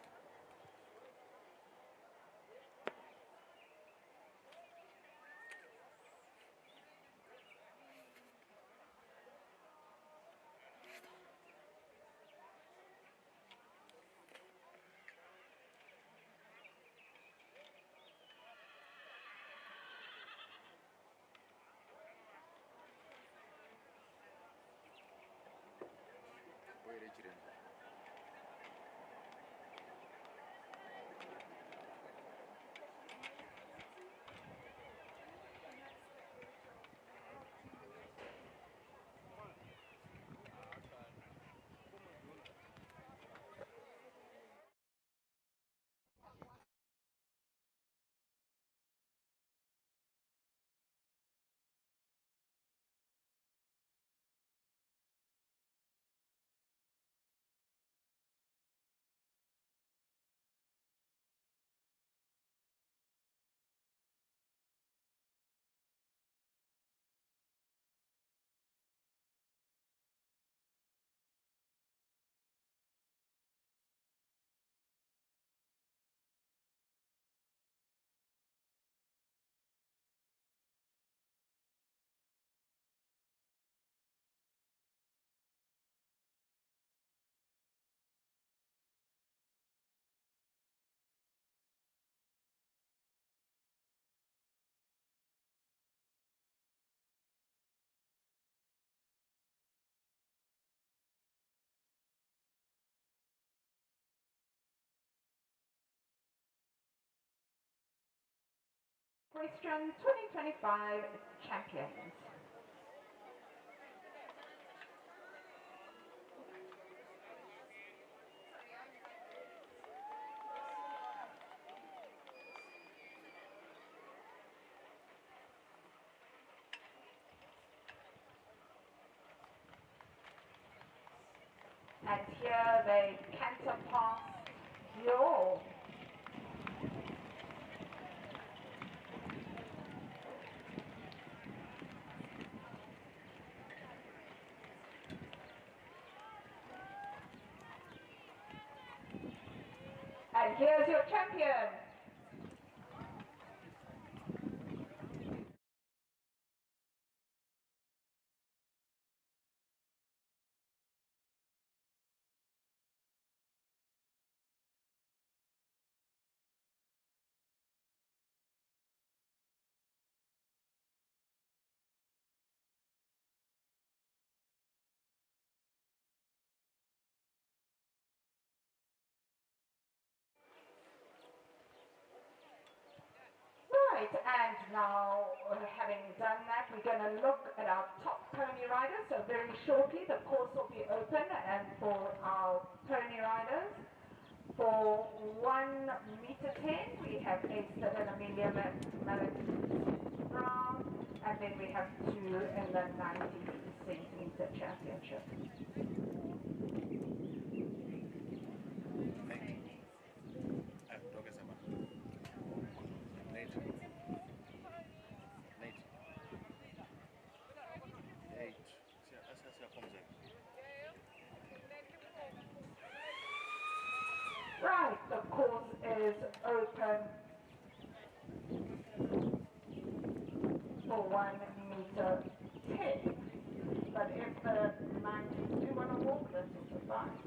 Question 2025 champions. And here they canter past you all. And here's your champion. Right, and now having done that, we're going to look at our top pony riders. So very shortly, the course will be open, and for our pony riders, for 1 meter 10, we have Esther and Amelia Brown, and then we have 2 in the 90 centimeter championship. is open for 1 meter 10. But if the 90s do want to walk, that's also fine.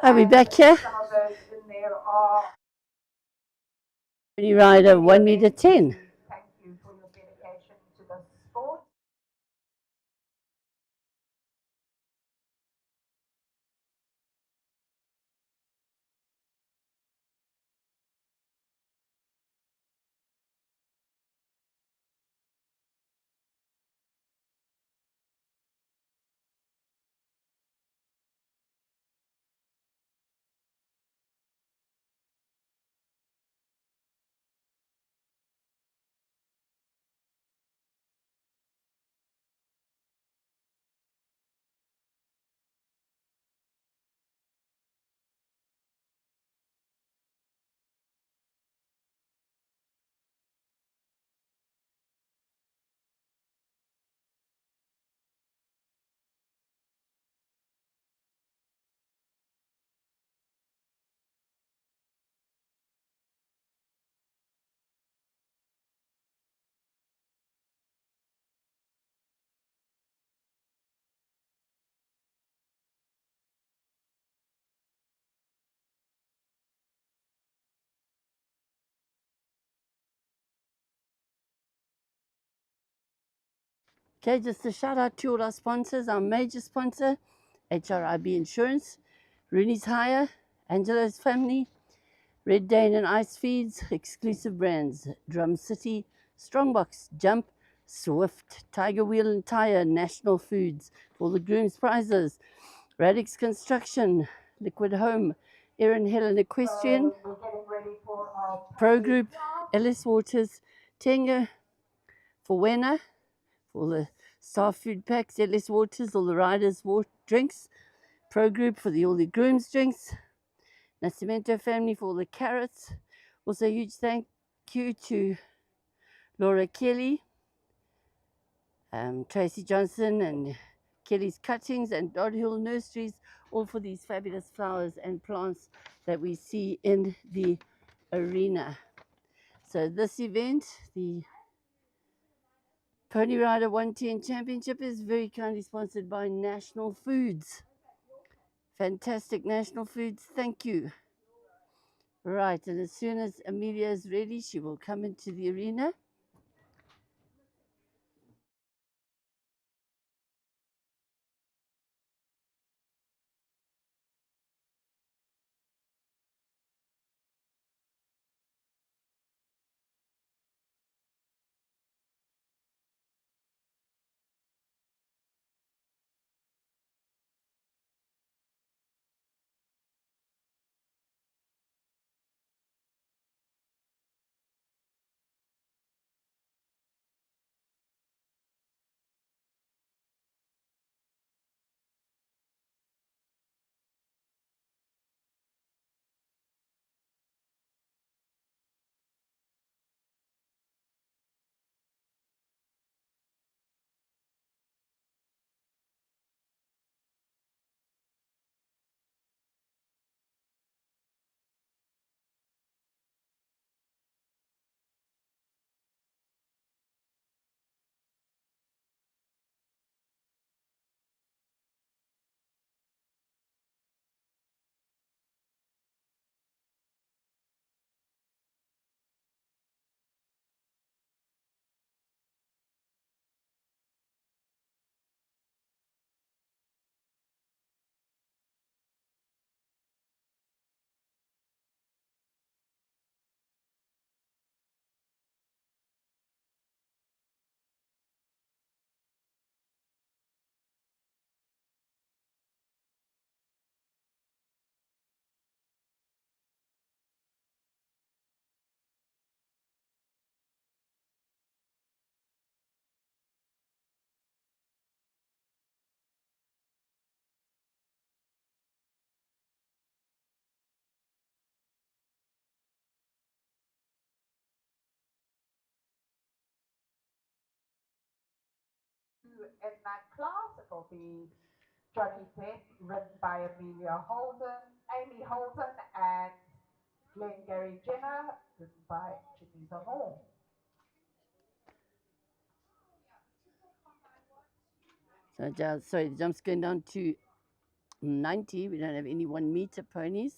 Are we back here? Some of those in there are. Pony rider 1 meter 10. Thank you for your dedication to the sport. Okay, just a shout out to all our sponsors, our major sponsor, HRIB Insurance, Rooney's Hire, Angelos Family, Red Dane and Ice Feeds, Exclusive Brands, Drum City, Strongbox, Jump, Swift, Tiger Wheel and Tyre, National Foods, all the groom's prizes, Radix Construction, Liquid Home, Erin Helen Equestrian, We're getting ready for our Pro Group, Ellis Waters, Tenga, Fowena, for the staff food packs, Ellis Waters, all the riders' drinks, Pro Group for all the grooms' drinks, Nascimento family for all the carrots. Also, a huge thank you to Laura Kelly, Tracy Johnson, and Kelly's Cuttings and Dodd Hill Nurseries, all for these fabulous flowers and plants that we see in the arena. So this event, the Pony Rider 110 Championship, is very kindly sponsored by National Foods. Fantastic National Foods, thank you. Right, and as soon as Amelia is ready, she will come into the arena. In that class, it will be Johnny Depp, ridden by Amelia Holden, Amy Holden, and Glengarry Jenner, ridden by Geneva Moore. So, sorry, the jump's going down to 90. We don't have any 1 meter ponies.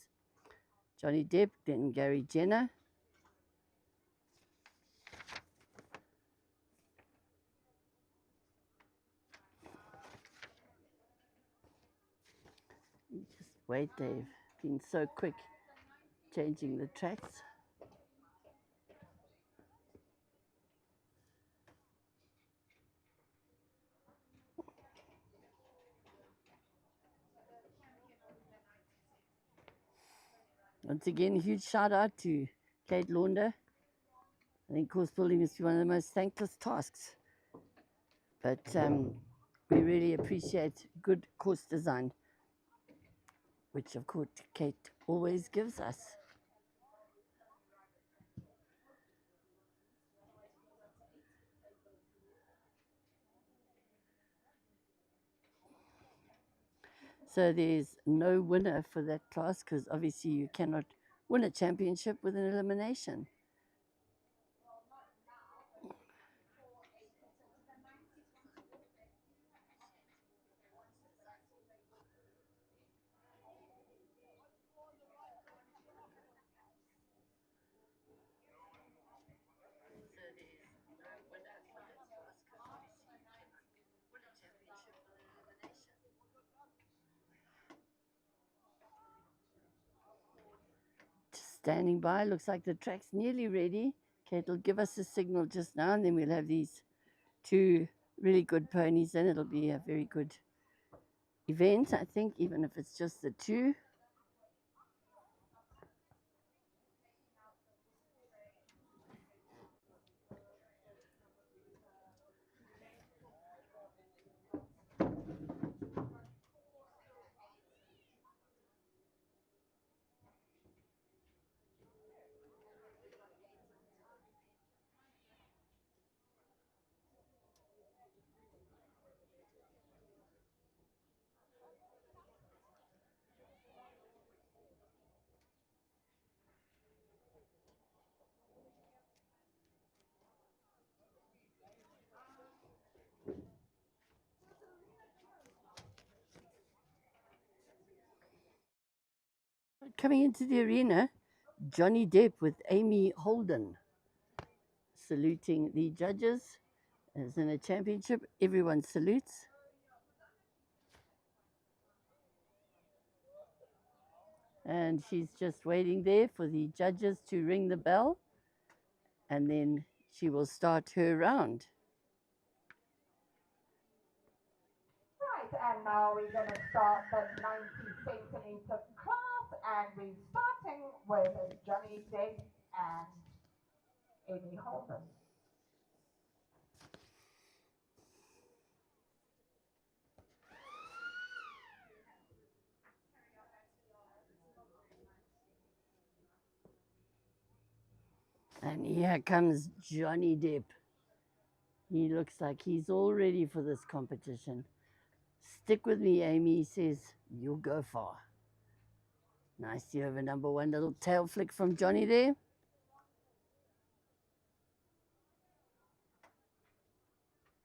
Johnny Depp, then Gary Jenner. Just wait, they've been so quick changing the tracks. Once again, a huge shout out to Kate Launder. I think course building is one of the most thankless tasks, but we really appreciate good course design, which of course Kate always gives us. So there's no winner for that class because obviously you cannot win a championship with an elimination. Standing by, looks like the track's nearly ready. Kate will give us a signal just now, and then we'll have these 2 really good ponies, and it'll be a very good event, I think, even if it's just the 2. Coming into the arena, Johnny Depp with Amy Holden saluting the judges. As in a championship, everyone salutes. And she's just waiting there for the judges to ring the bell, and then she will start her round. Right, and now we're going to start the 90 centimeter class, and we're starting with Johnny Depp and Amy Holden. And here comes Johnny Depp. He looks like he's all ready for this competition. Stick with me, Amy, he says. You'll go far. Nice, you have a number 1 little tail flick from Johnny there.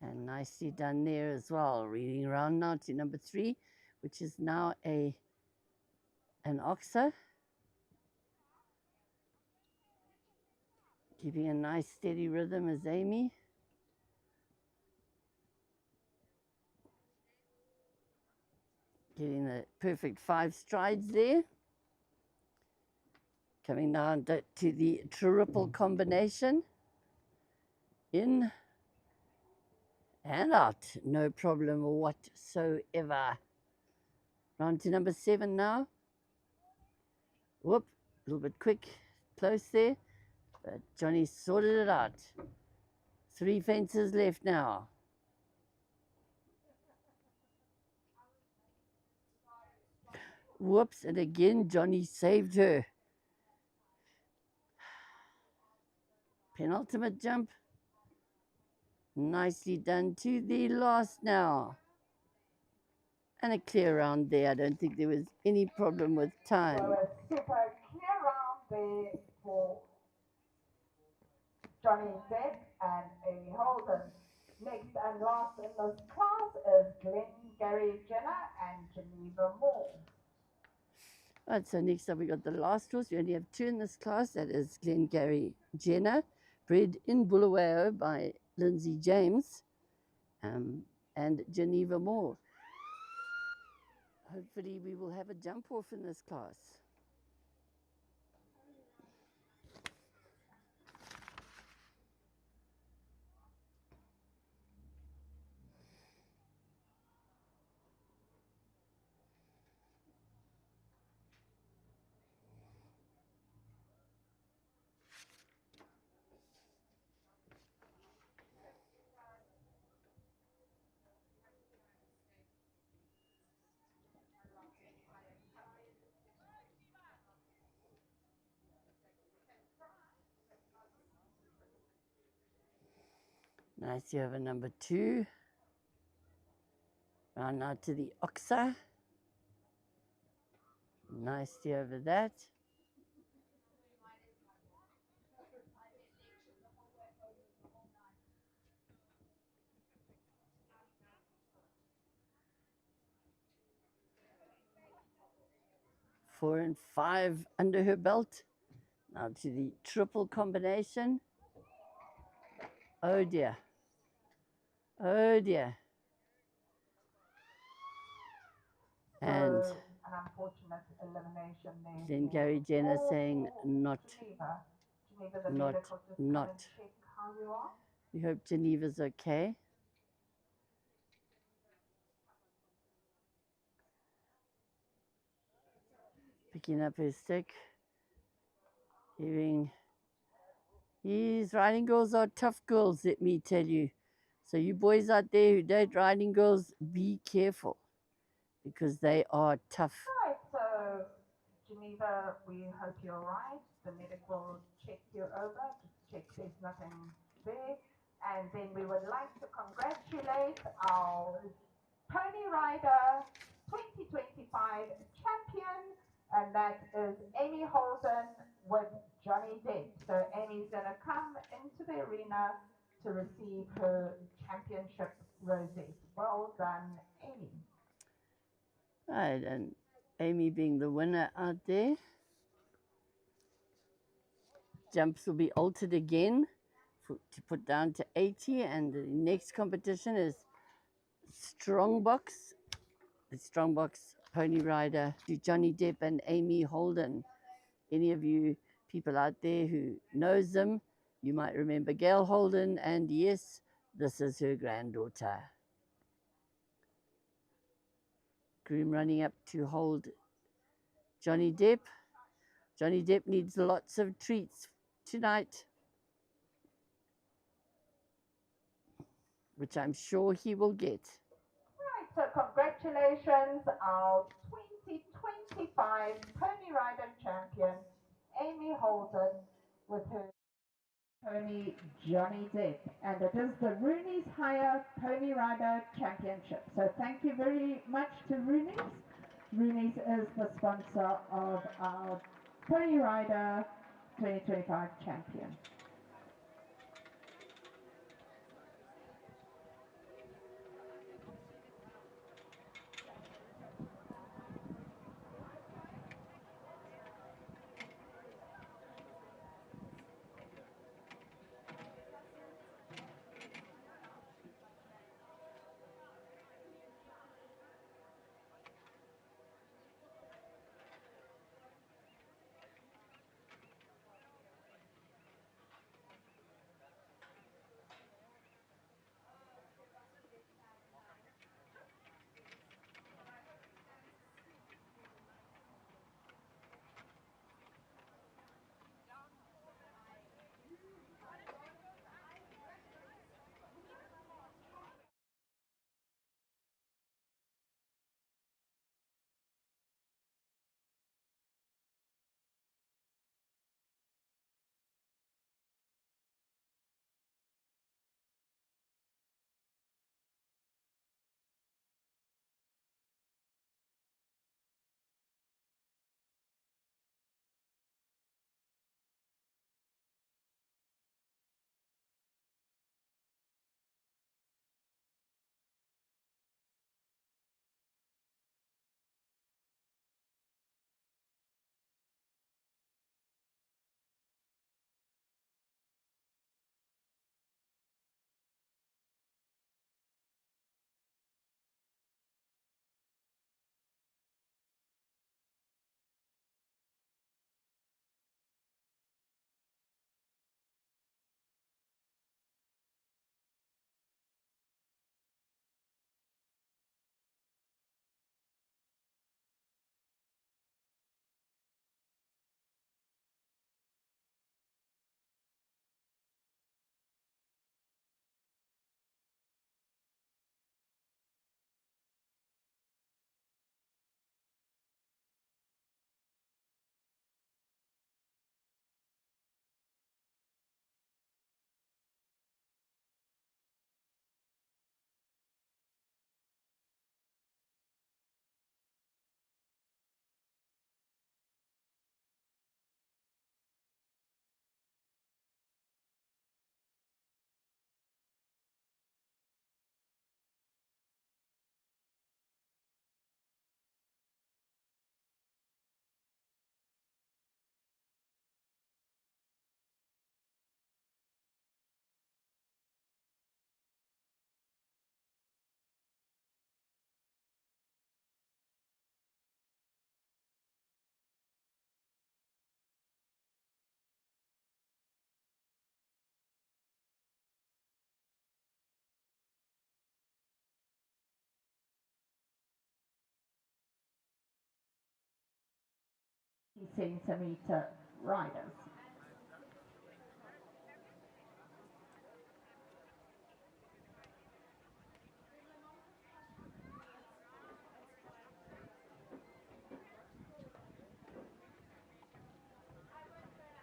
And nicely done there as well. Reading around now to number 3, which is now an oxer. Keeping a nice steady rhythm as Amy. Getting the perfect 5 strides there. Coming down to the triple combination. In and out. No problem whatsoever. Round to number 7 now. Whoop, a little bit quick, close there. But Johnny sorted it out. 3 fences left now. Whoops, and again Johnny saved her. Penultimate jump. Nicely done to the last now. And a clear round there. I don't think there was any problem with time. So a super clear round there for Johnny Depp and Amy Holden. Next and last in this class is Glenn Gary Jenner and Geneva Moore. Right, so next up we got the last horse. We only have two in this class. That is Glengarry Jenner, bred in Bulawayo by Lindsay James, and Geneva Moore. Hopefully we will have a jump off in this class. Nice, you have a number 2. Round now to the Oxa. Nicely over that. Four and 5 under her belt. Now to the triple combination. Oh dear. Oh dear. And So, an unfortunate elimination there. Glengarry Jenner saying not. Geneva. Geneva, the Not- medical just not. come and check how you are. We hope Geneva's okay. Picking up his stick. Hearing these riding girls are tough girls, let me tell you. So you boys out there who date riding girls, be careful because they are tough. Right, so Geneva, we hope you're right. The medic will check you over, just check there's nothing there. And then we would like to congratulate our Pony Rider 2025 champion, and that is Amy Holden with Johnny Depp. So Amy's going to come into the arena to receive her championship rosette. Well done, Amy. Right, and Amy being the winner out there. Jumps will be altered again to put down to 80, and the next competition is Strongbox. The Strongbox Pony Rider to Johnny Depp and Amy Holden. Any of you people out there who knows them, you might remember Gail Holden, and yes, this is her granddaughter. Groom running up to hold Johnny Depp. Johnny Depp needs lots of treats tonight, which I'm sure he will get. Right, so congratulations, our 2025 Pony Rider champion, Amy Holden, with her pony Johnny Depp. And it is the Rooney's Hire Pony Rider Championship. So thank you very much to Rooney's. Rooney's is the sponsor of our Pony Rider 2025 champion. centimeter riders.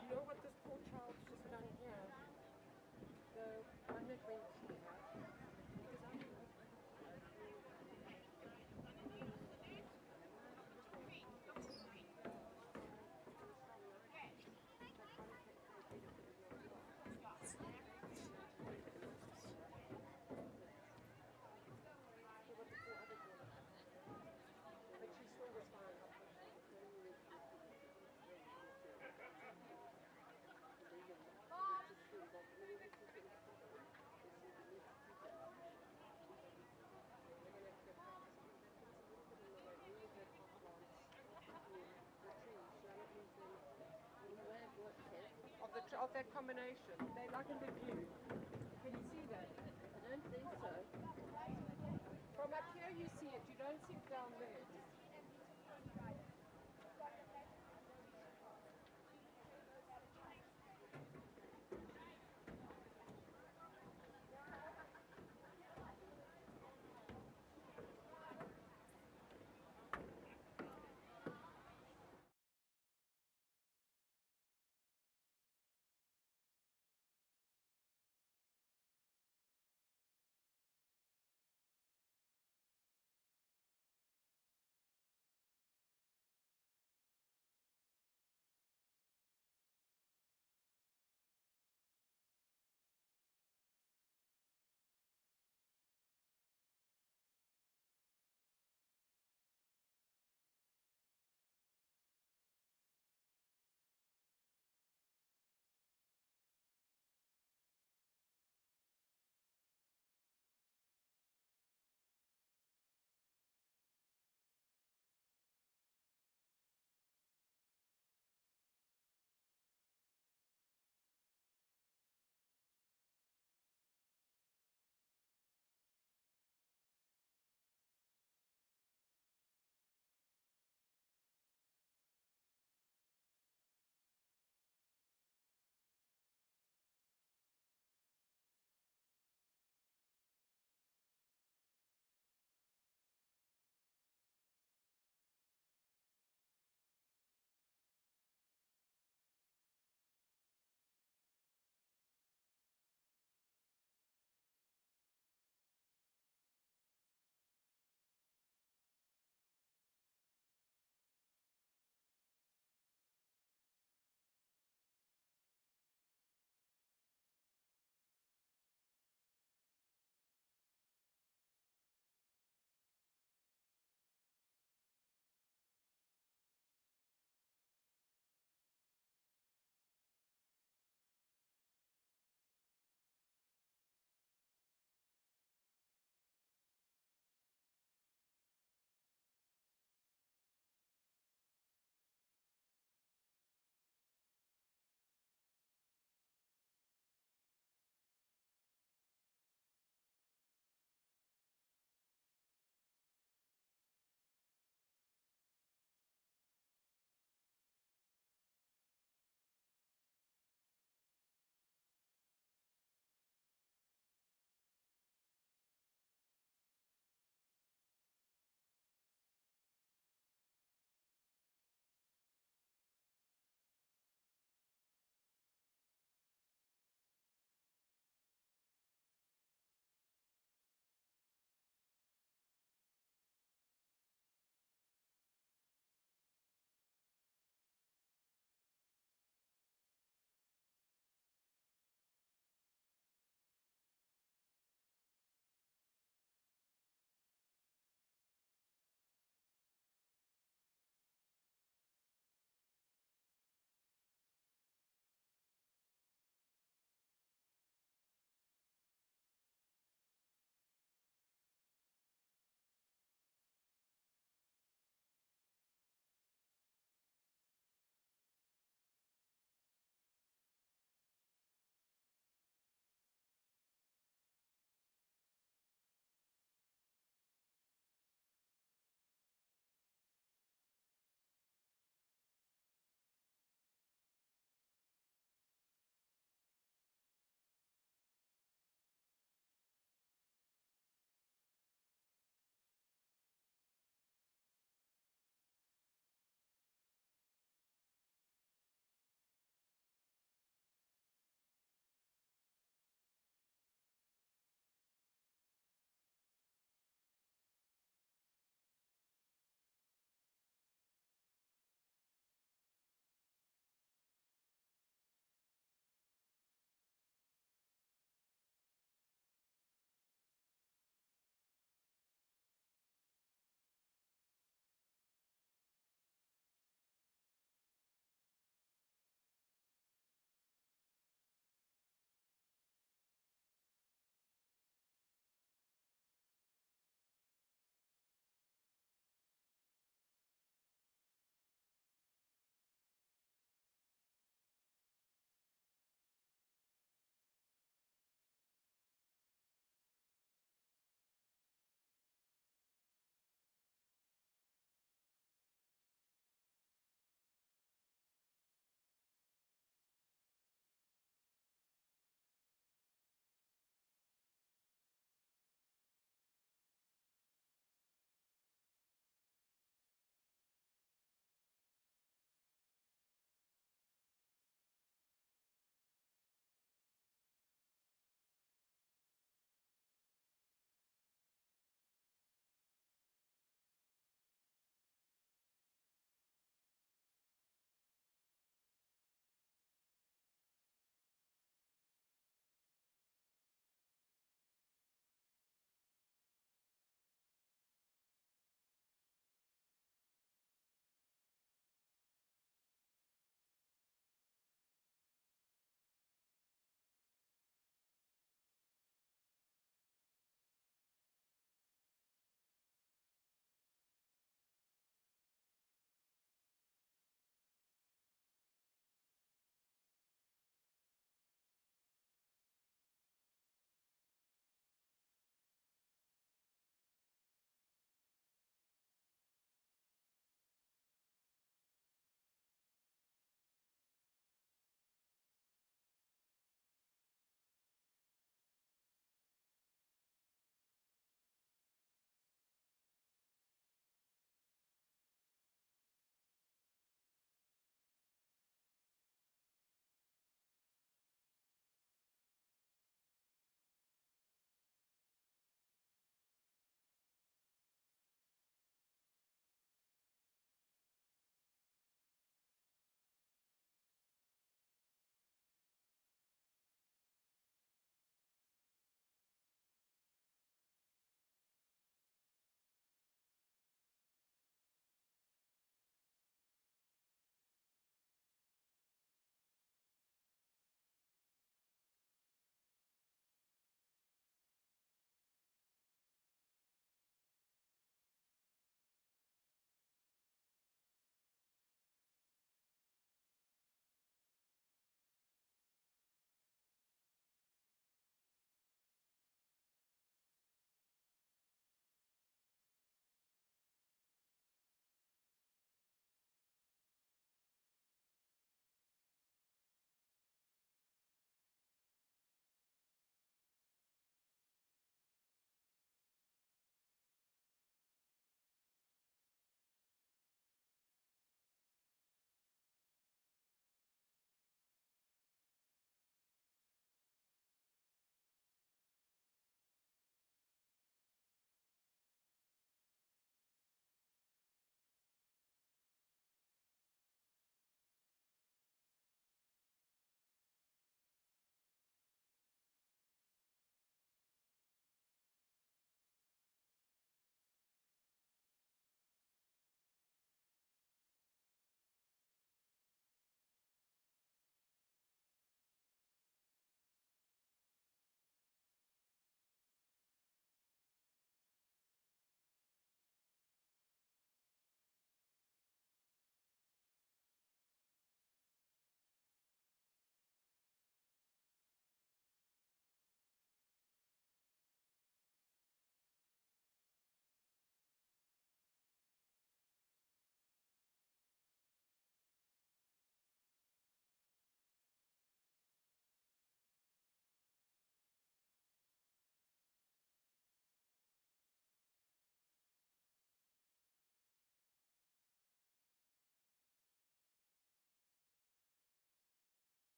Do you know what this poor child's just done here? The one that went here. Because I'm of that combination. They like in the view. Can you see that? I don't think so. From up here you see it. You don't see it down there.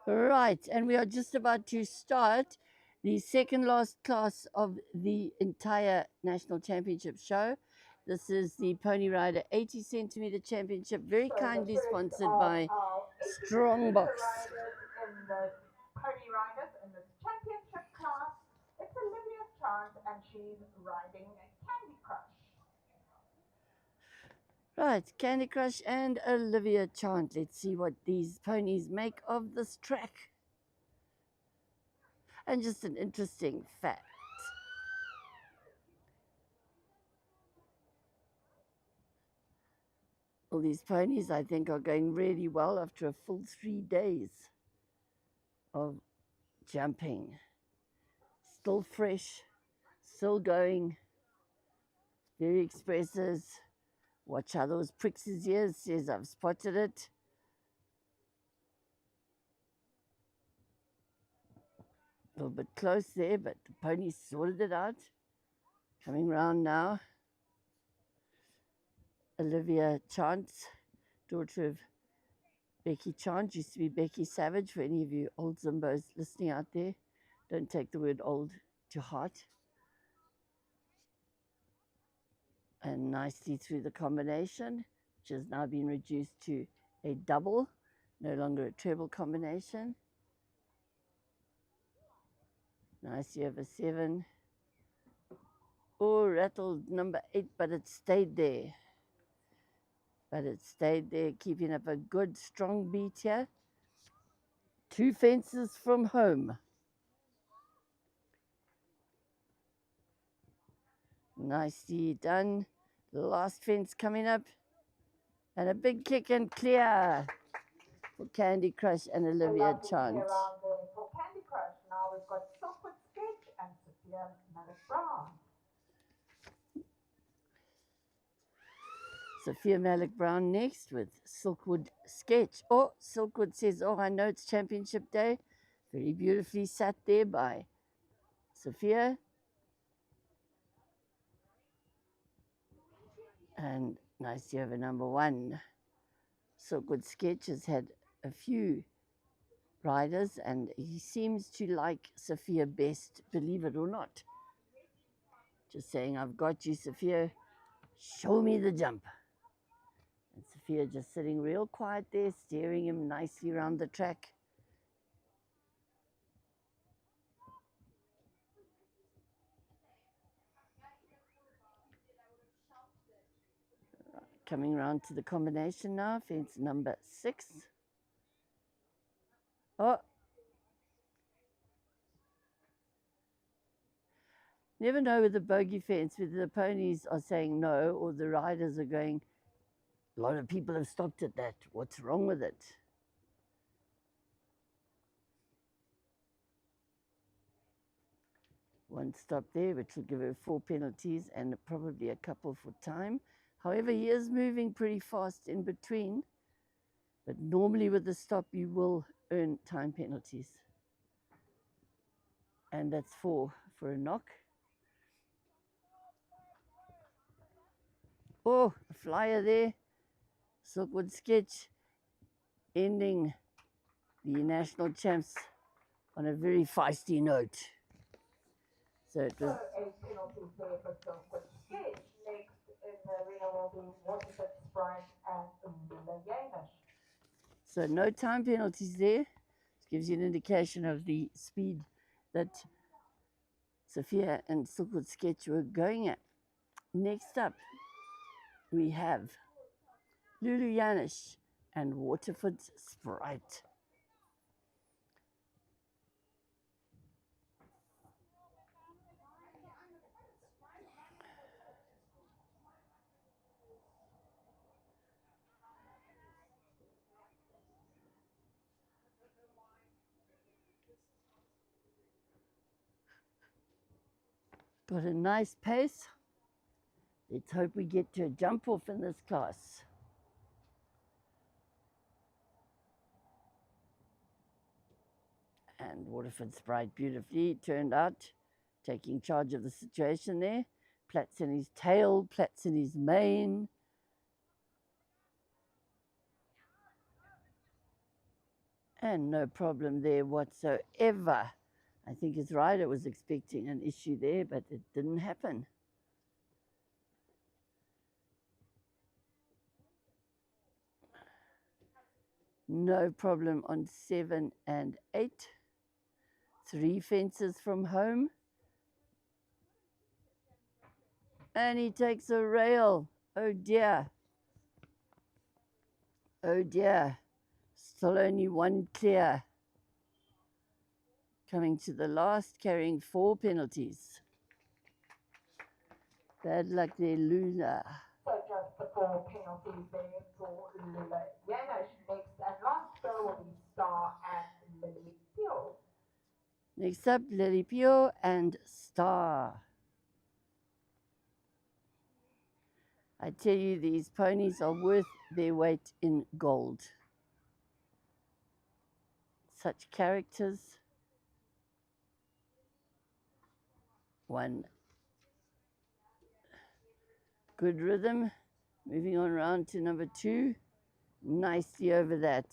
Right, and we are just about to start the second last class of the entire National Championship show. This is the Pony Rider 80 centimeter championship, very kindly sponsored by Strongbox. In the Pony Riders in this championship class, it's Olivia Chant and she's riding Candy Crush. Right, Candy Crush and Olivia Chant. Let's see what these ponies make of this track. And just an interesting fact. All these ponies, I think, are going really well after a full 3 days of jumping. Still fresh, still going, very expressive. Watch how those pricks his ears, says I've spotted it. A little bit close there, but the pony sorted it out. Coming round now. Olivia Chant, daughter of Becky Chant, used to be Becky Savage, for any of you old Zimbos listening out there. Don't take the word old to heart. And nicely through the combination, which has now been reduced to a double, no longer a treble combination. Nicely over 7. Oh, rattled number 8, but it stayed there. Keeping up a good, strong beat here. 2 fences from home. Nicely done. Last fence coming up. And a big kick and clear for Candy Crush and Olivia Chant. For Candy Crush, now we've got Silkwood Sketch and Sophia Malik-Brown. Sophia Malik-Brown next with Silkwood Sketch. Oh, Silkwood says, oh, I know it's championship day. Very beautifully sat there by Sophia. And nicely over number 1. Silkwood Sketch has had a few riders and he seems to like Sophia best, believe it or not. Just saying, I've got you, Sophia. Show me the jump. And Sophia just sitting real quiet there, steering him nicely around the track. Coming around to the combination now, fence number 6. Oh. Never know with the bogey fence whether the ponies are saying no or the riders are going, a lot of people have stopped at that. What's wrong with it? One stop there, which will give her 4 penalties and probably a couple for time. However, he is moving pretty fast in between. But normally with the stop, you will earn time penalties. And that's 4 for a knock. Oh, a flyer there. Silkwood Sketch ending the national champs on a very feisty note. So it was. 8 penalties there for Silkwood Sketch. Next in the arena will be Waterford Sprite and Layanish. So no time penalties there. This gives you an indication of the speed that Sophia and Silkwood Sketch were going at. Next up, we have Lulu Yanish and Waterford Sprite. Got a nice pace. Let's hope we get to a jump off in this class. And Waterford Sprite beautifully turned out, taking charge of the situation there. Plaits in his tail, plaits in his mane. And no problem there whatsoever. I think his rider was expecting an issue there, but it didn't happen. No problem on 7 and 8. 3 fences from home. And he takes a rail. Oh dear. Oh dear. Still only 1 clear. Coming to the last, carrying 4 penalties. Bad luck there, Lula. So just the 4 penalties there for Lula. Janos next and last go will be Star and Lily Pure. Next up, Lily Pure and Star. I tell you, these ponies are worth their weight in gold. Such characters. 1 good rhythm. Moving on round to number 2. Nicely over that.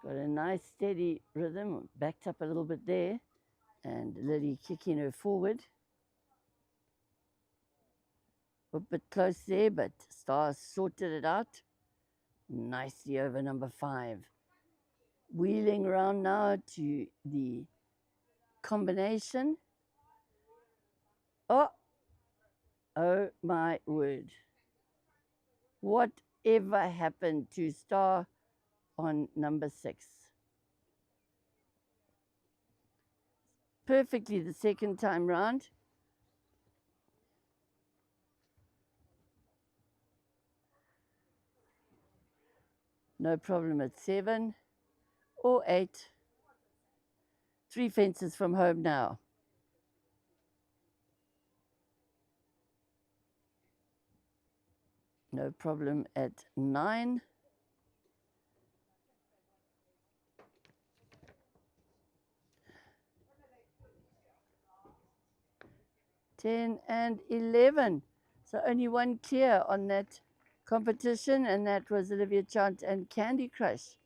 Got a nice steady rhythm. Backed up a little bit there. And Lily kicking her forward. A bit close there, but Star sorted it out. Nicely over number 5. Wheeling around now to the combination. Oh my word. Whatever happened to Star on number 6? Perfectly the second time round. No problem at 7 or 8. 3 fences from home now. No problem at 9. 10 and 11. So only 1 clear on that competition, and that was Olivia Chant and Candy Crush.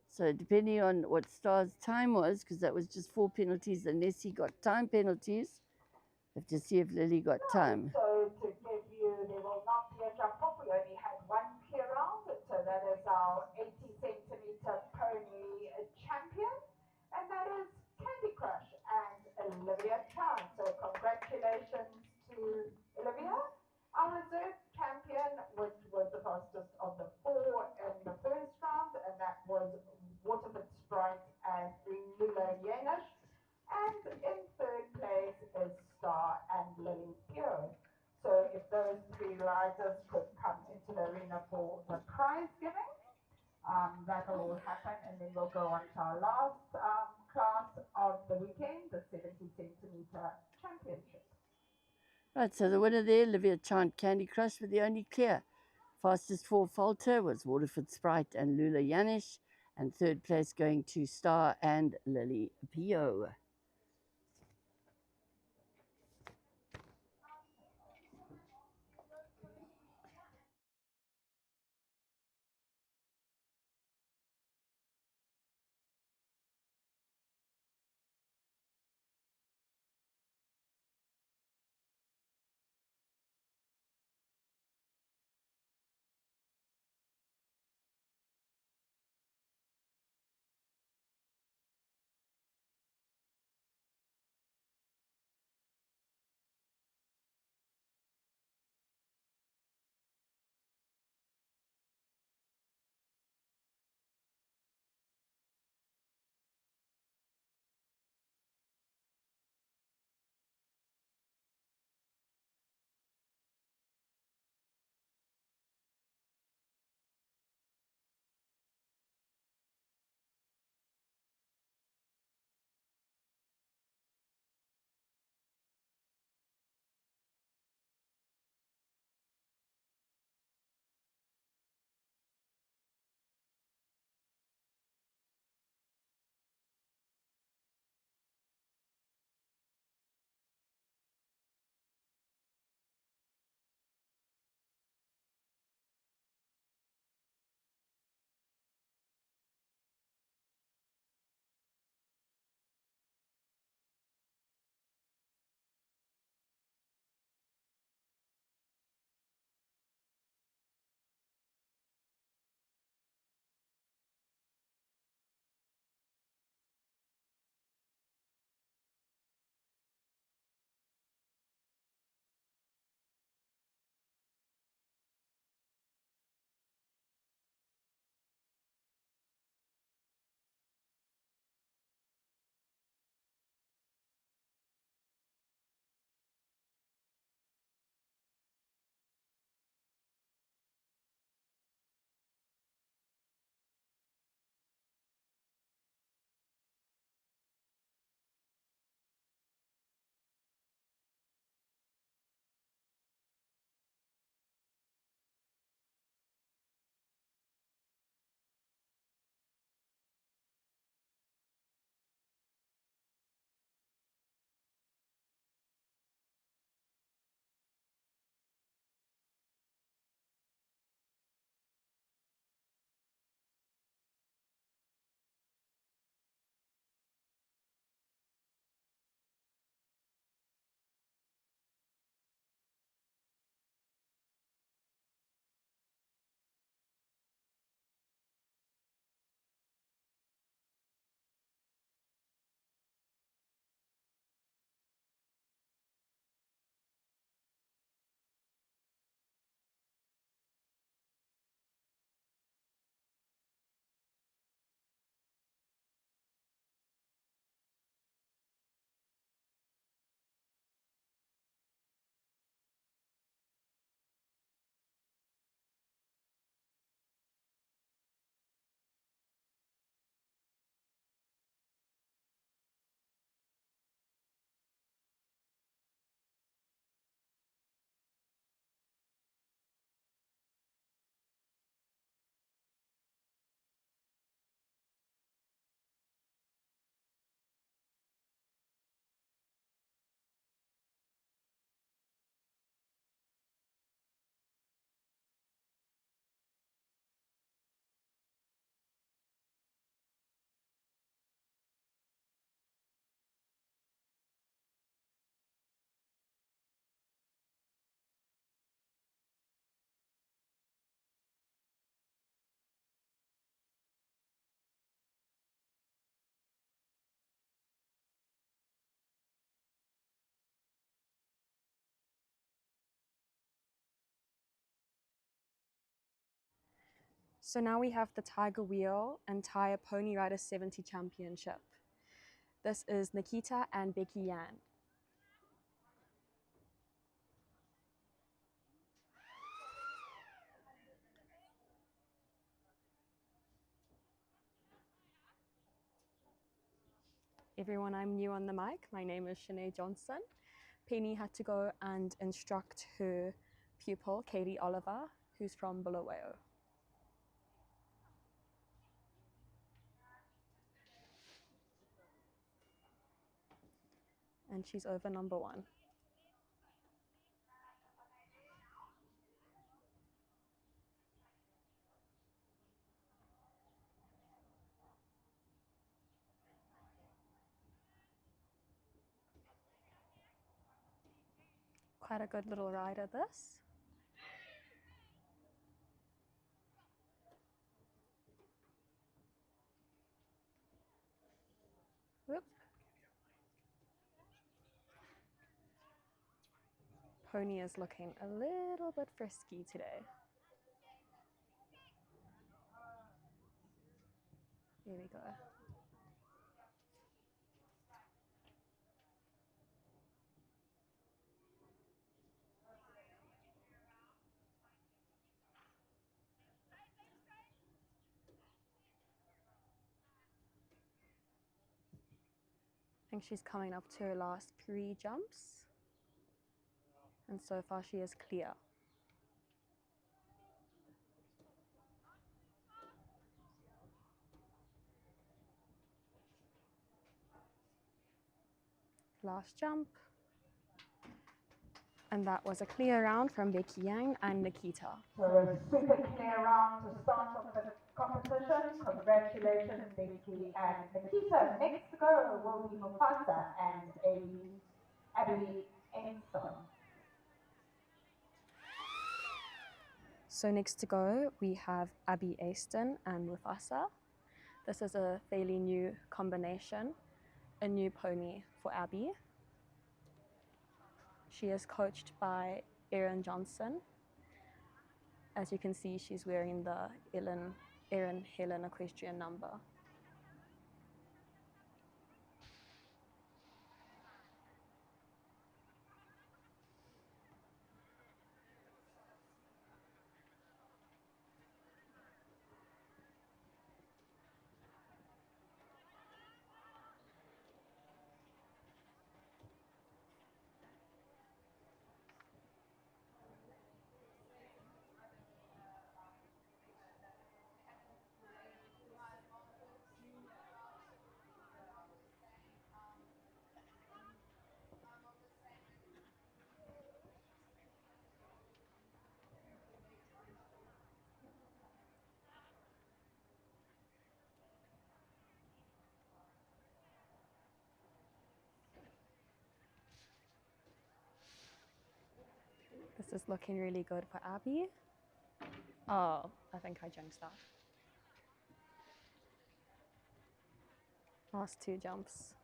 So depending on what Star's time was, because that was just 4 penalties, unless he got time penalties, have to see if Lily got time. So to give you, there will not be a jump off. We only had 1 clear round. So that is our 80 centimeter pony champion. And that is Candy Crush and Olivia Chan. So congratulations to Olivia. Our reserve champion, which was the fastest of the 4 in the first round, and that was Waterford Sprite and Lula Janos. And in third place is Star and Lily Pure. So if those 3 riders could come into the arena for the prize giving, that will all happen, and then we'll go on to our last class of the weekend, the 70 centimeter championship. Right, so the winner there, Olivia Chant Candy Crush, with the only clear. Fastest 4 falter was Waterford Sprite and Lula Janos, and third place going to Star and Lily Pio. So now we have the Tiger Wheel and Tyre Pony Rider 70 Championship. This is Nikita and Becky Yan. Everyone, I'm new on the mic. My name is Shanae Johnson. Penny had to go and instruct her pupil, Katie Oliver, who's from Bulawayo. And she's over number 1. Quite a good little rider, this. Whoop. Pony is looking a little bit frisky today. Here we go. I think she's coming up to her last 3 jumps. And so far she is clear. Last jump. And that was a clear round from Becky Yang and Nikita. So a super clear round to start off the competition. Congratulations, Becky and Nikita. Next to go will be Mufasa and Abby Enson. So next to go, we have Abby Aston and Mufasa. This is a fairly new combination, a new pony for Abby. She is coached by Erin Johnson. As you can see, she's wearing the Erin Helen equestrian number. This is looking really good for Abby. Oh, I think I jinxed that. Last 2 jumps.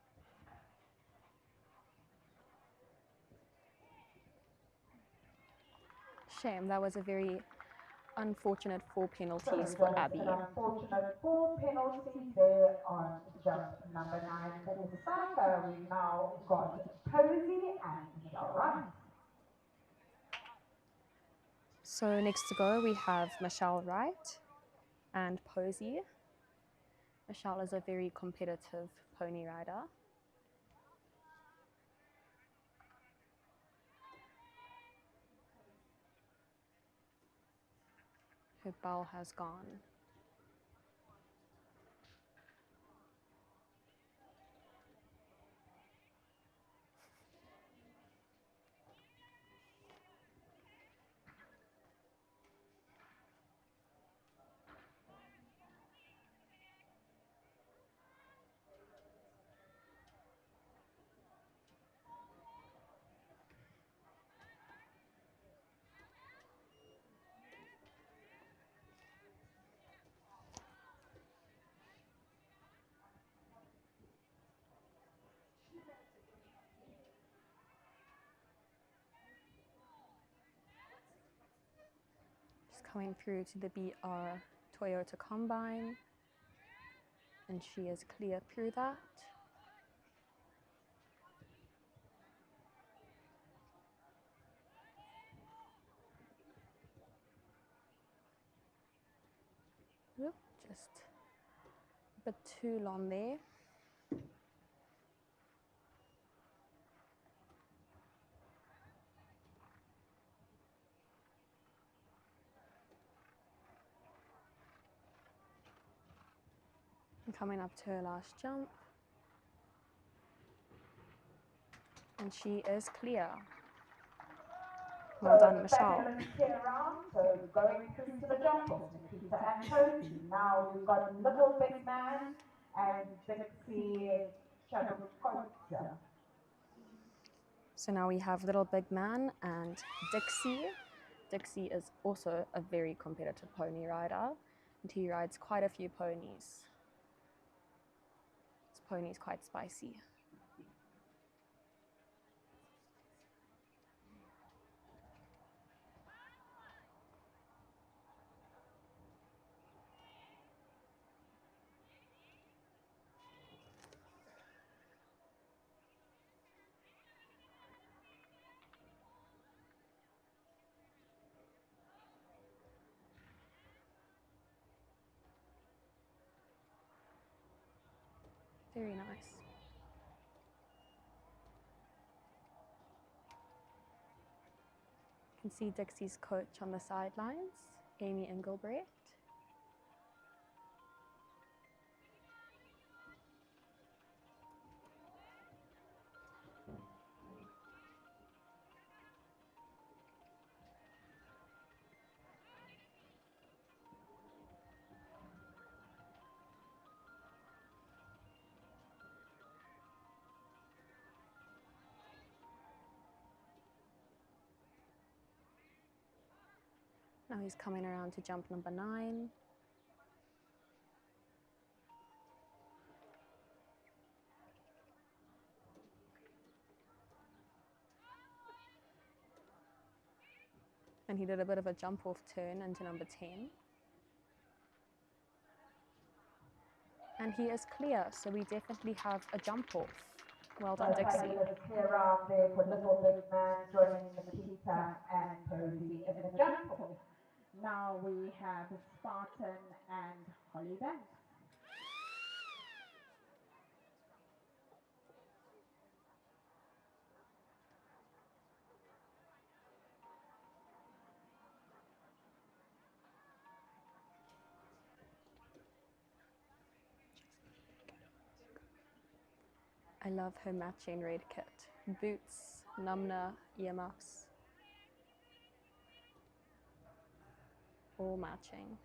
Shame, that was a very unfortunate 4 penalties for Abby. Unfortunate 4 penalties there on jump number 9 for Mufasa. We've now got Posey and Michelle Rice. So next to go, we have Michelle Wright and Posey. Michelle is a very competitive pony rider. Her bell has gone. Coming through to the BR Toyota Combine, and she is clear through that. Oop, just a bit too long there. And coming up to her last jump. And she is clear. Well done, Michelle. So going through to the jump off, Nikita and Tony. Now we've got Little Big Man and Dixie Shadow. So now we have Little Big Man and Dixie. Dixie is also a very competitive pony rider, and he rides quite a few ponies. His pony is quite spicy. Very nice. You can see Dixie's coach on the sidelines, Amy Engelbrecht. Now he's coming around to jump number 9. And he did a bit of a jump off turn into number 10. And he is clear, so we definitely have a jump off. Well done, Dixie. Clear out there for Little Big Man joining Nikita and Tony in the jump off. Now we have Spartan and Holly Banks. I love her matching red kit. Boots, numna, earmuffs. All matching.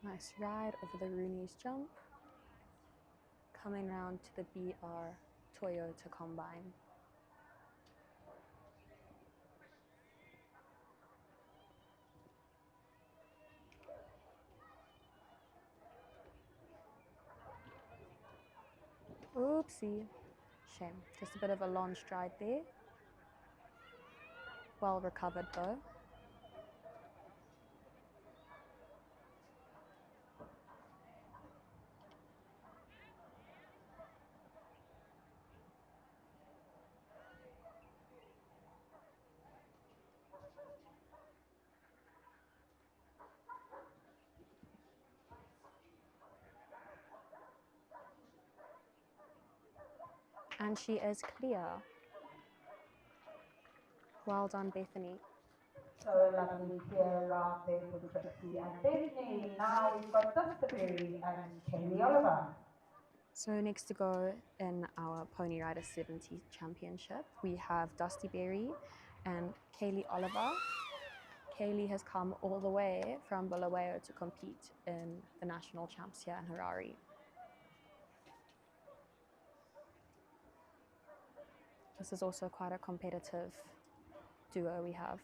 Nice ride over the Rooney's jump. Coming round to the BR Toyota Combine. Oopsie. Shame. Just a bit of a long stride there. Well recovered though. And she is clear. Well done, Bethany. So lovely clear out there for Trixie and Bethany. Now we've got Dusty and Kaylee Oliver. So next to go in our Pony Rider 70 Championship, we have Dusty Berry and Kaylee Oliver. Kaylee has come all the way from Bulawayo to compete in the national champs here in Harare. This is also quite a competitive duo we have.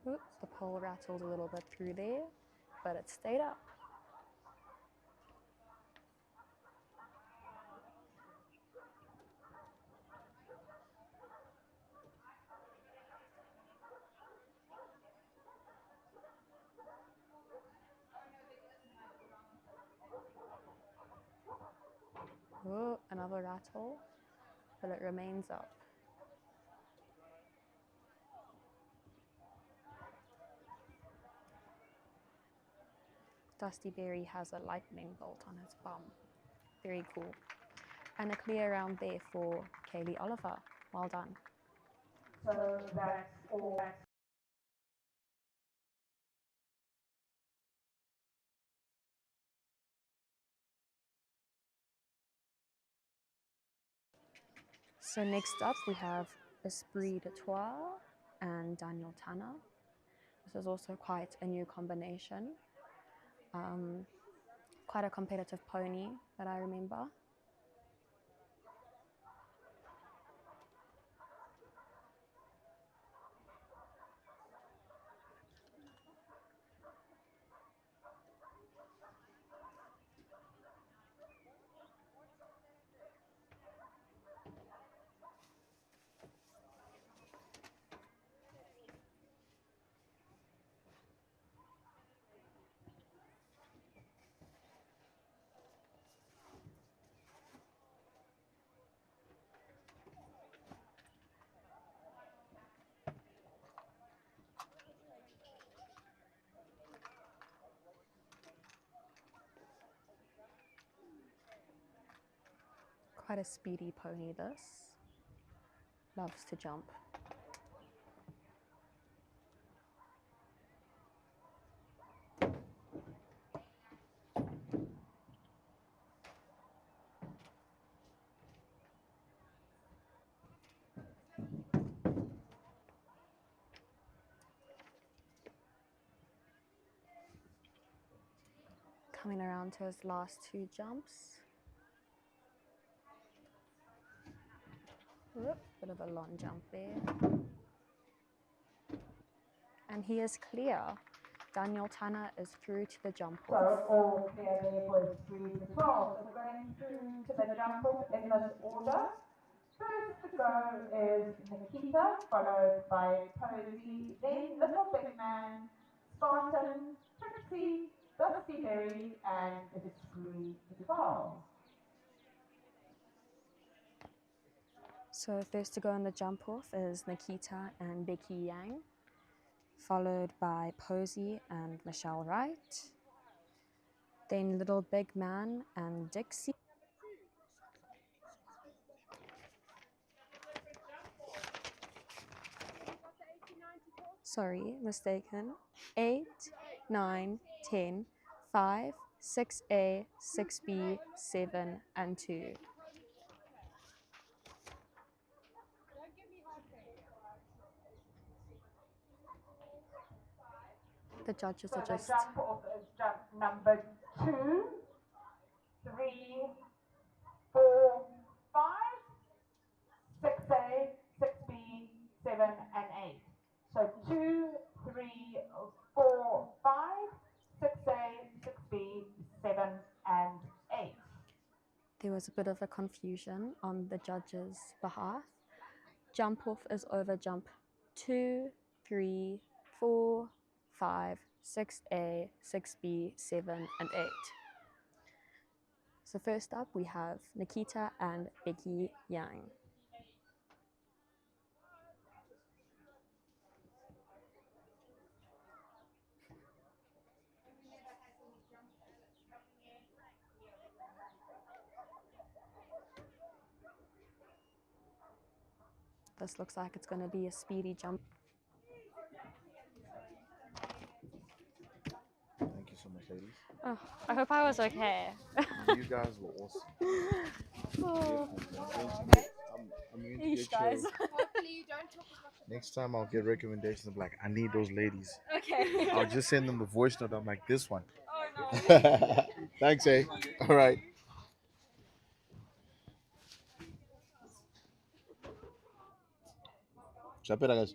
Oops, the pole rattled a little bit through there, but it stayed up. Oh, another rattle, but it remains up. Dusty Berry has a lightning bolt on his bum. Very cool. And a clear round there for Kaylee Oliver. Well done. So that's all. So next up we have Esprit de Tyre and Daniel Tanner. This is also quite a new combination. Quite a competitive pony that I remember. Quite a speedy pony this. Loves to jump. Coming around to his last two jumps. Whoop, bit of a long jump there. And he is clear. Daniel Tanner is through to the jump So off. all clear there for Esprit de Tyre. So we're going through to the jump off in this order. First to go is Nikita, followed by Posey, then Little Big Man, Spartan, Trixie, Dusty Berry, and Esprit de Tyre. So first to go on the jump off is Nikita and Becky Yang, followed by Posey and Michelle Wright. Then Little Big Man and Dixie. Sorry, mistaken. 8, 9, 10, 5, 6A, 6B, 7, and 2. The judges So are the just... jump off is jump number 2, 3, 4, 5, 6A, 6B, 7, and 8. So 2, 3, 4, 5, 6A, 6B, 7, and 8. There was a bit of a confusion on the judges' behalf. Jump off is over jump 2, 3, 4, 5, 6A, 6B, 7, and 8. So first up, we have Nikita and Becky Yang. This looks like it's going to be a speedy jump. Thank you so much, ladies. Oh, I hope I was okay. You guys were awesome. Oh, I'm going to yeesh, get guys. Hopefully you don't talk as much as next time I'll get recommendations of like, I need those ladies. Okay. I'll just send them the voice note. I'm like, this one. Oh no. Thanks, eh? All right. Chapera, guys.